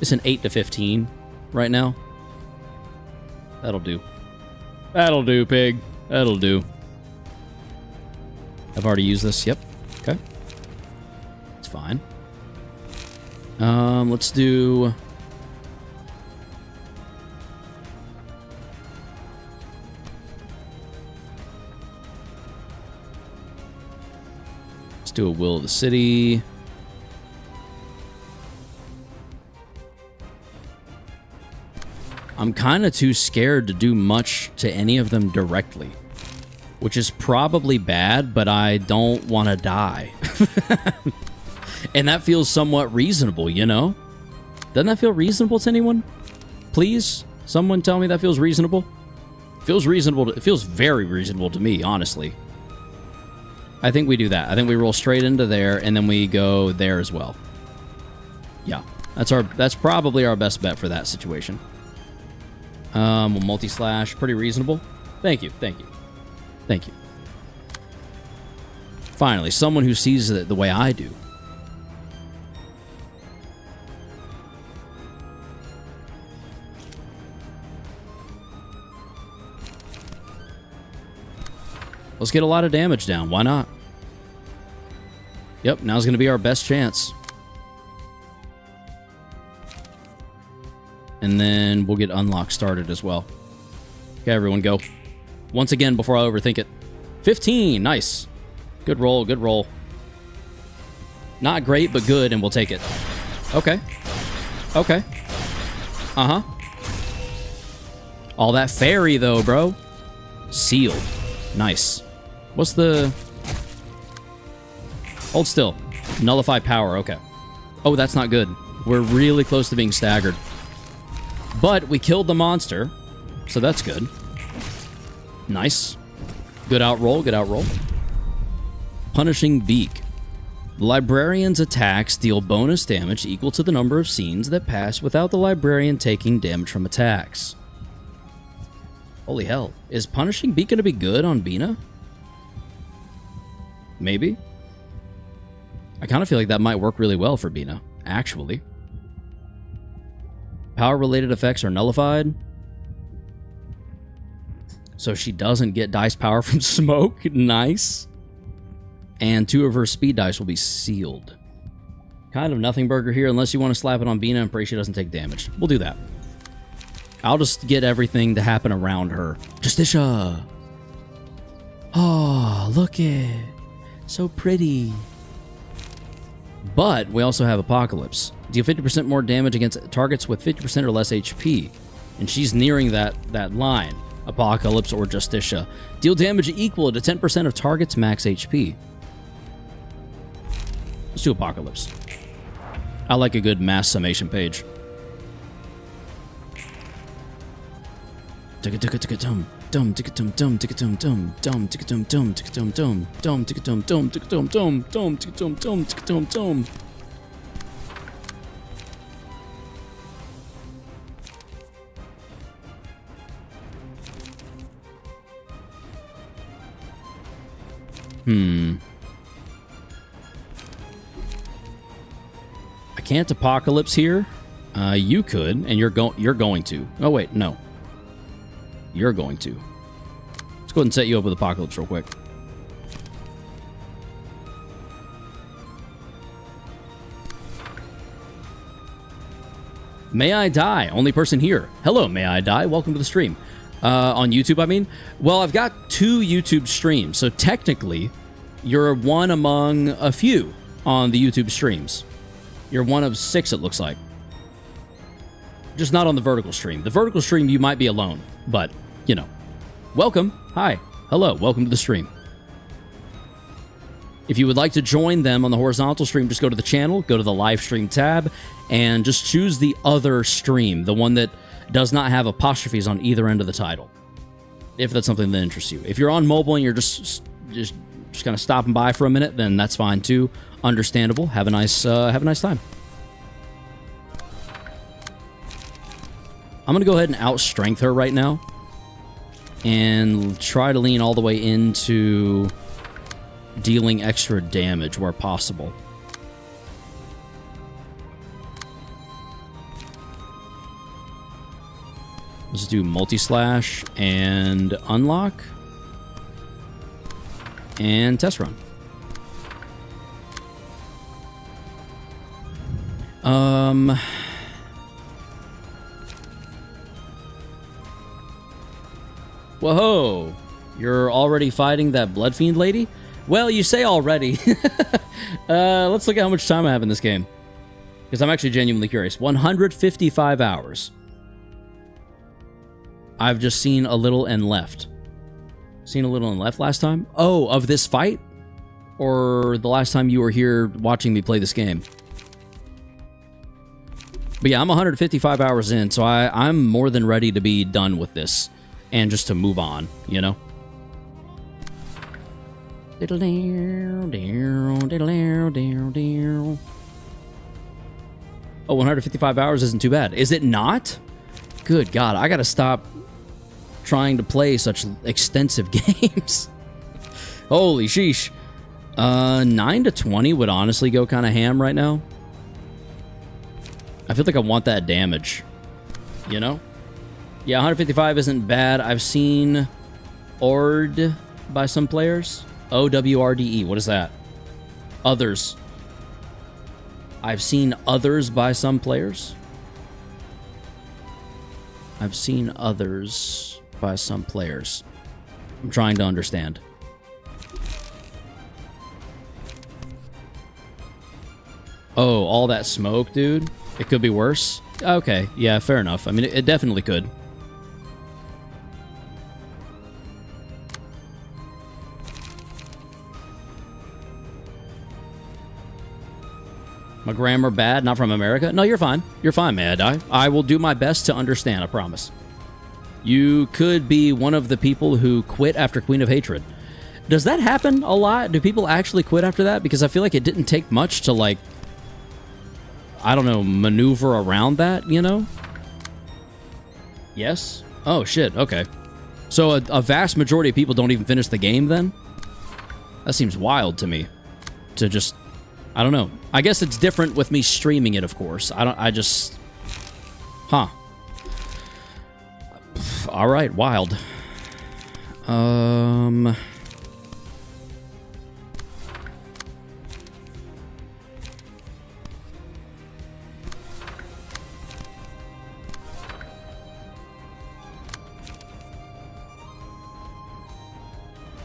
A: It's an 8 to 15 right now. That'll do. That'll do, pig. That'll do. I've already used this. Yep. Okay. It's fine. Let's do... Let's do a Will of the City. I'm kind of too scared to do much to any of them directly. which is probably bad, but I don't want to die. And that feels somewhat reasonable, you know? Doesn't that feel reasonable to anyone? Please, someone tell me that feels reasonable. It feels reasonable. It feels very reasonable to me, honestly. I think we do that. I think we roll straight into there, and then we go there as well. Yeah, that's probably our best bet for that situation. We'll multi-slash, pretty reasonable. Thank you, thank you, thank you. Finally, someone who sees it the way I do. Let's get a lot of damage down. Why not? Yep, now's going to be our best chance. And then we'll get unlock started as well. Okay, everyone, go. Once again, before I overthink it. 15, nice. Good roll, good roll. Not great, but good, and we'll take it. Okay. Okay. Uh-huh. All that fairy, though, bro. Sealed. Nice. What's the... Hold still. Nullify power, okay. Oh, that's not good. We're really close to being staggered. But we killed the monster, so that's good. Nice. Good outroll, good outroll. Punishing Beak. The librarian's attacks deal bonus damage equal to the number of scenes that pass without the librarian taking damage from attacks. Holy hell. Is Punishing Beak going to be good on Bina? Maybe. I kind of feel like that might work really well for Bina, actually. Power-related effects are nullified. So she doesn't get dice power from smoke. Nice. And 2 of her speed dice will be sealed. Kind of nothing burger here, unless you want to slap it on Bina and pray she doesn't take damage. We'll do that. I'll just get everything to happen around her. Justicia! Oh, look it. So pretty. But we also have Apocalypse. Deal 50% more damage against targets with 50% or less HP. And she's nearing that line. Apocalypse or Justicia. Deal damage equal to 10% of target's max HP. Let's do Apocalypse. I like a good mass summation page. Dum ticka dum dum ticka dum dum dum ticka dum dum ticka dum dum dum ticka dum dum ticka dum dum dum ticka dum dum ticka dum dum. I can't Apocalypse here. You could, and you're going to. Oh wait, no. You're going to. Let's go ahead and set you up with Apocalypse real quick. May I Die? Only person here. Hello, May I Die? Welcome to the stream. On YouTube, I mean. Well, I've got 2 YouTube streams, so technically, you're one among a few on the YouTube streams. You're one of 6, it looks like. Just not on the vertical stream. The vertical stream, you might be alone, but, you know. Welcome. Hi. Hello. Welcome to the stream. If you would like to join them on the horizontal stream, just go to the channel, go to the live stream tab, and just choose the other stream, the one that does not have apostrophes on either end of the title, if that's something that interests you. If you're on mobile and you're just kind of stopping by for a minute, then that's fine too. Understandable. Have a nice time. I'm gonna go ahead and outstrength her right now, and try to lean all the way into dealing extra damage where possible. Let's do multi-slash and unlock. And test run. Whoa! You're already fighting that Blood Fiend lady? Well, you say already. Let's look at how much time I have in this game, because I'm actually genuinely curious. 155 hours. I've just seen a little and left. Seen a little and left last time? Oh, of this fight? Or the last time you were here watching me play this game? But yeah, I'm 155 hours in, so I'm more than ready to be done with this. And just to move on, you know? Oh, 155 hours isn't too bad. Is it not? Good God, I gotta stop trying to play such extensive games. Holy sheesh. 9 to 20 would honestly go kind of ham right now. I feel like I want that damage. You know? Yeah, 155 isn't bad. I've seen ORD by some players. OWRDE. What is that? Others. I've seen others by some players. I've seen others by some players. I'm trying to understand. Oh, all that smoke, dude? It could be worse? Okay, yeah, fair enough. I mean, it definitely could. My grammar bad, not from America? No, you're fine. You're fine, Mad Eye. I will do my best to understand, I promise. You could be one of the people who quit after Queen of Hatred. Does that happen a lot? Do people actually quit after that? Because I feel like it didn't take much to, like, I don't know, maneuver around that, you know? Yes? Oh, shit, okay. So a vast majority of people don't even finish the game, then? That seems wild to me. To just... I don't know. I guess it's different with me streaming it, of course. I just... Huh. Alright, wild. I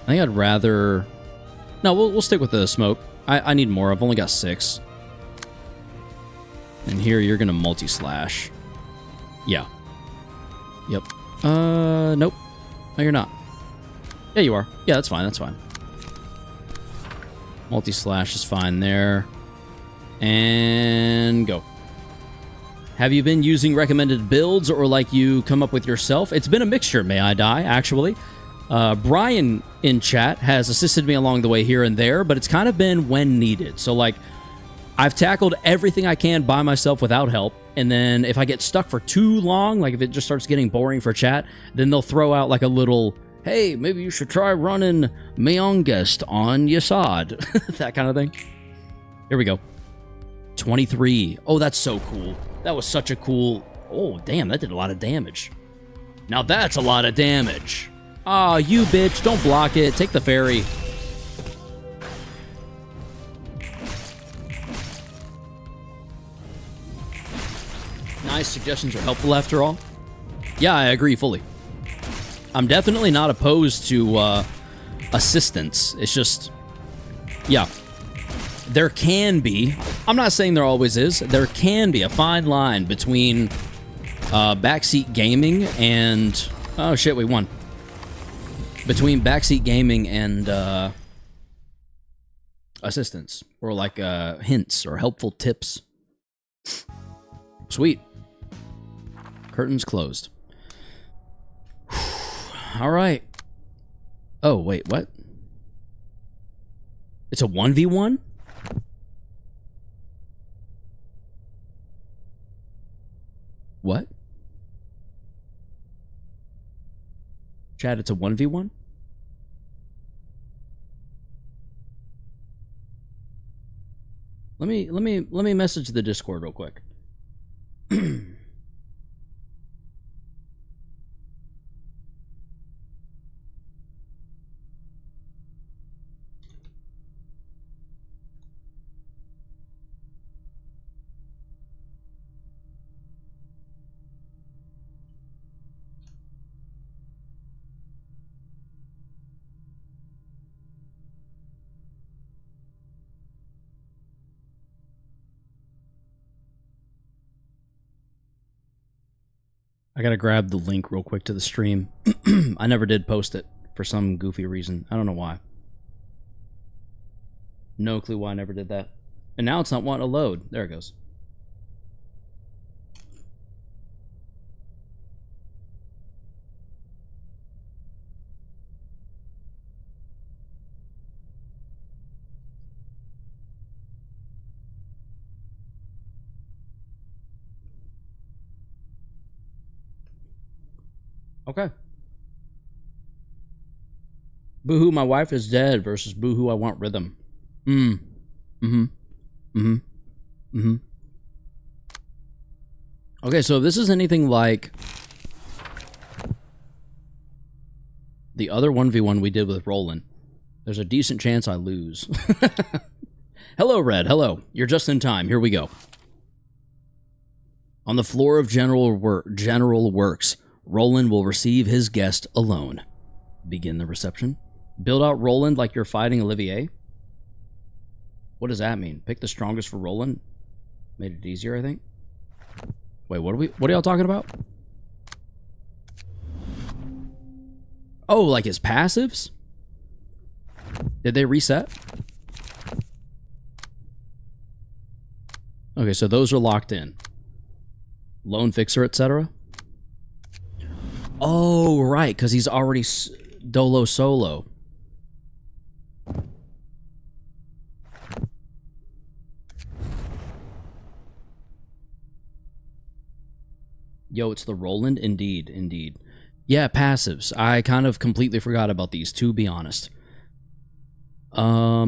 A: think I'd rather... No, we'll stick with the smoke. I need more. I've only got 6. And here you're gonna multi-slash. Yeah. Yep. Nope. No, you're not. Yeah, you are. Yeah, that's fine. That's fine. Multi-slash is fine there. And go. Have you been using recommended builds or like you come up with yourself? It's been a mixture, may I die, actually. Brian in chat has assisted me along the way here and there, but it's kind of been when needed. So, like, I've tackled everything I can by myself without help, and then if I get stuck for too long, like if it just starts getting boring for chat, then they'll throw out like a little, hey, maybe you should try running Meongest on Yasad. That kind of thing. Here we go. 23. Oh, that's so cool. That was such a cool... Oh, damn, that did a lot of damage. Now that's a lot of damage. Aw, you bitch, don't block it. Take the ferry. Nice, suggestions are helpful after all. Yeah, I agree fully. I'm definitely not opposed to assistance. It's just, yeah. There can be, I'm not saying there always is, there can be a fine line between backseat gaming and, oh shit, we won. Between backseat gaming and assistance, or like hints or helpful tips. Sweet. Curtains closed. All right. Oh, wait, what? It's a 1v1? What? Chad, it's a 1v1? Let me message the Discord real quick. I gotta grab the link real quick to the stream. I never did post it for some goofy reason. I don't know why. No clue why I never did that. And now it's not wanting to load. There it goes. Okay. Boohoo, my wife is dead versus Boohoo, I want rhythm. Okay, so if this is anything like the other 1v1 we did with Roland, there's a decent chance I lose. Hello, Red. Hello. You're just in time. Here we go. On the floor of General Works, Roland will receive his guest alone. Begin the reception. Build out Roland like you're fighting Olivier. What does that mean? Pick the strongest for Roland? Made it easier, I think. Wait, what are y'all talking about? Oh, like his passives? Did they reset? Okay, so those are locked in. Lone Fixer, etc. Oh, right, because he's already Dolo Solo. Yo, it's the Roland? Indeed, indeed. Yeah, passives. I kind of completely forgot about these, to be honest. I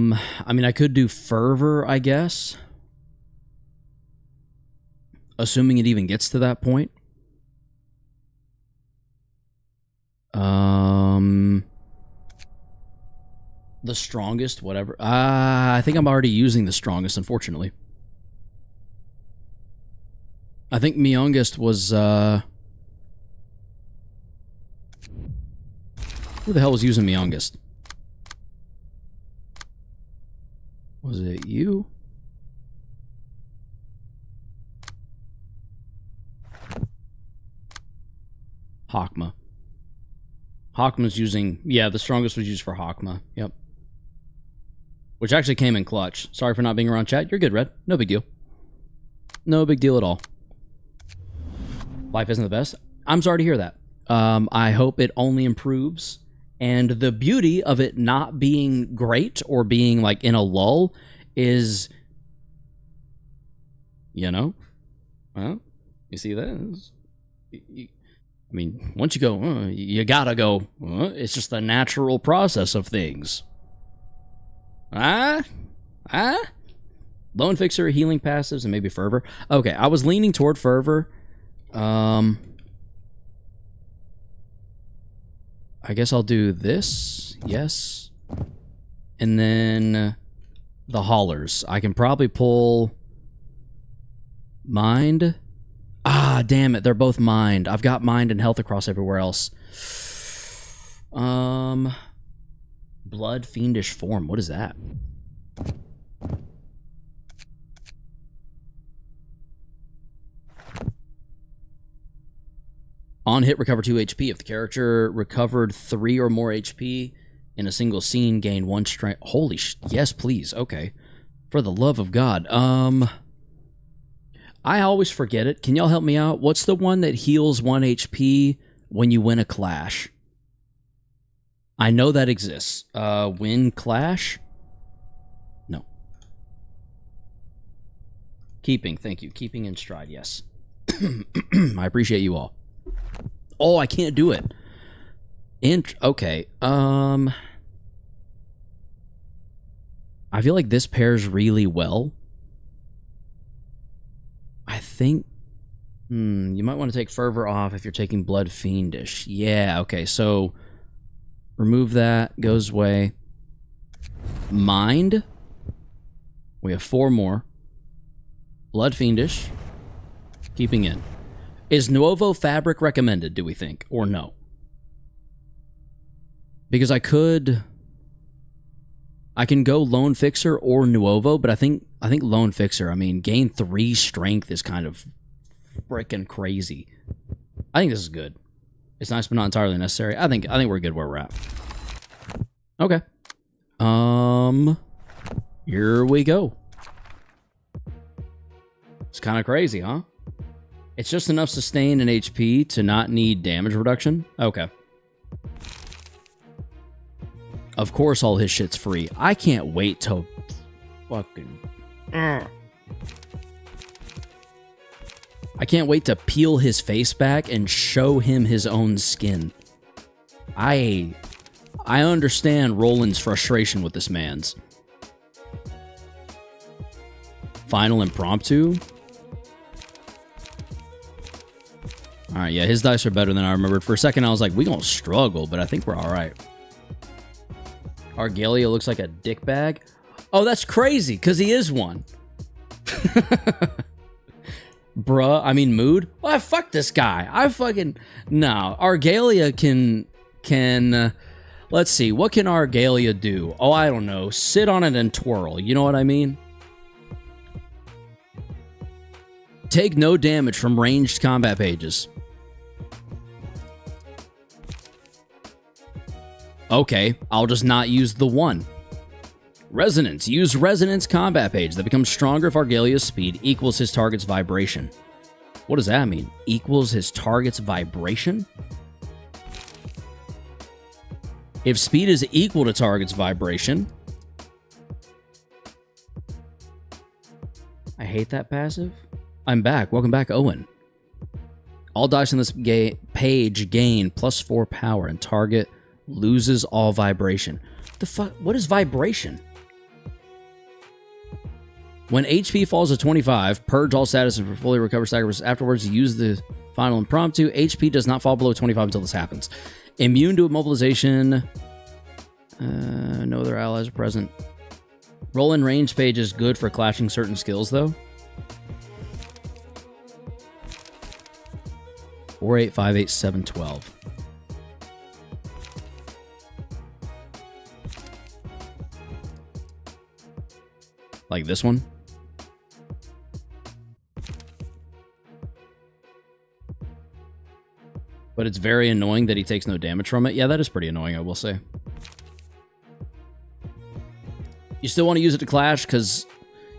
A: mean, I could do Fervor, I guess. Assuming it even gets to that point. The strongest, whatever. I think I'm already using the strongest, unfortunately. I think Myungest was, who the hell was using Myungest? Was it you? Hakma. Hakma's using... Yeah, the strongest was used for Hakma. Yep. Which actually came in clutch. Sorry for not being around chat. You're good, Red. No big deal. No big deal at all. Life isn't the best. I'm sorry to hear that. I hope it only improves. And the beauty of it not being great or being like in a lull is, you know, well, you see this? I mean, once you go, you gotta go. It's just the natural process of things. Lone Fixer, healing passives, and maybe Fervor. Okay, I was leaning toward Fervor. I guess I'll do this. Yes. And then the haulers. I can probably pull Mind. Ah, damn it. They're both Mind. I've got Mind and Health across everywhere else. Blood Fiendish Form. What is that? On hit, recover 2 HP. If the character recovered 3 or more HP in a single scene, gain 1 strength. Holy yes, please. Okay. For the love of God. I always forget it. Can y'all help me out? What's the one that heals 1 HP when you win a clash? I know that exists. Win clash? No. Keeping, thank you. Keeping in stride, yes. I appreciate you all. Oh, I can't do it. Okay. I feel like this pairs really well. I think... you might want to take Fervor off if you're taking Blood Fiendish. Yeah, okay, so... remove that. Goes away. Mind. We have 4 more. Blood Fiendish. Keeping in. Is Nuovo Fabric recommended, do we think? Or no? Because I can go Lone Fixer or Nuovo, but I think Lone Fixer, I mean, gain 3 strength is kind of frickin' crazy. I think this is good. It's nice but not entirely necessary. I think we're good where we're at. Okay. Here we go. It's kind of crazy, huh? It's just enough sustain and HP to not need damage reduction. Okay. Of course all his shit's free. I can't wait till fucking... I can't wait to peel his face back and show him his own skin. I understand Roland's frustration with this man's. Final impromptu? Alright, yeah, his dice are better than I remembered. For a second, I was like, we gonna struggle, but I think we're alright. Argalia looks like a dick bag. Oh, that's crazy, because he is one. Bruh, I mean, mood? Well, fuck this guy. I fucking... No, Argalia can let's see, what can Argalia do? Oh, I don't know. Sit on it and twirl. You know what I mean? Take no damage from ranged combat pages. Okay, I'll just not use the one. Resonance. Use Resonance combat page that becomes stronger if Argalia's speed equals his target's vibration. What does that mean? Equals his target's vibration? If speed is equal to target's vibration... I hate that passive. I'm back. Welcome back, Owen. All dice on this page gain +4 power and target loses all vibration. The fuck? What is vibration? When HP falls to 25, purge all status and fully recover status. Afterwards, use the final impromptu. HP does not fall below 25 until this happens. Immune to immobilization. No other allies are present. Roll in range page is good for clashing certain skills, though. 4, 8, 5, 8, 7, 12. Like this one? But it's very annoying that he takes no damage from it. Yeah, that is pretty annoying, I will say. You still want to use it to clash because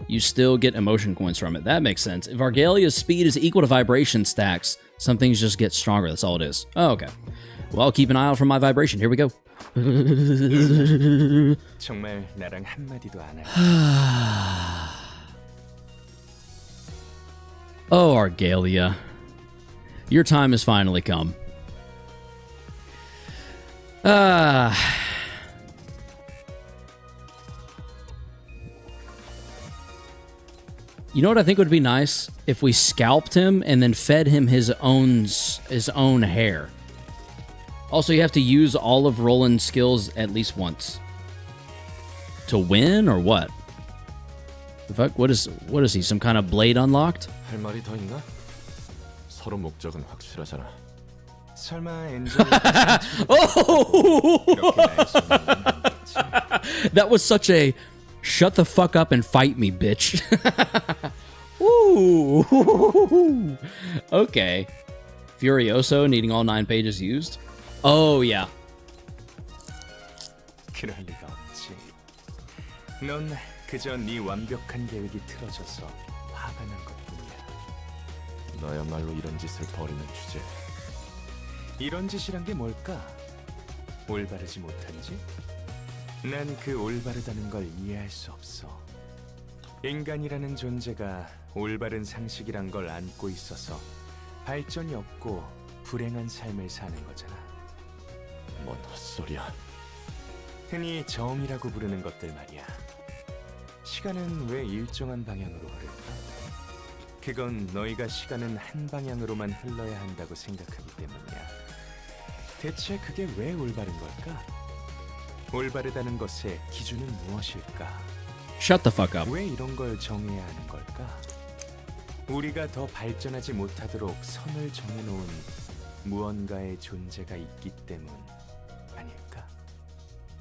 A: you still get emotion coins from it. That makes sense. If Argalia's speed is equal to vibration stacks, some things just get stronger. That's all it is. Oh, okay. Well, I'll keep an eye out for my vibration. Here we go.
C: 정말 나랑 한마디도 안 할.
A: Oh, Argalia. Your time has finally come. You know what I think would be nice? If we scalped him and then fed him his own hair. Also, you have to use all of Roland's skills at least once. To win, or what? The fuck? What is he? Some kind of blade unlocked?
E: 할 말이 더 있나? 서로 목적은 확실하잖아.
C: 설마 엔젤
A: Oh! That was such a shut the fuck up and fight me, bitch. Ooh. Okay. Furioso needing all 9 pages used. Oh, yeah.
C: 그럴 리가 없지. 넌 그저 네 완벽한 계획이 틀어져서 화가 난 것뿐이야.
E: 너야말로 이런 짓을 벌이는 주제.
C: 이런 짓이란 게 뭘까? 올바르지 못한지? 난 그 올바르다는 걸 이해할 수 없어. 인간이라는 존재가 올바른 상식이란 걸 안고 있어서 발전이 없고 불행한 삶을 사는 거잖아.
E: 뭔 헛소리야.
C: 흔히 정이라고 부르는 것들 말이야. 시간은 왜 일정한 방향으로 흐를까? 그건 너희가 시간은 한 방향으로만 흘러야 한다고 생각하기 때문이야. 대체 그게 왜 올바른 걸까? 올바르다는 것의 기준은 무엇일까?
A: Shut the fuck up.
C: 왜 이런 걸 정해야 하는 걸까? 우리가 더 발전하지 못하도록 선을 정해놓은 무언가의 존재가 있기 때문 아닐까?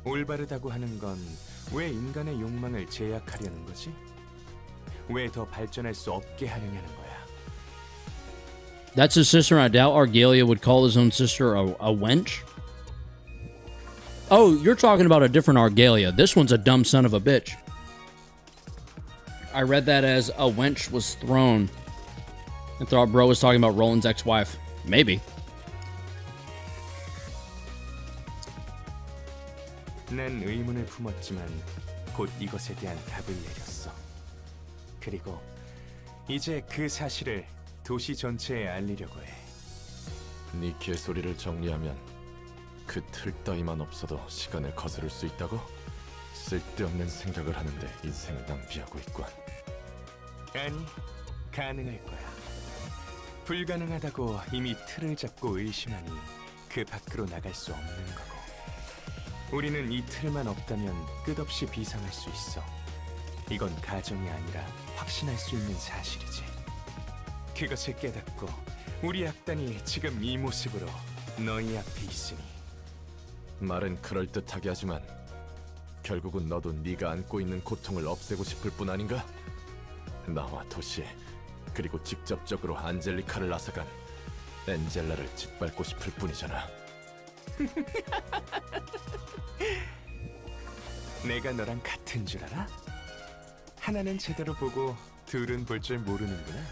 C: 올바르다고 하는 건 왜 인간의 욕망을 제약하려는 거지? 왜 더 발전할 수 없게 하느냐는 거야.
A: That's his sister. I doubt Argalia would call his own sister a wench. Oh, you're talking about a different Argalia. This one's a dumb son of a bitch. I read that as a wench was thrown. I thought bro was talking about Roland's ex-wife. Maybe.
C: 난 의문을 품었지만 곧 이것에 대한 답을 내렸어. 그리고 이제 그 사실을 도시 전체에 알리려고 해.
I: 네 개소리를 정리하면 그 틀 따위만 없어도 시간을 거스를 수 있다고? 쓸데없는 생각을 하는데 인생을 낭비하고 있군.
C: 아니, 가능할 거야. 불가능하다고 이미 틀을 잡고 의심하니 그 밖으로 나갈 수 없는 거고. 우리는 이 틀만 없다면 끝없이 비상할 수 있어. 이건 가정이 아니라 확신할 수 있는 사실이지. 그것을 깨닫고 우리 악단이 지금 이 모습으로 너희 앞에 있으니.
I: 말은 그럴듯하게 하지만 결국은 너도 네가 안고 있는 고통을 없애고 싶을 뿐 아닌가? 나와 도시 그리고 직접적으로 안젤리카를 앗아간 엔젤라를 짓밟고 싶을 뿐이잖아.
C: 내가 너랑 같은 줄 알아? 하나는 제대로 보고 둘은 볼 줄 모르는구나.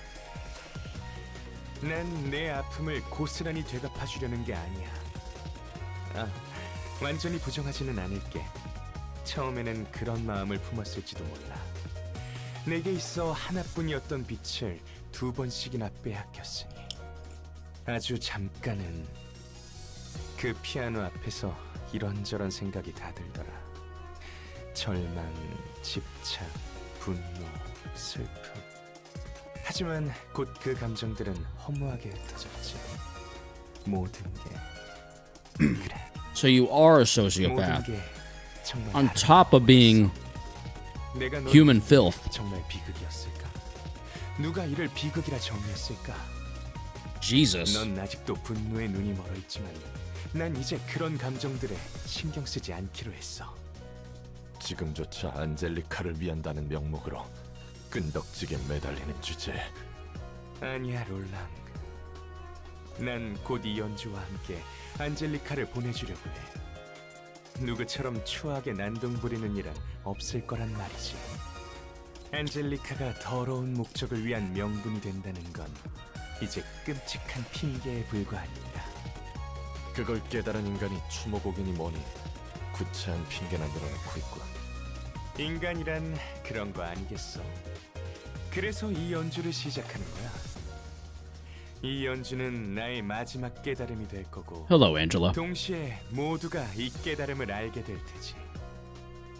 C: 난 내 아픔을 고스란히 되갚아주려는 게 아니야. 완전히 부정하지는 않을게. 처음에는 그런 마음을 품었을지도 몰라. 내게 있어 하나뿐이었던 빛을 2번씩이나 빼앗겼으니. 아주 잠깐은 그 피아노 앞에서 이런저런 생각이 다 들더라. 절망, 집착, 분노, 슬픔. 하지만 곧 그 감정들은 허무하게 흩어졌지. 모든 게 그래.
A: So you are a
C: 모든
A: sociopath.
C: 게 정말
A: On top of being
C: 내가 널
A: human filth.
C: 정말 비극이었을까? 누가 이를 비극이라 정의했을까?
A: Jesus.
C: 넌 아직도 분노에 눈이 멀어 있지만 난 이제 그런 감정들에 신경 쓰지 않기로 했어.
I: 지금조차 안젤리카를 위한다는 명목으로 끈덕지게 매달리는 주제.
C: 아니야, 롤랑. 난 곧 이 연주와 함께 안젤리카를 보내주려고 해. 누구처럼 추하게 난동 부리는 일은 없을 거란 말이지. 안젤리카가 더러운 목적을 위한 명분이 된다는 건 이제 끔찍한 핑계에 불과하니까.
I: 그걸 깨달은 인간이 추모곡이니 뭐니 구차한 핑계나 늘어놓고 있고.
C: 인간이란 그런 거 아니겠어? 그래서 이 연주를 시작하는 거야. 이 연주는 나의 마지막 깨달음이 될 거고
A: Hello, Angela.
C: 동시에 모두가 이 깨달음을 알게 될 테지.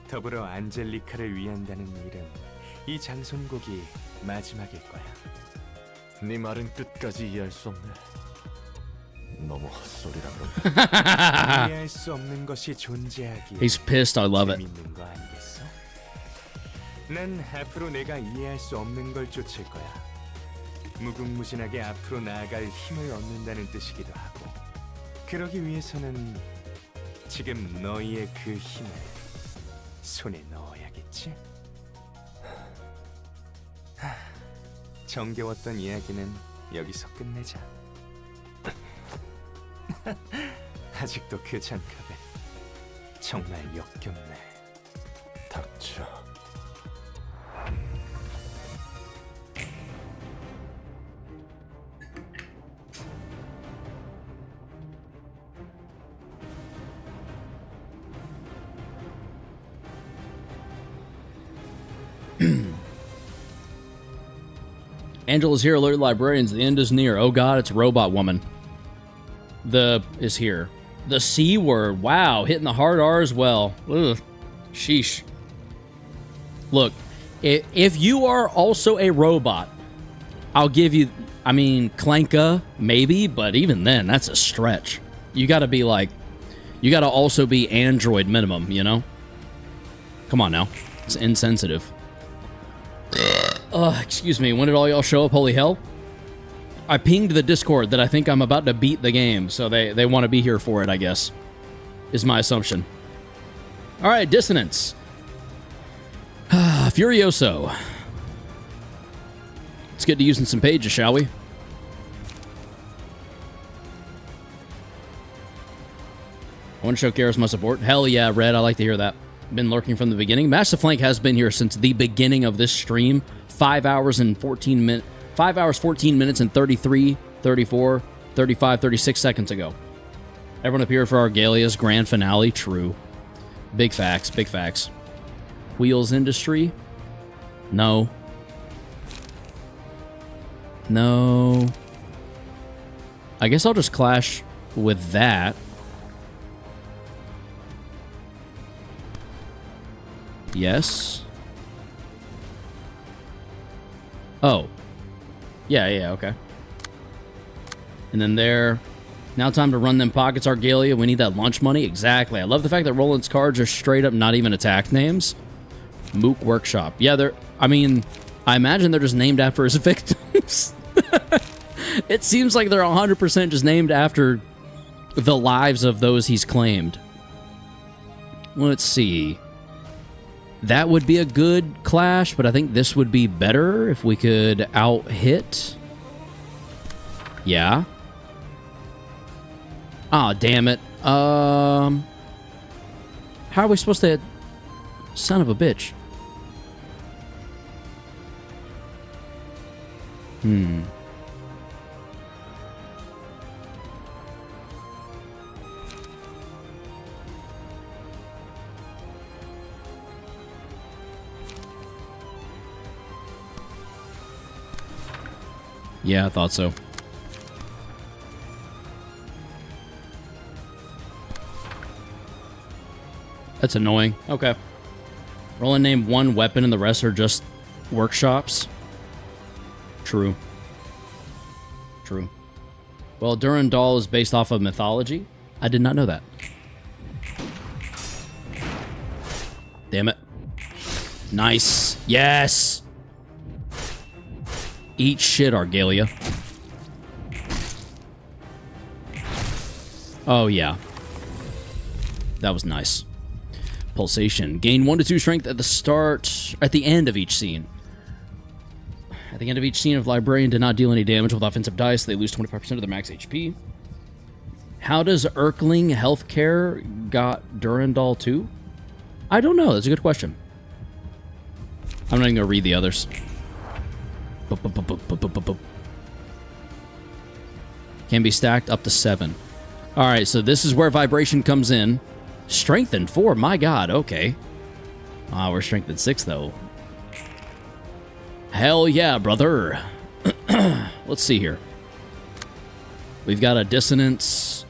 C: 더불어 안젤리카를 위한다는 일은 이 장손곡이 마지막일 거야.
I: 네 말은 끝까지 이해할 수 없네. 너무 헛소리라 그런가?
C: 이해할 수 없는 것이 존재하기에
A: He's pissed. I love it.
C: 재밌는 거 아니겠어? 난 앞으로 내가 이해할 수 없는 걸 쫓을 거야. 무궁무진하게 앞으로 나아갈 힘을 얻는다는 뜻이기도 하고. 그러기 위해서는 지금 너희의 그 힘을 손에 넣어야겠지? 정겨웠던 이야기는 여기서 끝내자. 아직도 그 장갑에 정말 역겹네.
I: 닥쳐.
A: Angela's here, alert librarians. The end is near. Oh god, it's Robot Woman. The is here. The C word. Wow, hitting the hard R as well. Ugh. Sheesh. Look, if you are also a robot, I'll give you, I mean, Clanka, maybe, but even then, that's a stretch. You gotta be like, you gotta also be Android minimum, you know? Come on now. It's insensitive. Excuse me, when did all y'all show up? Holy hell. I pinged the Discord that I think I'm about to beat the game, so they want to be here for it, I guess. Is my assumption. Alright, Dissonance. Furioso. Let's get to using some pages, shall we? want to show Garrus my support. Hell yeah, Red. I like to hear that. Been lurking from the beginning. Master Flank has been here since the beginning of this stream. 5 hours, 14 minutes and 33, 34, 35, 36 seconds ago. Everyone appeared for Argalia's grand finale. True. Big facts. Big facts. Wheels Industry. No. No. I guess I'll just clash with that. Yes. Oh. Yeah, okay. And then there. Now time to run them pockets, Argalia. We need that lunch money. Exactly. I love the fact that Roland's cards are straight up not even attack names. Mook Workshop. Yeah, they're... I mean, I imagine they're just named after his victims. It seems like they're 100% just named after the lives of those he's claimed. Let's see. That would be a good clash, but I think this would be better if we could out-hit. Yeah. Ah, damn it. How are we supposed to... Son of a bitch. Yeah, I thought so. That's annoying. Okay. Roland named one weapon and the rest are just workshops. True. True. Well, Durandal is based off of mythology. I did not know that. Damn it. Nice. Yes! Eat shit, Argalia. Oh, yeah. That was nice. Pulsation. Gain 1 to 2 strength at the end of each scene. At the end of each scene, if Librarian did not deal any damage with offensive dice, they lose 25% of their max HP. How does Erkling Healthcare got Durandal too? I don't know. That's a good question. I'm not even going to read the others. Can be stacked up to 7. Alright, so this is where vibration comes in. Strengthened 4, my god, okay. We're strengthened 6 though. Hell yeah, brother. Let's see here. We've got a dissonance.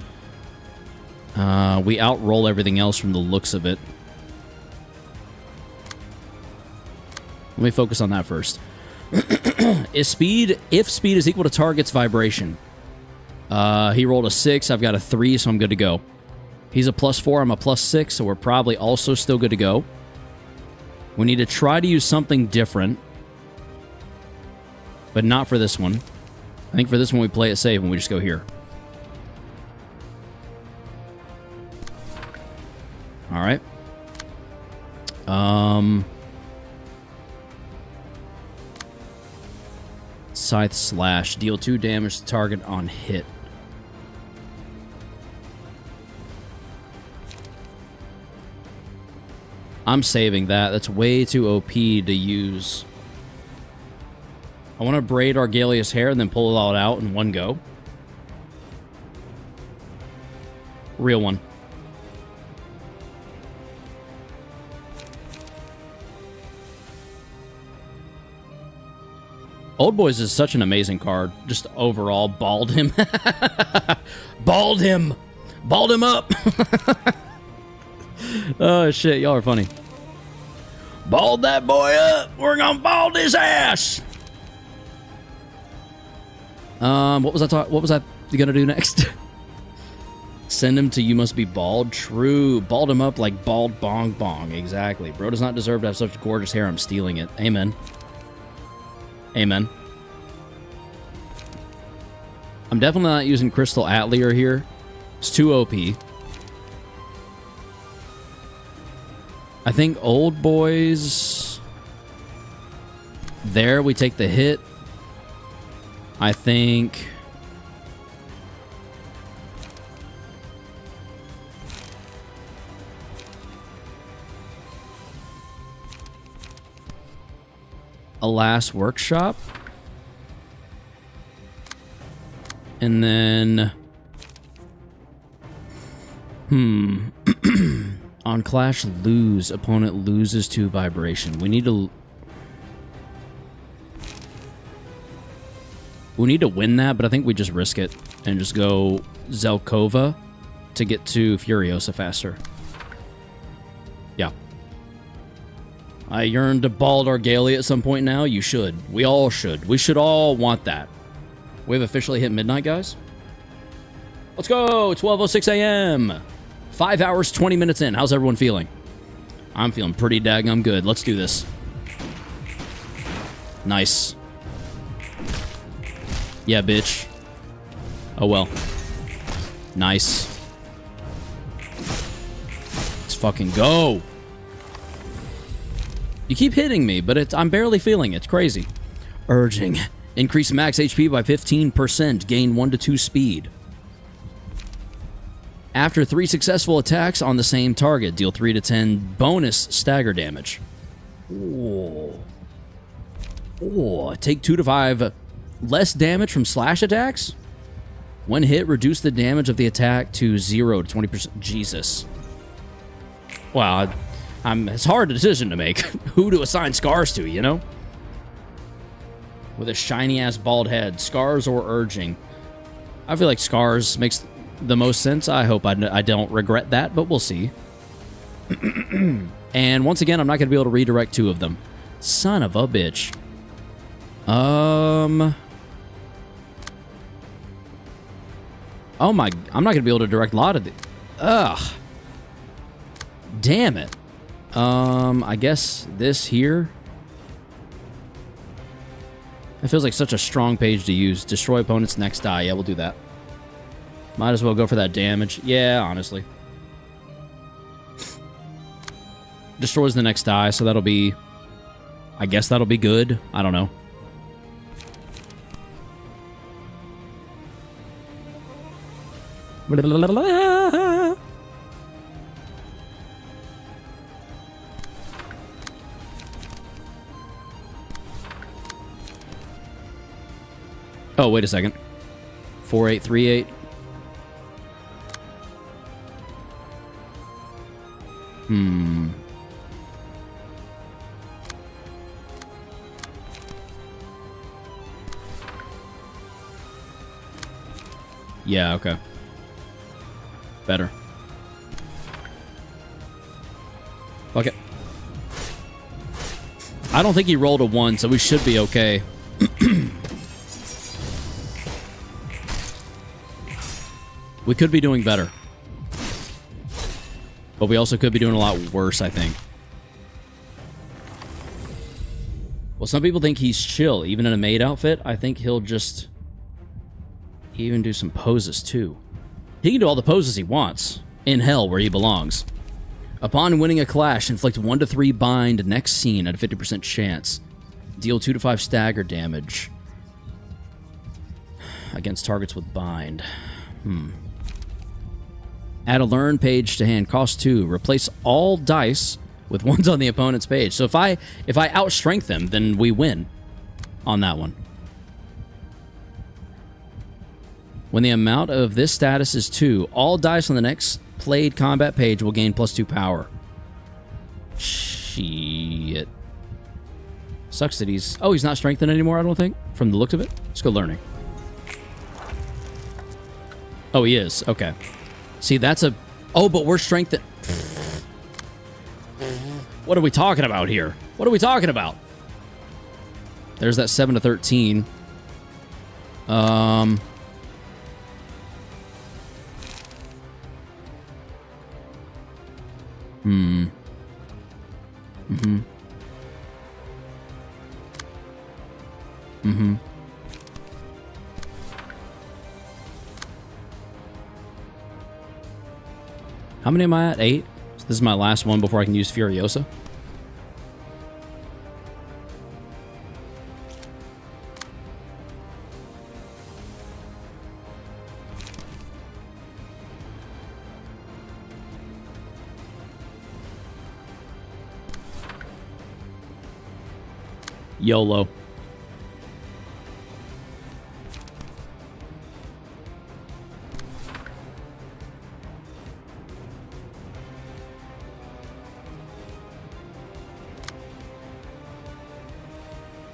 A: We outroll everything else from the looks of it. Let me focus on that first. If speed is equal to target's vibration. He rolled a 6, I've got a 3, so I'm good to go. He's a +4, I'm a +6, so we're probably also still good to go. We need to try to use something different. But not for this one. I think for this one we play it safe and we just go here. Alright. Scythe Slash. Deal 2 damage to target on hit. I'm saving that. That's way too OP to use. I want to braid Argalia's hair and then pull it all out in one go. Real one. Old Boys is such an amazing card. Just overall, bald him. Bald him! Bald him up! Oh, shit. Y'all are funny. Bald that boy up! We're gonna bald his ass! What was I gonna do next? Send him to You Must Be Bald. True. Bald him up like bald bong bong. Exactly. Bro does not deserve to have such gorgeous hair. I'm stealing it. Amen. Amen. I'm definitely not using Crystal Atelier here. It's too OP. I think Old Boys... There, we take the hit. I think... a last workshop. And then... On Clash, lose. Opponent loses 2 vibration. We need to win that, but I think we just risk it and just go Zelkova to get to Furiosa faster. Yeah. I yearn to bald Argalia at some point now. You should. We all should. We should all want that. We've officially hit midnight, guys. Let's go! 12:06 a.m. 5 hours, 20 minutes in. How's everyone feeling? I'm feeling pretty daggum good. Let's do this. Nice. Yeah, bitch. Oh, well. Nice. Let's fucking go. You keep hitting me, but I'm barely feeling it. It's crazy. Urging. Increase max HP by 15%. Gain 1 to 2 speed. After 3 successful attacks on the same target, deal 3 to 10 bonus stagger damage. Oh. Oh, take 2 to 5 less damage from slash attacks. When hit, reduce the damage of the attack to 0 to 20%. Jesus. Wow, it's a hard decision to make. Who to assign scars to, you know? With a shiny-ass bald head. Scars or urging. I feel like scars makes the most sense. I hope I don't regret that, but we'll see. And once again, I'm not going to be able to redirect 2 of them. Son of a bitch. Oh my, I'm not going to be able to direct a lot of the... Ugh. Damn it. I guess this here. It feels like such a strong page to use. Destroy opponent's next die. Yeah, we'll do that. Might as well go for that damage. Yeah, honestly. Destroys the next die, so that'll be... I guess that'll be good. I don't know. Oh, wait a second. 4838. Yeah, okay. Better. Fuck it. I don't think he rolled a 1, so we should be okay. We could be doing better. But we also could be doing a lot worse, I think. Well, some people think he's chill, even in a maid outfit. I think he'll just even do some poses, too. He can do all the poses he wants. In hell, where he belongs. Upon winning a clash, inflict 1 to 3 bind next scene at a 50% chance. Deal 2 to 5 stagger damage. Against targets with bind. Add a learn page to hand. Cost 2. Replace all dice with ones on the opponent's page. So if I outstrength them, then we win on that one. When the amount of this status is 2, all dice on the next played combat page will gain +2 power. Shit. Sucks that he's not strengthened anymore, I don't think, from the looks of it. Let's go learning. Oh, he is. Okay. See, that's a... Oh, but we're strengthened... What are we talking about here? What are we talking about? There's that 7 to 13. How many am I at? 8? So this is my last one before I can use Furiosa. YOLO.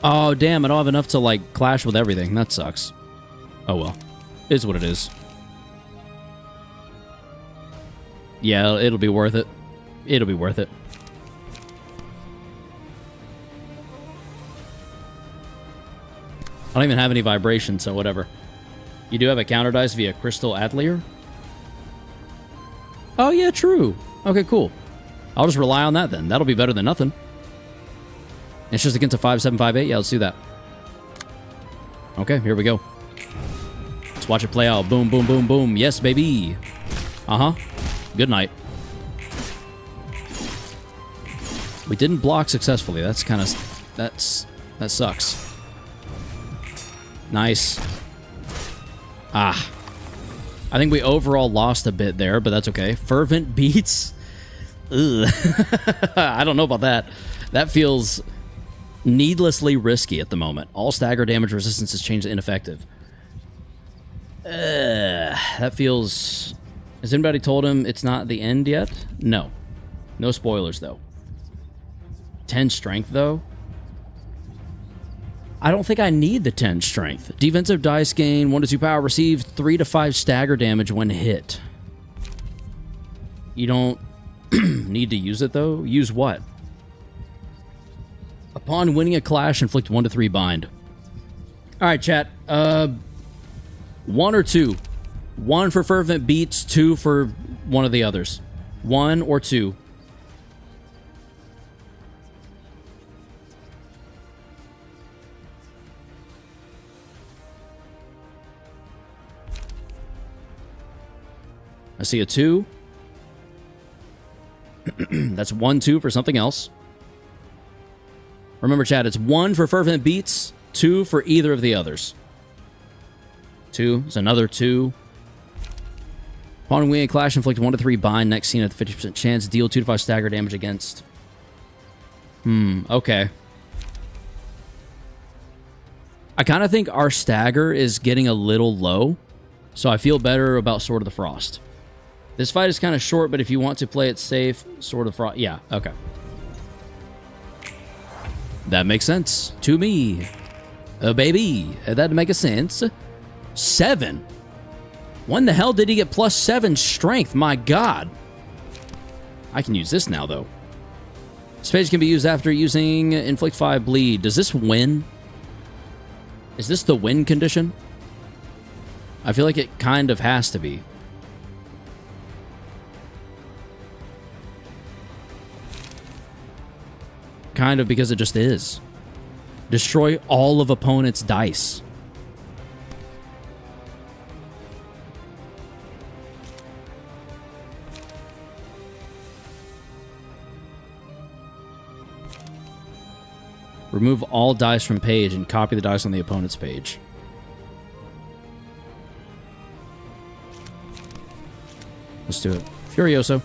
A: Oh, damn, I don't have enough to, like, clash with everything. That sucks. Oh, well. It is what it is. Yeah, it'll be worth it. It'll be worth it. I don't even have any vibration, so whatever. You do have a counter dice via Crystal Atelier? Oh, yeah, true. Okay, cool. I'll just rely on that then. That'll be better than nothing. It's just against a 5758. Yeah, let's do that. Okay, here we go. Let's watch it play out. Boom, boom, boom, boom. Yes, baby. Uh-huh. Good night. We didn't block successfully. That's kind of... that sucks. Nice. Ah. I think we overall lost a bit there, but that's okay. Fervent Beats? Ugh. I don't know about that. That feels needlessly risky at the moment. All stagger damage resistance is changed to ineffective. That feels... Has anybody told him it's not the end yet? No. No spoilers, though. 10 strength, though? I don't think I need the 10 strength. Defensive dice gain 1 to 2 power. Receive 3 to 5 stagger damage when hit. You don't need to use it, though? Use what? Upon winning a clash, inflict 1 to 3 bind. Alright, chat. 1 or 2? 1 for Fervent Beats, 2 for one of the others. 1 or 2? I see a 2. That's 1, 2 for something else. Remember, chat, it's 1 for Fervent Beats, 2 for either of the others. 2 is another 2. Upon winning a clash, inflict 1 to 3 bind. Next scene at 50% chance. Deal 2 to 5 stagger damage against. Okay. I kind of think our stagger is getting a little low, so I feel better about Sword of the Frost. This fight is kind of short, but if you want to play it safe, Sword of Frost... Yeah, okay. That makes sense to me. Baby, that makes sense. 7. When the hell did he get plus 7 strength? My god. I can use this now, though. This page can be used after using Inflict 5 Bleed. Does this win? Is this the win condition? I feel like it kind of has to be. Kind of, because it just is. Destroy all of opponent's dice. Remove all dice from page and copy the dice on the opponent's page. Let's do it. Furioso.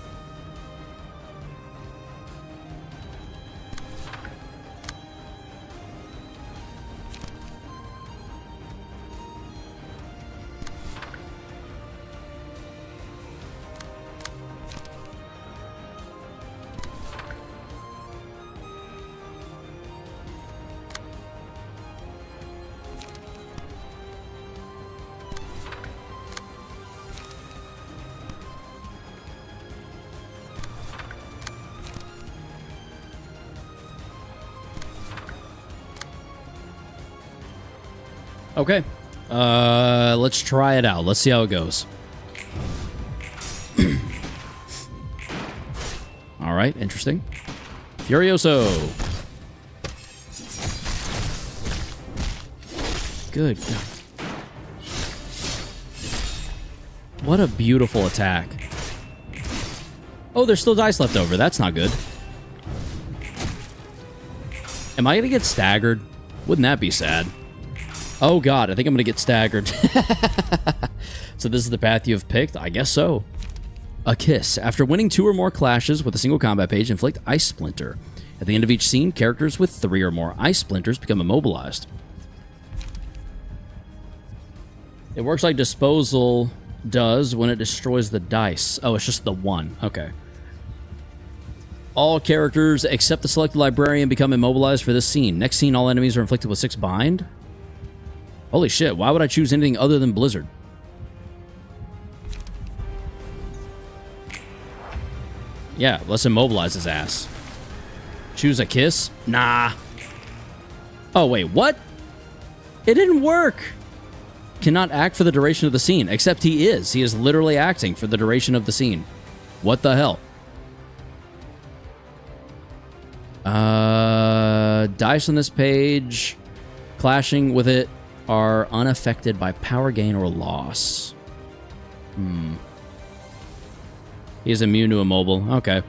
A: Okay. Let's try it out. Let's see how it goes. All right, interesting. Furioso. Good. What a beautiful attack. Oh, there's still dice left over. That's not good. Am I going to get staggered? Wouldn't that be sad? Oh god, I think I'm gonna get staggered. So this is the path you have picked? I guess so. A kiss. After winning 2 or more clashes with a single combat page, inflict Ice Splinter. At the end of each scene, characters with 3 or more ice splinters become immobilized. It works like disposal does when it destroys the dice. Oh, it's just the one. Okay. All characters except the selected librarian become immobilized for this scene. Next scene, all enemies are inflicted with 6 bind. Holy shit, why would I choose anything other than Blizzard? Yeah, let's immobilize his ass. Choose a kiss? Nah. Oh, wait, what? It didn't work. Cannot act for the duration of the scene, except he is. He is literally acting for the duration of the scene. What the hell? Dice on this page, clashing with it, are unaffected by power gain or loss. He is immune to immobile. Okay.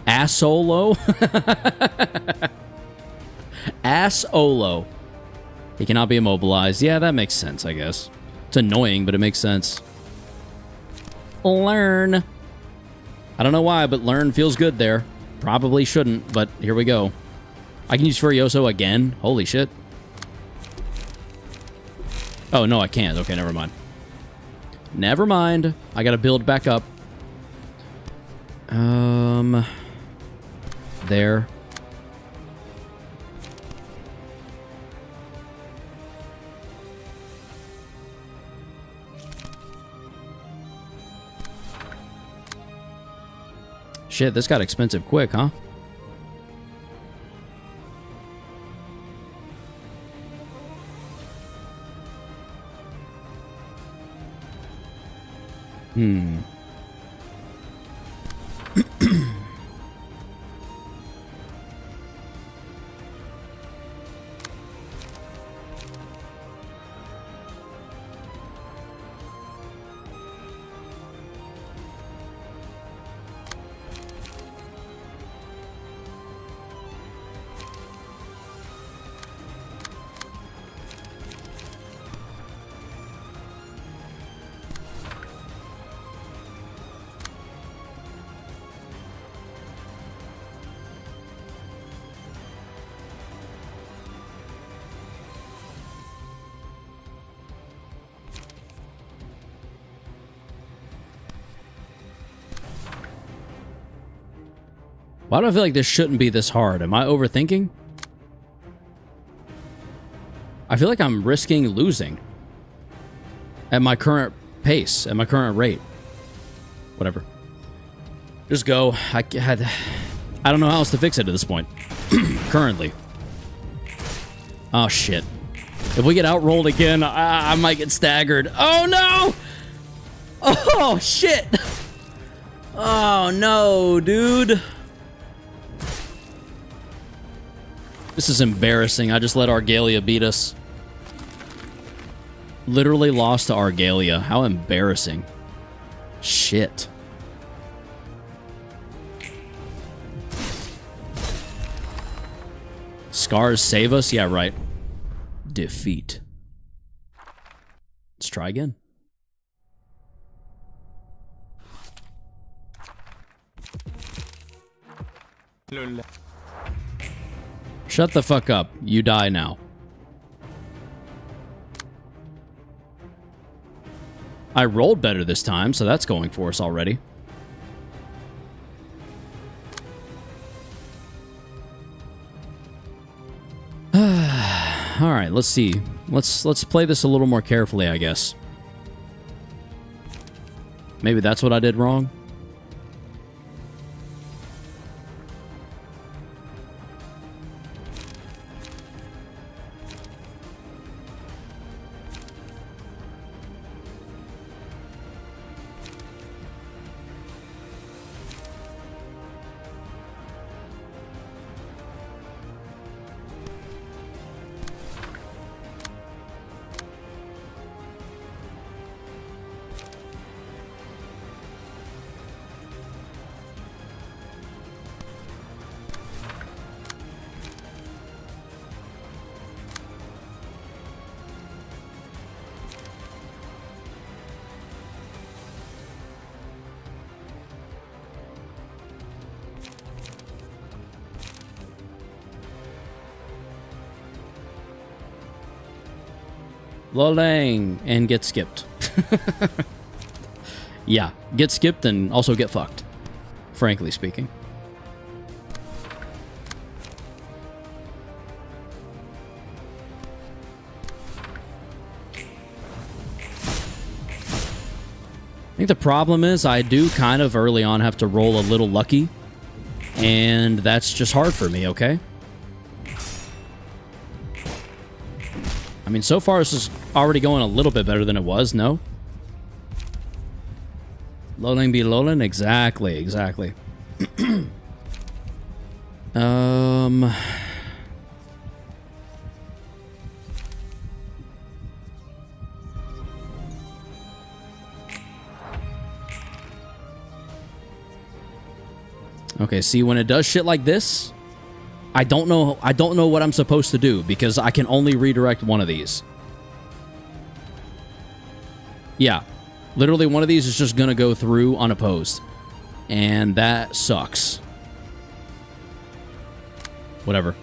A: Assolo? Assolo. He cannot be immobilized. Yeah, that makes sense, I guess. It's annoying, but it makes sense. Learn. I don't know why, but learn feels good there. Probably shouldn't, but here we go. I can use Furioso again? Holy shit. Oh, no, I can't. Okay, never mind. Never mind. I gotta build back up. There. Shit, this got expensive quick, huh? Why do I feel like this shouldn't be this hard? Am I overthinking? I feel like I'm risking losing at my current pace, at my current rate. Whatever. Just go. I don't know how else to fix it at this point. Currently. Oh, shit. If we get outrolled again, I might get staggered. Oh, no! Oh, shit! Oh, no, dude. This is embarrassing. I just let Argalia beat us. Literally lost to Argalia. How embarrassing. Shit. Scars save us? Yeah, right. Defeat. Let's try again. Shut the fuck up. You die now. I rolled better this time, so that's going for us already. All right, let's see. Let's play this a little more carefully, I guess. Maybe that's what I did wrong. Lolang and get skipped. Yeah, get skipped and also get fucked, frankly speaking. I think the problem is I do kind of early on have to roll a little lucky, and that's just hard for me, okay? I mean, so far this is already going a little bit better than it was, no? Lolan be Lolan? Exactly, exactly. Okay, see, when it does shit like this, I don't know what I'm supposed to do because I can only redirect one of these. Yeah. Literally one of these is just gonna go through unopposed. And that sucks. Whatever.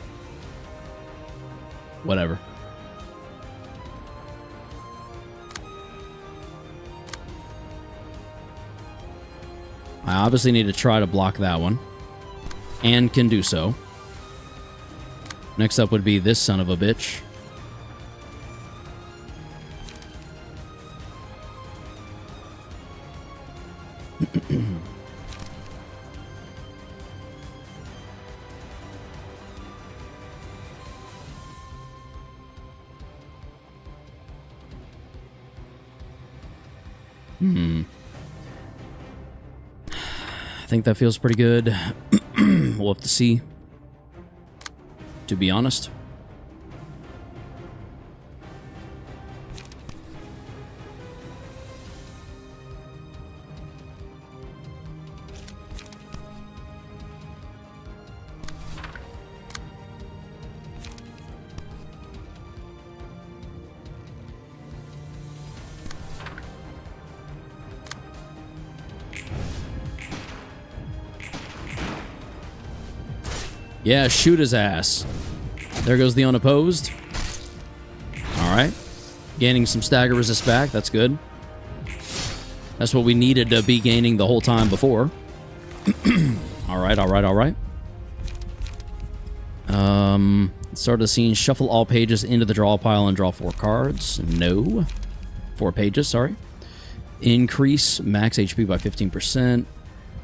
A: Whatever. I obviously need to try to block that one. And can do so. Next up would be this son of a bitch. I think that feels pretty good. We'll have to see, to be honest. Yeah, shoot his ass. There goes the unopposed. Alright. Gaining some stagger resist back. That's good. That's what we needed to be gaining the whole time before. Alright, alright, alright. Start the scene. Shuffle all pages into the draw pile and draw 4 cards. No. 4 pages, sorry. Increase max HP by 15%.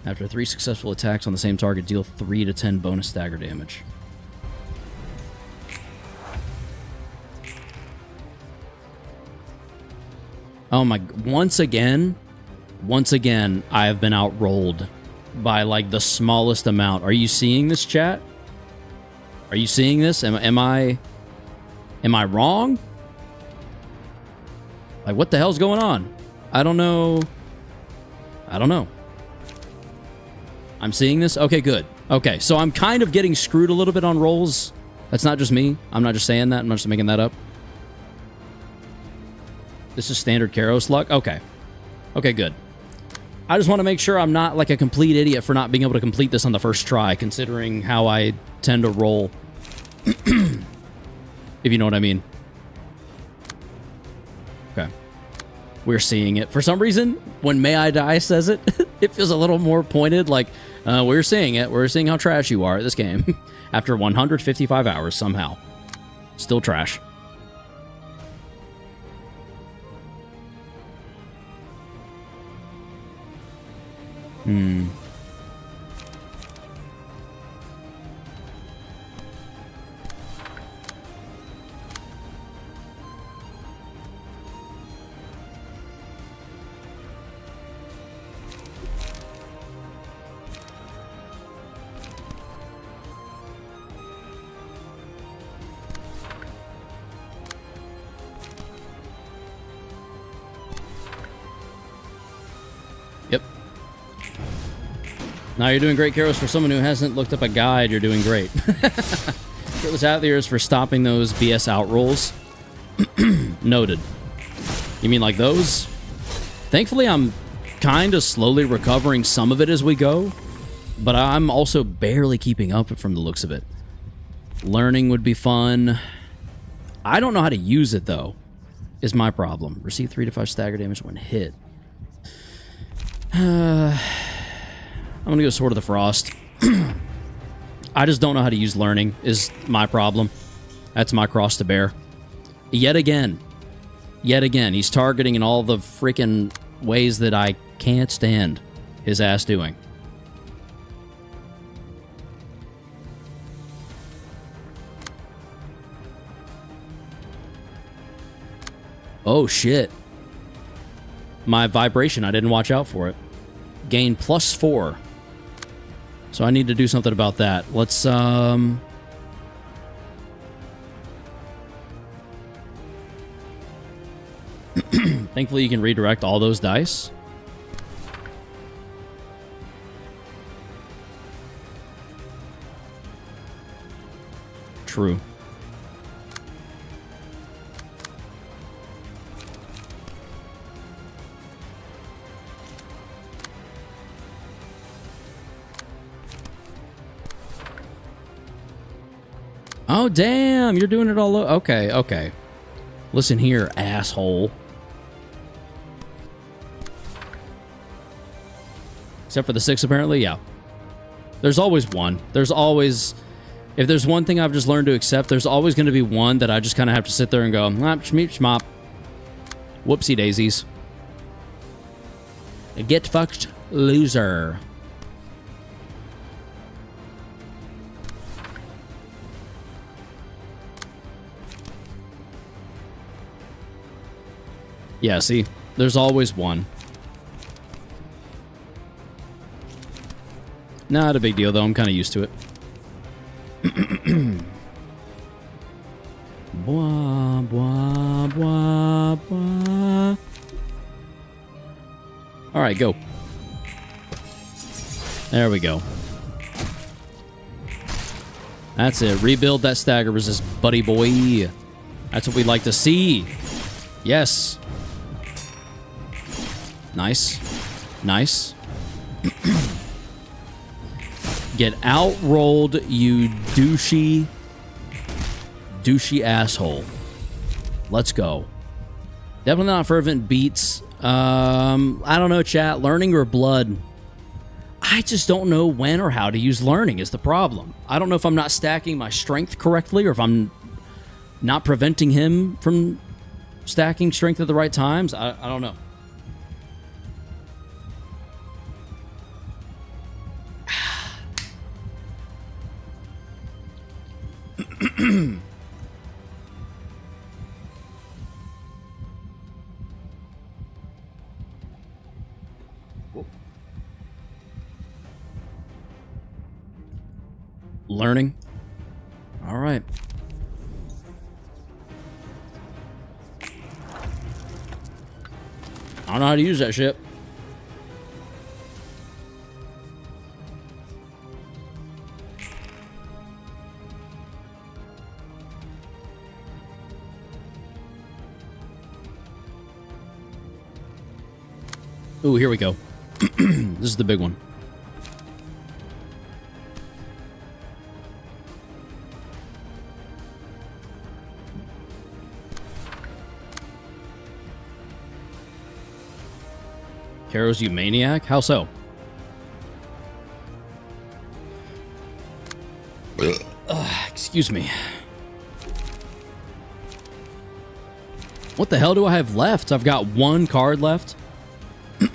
A: After 3 successful attacks on the same target, deal 3 to 10 bonus stagger damage. Oh my... Once again, I have been outrolled by, like, the smallest amount. Are you seeing this, chat? Are you seeing this? Am I wrong? Like, what the hell's going on? I don't know. I don't know. I'm seeing this? Okay, good. Okay, so I'm kind of getting screwed a little bit on rolls. That's not just me. I'm not just saying that. I'm not just making that up. This is standard Karos luck? Okay. Okay, good. I just want to make sure I'm not like a complete idiot for not being able to complete this on the first try, considering how I tend to roll. If you know what I mean. Okay. We're seeing it. For some reason, when May I Die says it, it feels a little more pointed, like, we're seeing it. We're seeing how trash you are at this game. After 155 hours, somehow. Still trash. Yep. Now you're doing great, Karos. For someone who hasn't looked up a guide, you're doing great. Shirtless Outliers for stopping those BS outrolls. Noted. You mean like those? Thankfully, I'm kind of slowly recovering some of it as we go, but I'm also barely keeping up from the looks of it. Learning would be fun. I don't know how to use it, though, is my problem. Receive 3 to 5 stagger damage when hit. I'm gonna go Sword of the Frost. I just don't know how to use learning is my problem. That's my cross to bear. Yet again, he's targeting in all the freaking ways that I can't stand his ass doing. Oh shit. My vibration, I didn't watch out for it. Gain +4. So I need to do something about that. Let's thankfully you can redirect all those dice. True. Oh, damn. You're doing it all. Okay, okay. Listen here, asshole. Except for the 6, apparently. Yeah. There's always one. There's always... If there's one thing I've just learned to accept, there's always going to be one that I just kind of have to sit there and go, schmeep, schmop. Whoopsie daisies. Get fucked, loser. Yeah, see? There's always one. Not a big deal, though. I'm kind of used to it. Blah, blah, blah, blah. All right, go. There we go. That's it. Rebuild that stagger resist, buddy boy. That's what we'd like to see. Yes. Nice. Nice. Get out-rolled, you douchey asshole. Let's go. Definitely not fervent beats. I don't know, chat. Learning or blood? I just don't know when or how to use learning is the problem. I don't know if I'm not stacking my strength correctly or if I'm not preventing him from stacking strength at the right times. I don't know. Learning. All right. I don't know how to use that shit. Ooh, here we go. This is the big one. Karos, you maniac? How so? Excuse me. What the hell do I have left? I've got one card left.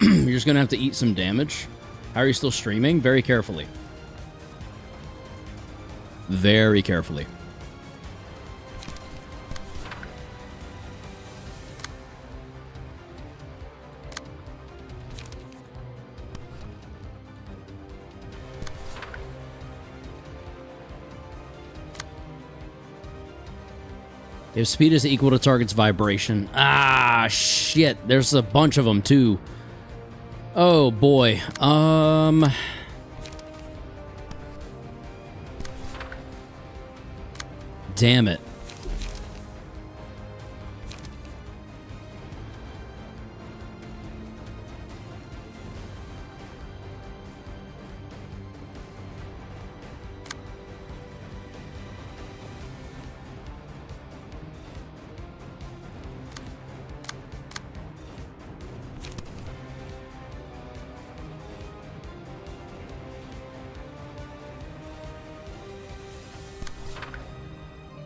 A: You're just gonna have to eat some damage. How are you still streaming? Very carefully. Very carefully. If speed is equal to target's vibration. Ah, shit. There's a bunch of them, too. Oh, boy. Damn it.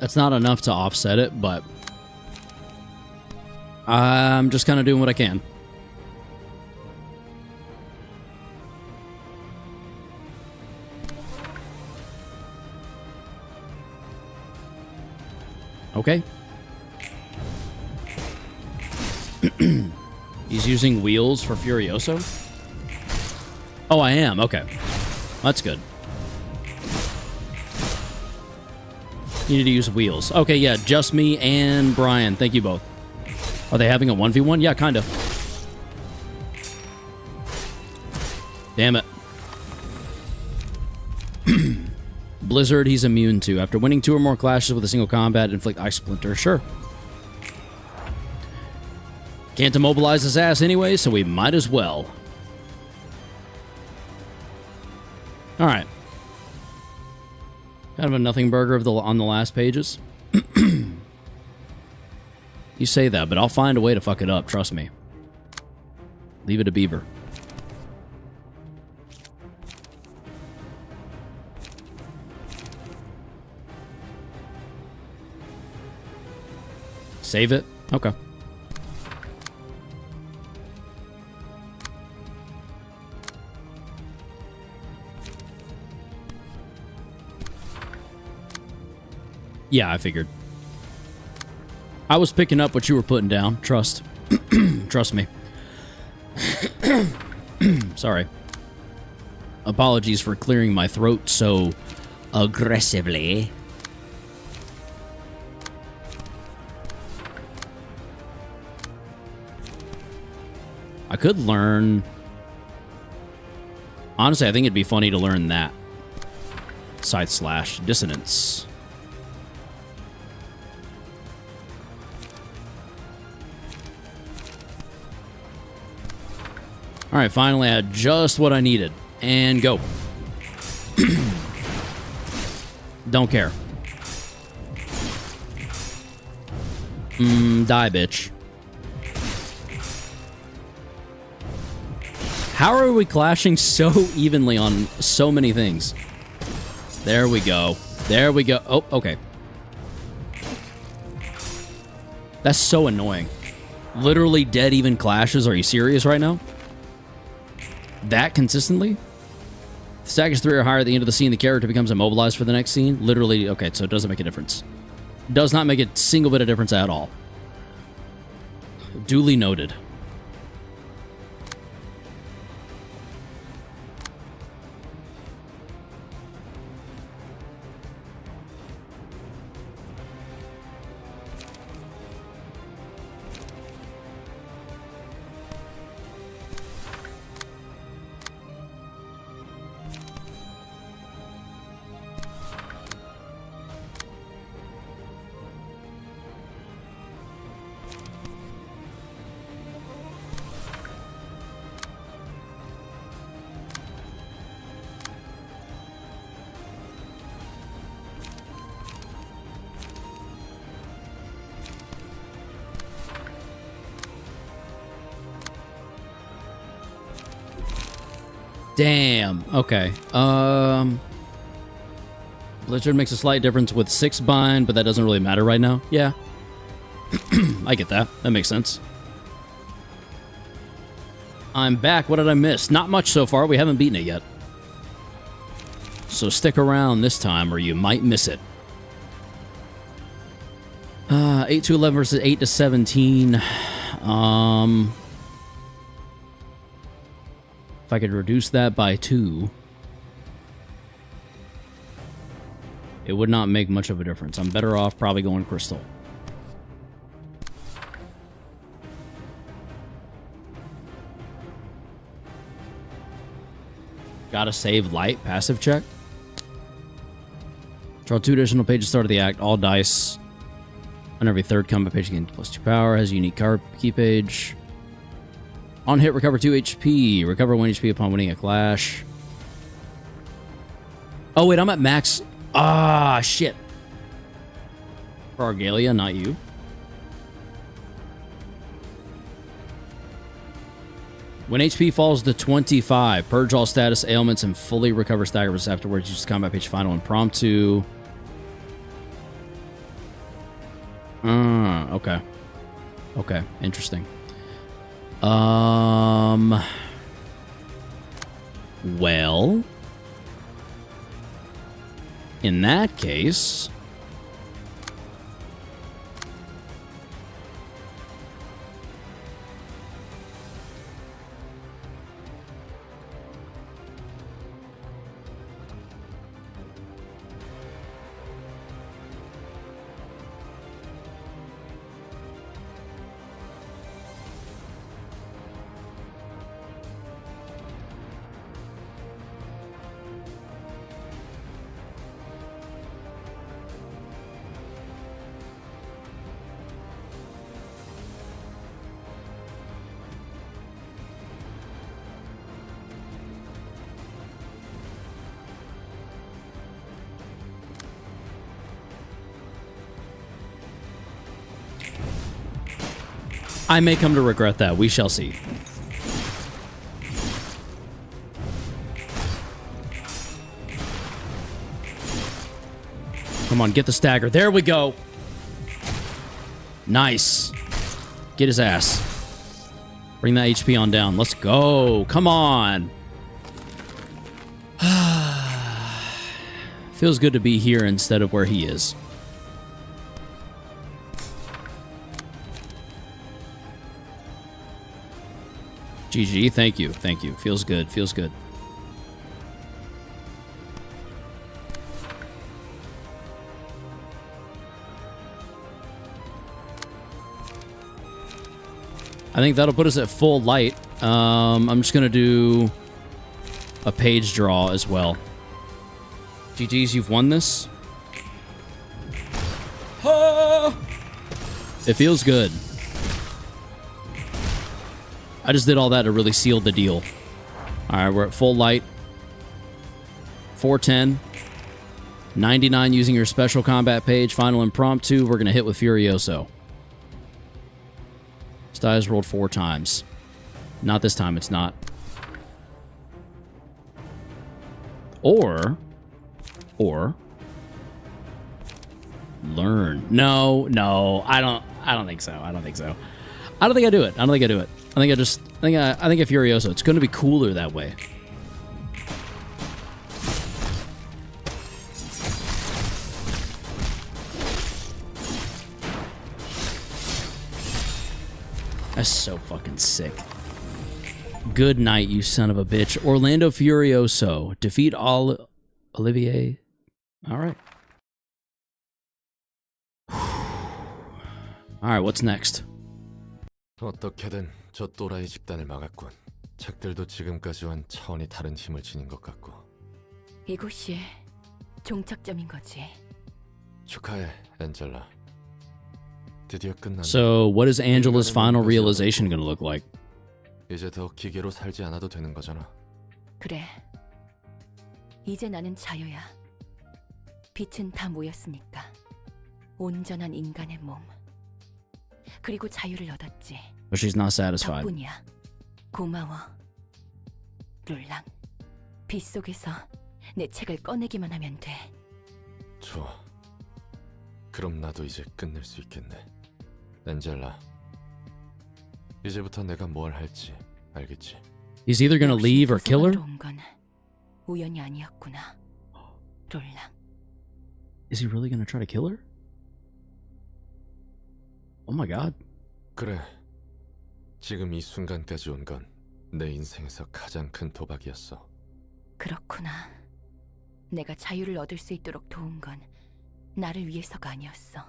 A: That's not enough to offset it, but I'm just kind of doing what I can. Okay. He's using wheels for Furioso? Oh, I am. Okay. That's good. You need to use wheels. Okay, yeah, just me and Brian. Thank you both. Are they having a 1v1? Yeah, kind of. Damn it. Blizzard, he's immune to. After winning 2 or more clashes with a single combat, inflict Ice Splinter. Sure. Can't immobilize his ass anyway, so we might as well. Alright. Kind of a nothing burger on the last pages. You say that, but I'll find a way to fuck it up, trust me. Leave it a beaver. Save it? Okay. Yeah, I figured. I was picking up what you were putting down. Trust. Trust me. Sorry. Apologies for clearing my throat so aggressively. I could learn... Honestly, I think it'd be funny to learn that. / dissonance. Alright, finally I had just what I needed. And go. Don't care. Die, bitch. How are we clashing so evenly on so many things? There we go. There we go. Oh, okay. That's so annoying. Literally dead even clashes. Are you serious right now? That consistently? The stack is 3 or higher at the end of the scene, the character becomes immobilized for the next scene. Literally, okay, so it doesn't make a difference. Does not make a single bit of difference at all. Duly noted. Damn. Okay. Blizzard makes a slight difference with 6 bind, but that doesn't really matter right now. Yeah. I get that. That makes sense. I'm back. What did I miss? Not much so far. We haven't beaten it yet. So stick around this time or you might miss it. 8 to 11 versus 8 to 17. If I could reduce that by 2, it would not make much of a difference. I'm better off probably going crystal. Gotta save light. Passive check. Draw 2 additional pages. Start of the act. All dice on every 3rd combat page gain +2 power. Has a unique card key page. On hit, recover 2 HP. Recover 1 HP upon winning a clash. Oh, wait, I'm at max. Ah, shit. For Argalia, not you. When HP falls to 25, purge all status ailments and fully recover staggers afterwards. Use combat page final impromptu. Okay. Okay, interesting. Well, in that case, I may come to regret that. We shall see. Come on, get the stagger. There we go. Nice. Get his ass. Bring that HP on down. Let's go. Come on. Feels good to be here instead of where he is. GG, thank you, thank you. Feels good, feels good. I think that'll put us at full light. I'm just gonna do a page draw as well. GG's, you've won this. It feels good. I just did all that to really seal the deal. Alright, we're at full light. 410. 99 using your special combat page. Final impromptu. We're going to hit with Furioso. This die is rolled 4 times. Not this time, it's not. Or... Learn. No, I don't think so. I don't think I do it. I think a Furioso. It's going to be cooler that way. That's so fucking sick. Good night, you son of a bitch. Orlando Furioso. Defeat all Olivier. All right. All right, what's next?
I: 어떻게든 저 또라이 집단을 막았군. 책들도 지금까지와는 차원이 다른 힘을 지닌 것 같고.
G: 이곳이 종착점인 거지.
I: 축하해, 엔젤라. 드디어 끝났네.
A: So, what is Angela's final realization going to look like?
I: 이제 더 기계로 살지 않아도 되는 거잖아.
G: 그래. 이제 나는 자유야. 빛은 다 모였으니까. 온전한 인간의 몸. 그리고 자유를 얻었지.
A: But she's not satisfied.
G: 덕분이야. 고마워. 룰랑. 빛 속에서 내 책을 꺼내기만 하면 돼.
I: 좋아. 그럼 나도 이제 끝낼 수 있겠네. 엔젤라. 이제부터 내가 뭘 할지 알겠지?
A: He's either gonna leave or kill her?
G: 온 건 우연이 아니었구나. 룰랑.
A: Is he really gonna try to kill her? Oh my god.
I: 그래. 지금 이 순간까지 온 건 내 인생에서 가장 큰 도박이었어.
G: 그렇구나. 내가 자유를 얻을 수 있도록 도운 건 나를 위해서가 아니었어.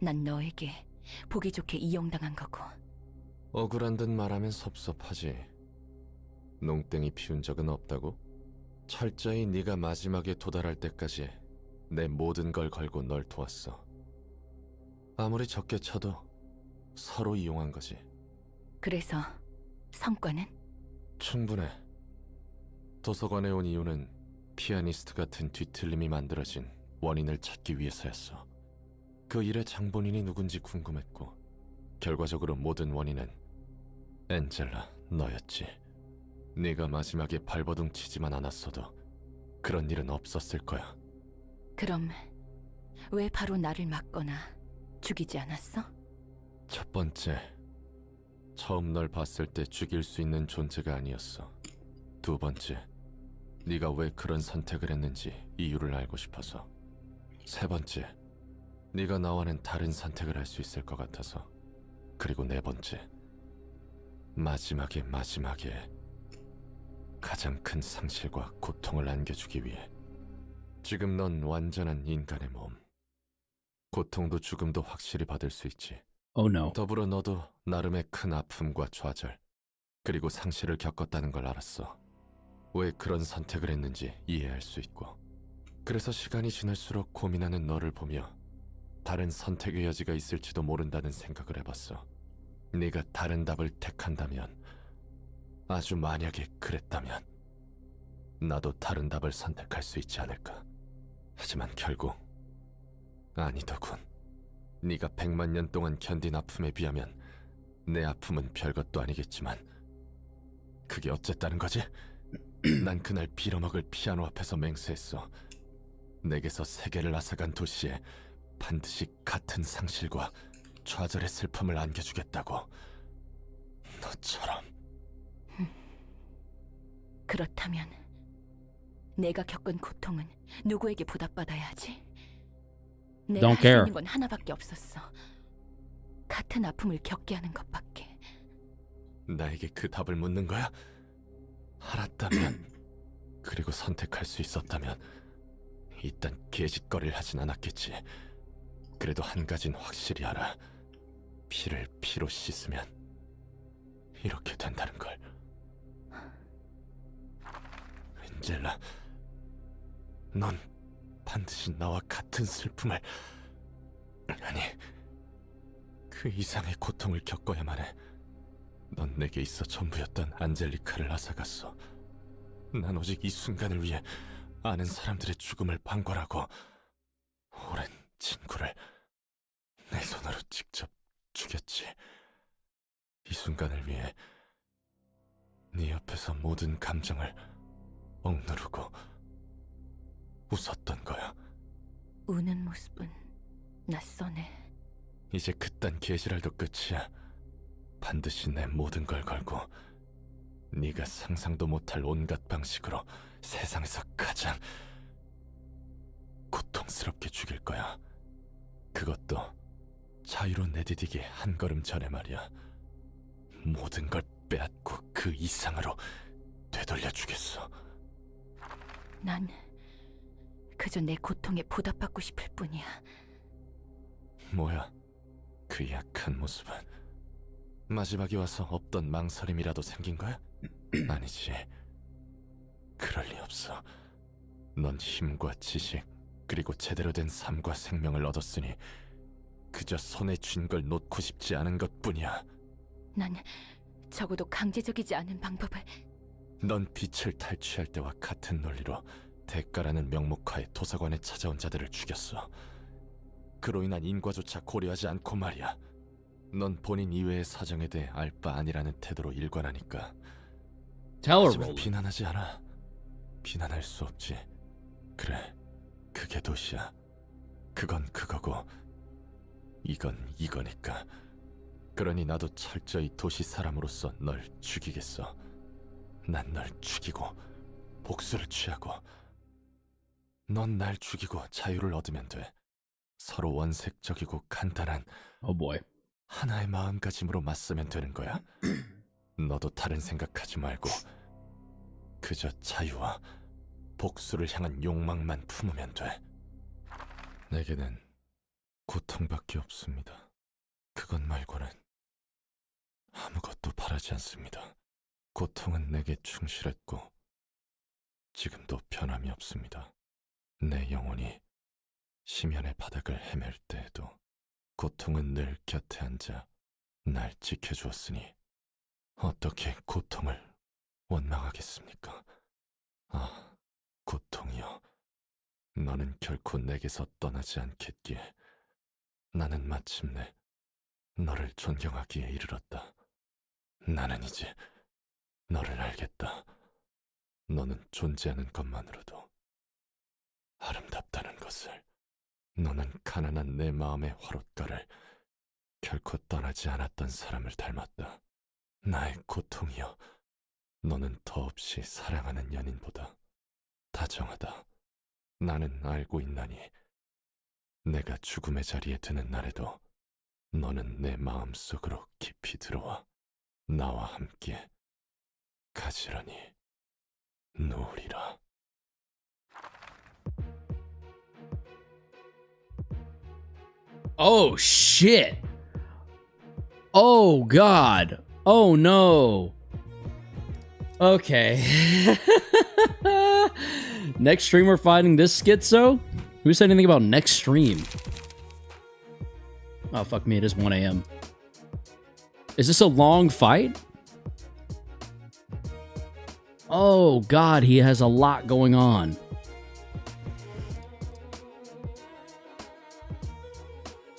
G: 난 너에게 보기 좋게 이용당한 거고.
I: 억울한 듯 말하면 섭섭하지. 농땡이 피운 적은 없다고? 철저히 네가 마지막에 도달할 때까지 내 모든 걸 걸고 널 도왔어. 아무리 적게 쳐도 서로 이용한 거지.
G: 그래서 성과는?
I: 충분해. 도서관에 온 이유는 피아니스트 같은 뒤틀림이 만들어진 원인을 찾기 위해서였어. 그 일의 장본인이 누군지 궁금했고 결과적으로 모든 원인은 엔젤라, 너였지. 네가 마지막에 발버둥 치지만 않았어도 그런 일은 없었을 거야.
G: 그럼 왜 바로 나를 막거나 죽이지 않았어?
I: 첫 번째, 처음 널 봤을 때 죽일 수 있는 존재가 아니었어. 두 번째, 네가 왜 그런 선택을 했는지 이유를 알고 싶어서. 세 번째, 네가 나와는 다른 선택을 할 수 있을 것 같아서. 그리고 네 번째, 마지막에 가장 큰 상실과 고통을 안겨주기 위해. 지금 넌 완전한 인간의 몸. 고통도 죽음도 확실히 받을 수 있지.
A: Oh no.
I: 더불어 너도 나름의 큰 아픔과 좌절, 그리고 상실을 겪었다는 걸 알았어. 왜 그런 선택을 했는지 이해할 수 있고. 그래서 시간이 지날수록 고민하는 너를 보며 다른 선택의 여지가 있을지도 모른다는 생각을 해봤어. 네가 다른 답을 택한다면, 아주 만약에 그랬다면 나도 다른 답을 선택할 수 있지 않을까. 하지만 결국 아니더군. 네가 100만 년 동안 견딘 아픔에 비하면 내 아픔은 별것도 아니겠지만 그게 어쨌다는 거지? 난 그날 빌어먹을 피아노 앞에서 맹세했어. 내게서 세계를 앗아간 도시에 반드시 같은 상실과 좌절의 슬픔을 안겨주겠다고. 너처럼.
G: 그렇다면 내가 겪은 고통은 누구에게 보답받아야 하지? 내가
A: Don't
G: 할 수
A: care.
G: 있는 건 하나밖에 없었어. 같은 아픔을 겪게 하는 것밖에.
I: 나에게 그 답을 묻는 거야? 알았다면, 그리고 선택할 수 있었다면 이딴 개짓거리를 하진 않았겠지. 그래도 한 가진 확실히 알아. 피를 피로 씻으면 이렇게 된다는 걸. 엔젤라, 넌 반드시 나와 같은 슬픔을, 아니, 그 이상의 고통을 겪어야만 해. 넌 내게 있어 전부였던 안젤리카를 앗아갔어. 난 오직 이 순간을 위해 아는 사람들의 죽음을 방관하고 오랜 친구를 내 손으로 직접 죽였지. 이 순간을 위해 네 옆에서 모든 감정을 억누르고 웃었던 거야.
G: 우는 모습은 낯서네.
I: 이제 그딴 개지랄도 끝이야. 반드시 내 모든 걸 걸고 네가 상상도 못할 온갖 방식으로 세상에서 가장 고통스럽게 죽일 거야. 그것도 자유로 내디디기 한 걸음 전에 말이야. 모든 걸 빼앗고 그 이상으로 되돌려 주겠어.
G: 난 그저 내 고통에 보답받고 싶을 뿐이야.
I: 뭐야, 그 약한 모습은 마지막에 와서 없던 망설임이라도 생긴 거야? 아니지. 그럴 리 없어. 넌 힘과 지식, 그리고 제대로 된 삶과 생명을 얻었으니 그저 손에 쥔 걸 놓고 싶지 않은 것뿐이야.
G: 난 적어도 강제적이지 않은 방법을.
I: 넌 빛을 탈취할 때와 같은 논리로 대가라는 명목하에 도서관에 찾아온 자들을 죽였어. 그로 인한 인과조차 고려하지 않고 말이야. 넌 본인 이외의 사정에 대해 알 바 아니라는 태도로 일관하니까.
A: Tell her,
I: 하지만
A: Roland.
I: 비난하지 않아. 비난할 수 없지. 그래, 그게 도시야. 그건 그거고 이건 이거니까. 그러니 나도 철저히 도시 사람으로서 널 죽이겠어. 난 널 죽이고 복수를 취하고, 넌 날 죽이고 자유를 얻으면 돼. 서로 원색적이고 간단한
A: Oh boy.
I: 하나의 마음가짐으로 맞서면 되는 거야. 너도 다른 생각하지 말고 그저 자유와 복수를 향한 욕망만 품으면 돼. 내게는 고통밖에 없습니다. 그것 말고는 아무것도 바라지 않습니다. 고통은 내게 충실했고 지금도 변함이 없습니다. 내 영혼이 심연의 바닥을 헤맬 때에도 고통은 늘 곁에 앉아 날 지켜주었으니 어떻게 고통을 원망하겠습니까? 아, 고통이여, 너는 결코 내게서 떠나지 않겠기에 나는 마침내 너를 존경하기에 이르렀다. 나는 이제 너를 알겠다. 너는 존재하는 것만으로도 아름답다는 것을. 너는 가난한 내 마음의 화롯가를 결코 떠나지 않았던 사람을 닮았다. 나의 고통이여, 너는 더없이 사랑하는 연인보다 다정하다. 나는 알고 있나니 내가 죽음의 자리에 드는 날에도 너는 내 마음속으로 깊이 들어와 나와 함께 가지런히 누우리라.
A: Oh shit. Oh god. Oh no. Okay. Next stream we're fighting this schizo? Who said anything about next stream? Oh fuck me, it is 1 a.m. Is this a long fight? Oh god, he has a lot going on.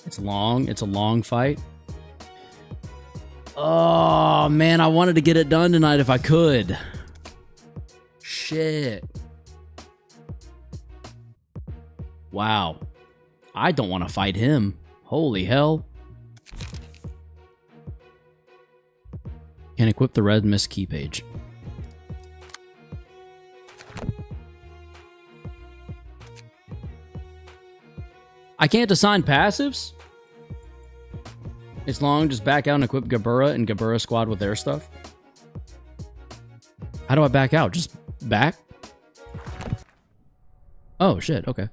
A: It's long. It's a long fight. Oh, man. I wanted to get it done tonight if I could. Shit. Wow. I don't want to fight him. Holy hell. Can equip the red mist key page. I can't assign passives? It's long, just back out and equip Gabura and Gabura squad with their stuff. How do I back out? Just back? Oh, shit, okay.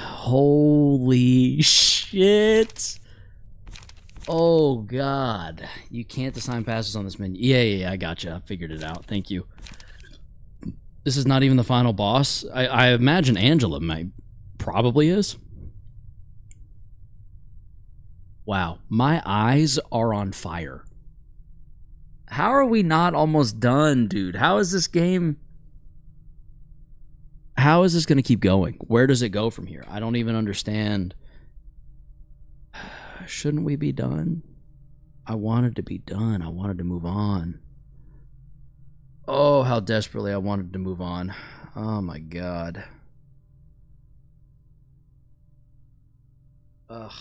A: Holy shit. Oh, God. You can't assign passes on this menu. Yeah, I gotcha. I figured it out. Thank you. This is not even the final boss. I imagine Angela probably is. Wow. My eyes are on fire. How are we not almost done, dude? How is this game... How is this going to keep going? Where does it go from here? I don't even understand. Shouldn't we be done? I wanted to be done. I wanted to move on. Oh, how desperately I wanted to move on. Oh my god. Ugh.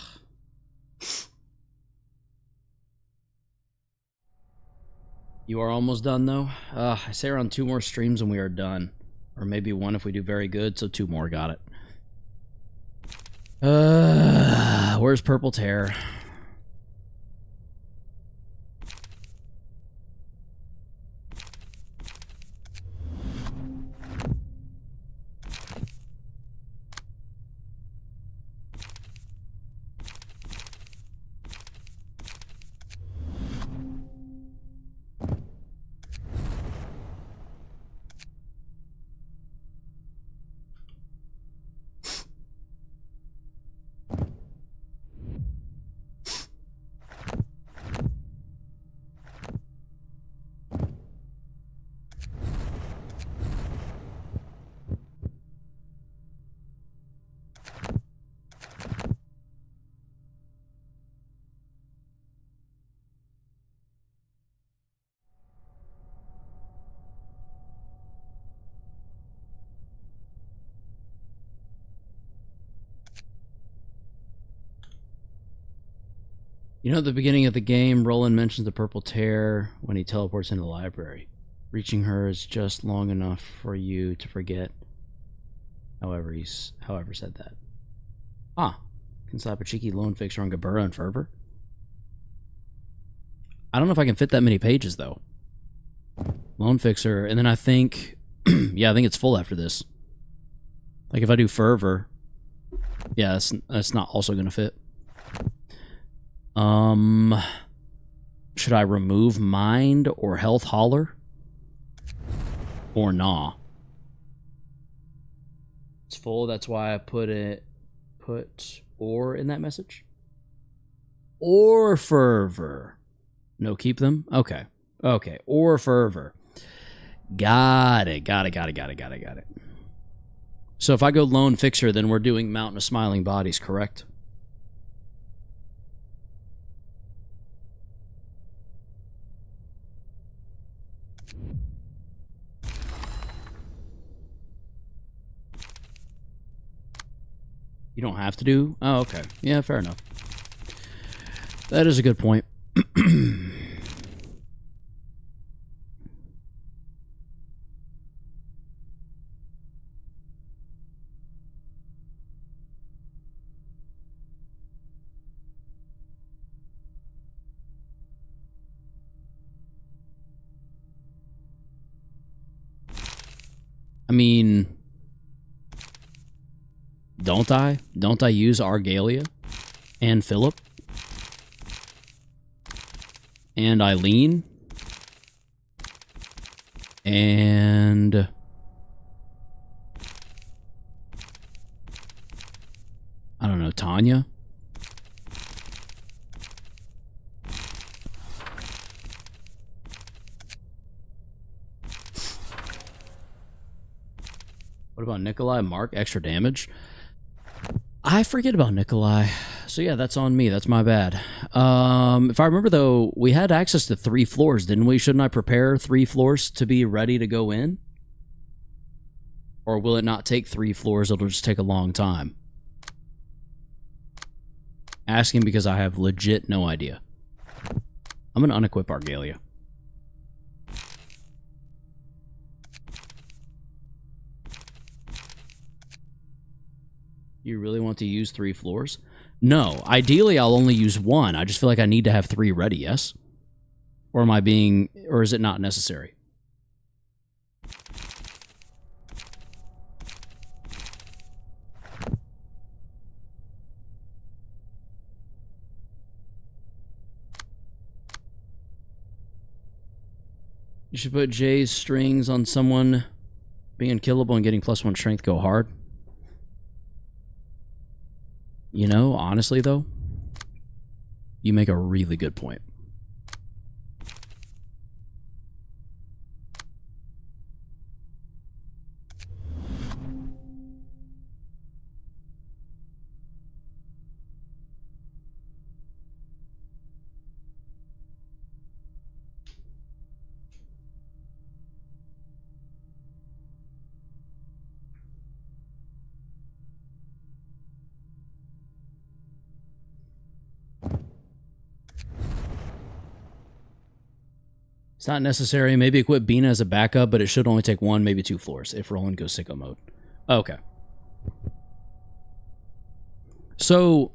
A: You are almost done though? I say around 2 more streams and we are done. Or maybe 1 if we do very good, so 2 more, got it. Where's Purple Tear? You know, at the beginning of the game, Roland mentions the Purple Tear when he teleports into the library. Reaching her is just long enough for you to forget. However said that. Ah, can slap a cheeky lone fixer on Gabura and Fervor. I don't know if I can fit that many pages though. Lone fixer, and then I think, yeah, I think it's full after this. Like if I do Fervor, yeah, that's not also gonna fit. Should I remove Mind or Health Holler? Or nah? It's full, that's why I put or in that message. Or Fervor. No, keep them? Okay. Okay, or Fervor. Got it. So if I go Lone Fixer, then we're doing Mountain of Smiling Bodies, correct? You don't have to do? Oh, okay. Yeah, fair enough. That is a good point. I mean, don't I? Don't I use Argalia and Philip and Eileen and I don't know, Tanya? What about Nikolai? Mark, extra damage? I forget about Nikolai. So yeah, that's on me. That's my bad. If I remember, though, we had access to 3 floors, didn't we? Shouldn't I prepare 3 floors to be ready to go in? Or will it not take 3 floors? It'll just take a long time. Asking because I have legit no idea. I'm going to unequip Argalia. You really want to use 3 floors? No. Ideally, I'll only use 1. I just feel like I need to have 3 ready, yes? Or am I being... Or is it not necessary? You should put Jay's strings on someone being unkillable and getting +1 strength go hard. You know, honestly, though, you make a really good point. It's not necessary. Maybe equip Bina as a backup, but it should only take 1, maybe 2 floors if Roland goes sicko mode. Okay. So,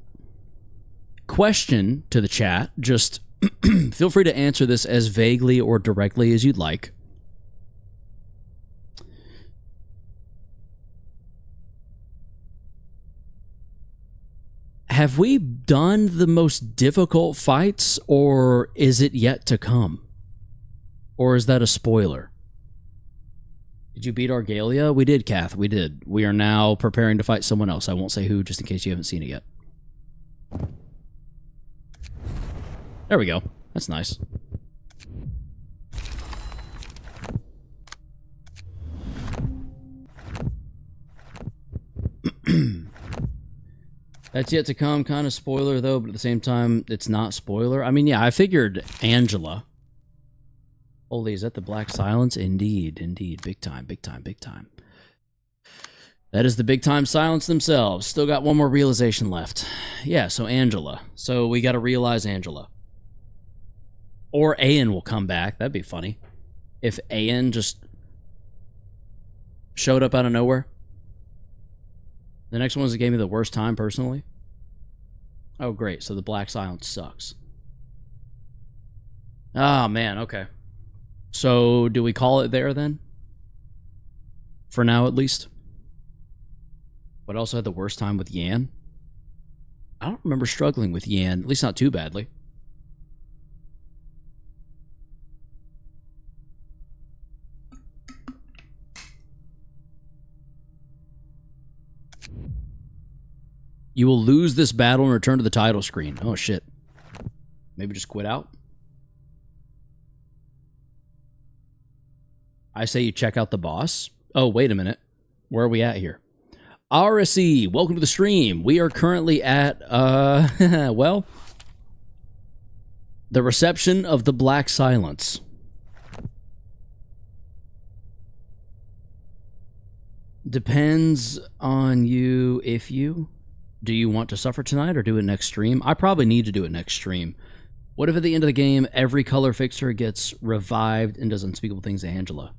A: question to the chat. Just feel free to answer this as vaguely or directly as you'd like. Have we done the most difficult fights, or is it yet to come? Or is that a spoiler? Did you beat Argalia? We did, Kath. We did. We are now preparing to fight someone else. I won't say who, just in case you haven't seen it yet. There we go. That's nice. That's yet to come. Kind of spoiler, though, but at the same time, it's not spoiler. I mean, yeah, I figured Angela... Holy, is that the Black Silence? Indeed, indeed. Big time, big time, big time. That is the big time silence themselves. Still got one more realization left. Yeah, so Angela. So we got to realize Angela. Or Ayan will come back. That'd be funny. If Ayan just showed up out of nowhere. The next one's that gave me the worst time, personally. Oh, great. So the Black Silence sucks. Oh, man. Okay. So, do we call it there, then? For now, at least. But also had the worst time with Yan. I don't remember struggling with Yan, at least not too badly. You will lose this battle and return to the title screen. Oh, shit. Maybe just quit out? I say you check out the boss. Oh, wait a minute. Where are we at here? RSE, welcome to the stream. We are currently at, well, the reception of the Black Silence. Depends on you if you... Do you want to suffer tonight or do it next stream? I probably need to do it next stream. What if at the end of the game, every color fixture gets revived and does unspeakable things to Angela?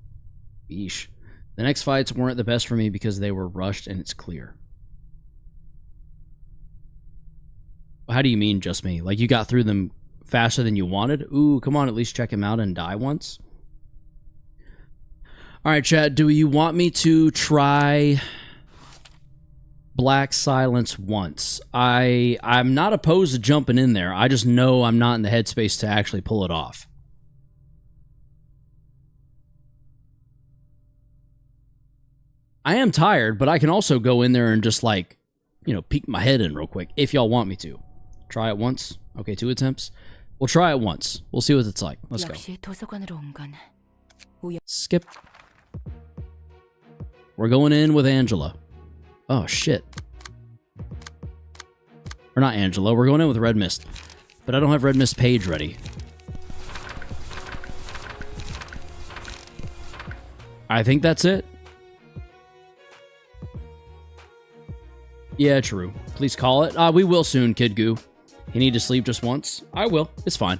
A: Yeesh. The next fights weren't the best for me because they were rushed and it's clear. How do you mean just me? Like you got through them faster than you wanted? Ooh, come on, at least check him out and die once. Alright, chat, do you want me to try Black Silence once? I'm not opposed to jumping in there. I just know I'm not in the headspace to actually pull it off. I am tired, but I can also go in there and just like, you know, peek my head in real quick if y'all want me to. Try it once. Okay, 2 attempts. We'll try it once. We'll see what it's like. Let's go. Skip. We're going in with Angela. Oh, shit. Or not Angela. We're going in with Red Mist. But I don't have Red Mist page ready. I think that's it. Yeah, true. Please call it. We will soon, Kid Goo. You need to sleep just once? I will. It's fine.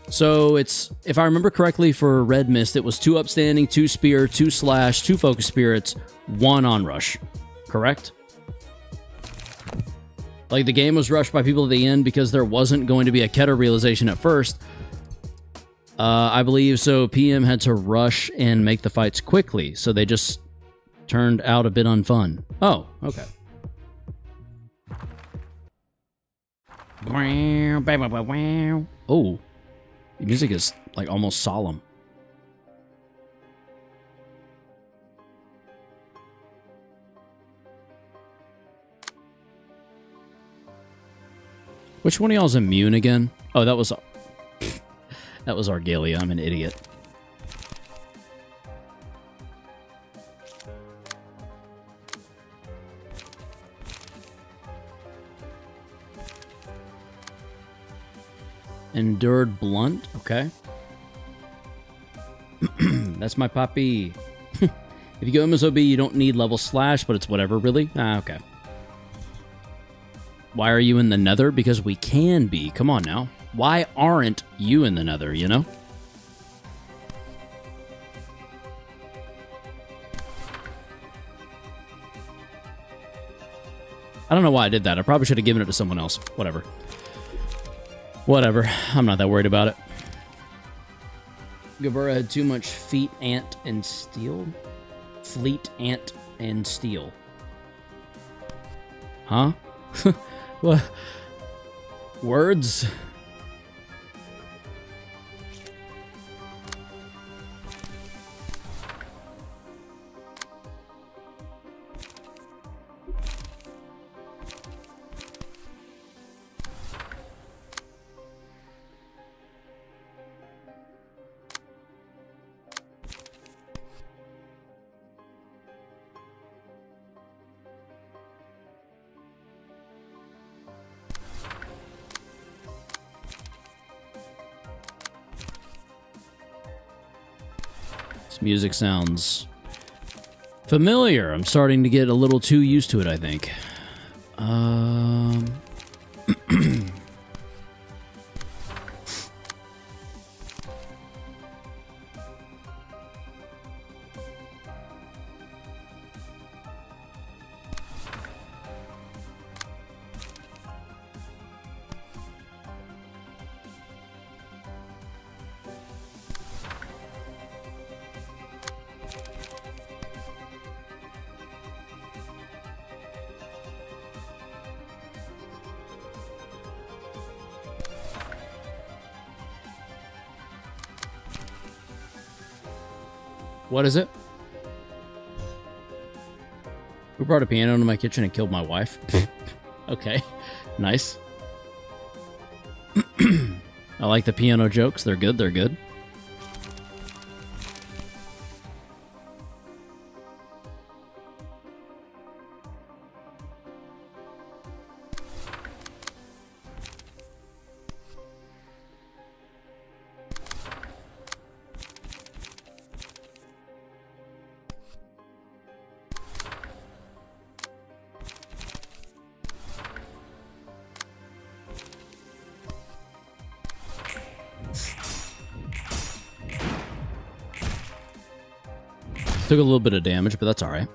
A: So it's, if I remember correctly, for Red Mist, it was 2 upstanding, 2 spear, 2 slash, 2 focus spirits, 1 onrush. Correct? Like, the game was rushed by people at the end because there wasn't going to be a Keter realization at first. I believe so. PM had to rush and make the fights quickly, so they just turned out a bit unfun. Oh, okay. Oh, the music is like almost solemn. Which one of y'all's immune again? Oh, that was Argalia. I'm an idiot. Endured blunt. Okay. That's my puppy. If you go MSOB, you don't need level slash, but it's whatever, really? Ah, okay. Why are you in the nether? Because we can be. Come on now. Why aren't you in the nether, you know? I don't know why I did that. I probably should have given it to someone else. Whatever. Whatever. I'm not that worried about it. Gabura had too much feet, ant, and steel? Fleet, ant, and steel. Huh? What? Words? Music sounds familiar. I'm starting to get a little too used to it, I think. What is it? Who brought a piano into my kitchen and killed my wife? Okay, nice. I like the piano jokes. They're good, they're good. Took a little bit of damage, but that's alright.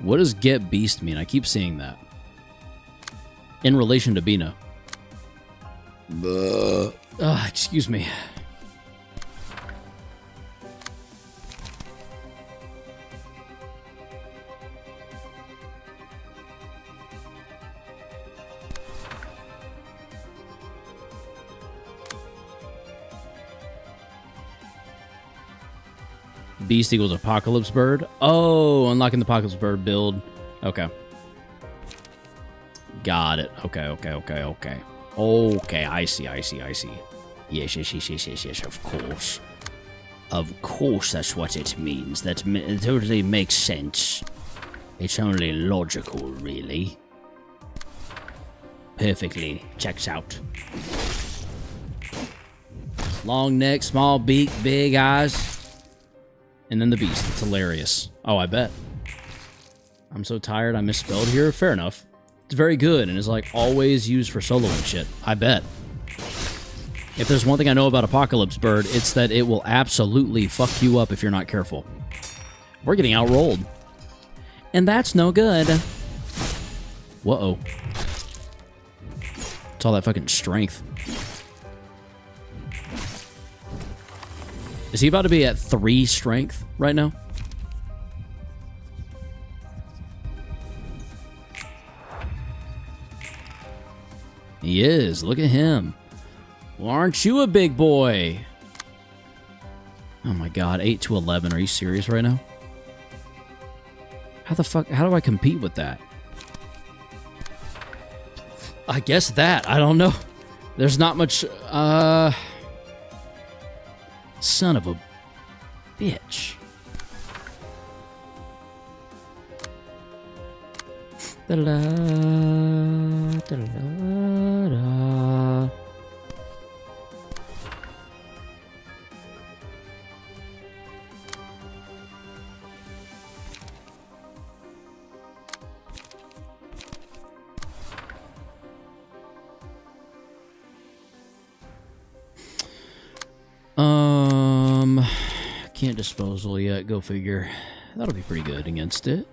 A: What does get beast mean? I keep seeing that. In relation to Bina. Excuse me. Beast equals Apocalypse Bird. Oh, unlocking the Apocalypse Bird build. Okay. Got it. Okay. Okay, I see. Yes, of course. Of course that's what it means. That it totally makes sense. It's only logical, really. Perfectly. Checks out. Long neck, small beak, big eyes. And then the beast. It's hilarious. Oh, I bet. I'm so tired I misspelled here. Fair enough. It's very good and is like always used for soloing shit. I bet. If there's one thing I know about Apocalypse Bird, it's that it will absolutely fuck you up if you're not careful. We're getting outrolled. And that's no good. Whoa. It's all that fucking strength. Is he about to be at 3 strength right now? He is. Look at him. Well, aren't you a big boy? Oh my god, 8 to 11. Are you serious right now? How the fuck? How do I compete with that? I guess that. I don't know. There's not much, son of a bitch. Da-da-da, da-da-da. Can't disposal yet. Go figure. That'll be pretty good against it.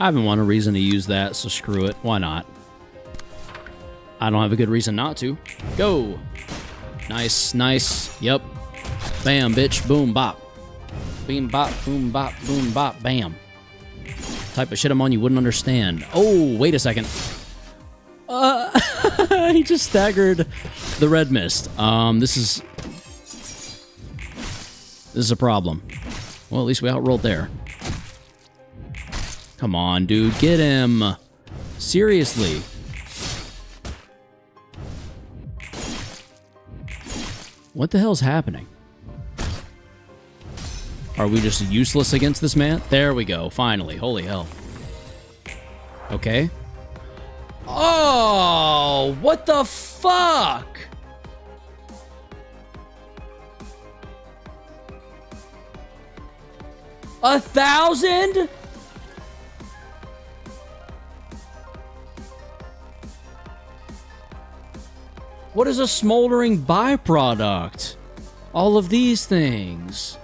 A: I haven't won a reason to use that, so screw it. Why not? I don't have a good reason not to. Go! Nice, nice. Yep. Bam, bitch. Boom, bop. Beam, bop, boom, bop, boom, bop, bam. Type of shit I'm on you wouldn't understand. Oh, wait a second. He just staggered the red mist. This is a problem. Well, at least we outrolled there. Come on, dude. Get him. Seriously. What the hell's happening? Are we just useless against this man? There we go. Finally. Holy hell. Okay. Oh, what the fuck? $1,000? What is a smoldering byproduct? All of these things.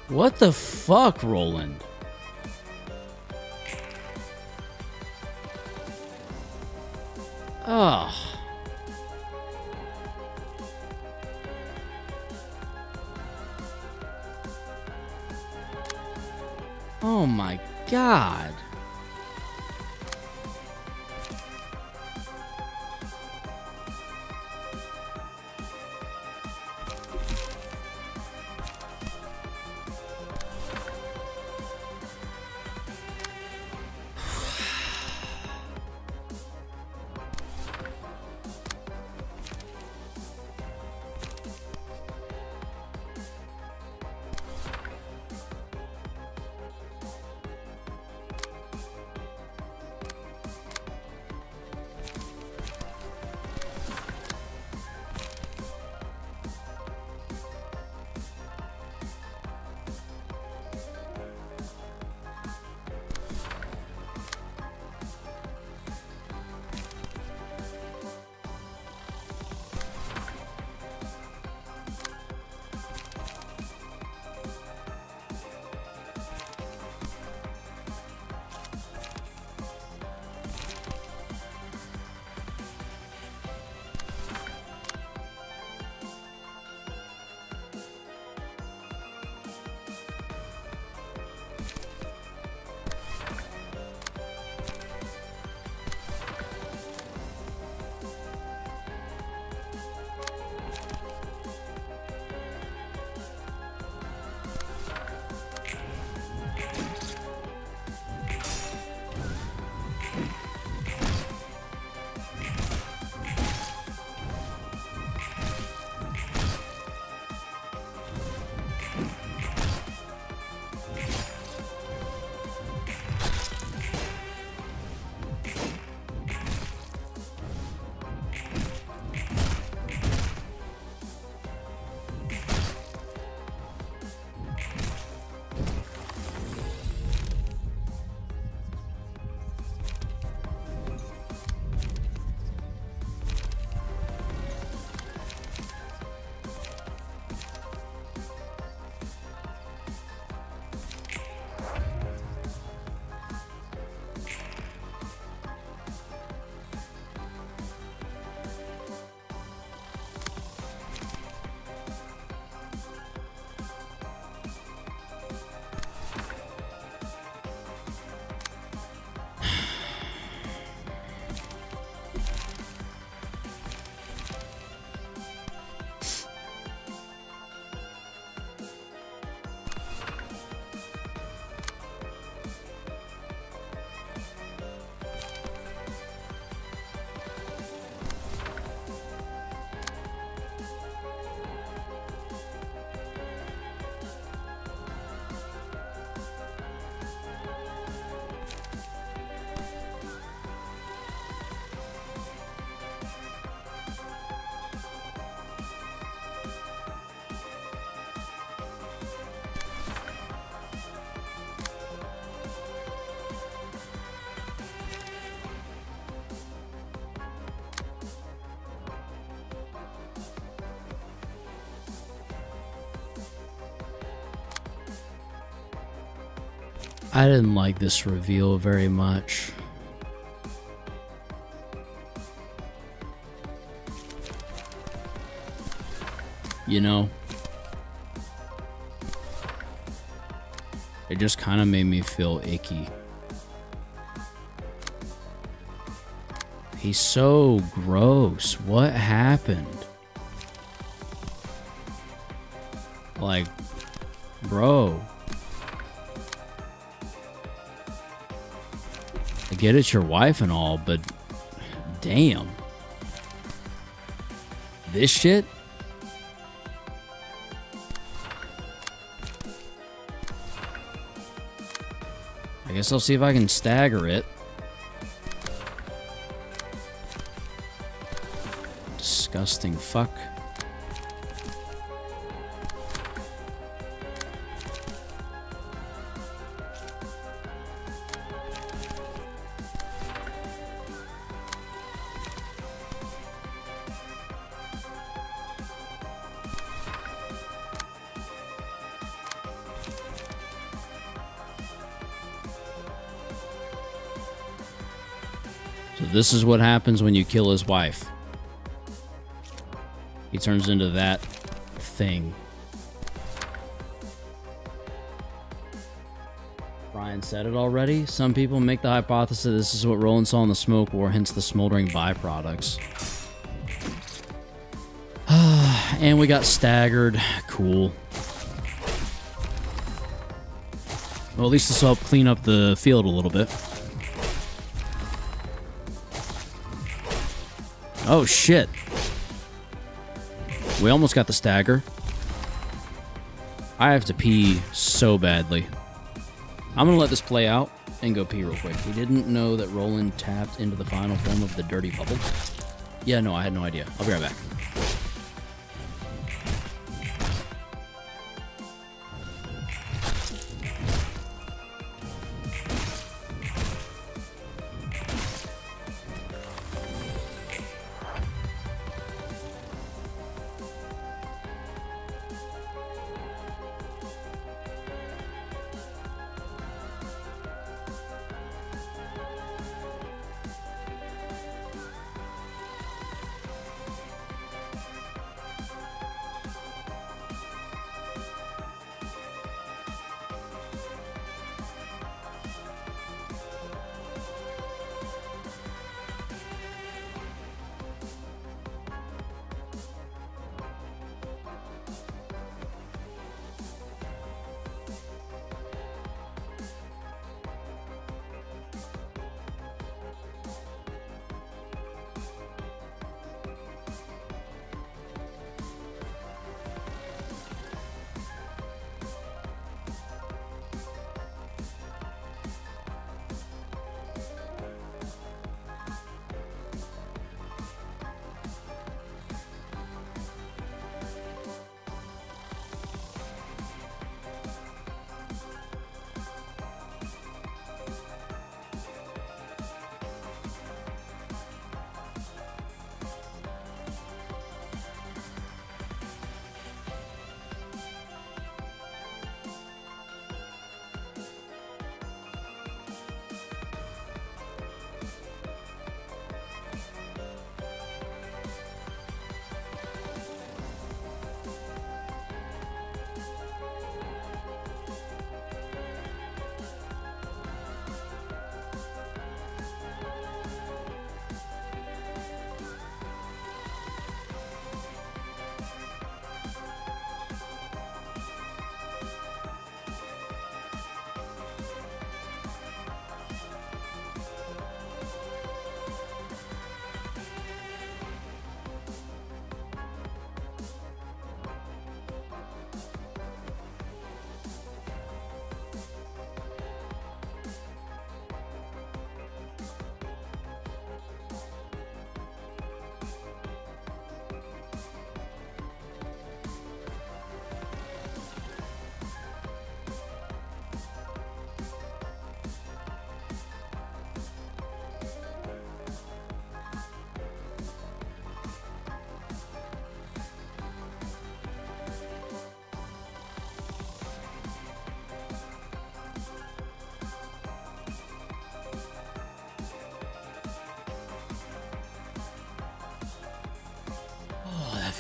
A: What the fuck, Roland? Oh. Oh my God. I didn't like this reveal very much. You know? It just kind of made me feel icky. He's so gross. What happened? Like, bro. I get it's your wife and all, but damn. This shit? I guess I'll see if I can stagger it. Disgusting fuck. So this is what happens when you kill his wife. He turns into that thing. Brian said it already. Some people make the hypothesis this is what Roland saw in the smoke war, hence the smoldering byproducts. And we got staggered. Cool. Well, at least this will help clean up the field a little bit. Oh, shit. We almost got the stagger. I have to pee so badly. I'm going to let this play out and go pee real quick. We didn't know that Roland tapped into the final form of the dirty bubble. Yeah, no, I had no idea. I'll be right back.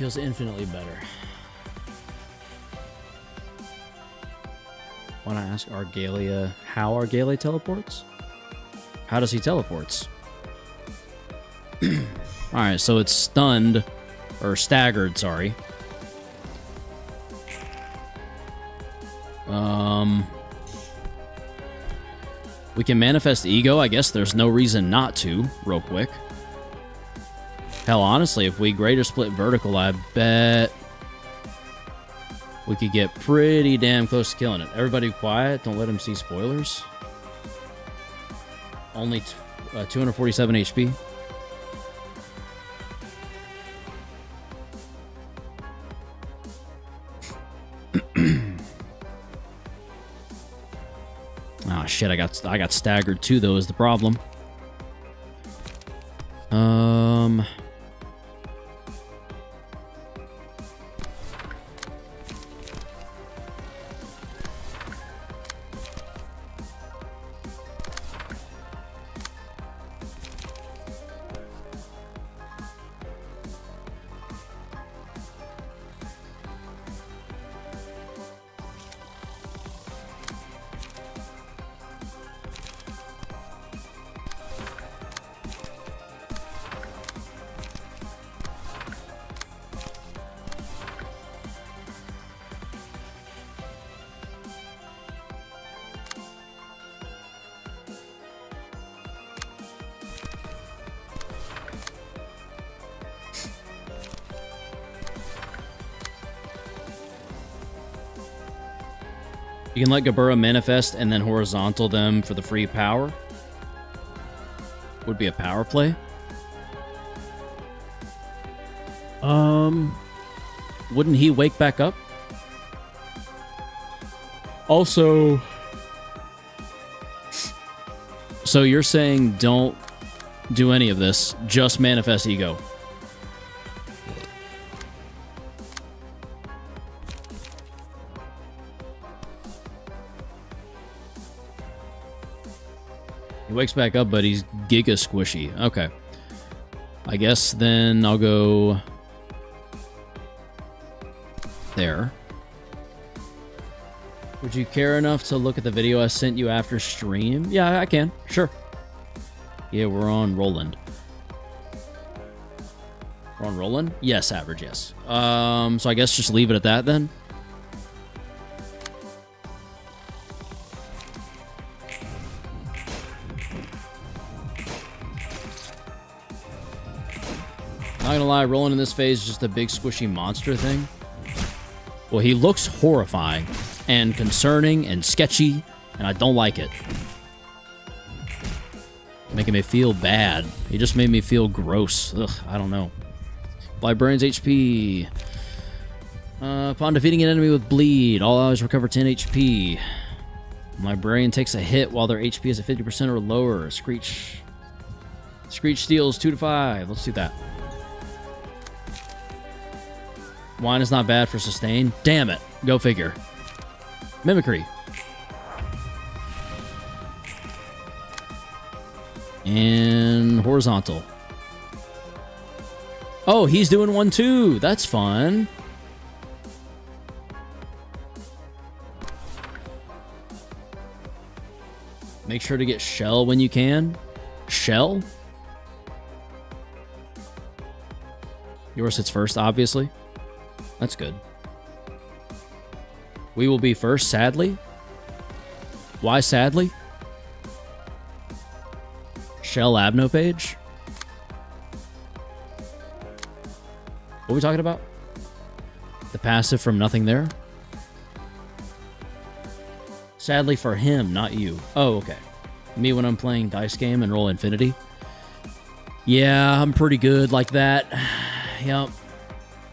A: feels infinitely better. Want to ask Argalia how Argalia teleports? How does he teleports? Alright, so it's stunned, or staggered, sorry. We can manifest ego. I guess there's no reason not to, real quick. Hell, honestly, if we greater split vertical, I bet we could get pretty damn close to killing it. Everybody quiet. Don't let him see spoilers. Only 247 HP. Oh shit, I got staggered too though is the problem. You can let Gabura manifest and then horizontal them for the free power. Would be a power play. Wouldn't he wake back up? Also, so you're saying don't do any of this, just manifest ego. He wakes back up, but he's giga squishy. Okay. I guess then I'll go there. Would you care enough to look at the video I sent you after stream? Yeah, I can. Sure. Yeah, we're on Roland. We're on Roland? Yes, average, yes. So I guess just leave it at that then. Not gonna lie, Roland in this phase is just a big squishy monster thing. Well, he looks horrifying and concerning and sketchy, and I don't like it. Making me feel bad. He just made me feel gross. Ugh, I don't know. Librarian's HP. Upon defeating an enemy with bleed, all allies recover 10 HP. Librarian takes a hit while their HP is at 50% or lower. Screech steals 2 to 5. Let's do that. Wine is not bad for sustain. Damn it. Go figure. Mimicry. And horizontal. Oh, he's doing one too. That's fun. Make sure to get Shell when you can. Shell? Yours hits first, obviously. That's good. We will be first, sadly. Why sadly? Shell Abno page? What are we talking about? The passive from nothing there? Sadly for him, not you. Oh, okay. Me when I'm playing dice game and roll infinity? Yeah, I'm pretty good like that. Yep.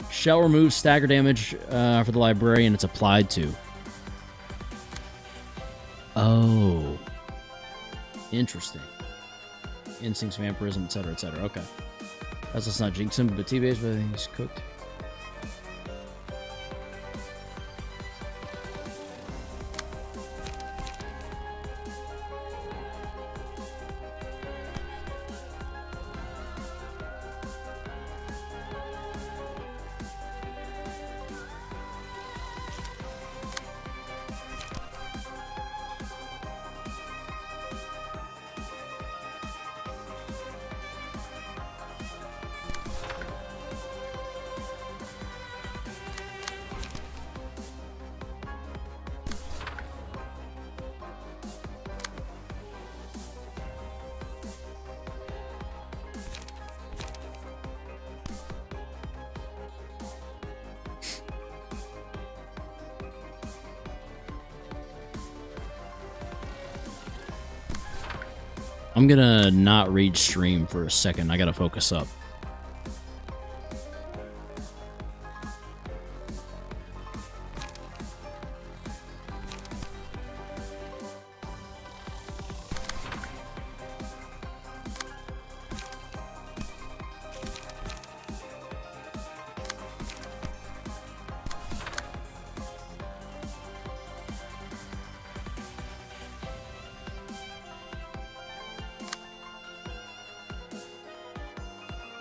A: Shell removes stagger damage for the librarian it's applied to. Oh. Interesting. Instincts, vampirism, etc., etc. Okay. Let's not jinx him, but T-base, but I think he's cooked. I'm gonna not read stream for a second. I gotta focus up.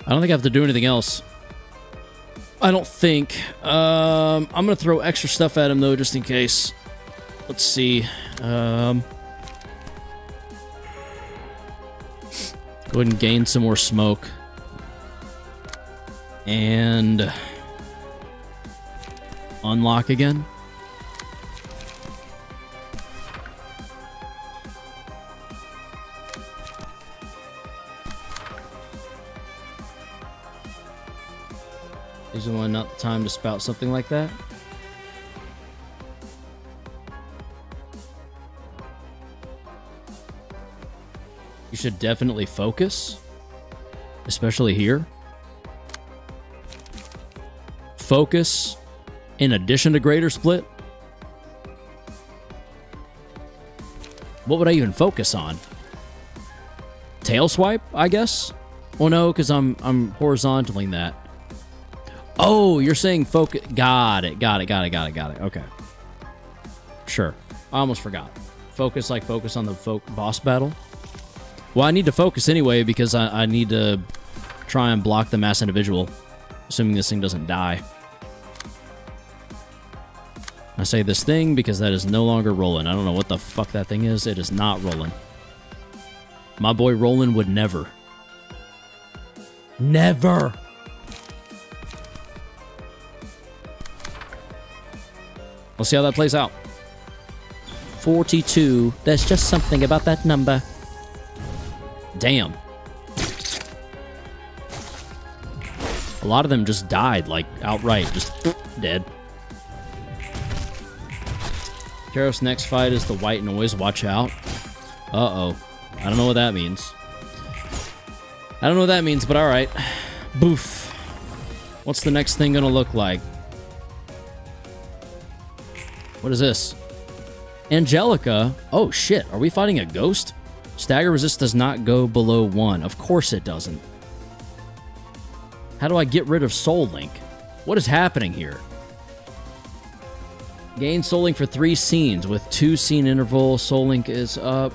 A: I don't think I have to do anything else. I don't think. I'm going to throw extra stuff at him, though, just in case. Let's see. Go ahead and gain some more smoke. And unlock again. Is the one not the time to spout something like that? You should definitely focus, especially here. Focus in addition to greater split. What would I even focus on? Tail swipe, I guess? Well, no, because I'm horizontaling that. Oh, you're saying focus. Got it. Okay. Sure. I almost forgot. Focus like focus on the boss battle. Well, I need to focus anyway because I need to try and block the mass individual, assuming this thing doesn't die. I say this thing because that is no longer rolling. I don't know what the fuck that thing is. It is not rolling. My boy Roland would never. Never! We'll see how that plays out. 42. There's just something about that number. Damn. A lot of them just died, like, outright. Just dead. Karos' next fight is the white noise. Watch out. Uh-oh. I don't know what that means. I don't know what that means, but alright. Boof. What's the next thing gonna look like? What is this? Angelica. Oh, shit. Are we fighting a ghost? Stagger resist does not go below 1. Of course it doesn't. How do I get rid of Soul Link? What is happening here? Gain Soul Link for 3 scenes with 2 scene interval. Soul Link is up.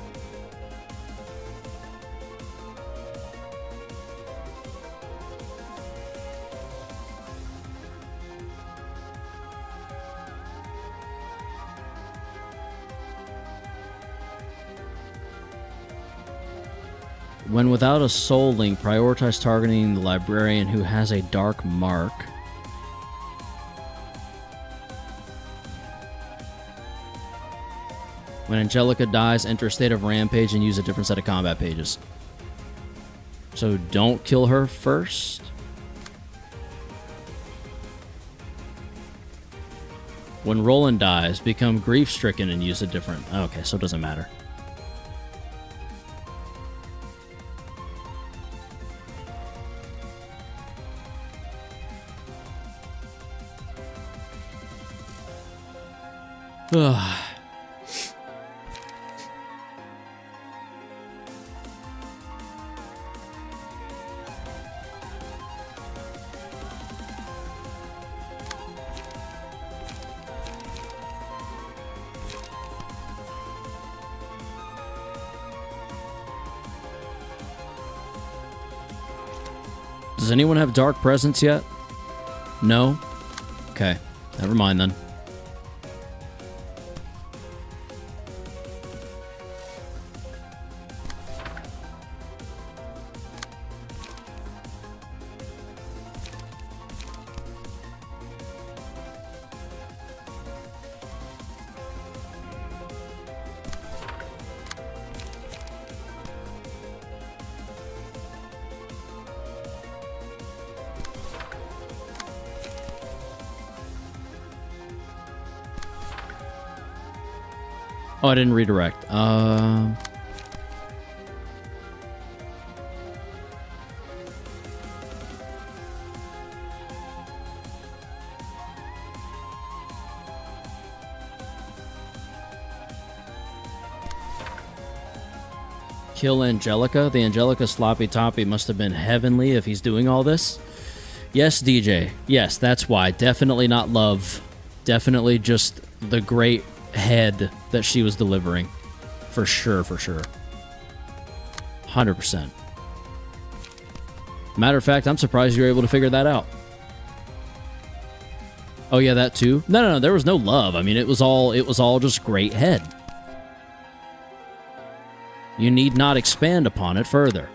A: When without a soul link, prioritize targeting the librarian who has a dark mark. When Angelica dies, enter a state of rampage and use a different set of combat pages. So don't kill her first. When Roland dies, become grief-stricken and use a different... Okay, so it doesn't matter. Ugh. Does anyone have Dark Presence yet? No? Okay. Never mind then. Oh, I didn't redirect. Kill Angelica. The Angelica sloppy toppy must have been heavenly if he's doing all this. Yes, DJ. Yes, that's why. Definitely not love. Definitely just the great head that she was delivering. For sure, for sure. 100%. Matter of fact, I'm surprised you were able to figure that out. Oh yeah, that too? No, there was no love. I mean, it was all just great head. You need not expand upon it further.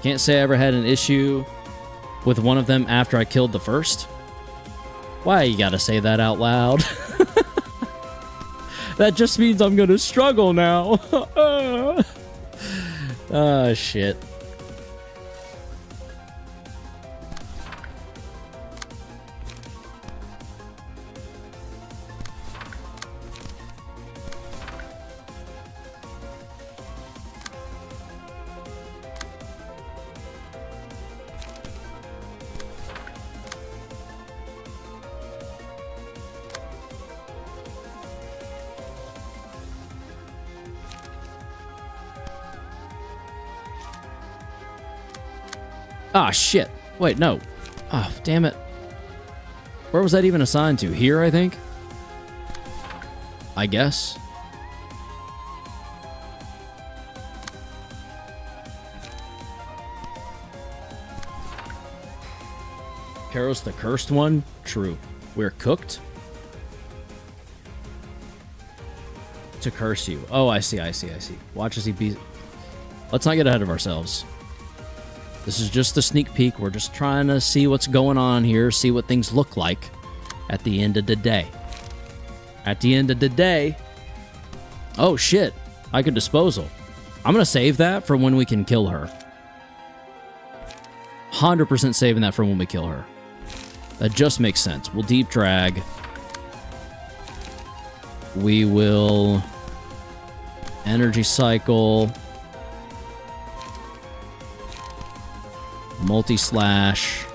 A: Can't say I ever had an issue with one of them after I killed the first. Why you gotta say that out loud? That just means I'm gonna struggle now. Ah, shit. Ah, shit. Wait, no. Oh, damn it. Where was that even assigned to? Here, I think? I guess. Karos the cursed one? True. We're cooked? To curse you. Oh, I see. Watch as he beats... Let's not get ahead of ourselves. This is just a sneak peek. We're just trying to see what's going on here, see what things look like at the end of the day. At the end of the day... Oh, shit. I could disposal. I'm going to save that for when we can kill her. 100% saving that for when we kill her. That just makes sense. We'll deep drag. We will... Energy cycle... Multi-slash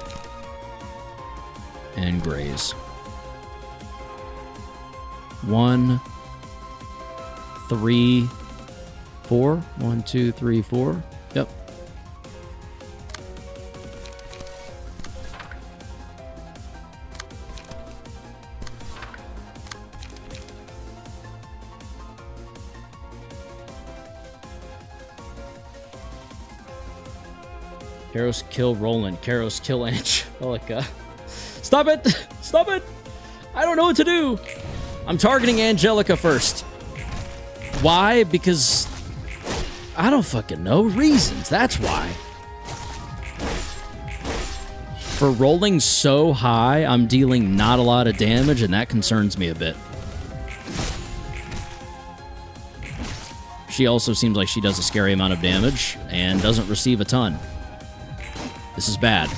A: and graze. 1, 3, 4. 1, 2, 3, 4. Yep. Karos kill Roland. Karos kill Angelica. Stop it! Stop it! I don't know what to do! I'm targeting Angelica first. Why? Because... I don't fucking know. Reasons. That's why. For rolling so high, I'm dealing not a lot of damage, and that concerns me a bit. She also seems like she does a scary amount of damage, and doesn't receive a ton. This is bad.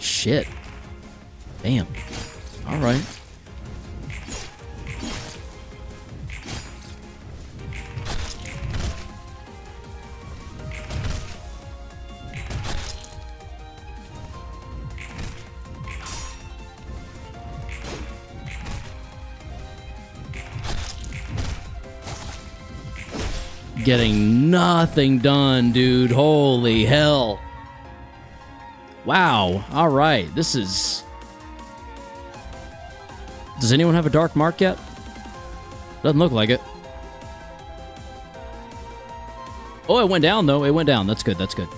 A: Shit. Damn. Alright. Getting nothing done, dude. Holy hell. Wow. All right. This is... Does anyone have a dark mark yet? Doesn't look like it. Oh, it went down, though. It went down. That's good. That's good.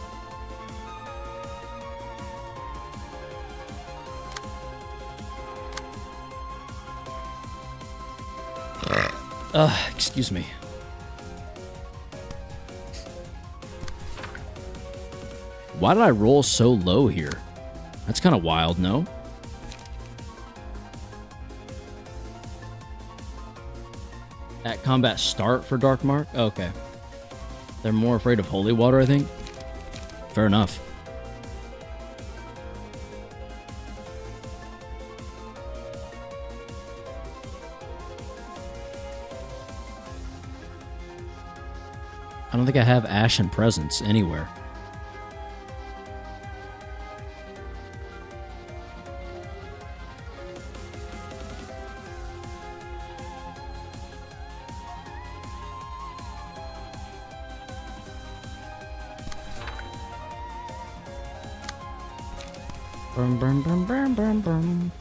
A: Excuse me. Why did I roll so low here? That's kind of wild, no? At combat start for Dark Mark? Okay. They're more afraid of holy water, I think. Fair enough. I don't think I have Ashen Presence anywhere. Brum, brum, brum, brum, brum, brum.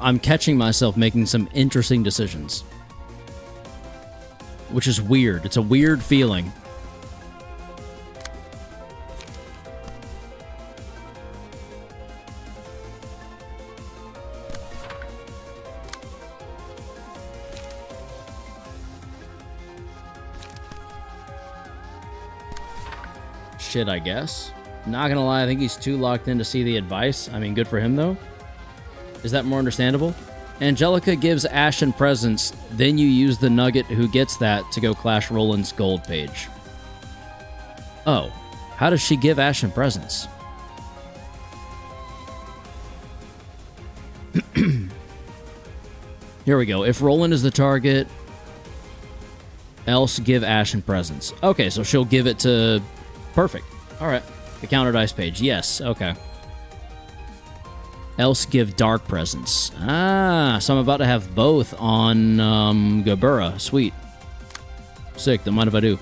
A: I'm catching myself making some interesting decisions. Which is weird. It's a weird feeling. Shit, I guess. Not gonna lie, I think he's too locked in to see the advice. I mean, good for him, though. Is that more understandable? Angelica gives Ashen Presence, then you use the nugget who gets that to go clash Roland's gold page. Oh, how does she give Ashen Presence? Here we go. If Roland is the target, else give Ashen Presence. Okay, so she'll give it to... Perfect. Alright. The counter dice page. Yes, okay. Else give Dark Presence. Ah, so I'm about to have both on Gabura. Sweet. Sick, don't mind if I do.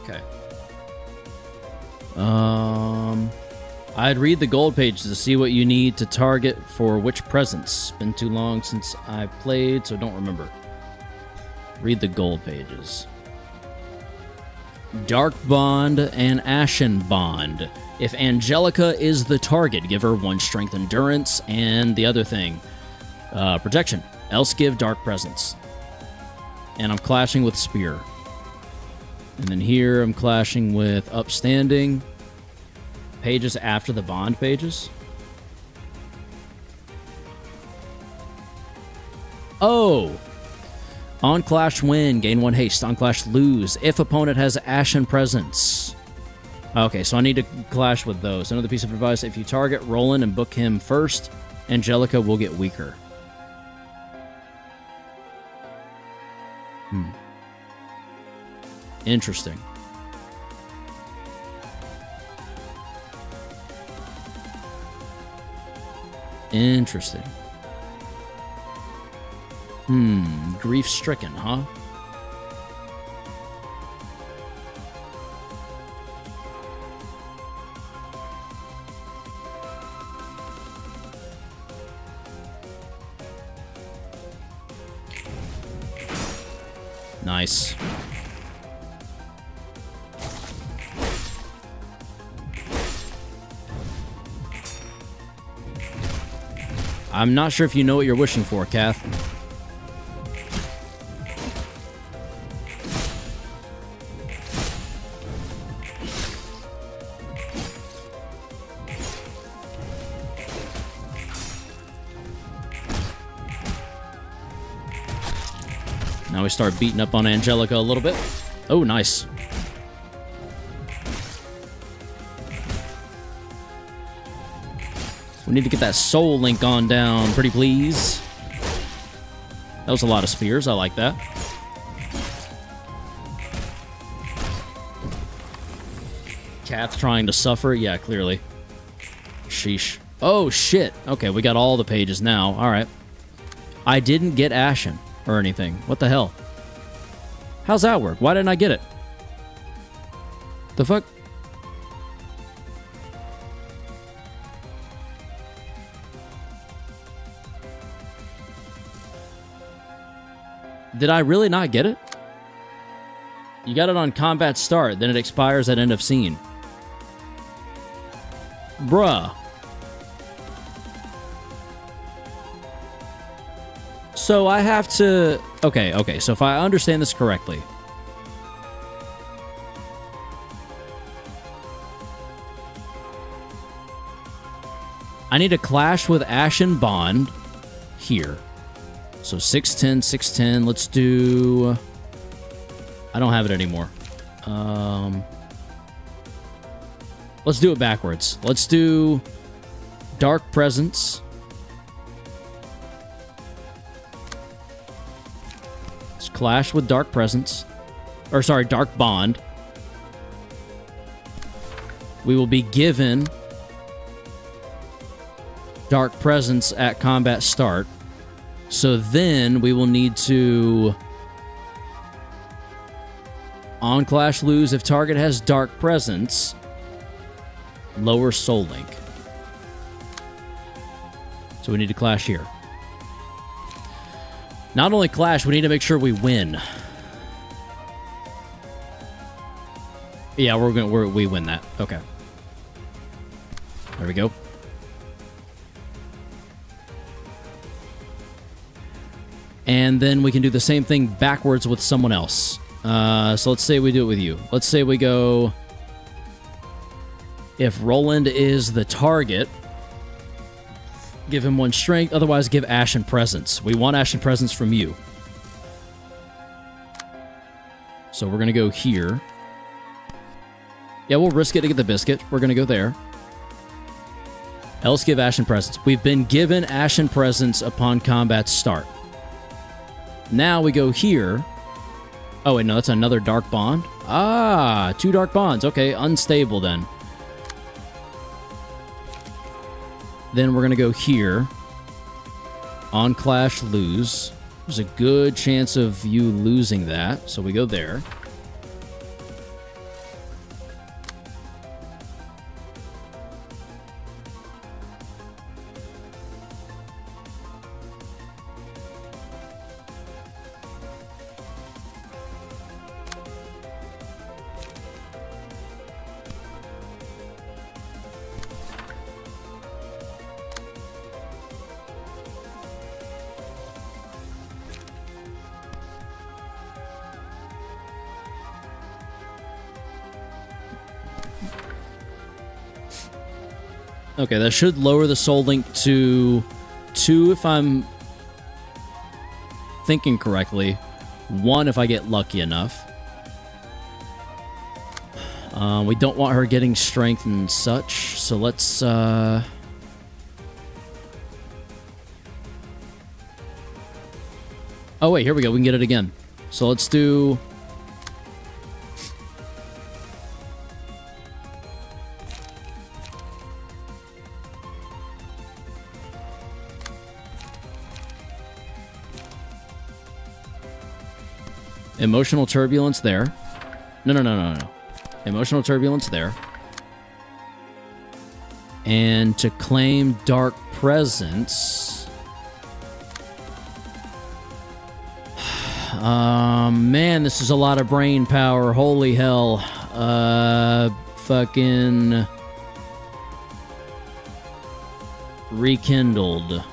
A: Okay. I'd read the gold pages to see what you need to target for which presence. Been too long since I played, so don't remember. Read the gold pages. Dark Bond and Ashen Bond. If Angelica is the target, give her 1 strength endurance, and the other thing, protection. Else give Dark Presence. And I'm clashing with Spear. And then here I'm clashing with Upstanding. Pages after the Bond pages. Oh! On clash win, gain 1 haste. On clash lose, if opponent has Ashen Presence. Okay, so I need to clash with those. Another piece of advice, if you target Roland and book him first, Angelica will get weaker. Interesting. Interesting. Grief-stricken, huh? Nice. I'm not sure if you know what you're wishing for, Kath. Now we start beating up on Angelica a little bit. Oh, nice. We need to get that soul link on down, pretty please. That was a lot of spears. I like that. Cat's trying to suffer. Yeah, clearly. Sheesh. Oh, shit. Okay, we got all the pages now. All right. I didn't get Ashen or anything. What the hell? How's that work? Why didn't I get it? The fuck? Did I really not get it? You got it on combat start, then it expires at end of scene. Bruh. So I have to... Okay, so if I understand this correctly... I need to clash with Ashen Bond here. So 610, 610. Let's do... I don't have it anymore. Let's do it backwards. Let's do Dark Presence. Let's clash with Dark Presence. Or sorry, Dark Bond. We will be given Dark Presence at combat start. So then we will need to on clash lose if target has Dark Presence, lower Soul Link. So we need to clash here. Not only clash, we need to make sure we win. Yeah, we win that. Okay. There we go. And then we can do the same thing backwards with someone else. So let's say we do it with you. Let's say we go... If Roland is the target, give him 1 strength. Otherwise, give Ashen Presence. We want Ashen Presence from you. So we're going to go here. Yeah, we'll risk it to get the biscuit. We're going to go there. Else give Ashen Presence. We've been given Ashen Presence upon combat start. Now we go here. Oh, wait, no, that's another Dark Bond. Ah, 2 Dark Bonds. Okay, unstable then. Then we're going to go here. On clash, lose. There's a good chance of you losing that, so we go there. Okay, that should lower the Soul Link to 2 if I'm thinking correctly. 1 if I get lucky enough. We don't want her getting strength and such, so let's... Oh wait, here we go, we can get it again. So let's do... Emotional Turbulence there. No. Emotional Turbulence there. And to claim Dark Presence... man, this is a lot of brain power. Holy hell. Fucking... Rekindled.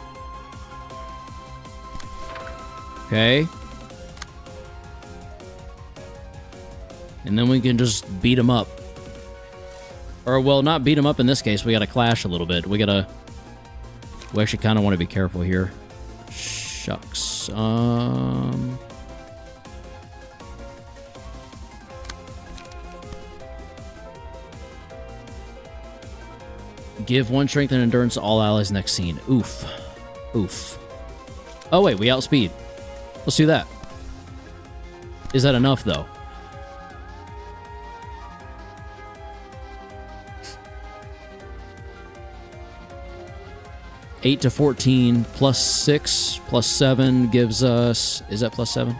A: Okay. And then we can just beat him up. Or, well, not beat him up in this case. We gotta clash a little bit. We actually kind of want to be careful here. Shucks. Give 1 strength and endurance to all allies next scene. Oof. Oof. Oh, wait, we outspeed. Let's do that. Is that enough, though? +8 to 14, +6, +7 gives us... Is that +7?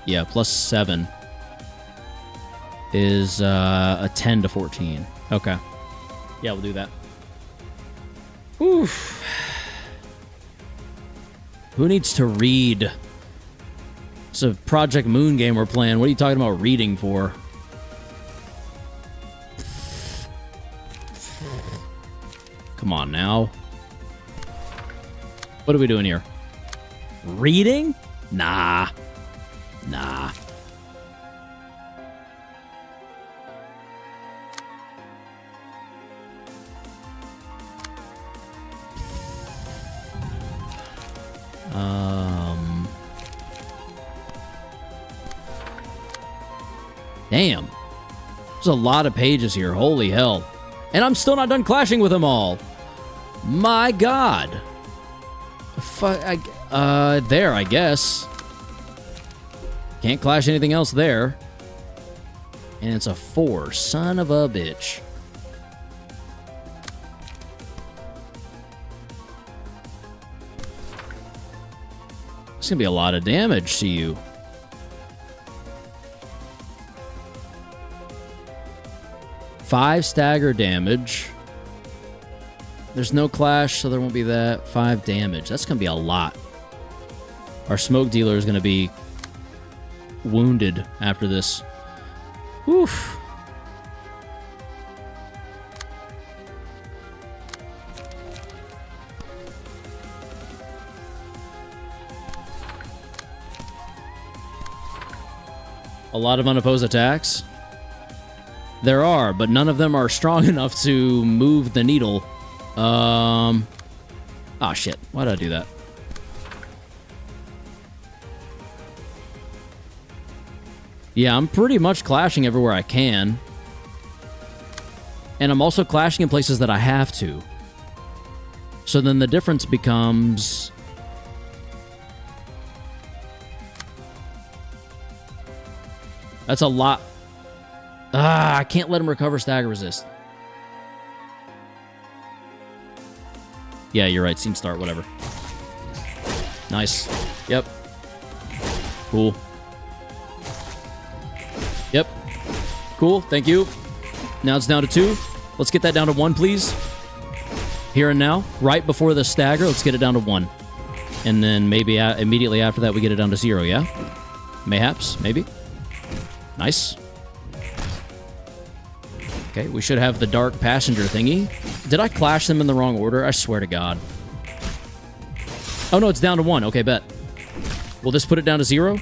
A: Yeah, +7 is a 10 to 14. Okay. Yeah, we'll do that. Oof. Who needs to read? It's a Project Moon game we're playing. What are you talking about reading for? Come on now. What are we doing here? Reading? Nah. Nah. Damn. There's a lot of pages here. Holy hell. And I'm still not done clashing with them all. My God. There, I guess. Can't clash anything else there. And it's a 4. Son of a bitch. It's gonna be a lot of damage to you. Five stagger damage. There's no clash, so there won't be that. 5 damage. That's gonna be a lot. Our smoke dealer is gonna be wounded after this. Oof. A lot of unopposed attacks. There are, but none of them are strong enough to move the needle. Ah, shit. Why did I do that? Yeah, I'm pretty much clashing everywhere I can. And I'm also clashing in places that I have to. So then the difference becomes... That's a lot. Ah, I can't let him recover stagger resist. Yeah, you're right. Scene start, whatever. Nice. Yep. Cool. Yep. Cool, thank you. Now it's down to 2. Let's get that down to 1, please. Here and now. Right before the stagger, let's get it down to 1. And then maybe immediately after that, we get it down to 0, yeah? Mayhaps, maybe. Nice. Okay, we should have the dark passenger thingy. Did I clash them in the wrong order? I swear to God. Oh, no, it's down to 1. Okay, bet. Will this put it down to 0?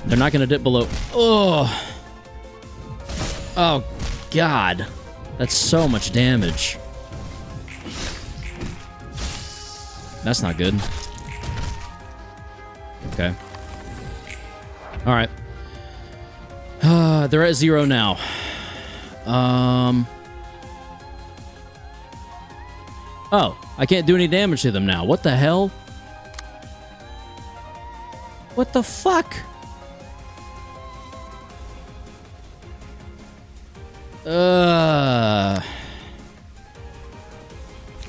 A: They're not going to dip below... Oh! Oh, God. That's so much damage. That's not good. Okay. Alright. They're at 0 now. Oh, I can't do any damage to them now. What the hell? What the fuck?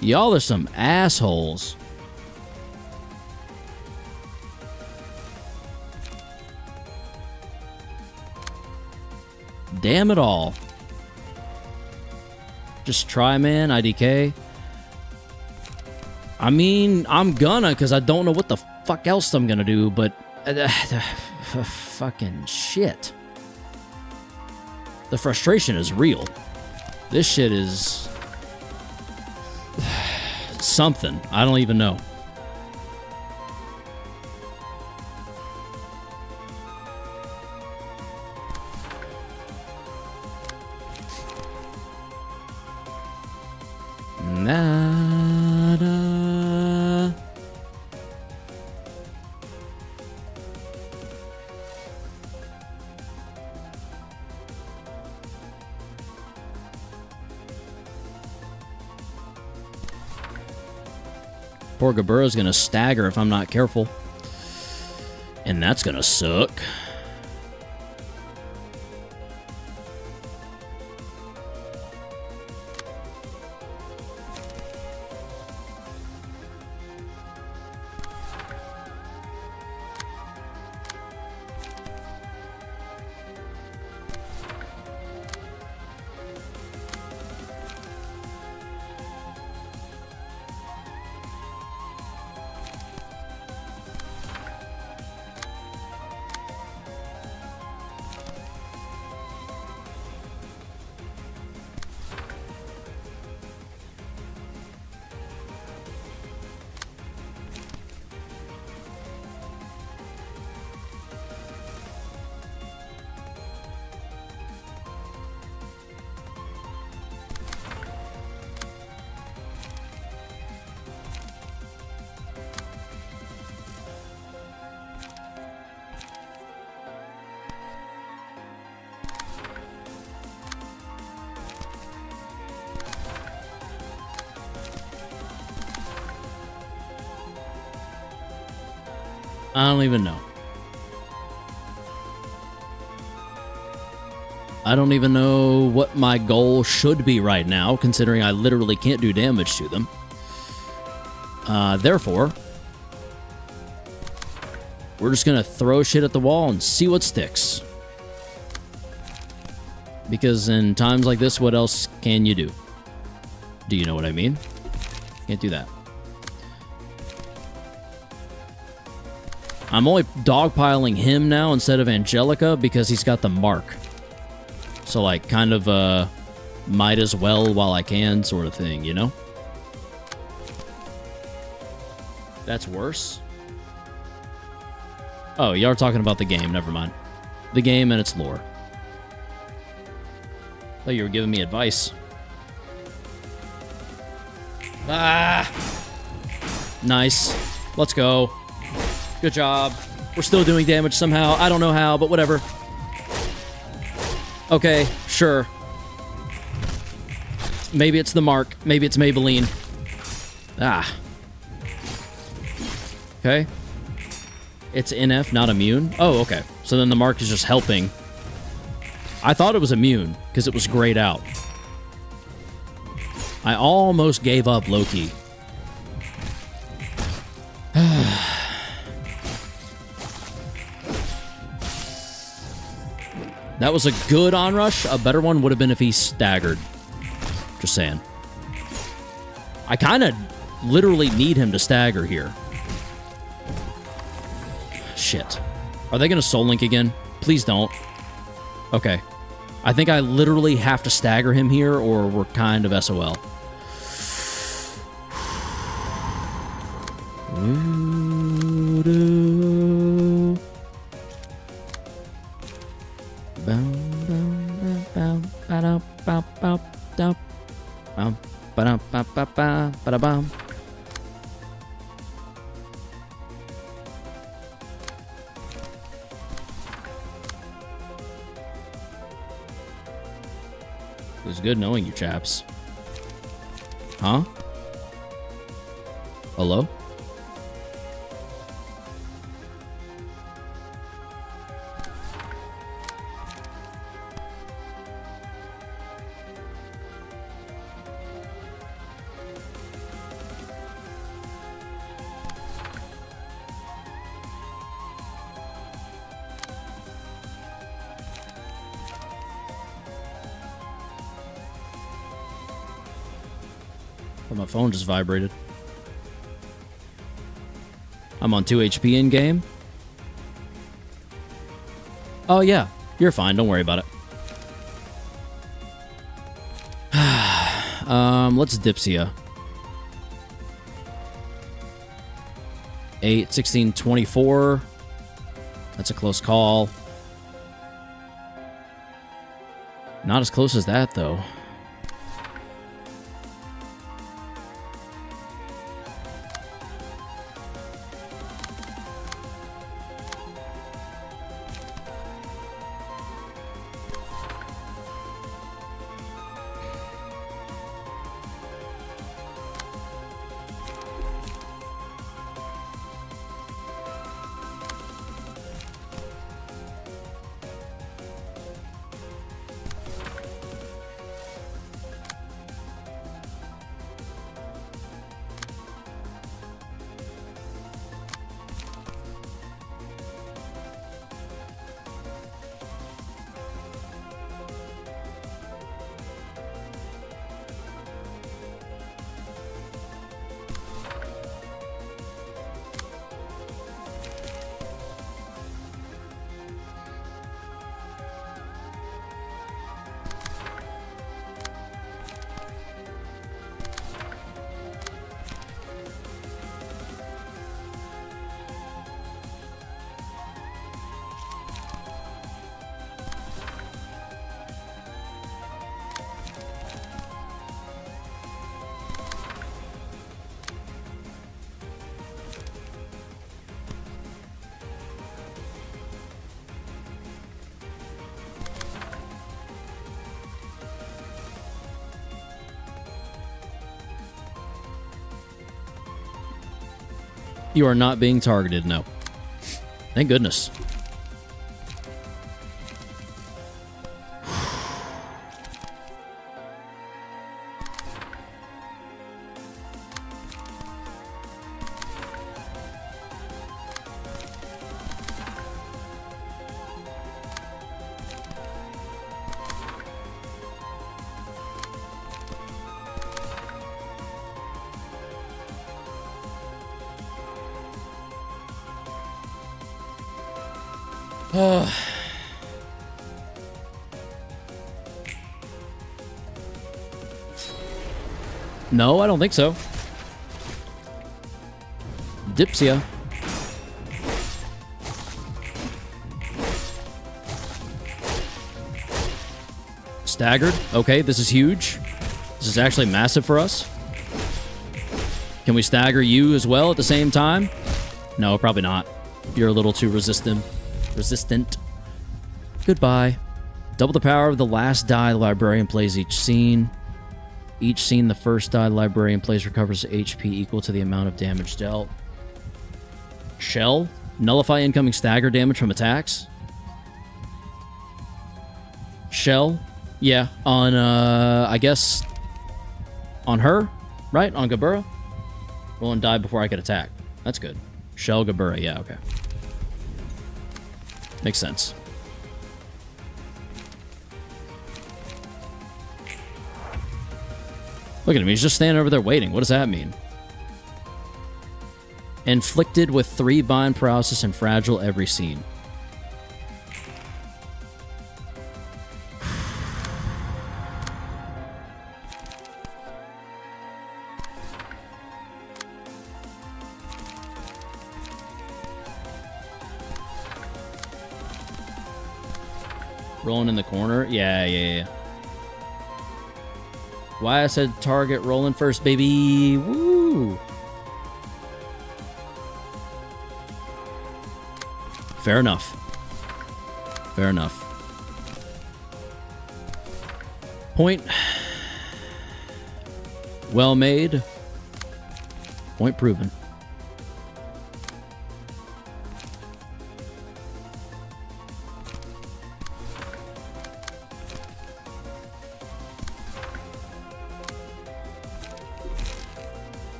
A: Y'all are some assholes. Damn it all. Just try, man. IDK. I mean, I'm gonna, because I don't know what the fuck else I'm gonna do, but... fucking shit. The frustration is real. This shit is something. I don't even know. Nada. Poor Gabura's gonna stagger if I'm not careful. And that's gonna suck. I don't even know. I don't even know what my goal should be right now, considering I literally can't do damage to them. Therefore, we're just gonna throw shit at the wall and see what sticks. Because in times like this, what else can you do? Do you know what I mean? Can't do that. I'm only dogpiling him now instead of Angelica because he's got the mark. So, like, kind of, might as well while I can sort of thing, you know? That's worse? Oh, y'all are talking about the game. Never mind. The game and its lore. I thought you were giving me advice. Ah! Nice. Let's go. Good job. We're still doing damage somehow. I don't know how, but whatever. Okay, sure. Maybe it's the mark. Maybe it's Maybelline. Ah. Okay. It's NF, not immune. Oh, okay. So then the mark is just helping. I thought it was immune, because it was grayed out. I almost gave up low-key. That was a good onrush. A better one would have been if he staggered. Just saying. I kind of literally need him to stagger here. Shit. Are they going to Soul Link again? Please don't. Okay. I think I literally have to stagger him here or we're kind of SOL. It was good knowing you, chaps. Huh? Hello? Oh, my phone just vibrated. I'm on 2 HP in game. Oh yeah, you're fine. Don't worry about it. Let's Dipsia. 8, 16, 24. That's a close call. Not as close as that, though. You are not being targeted, no. Thank goodness. No, I don't think so. Dipsia. Staggered. Okay, this is huge. This is actually massive for us. Can we stagger you as well at the same time? No, probably not. You're a little too resistant. Goodbye. Double the power of the last die the librarian plays each scene. Each scene the first die the librarian plays recovers HP equal to the amount of damage dealt. Shell? Nullify incoming stagger damage from attacks? Shell? Yeah, on, I guess, on her, right? On Gabura? Roll and die before I could attack. That's good. Shell Gabura, yeah, okay. Makes sense. Look at him, he's just standing over there waiting. What does that mean? Inflicted with 3 bind paralysis and fragile every scene. Rolling in the corner? Yeah. Why I said target rolling first, baby. Woo! Fair enough. Fair enough. Point. Well made. Point proven.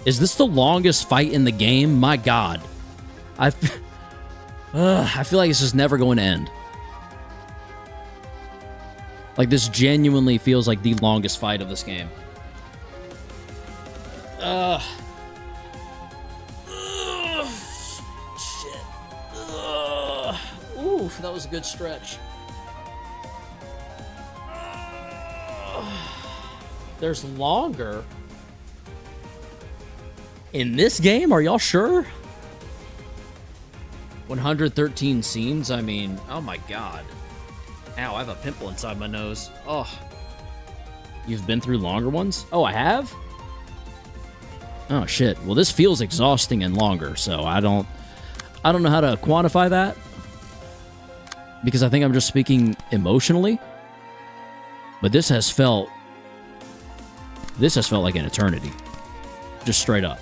A: Is this the longest fight in the game? My God. I feel like it's just never going to end. Like, this genuinely feels like the longest fight of this game. Shit. Oof. Oof, that was a good stretch. There's longer in this game? Are y'all sure? 113 scenes? I mean, oh my god. Ow, I have a pimple inside my nose. Oh. You've been through longer ones? Oh, I have? Oh shit. Well, this feels exhausting and longer, so I don't know how to quantify that. Because I think I'm just speaking emotionally. But this has felt like an eternity. Just straight up.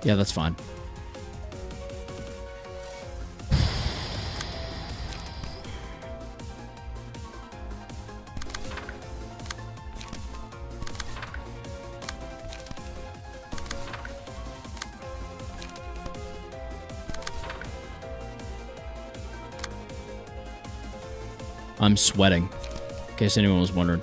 A: Yeah, that's fine. I'm sweating, in case anyone was wondering.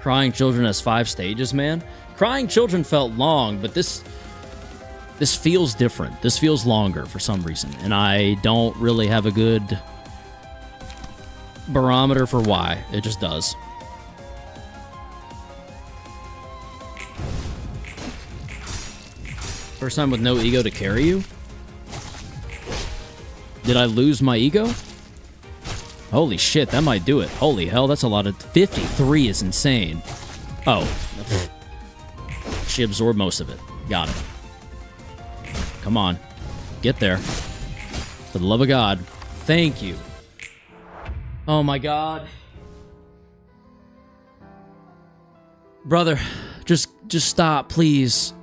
A: Crying Children has 5 stages, man. Crying Children felt long, but this feels different. This feels longer for some reason, and I don't really have a good barometer for why. It just does. First time with no ego to carry you? Did I lose my ego? Holy shit, that might do it. Holy hell, that's a lot of... 53 is insane. Oh. She absorbed most of it. Got it. Come on. Get there. For the love of God. Thank you. Oh my God. Brother, just stop, please.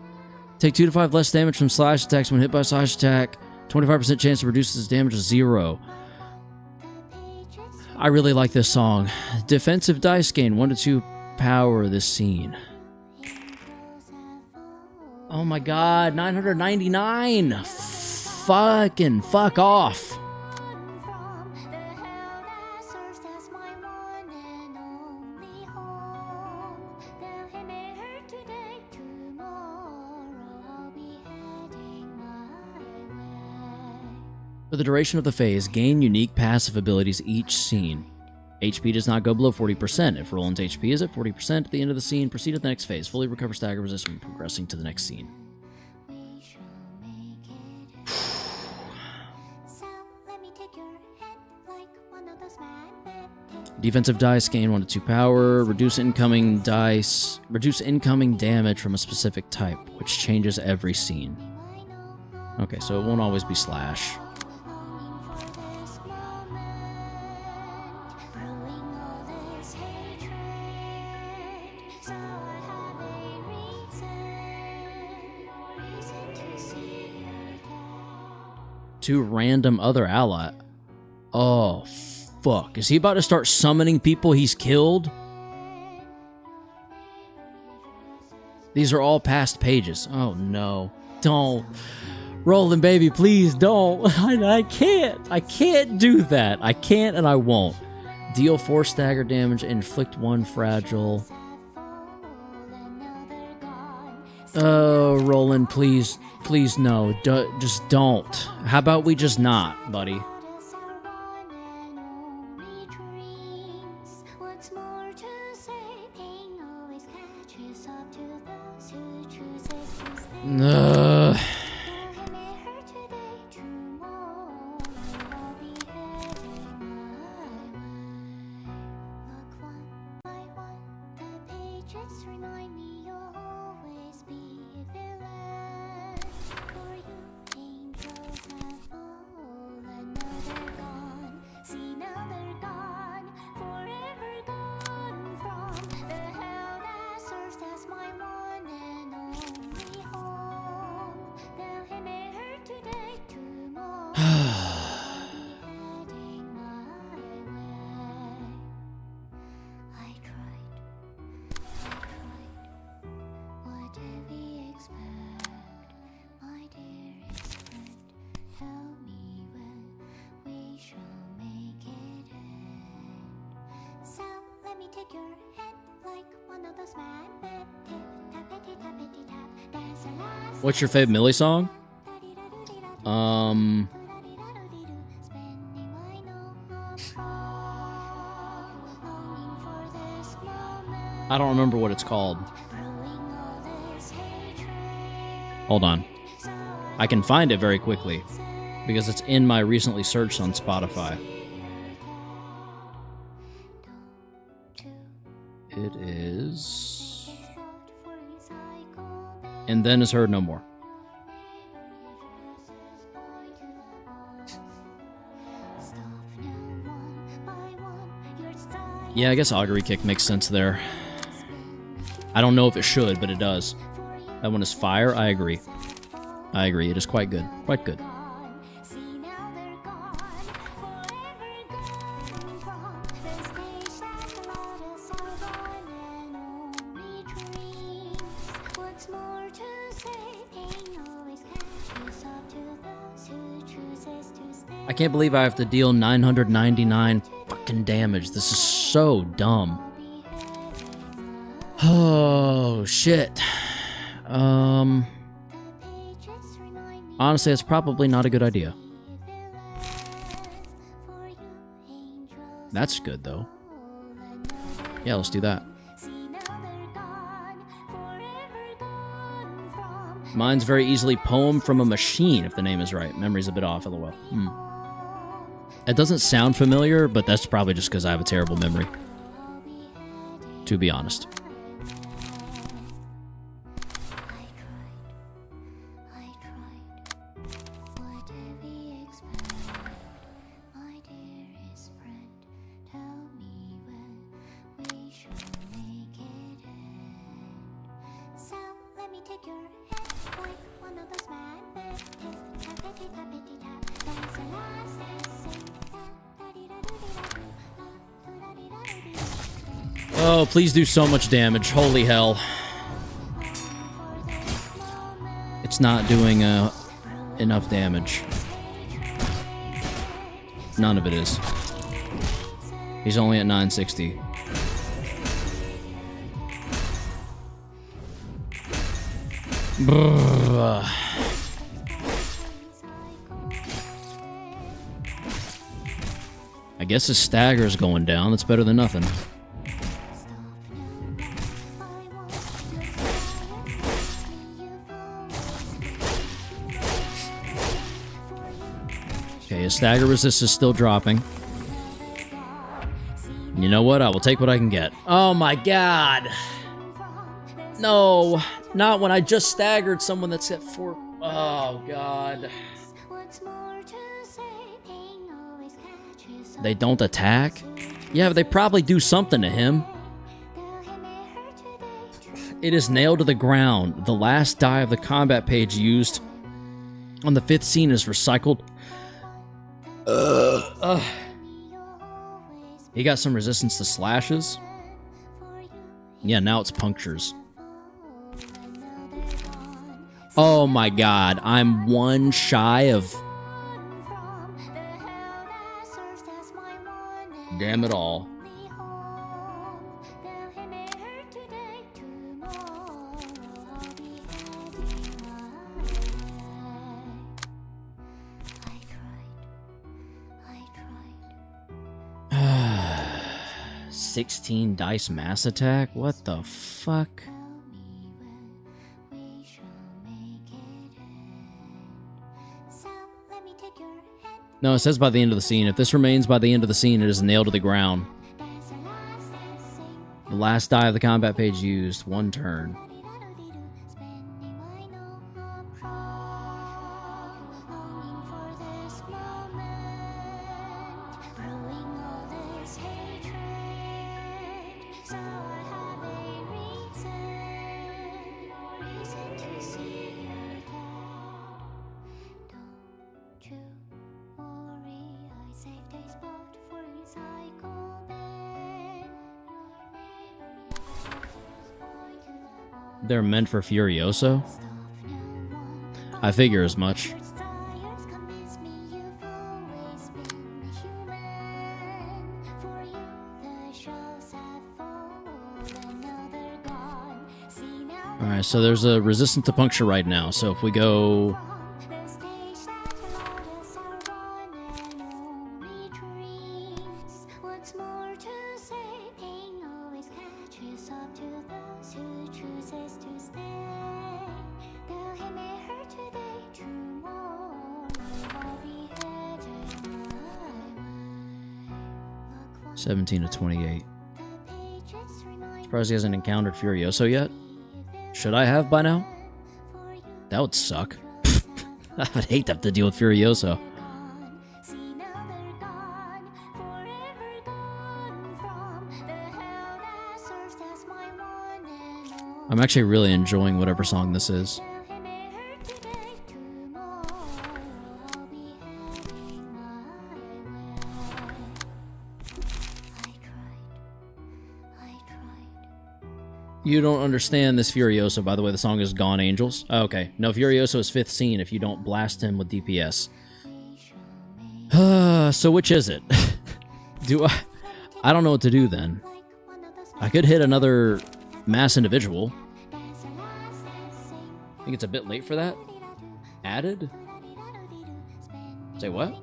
A: Take 2 to 5 less damage from slash attacks when hit by slash attack. 25% chance to reduce this damage to 0. I really like this song. Defensive dice gain 1 to 2 power this scene. Oh my god, 999! Fucking fuck off. For the duration of the phase, gain unique passive abilities each scene. HP does not go below 40%. If Roland's HP is at 40% at the end of the scene, proceed to the next phase. Fully recover stagger resistance when progressing to the next scene. Defensive dice gain 1 to 2 power. Reduce incoming damage from a specific type, which changes every scene. Okay, so it won't always be slash. Two random other ally. Oh, fuck. Is he about to start summoning people he's killed? These are all past pages. Oh, no. Don't. Roland, baby, please don't. I can't. I can't do that. I can't and I won't. Deal 4 stagger damage. Inflict 1 fragile. Oh, Roland, please. Please, no. Just don't. How about we just not, buddy? What's your fave Millie song? I don't remember what it's called. Hold on. I can find it very quickly because it's in my recently searched on Spotify. It is... And Then Is Heard No More. Yeah, I guess Augury Kick makes sense there. I don't know if it should, but it does. That one is fire. I agree. I agree. It is quite good. Quite good. I can't believe I have to deal 999 fucking damage. This is so dumb. Oh, shit. Honestly, it's probably not a good idea. That's good, though. Yeah, let's do that. Mine's very easily Poem from a Machine, if the name is right. Memory's a bit off, lol. It doesn't sound familiar, but that's probably just because I have a terrible memory. To be honest. Oh, please do so much damage. Holy hell. It's not doing enough damage. None of it is. He's only at 960. I guess his stagger's going down. That's better than nothing. Okay, his stagger resist is still dropping. You know what? I will take what I can get. Oh my god! No, not when I just staggered someone that's at 4. Oh god. They don't attack? Yeah, but they probably do something to him. It is nailed to the ground. The last die of the combat page used on the 5th scene is recycled. He got some resistance to slashes. Yeah, now it's punctures. Oh my god, I'm one shy of... Damn it all. I 16 dice mass attack? What the fuck? No, it says by the end of the scene. If this remains by the end of the scene, it is nailed to the ground. The last die of the combat page used. 1 turn. They're meant for Furioso? I figure as much. Alright, so there's a resistance to puncture right now. So if we go... (17 to 28). Surprised he hasn't encountered Furioso yet. Should I have by now? That would suck. I'd hate to have to deal with Furioso. I'm actually really enjoying whatever song this is. You don't understand this Furioso, by the way. The song is Gone Angels. Oh, okay. No, Furioso is 5th scene if you don't blast him with DPS. So which is it? I don't know what to do then. I could hit another mass individual. I think it's a bit late for that. Added? Say what?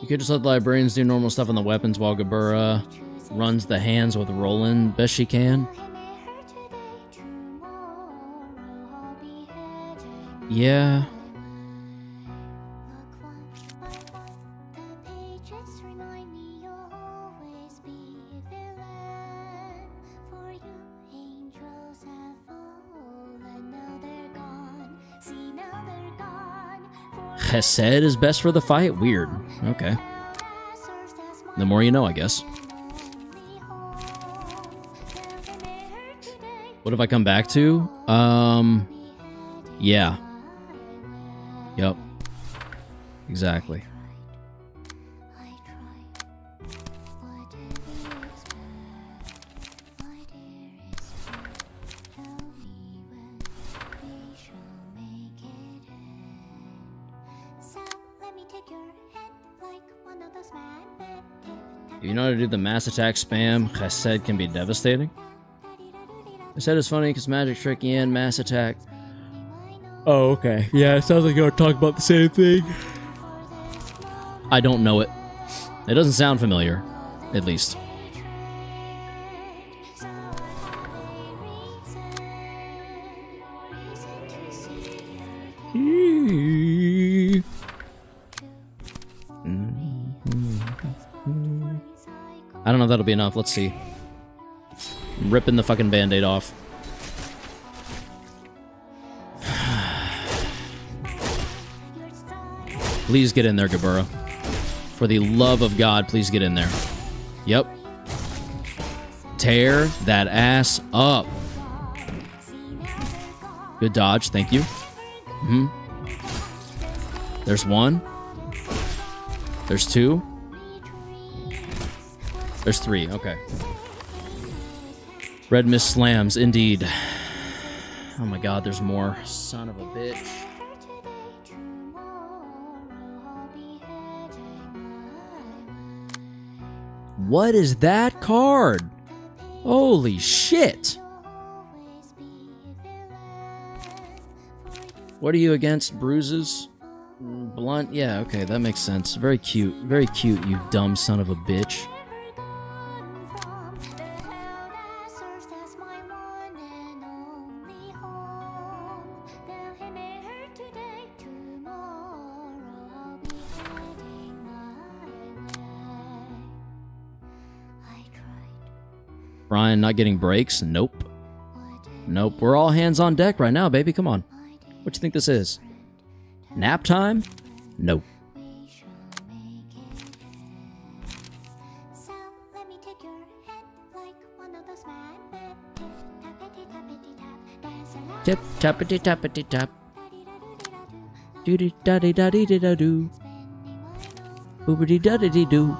A: You could just let the librarians do normal stuff on the weapons while Gabura runs the hands with Roland best she can. Yeah. Chesed is best for the fight? Weird. Okay. The more you know, I guess. What have I come back to? Yeah. Yup. Exactly. If you know how to do the mass attack spam, Chesed can be devastating. Chesed is funny because magic tricky and mass attack. Oh, okay. Yeah, it sounds like you're talking about the same thing. I don't know it. It doesn't sound familiar, at least. I don't know if that'll be enough. Let's see. I'm ripping the fucking band-aid off. Please get in there, Gabura. For the love of God, please get in there. Yep. Tear that ass up. Good dodge, thank you. There's one. There's two. There's three, okay. Red Mist slams, indeed. Oh my god, there's more. Son of a bitch. What is that card? Holy shit. What are you against? Bruises? Blunt? Yeah, okay, that makes sense. Very cute. Very cute, you dumb son of a bitch. Ryan not getting breaks? Nope. Nope. We're all hands on deck right now, baby. Come on. What you think this is? Nap time? Nope. Tip tappity tappity tap. Doody daddy daddy da doo. Boobity daddy doo.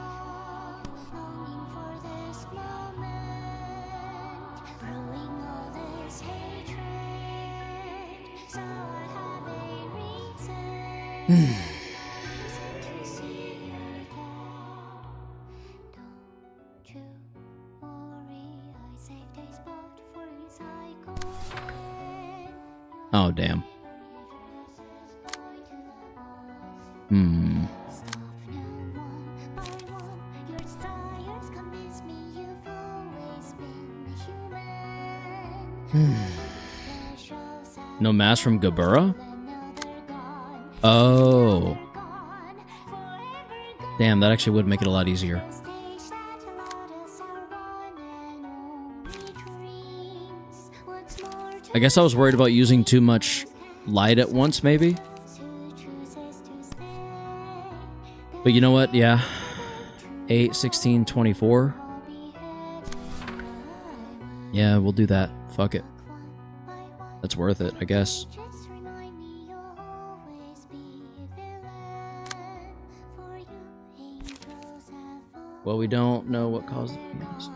A: Oh, damn. No mass from Gabura? Oh. Damn, that actually would make it a lot easier. I guess I was worried about using too much light at once, maybe? But you know what? Yeah. 8, 16, 24. Yeah, we'll do that. Fuck it. That's worth it, I guess. Well, we don't know what caused the penis.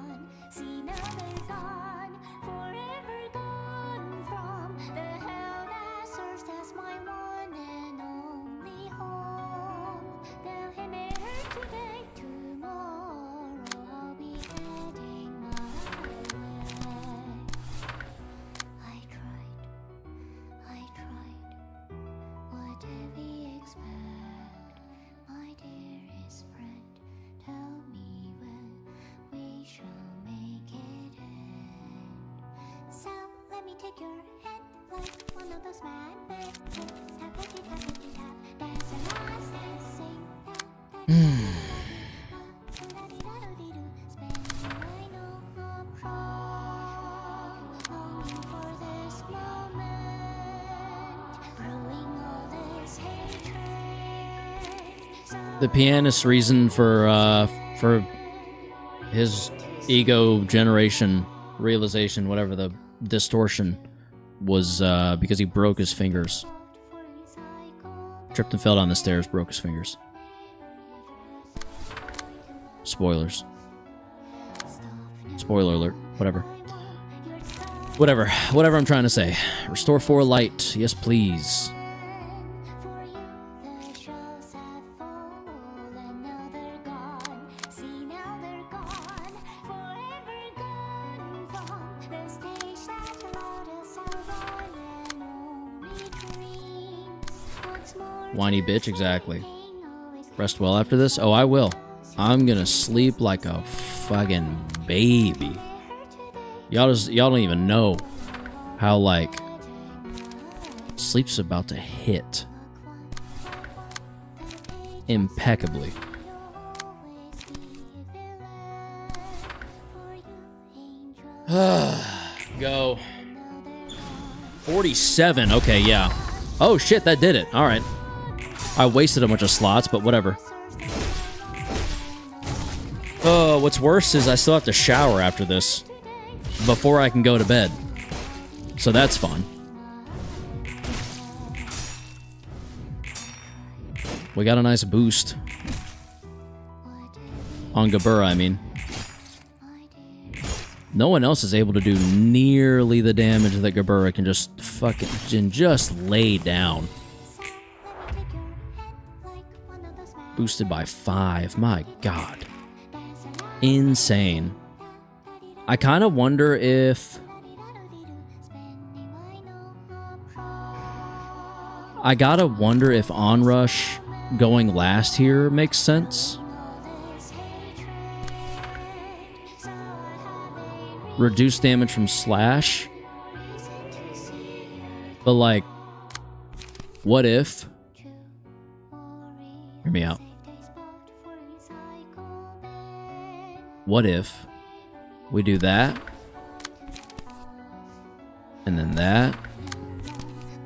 A: The pianist's reason for his ego generation, realization, whatever, the distortion, was because he broke his fingers. Tripped and fell down the stairs, broke his fingers. Spoilers. Spoiler alert. Whatever. Whatever I'm trying to say. Restore 4 light. Yes, please. Whiny bitch, exactly. Rest well after this? Oh, I will. I'm gonna sleep like a fucking baby. Y'all don't even know how, like, sleep's about to hit. Impeccably. Go. 47, okay, yeah. Oh shit, that did it. Alright. I wasted a bunch of slots, but whatever. Oh, what's worse is I still have to shower after this before I can go to bed. So that's fun. We got a nice boost. On Gabura, I mean. No one else is able to do nearly the damage that Gabura can just fucking just lay down. Boosted by 5. My god. Insane. I kind of wonder if... I gotta wonder if Onrush going last here makes sense. Reduce damage from Slash. But like, what if... Hear me out. What if We do that. And then that.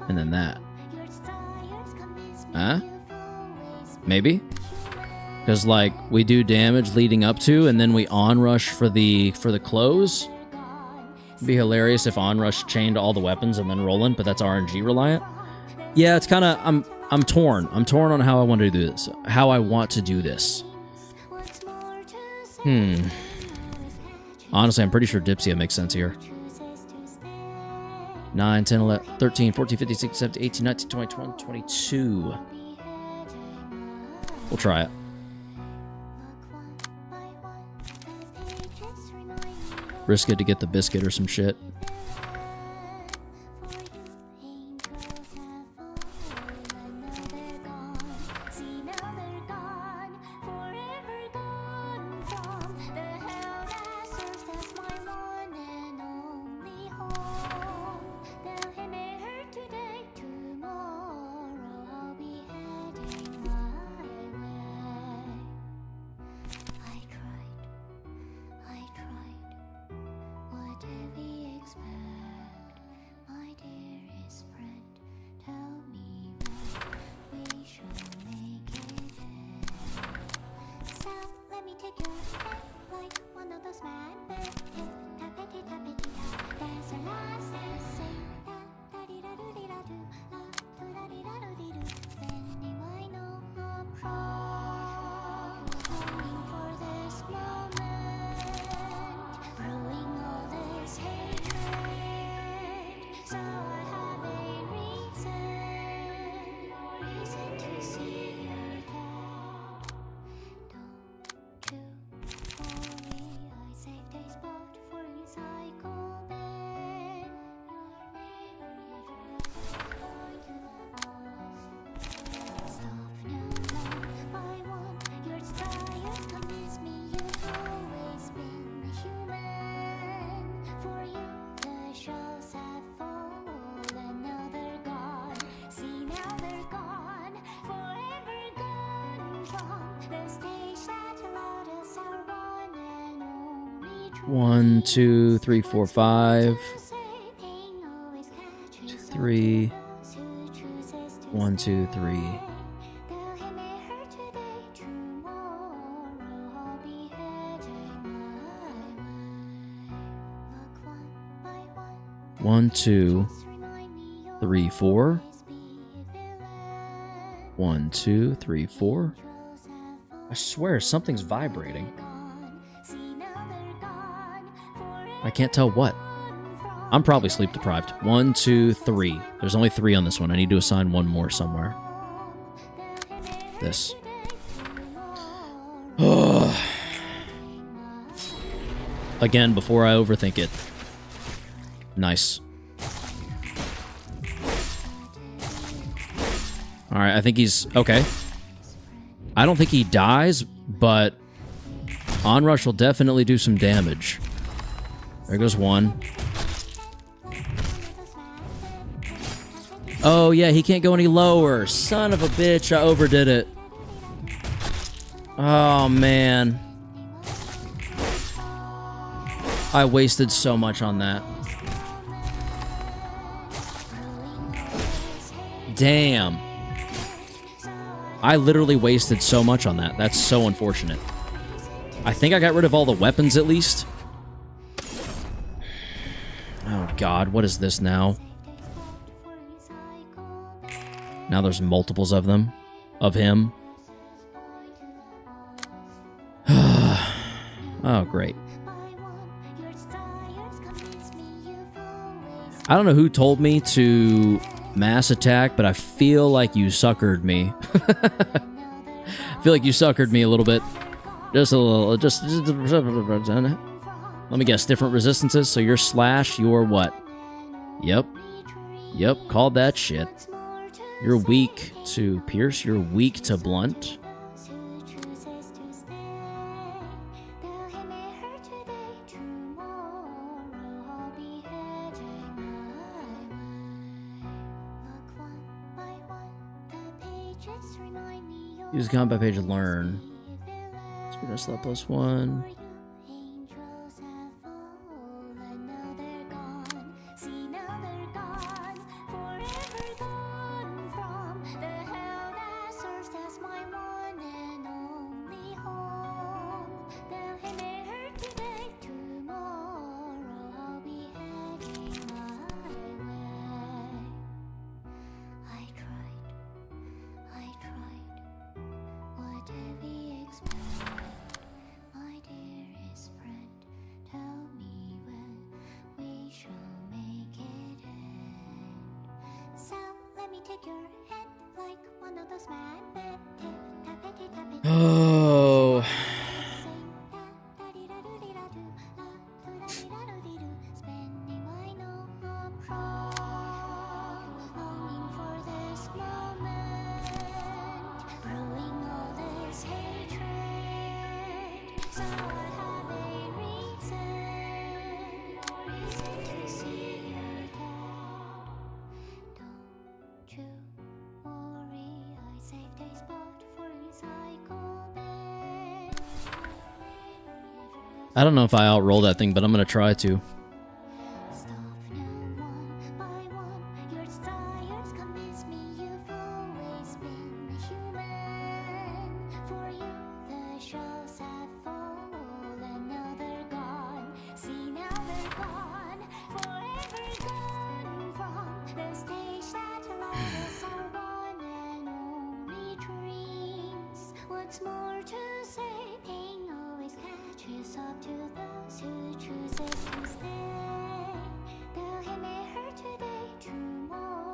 A: And then that. Huh? Maybe? Because, like, we do damage leading up to, and then we onrush for the close. It'd be hilarious if onrush chained all the weapons and then roll in, but that's RNG reliant. Yeah, it's kind of... I'm torn. I'm torn on how I want to do this. How I want to do this. Honestly, I'm pretty sure Dipsia makes sense here. 9, 10, 11, 13, 14, 15, 16, 17, 18, 19, 20, 21, 22. We'll try it. Risk it to get the biscuit or some shit. One, 2, 3, 4, 5. 2, 3. 1, 2, 3. One, 2, 3, 4. 1, 2, 3, 4. I swear something's vibrating. I can't tell what. I'm probably sleep deprived. 1, 2, 3. There's only 3 on this one. I need to assign one more somewhere. This. Again, before I overthink it. Nice. Alright, I think he's... okay. I don't think he dies, but... Onrush will definitely do some damage. There goes one. Oh, yeah, he can't go any lower. Son of a bitch, I overdid it. Oh, man. I wasted so much on that. Damn. I literally wasted so much on that. That's so unfortunate. I think I got rid of all the weapons at least. Oh god, what is this now? Now there's multiples of them. Of him. Oh, great. I don't know who told me to mass attack, but I feel like you suckered me. I feel like you suckered me a little bit. Just a little. Just let me guess. Different resistances. So your slash, your what? Yep. Yep. Called that shit. You're weak to pierce. You're weak to blunt. Use the combat page to learn. Speed slap +1. Oh. I don't know if I outroll that thing, but I'm gonna try to.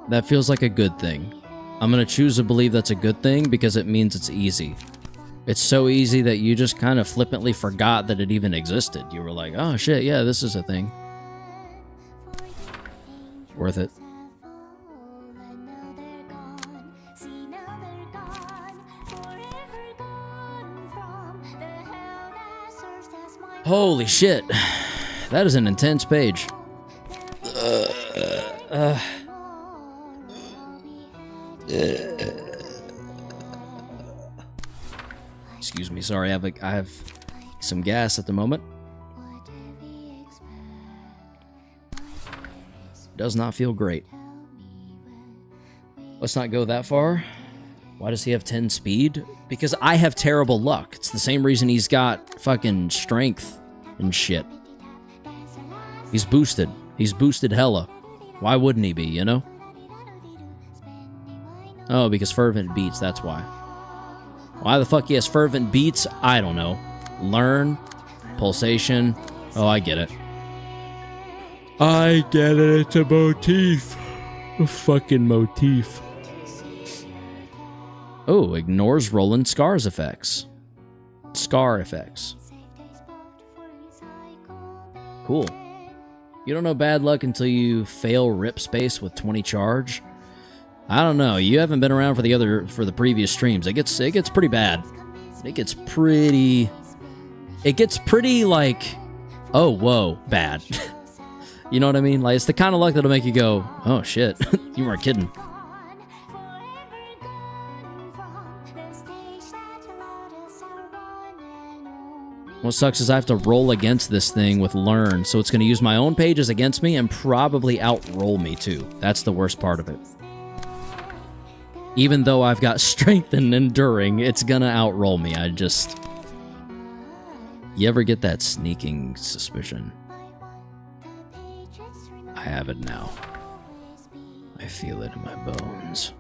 A: That feels like a good thing. I'm gonna choose to believe that's a good thing because it means it's easy. It's so easy that you just kind of flippantly forgot that it even existed. You were like, oh shit, yeah, this is a thing. Worth it. Holy shit. That is an intense page. Excuse me, sorry, I have some gas at the moment. Does not feel great. Let's not go that far. Why does he have 10 speed? Because I have terrible luck. It's the same reason he's got fucking strength and shit. He's boosted. He's boosted hella. Why wouldn't he be, you know? Oh, because fervent beats, that's why. Why the fuck he has fervent beats? I don't know. Learn. Pulsation. Oh, I get it. I get it, it's a motif. A fucking motif. Oh, ignores Roland Scar's effects. Scar effects. Cool. You don't know bad luck until you fail rip space with 20 charge. I don't know. You haven't been around for the previous streams. It gets pretty bad. It gets pretty like, oh whoa, bad. You know what I mean? Like, it's the kind of luck that'll make you go, oh shit, you weren't kidding. What sucks is I have to roll against this thing with learn, so it's going to use my own pages against me and probably outroll me too. That's the worst part of it. Even though I've got strength and enduring, it's going to outroll me. You ever get that sneaking suspicion? I have it now. I feel it in my bones.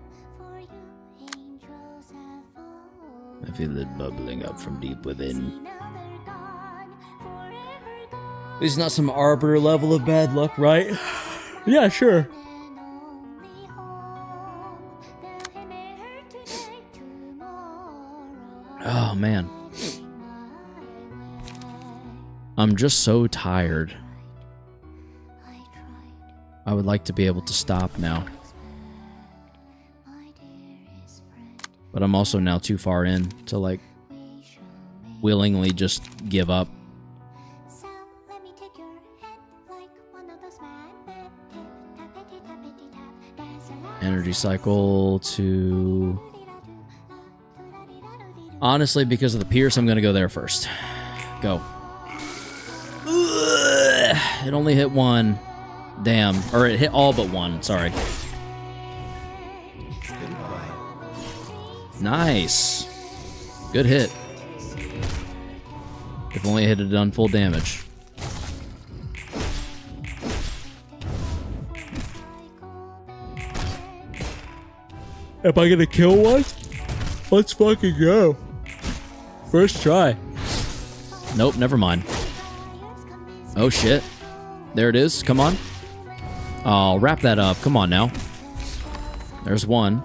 A: I feel it bubbling up from deep within. It's not some arbiter level of bad luck, right? Yeah, sure. Oh, man. I'm just so tired. I would like to be able to stop now. But I'm also now too far in to, like, willingly just give up. Energy cycle to... Honestly, because of the pierce, I'm gonna go there first. Go. It only hit one. Damn. Or it hit all but one, sorry. Nice. Good hit. If only it had done full damage. Am I gonna kill one? Let's fucking go. First try. Nope, never mind. Oh shit. There it is. Come on. Oh, wrap that up. Come on now. There's one.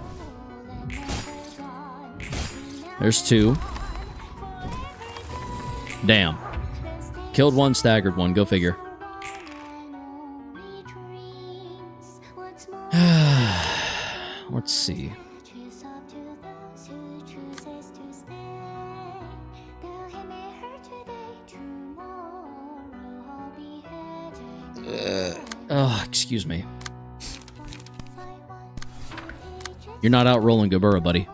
A: There's two. Damn. Killed one, staggered one. Go figure. Let's see. Excuse me. You're not out rolling Gabura, buddy.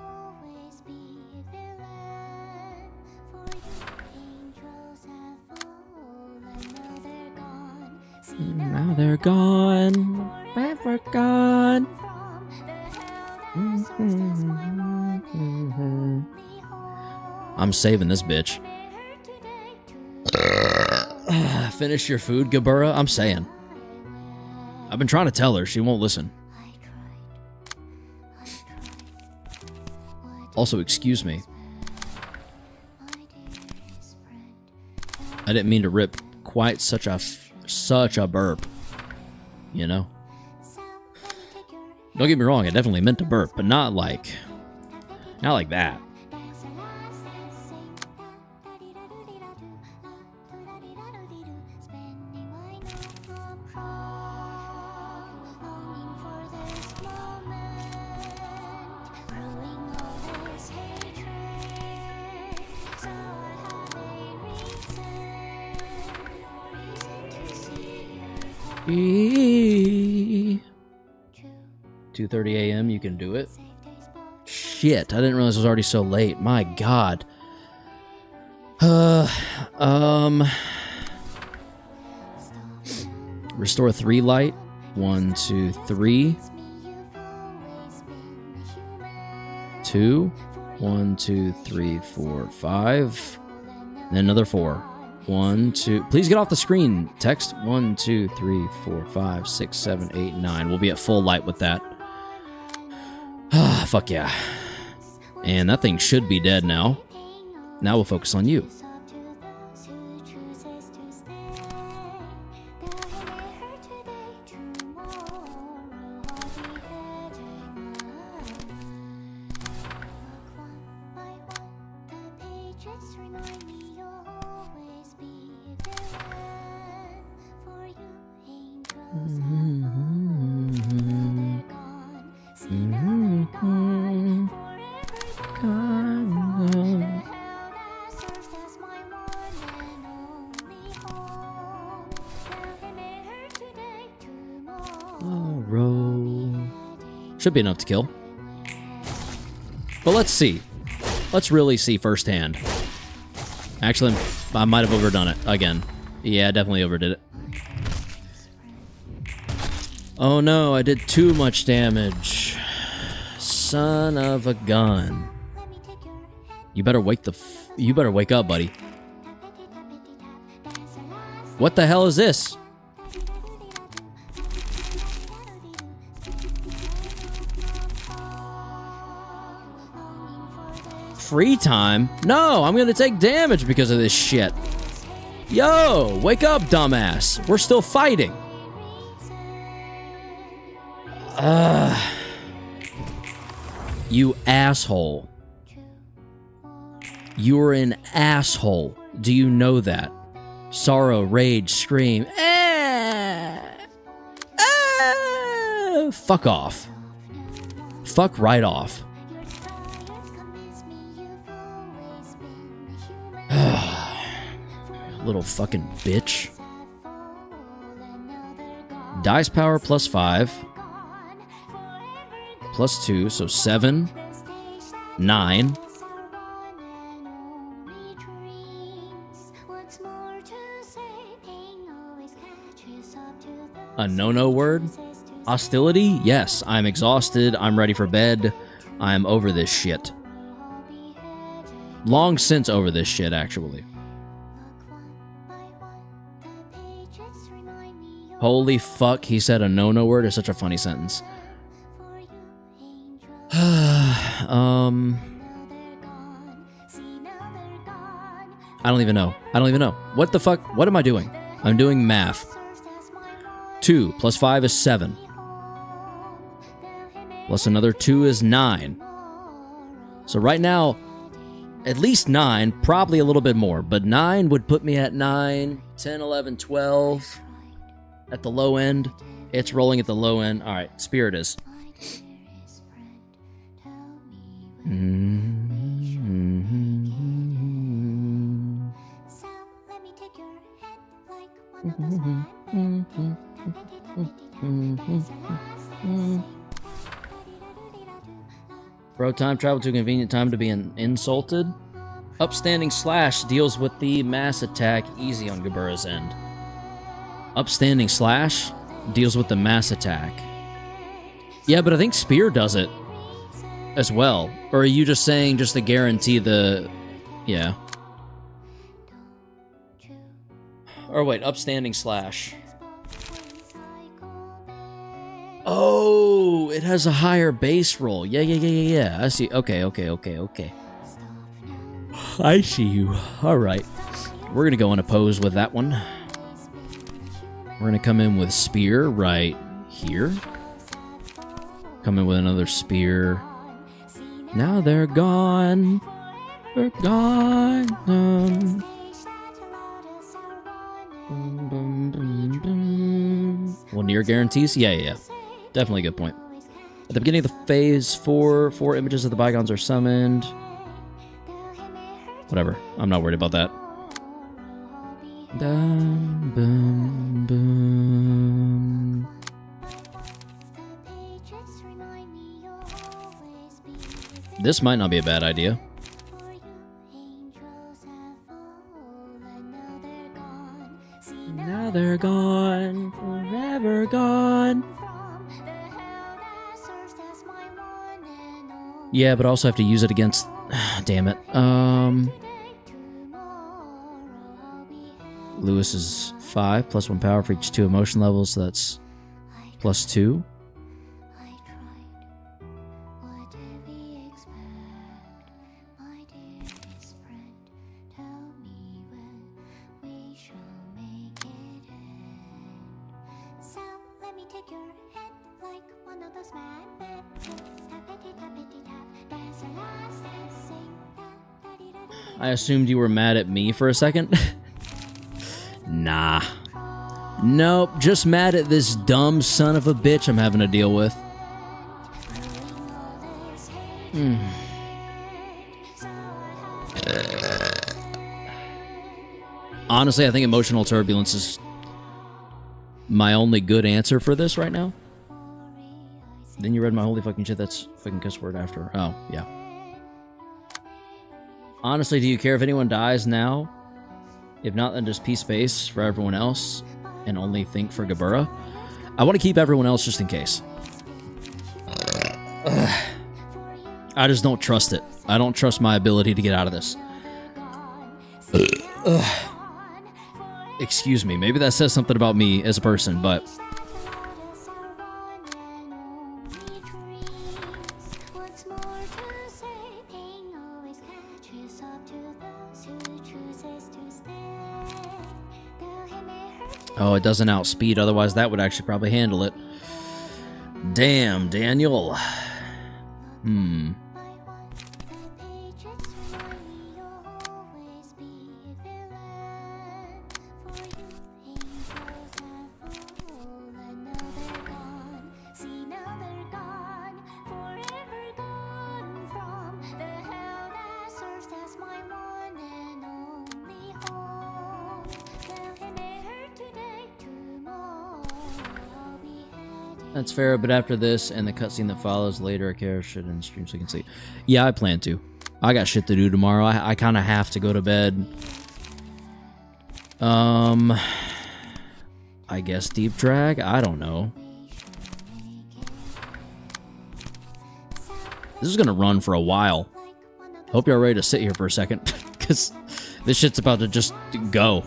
A: Now they're gone. Forever gone. I'm saving this bitch. Finish your food, Gabura? I'm saying. I've been trying to tell her. She won't listen. Also, excuse me. I didn't mean to rip quite such a burp. You know? Don't get me wrong, I definitely meant to burp, but not like that. E 2:30 a.m. You can do it. Shit, I didn't realize it was already so late. My God. Restore 3 light. 1, 2, 3. 2. 1, 2, 3, 4, 5. Then another 4. 1, 2. Please get off the screen. Text 1, 2, 3, 4, 5, 6, 7, 8, 9. We'll be at full light with that. Ah, fuck yeah. And that thing should be dead now. Now we'll focus on you. Should be enough to kill. But let's see. Let's really see firsthand. Actually, I might have overdone it again. Yeah, definitely overdid it. Oh no, I did too much damage. Son of a gun. You better wake up, buddy. What the hell is this? Free time? No, I'm gonna take damage because of this shit. Yo, wake up, dumbass. We're still fighting. You asshole. You're an asshole. Do you know that? Sorrow, rage, scream. Fuck off. Fuck right off. Little fucking bitch. Dice power plus 5. Plus 2, so 7. 9. A no-no word? Hostility? Yes, I'm exhausted. I'm ready for bed. I'm over this shit. Long since over this shit, actually. Holy fuck, he said a no-no word is such a funny sentence. I don't even know. I don't even know. What the fuck? What am I doing? I'm doing math. 2 plus 5 is 7. Plus another 2 is 9. So right now, at least 9, probably a little bit more, but 9 would put me at 9, 10, 11, 12 at the low end. It's rolling at the low end. All right, Spirit is. Bro, time travel to a convenient time to be insulted. Upstanding Slash deals with the mass attack easy on Gabura's end. Upstanding Slash deals with the mass attack. Yeah, but I think Spear does it as well. Or are you just saying just to guarantee the... Yeah. Or wait, Upstanding Slash. Oh, it has a higher base roll. Yeah. I see. Okay. I see you. All right. We're going to go unopposed with that one. We're going to come in with Spear right here. Come in with another Spear. Now they're gone. They're gone. Well, near guarantees? Yeah. Definitely a good point. At the beginning of the phase 4, 4 images of the bygones are summoned. Whatever. I'm not worried about that. Dum, bum, bum. This might not be a bad idea. Now they're gone, forever gone. Yeah, but I also have to use it against... Damn it. Lewis is 5, plus 1 power for each 2 emotion levels, so that's plus 2. I assumed you were mad at me for a second. Nah. Nope, just mad at this dumb son of a bitch I'm having to deal with. Honestly, I think emotional turbulence is my only good answer for this right now. Then you read my holy fucking shit, that's fucking cuss word after. Oh, yeah. Honestly, do you care if anyone dies now? If not, then just peace space for everyone else and only think for Gabura. I want to keep everyone else just in case. I just don't trust it. I don't trust my ability to get out of this. Excuse me, maybe that says something about me as a person, but... Oh, it doesn't outspeed, otherwise that would actually probably handle it. Damn, Daniel. That's fair, but after this and the cutscene that follows later, a character should in stream so you can see. Yeah, I plan to. I got shit to do tomorrow. I kind of have to go to bed. I guess deep drag? I don't know. This is gonna run for a while. Hope you're ready to sit here for a second, because this shit's about to just go.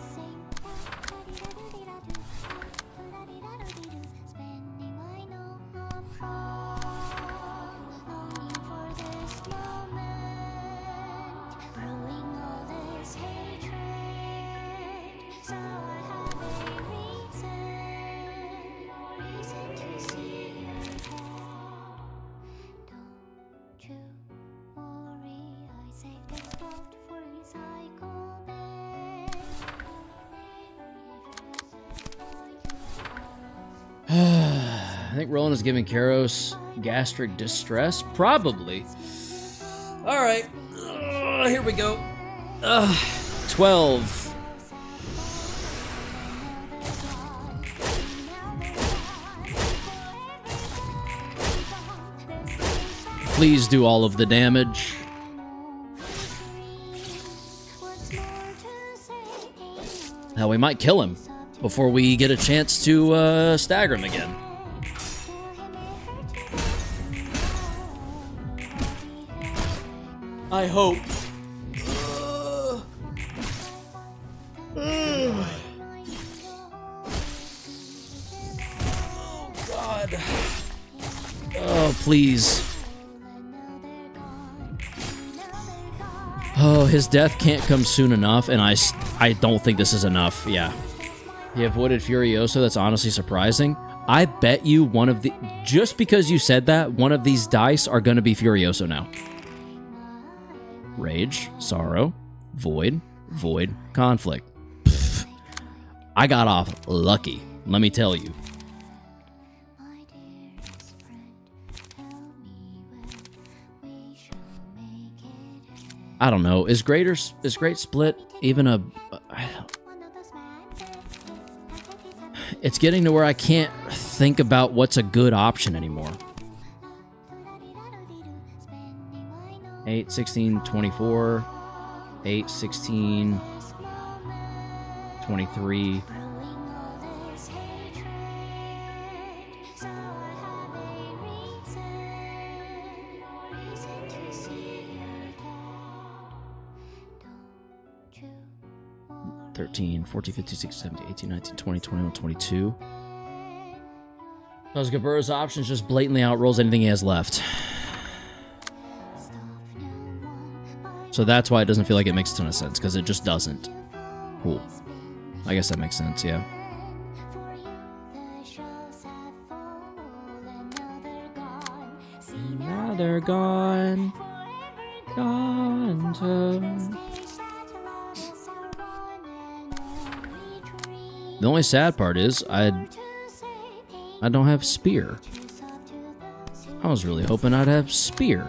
A: I think Roland is giving Karos gastric distress. Probably. All right. Here we go. 12. Please do all of the damage. Now we might kill him before we get a chance to stagger him again. I hope. Oh, God. Oh, please. Oh, his death can't come soon enough, and I don't think this is enough. Yeah. He avoided Furioso. That's honestly surprising. I bet you one of the... Just because you said that, one of these dice are going to be Furioso now. Rage, Sorrow, Void, Void, Conflict. Pfft. I got off lucky, let me tell you. I don't know. Is Great Split even a... It's getting to where I can't think about what's a good option anymore. 8, 16, 24. 8, 16, 23. $13, 14, 15, 16, 17, 18, 19, 20, 21, 22. Those Gabur's options just blatantly outrolls anything he has left. So that's why it doesn't feel like it makes a ton of sense, because it just doesn't. Cool. I guess that makes sense, yeah. Now they're gone. Gone to... The only sad part is I don't have Spear. I was really hoping I'd have Spear.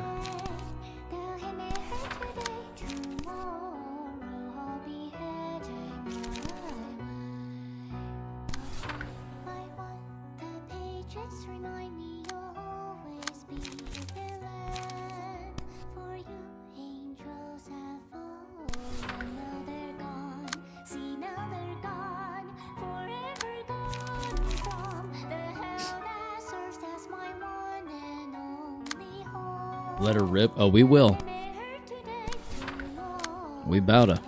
A: Let her rip. Oh, we will. We bout to.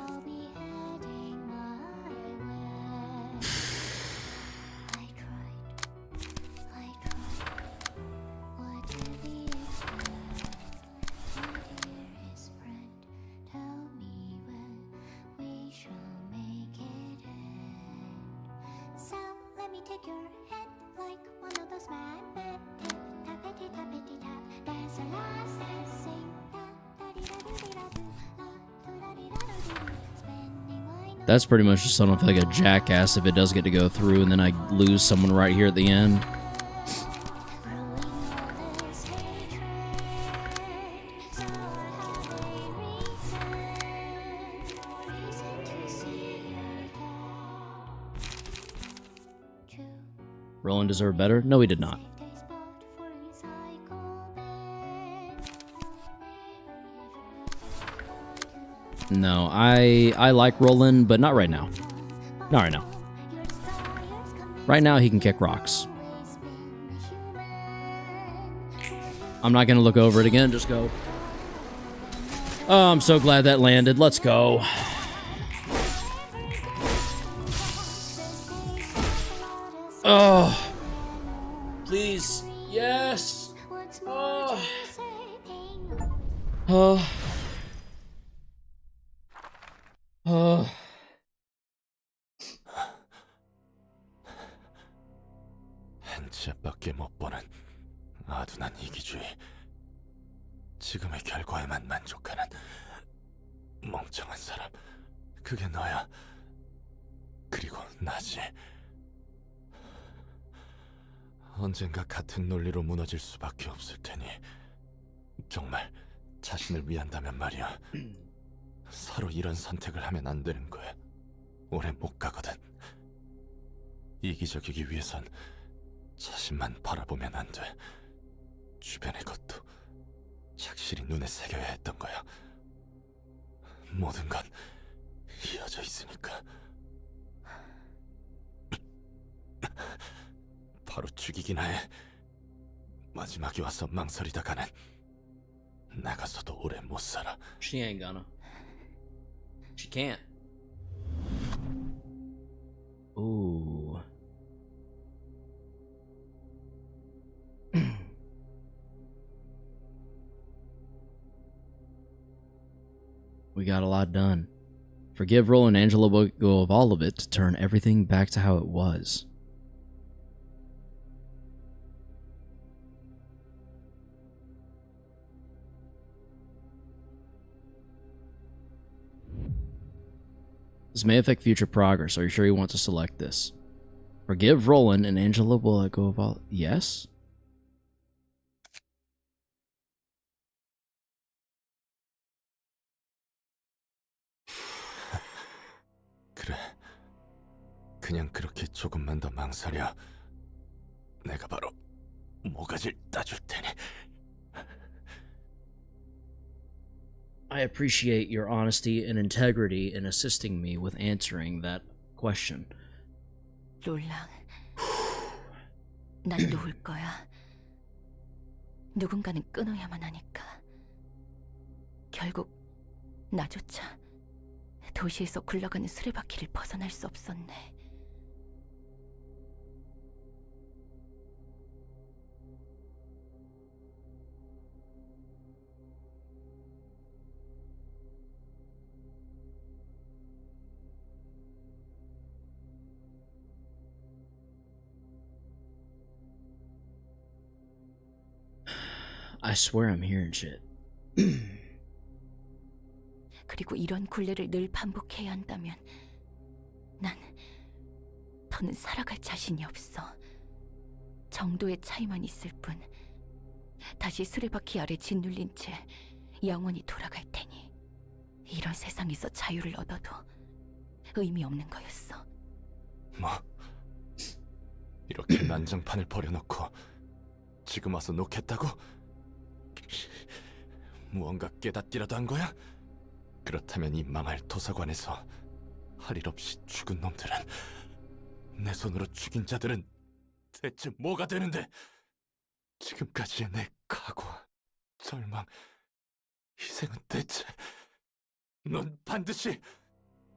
A: That's pretty much just so I don't feel like a jackass if it does get to go through and then I lose someone right here at the end. Roland deserved better? No, he did not. No, I like Roland, but not right now. Not right now. Right now, he can kick rocks. I'm not going to look over it again, just go. Oh, I'm so glad that landed. Let's go. Oh. Please. Yes. Oh. Oh.
I: 한 채밖에 못 보는 아둔한 이기주의. 지금의 결과에만 만족하는 멍청한 사람. 그게 너야. 그리고 나지. 언젠가 같은 논리로 무너질 수밖에 없을 테니 정말 자신을 위한다면 말이야. 서로 이런 선택을 하면 안 되는 거야. 오래 못 가거든. 이기적이기 위해선 자신만 바라보면 안 돼. 주변의 것도 착실히 눈에 새겨야 했던 거야. 모든 건 이어져 있으니까. 바로 죽이긴 해. 마지막에 와서 망설이다가는 나가서도 오래 못 살아.
A: She ain't gonna. She can't. Ooh. We got a lot done. Forgive, Roll, and Angela will go of all of it to turn everything back to how it was. This may affect future progress. Are you sure you want to select this? Forgive Roland and Angela will let go of all... Yes?
I: 그래. 그냥 그렇게 조금만 더 망설여. 내가 바로 모가지를 따줄 테니.
A: I appreciate your honesty and integrity in assisting me with answering that question.
G: 롤랑, 난 놓을 거야. 누군가는 끊어야만 하니까. 결국 나조차 도시에서 굴러가는 수레바퀴를 벗어날 수 없었네.
A: I swear I'm hearing shit.
G: 그리고 이런 굴레를 늘 반복해야 한다면 난 더는 살아갈 자신이 없어. 정도의 차이만 있을 뿐. 다시 수레바퀴 아래 짓눌린 채 영원히 돌아갈 테니 이런 세상에서 자유를 얻어도 의미 없는 거였어.
I: 뭐? 이렇게 난장판을 버려놓고 지금 와서 놓겠다고? 무언가 깨닫기라도 한 거야? 그렇다면 이 망할 도서관에서 할 일 없이 죽은 놈들은, 내 손으로 죽인 자들은 대체 뭐가 되는데? 지금까지의 내 각오, 절망, 희생은 대체 넌 반드시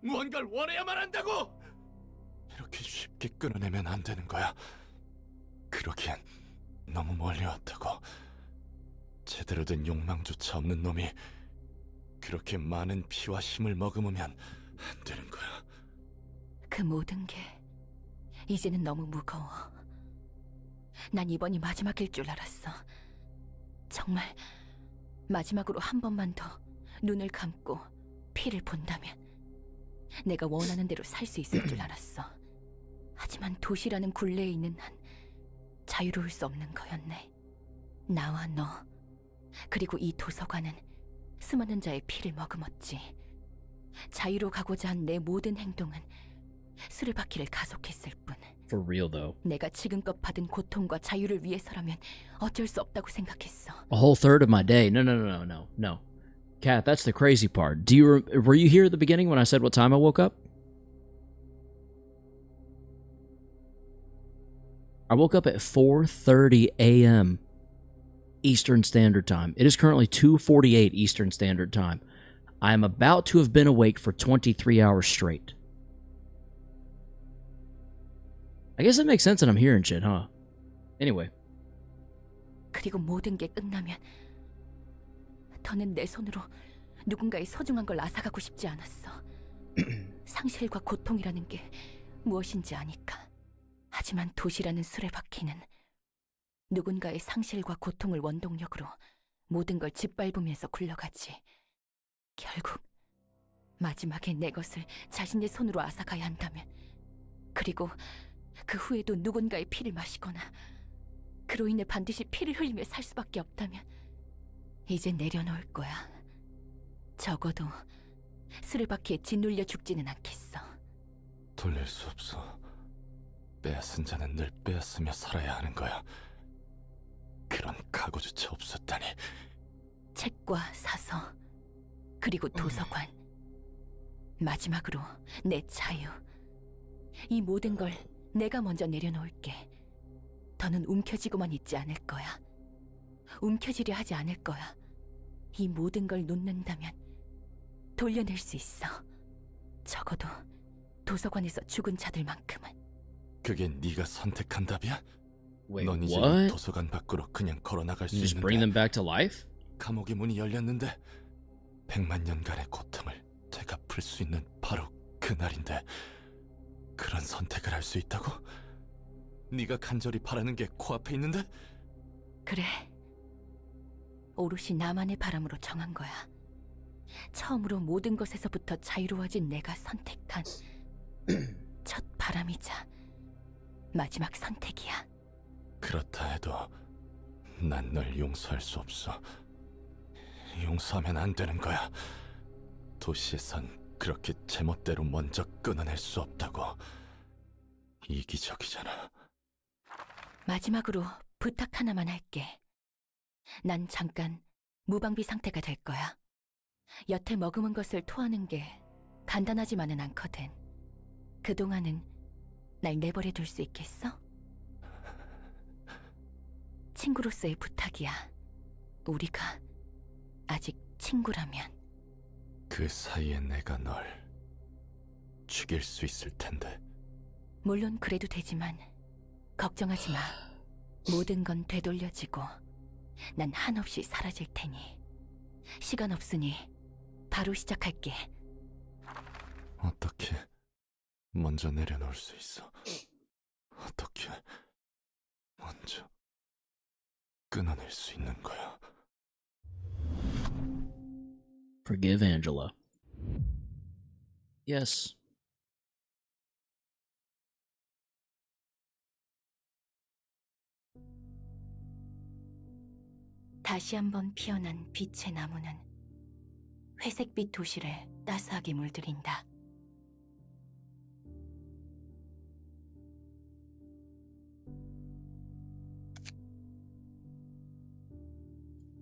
I: 무언가를 원해야만 한다고! 이렇게 쉽게 끊어내면 안 되는 거야. 그러기엔 너무 멀리 왔다고. 제대로 된 욕망조차 없는 놈이 그렇게 많은 피와 힘을 머금으면 안 되는 거야.
G: 그 모든 게 이제는 너무 무거워. 난 이번이 마지막일 줄 알았어. 정말 마지막으로 한 번만 더 눈을 감고 피를 본다면 내가 원하는 대로 살 수 있을 줄 알았어. 하지만 도시라는 굴레에 있는 한 자유로울 수 없는 거였네. 나와 너, 그리고 이 도서관은 수많은 자의 피를 머금었지. 자유로 가고자 한 내 모든 행동은 수레바퀴를 가속했을 뿐.
A: For real though.
G: 내가 지금껏 받은 고통과 자유를 위해서라면 어쩔 수 없다고 생각했어.
A: A whole third of my day. No. Kat, that's the crazy part. Were you here at the beginning when I said what time I woke up? I woke up at 4:30 a.m. Eastern Standard Time. It is currently 2:48 Eastern Standard Time. I am about to have been awake for 23 hours straight. I guess it makes sense that I'm hearing shit, huh? Anyway.
G: 그리고 모든 게 끝나면 더는 내 손으로 누군가의 소중한 걸 앗아가고 싶지 않았어. 상실과 고통이라는 게 무엇인지 아니까. 하지만 도시라는 수레바퀴는 누군가의 상실과 고통을 원동력으로 모든 걸 짓밟으면서 굴러가지. 결국 마지막에 내 것을 자신의 손으로 앗아가야 한다면, 그리고 그 후에도 누군가의 피를 마시거나 그로 인해 반드시 피를 흘리며 살 수밖에 없다면 이제 내려놓을 거야. 적어도 수레바퀴에 짓눌려 죽지는 않겠어.
I: 돌릴 수 없어. 빼앗은 자는 늘 빼앗으며 살아야 하는 거야. 그런 각오조차 없었다니.
G: 책과 사서, 그리고 도서관, 마지막으로 내 자유. 이 모든 걸 내가 먼저 내려놓을게. 더는 움켜쥐고만 있지 않을 거야. 움켜쥐려 하지 않을 거야. 이 모든 걸 놓는다면 돌려낼 수 있어. 적어도 도서관에서 죽은 자들만큼은.
I: 그게 네가 선택한 답이야?
A: Wait,
I: 넌 이제 이
A: what?
I: 도서관 밖으로 그냥 걸어나갈 수
A: You just bring them
I: 있는데
A: back to life?
I: 감옥의 문이 열렸는데 100만 년간의 고통을 되갚을 수 있는 바로 그날인데 그런 선택을 할 수 있다고? 네가 간절히 바라는 게 코앞에 있는데?
G: 그래. 오롯이 나만의 바람으로 정한 거야. 처음으로 모든 것에서부터 자유로워진 내가 선택한 첫 바람이자 마지막 선택이야.
I: 그렇다 해도 난 널 용서할 수 없어. 용서하면 안 되는 거야. 도시에선 그렇게 제멋대로 먼저 끊어낼 수 없다고. 이기적이잖아.
G: 마지막으로 부탁 하나만 할게. 난 잠깐 무방비 상태가 될 거야. 여태 머금은 것을 토하는 게 간단하지만은 않거든. 그동안은 날 내버려 둘 수 있겠어? 친구로서의 부탁이야. 우리가 아직 친구라면.
I: 그 사이에 내가 널 죽일 수 있을 텐데.
G: 물론 그래도 되지만 걱정하지 마. 모든 건 되돌려지고 난 한없이 사라질 테니. 시간 없으니 바로 시작할게.
I: 어떻게 먼저 내려놓을 수 있어? 어떻게 먼저 끊어낼 수 있는 거야?
A: Forgive Angela. Yes.
G: 다시 한번 피어난 빛의 나무는 회색빛 도시를 따스하게 물들인다.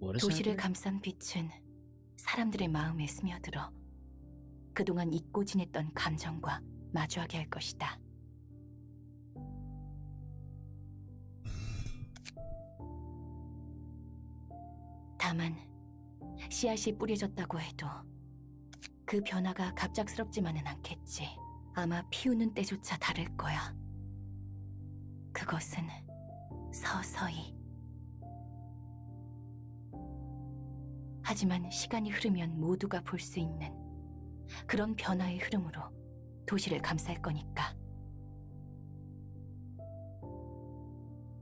A: What is
G: 도시를
A: happening?
G: 감싼 빛은 사람들의 마음에 스며들어 그동안 잊고 지냈던 감정과 마주하게 할 것이다. 다만 씨앗이 뿌려졌다고 해도 그 변화가 갑작스럽지만은 않겠지. 아마 피우는 때조차 다를 거야. 그것은 서서히. 하지만 시간이 흐르면 모두가 볼 수 있는 그런 변화의 흐름으로 도시를 감쌀 거니까.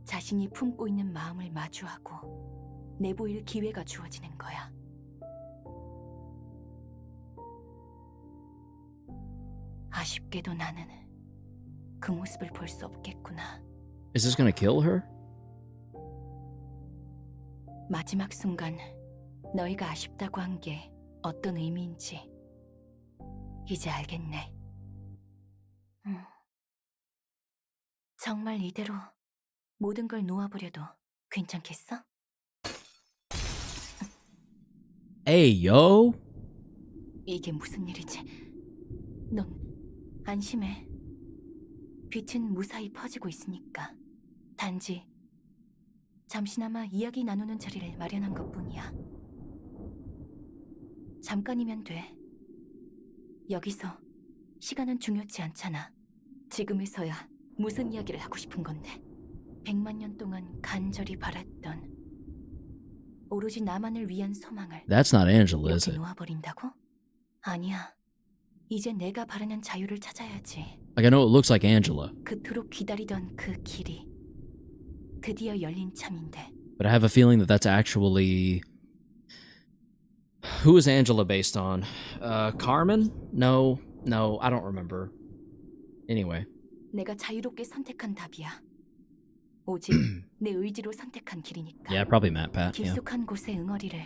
G: 자신이 품고 있는 마음을 마주하고 내보일 기회가 주어지는 거야. 아쉽게도 나는 그 모습을 볼 수 없겠구나.
A: Is this gonna kill her?
G: 마지막 순간 너희가 아쉽다고 한 게 어떤 의미인지 이제 알겠네. 정말 이대로 모든 걸 놓아버려도 괜찮겠어?
A: Hey, yo.
G: 이게 무슨 일이지? 넌 안심해. 빛은 무사히 퍼지고 있으니까. 단지 잠시나마 이야기 나누는 자리를 마련한 것뿐이야. 잠깐이면 돼. 여기서 시간은 중요치 않잖아. 지금에서야 무슨 이야기를 하고 싶은 건데. 100만 년 동안 간절히 바랐던 오로지 나만을 위한 소망을
A: That's not Angela, is
G: 이렇게
A: it?
G: 놓아버린다고? 아니야. 이제 내가 바라는 자유를 찾아야지.
A: Like, I know it looks like Angela,
G: 그토록 기다리던 그 길이 드디어 열린 참인데.
A: but I have a feeling that that's actually... Who is Angela based on? Carmen? No, I don't remember. Anyway.
G: 내가 자유롭게 선택한 답이야.
J: 오직 내 의지로 선택한 길이니까.
A: Yeah, probably Matt Pat. Yeah.
J: 깊숙한 곳의 응어리를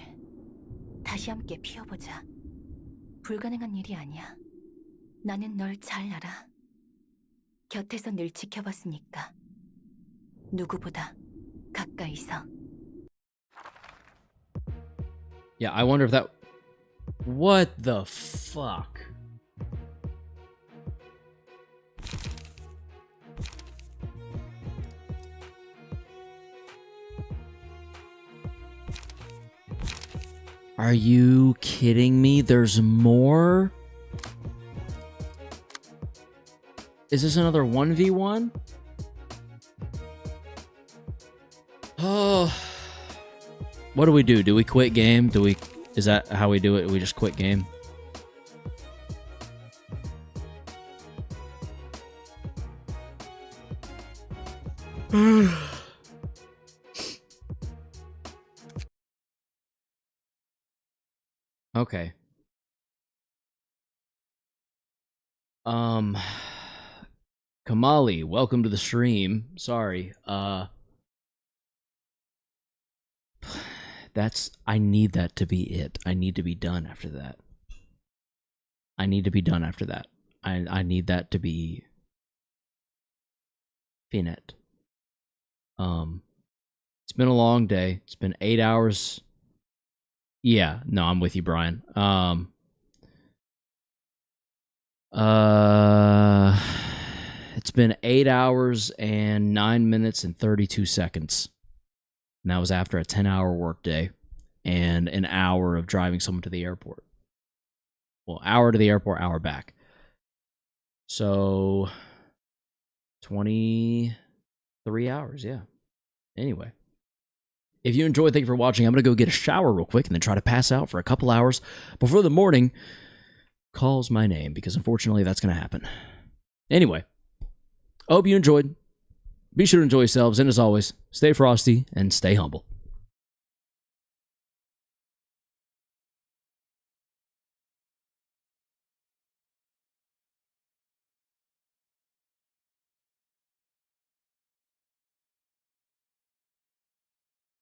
J: 다시 함께 피워보자. 불가능한 일이 아니야. 나는 널 잘 알아. 곁에서 늘 지켜봤으니까. 누구보다 가까이서.
A: Yeah, I wonder if that... What the fuck? Are you kidding me? There's more? Is this another 1v1? Oh. What do we do? Do we quit game? Is that how we do it? We just quit game? Okay. Kamali, welcome to the stream. Sorry. I need that to be it. I need to be done after that. I need to be done after that. I need that to be finished. It's been a long day. It's been 8 hours. Yeah, no, I'm with you, Brian. It's been 8 hours and 9 minutes and 32 seconds. And that was after a 10-hour workday and an hour of driving someone to the airport. Well, hour to the airport, hour back. So 23 hours, yeah. Anyway. If you enjoyed, thank you for watching. I'm going to go get a shower real quick and then try to pass out for a couple hours before the morning calls my name, because unfortunately that's going to happen. Anyway, I hope you enjoyed. Be sure to enjoy yourselves, and as always, stay frosty and stay humble.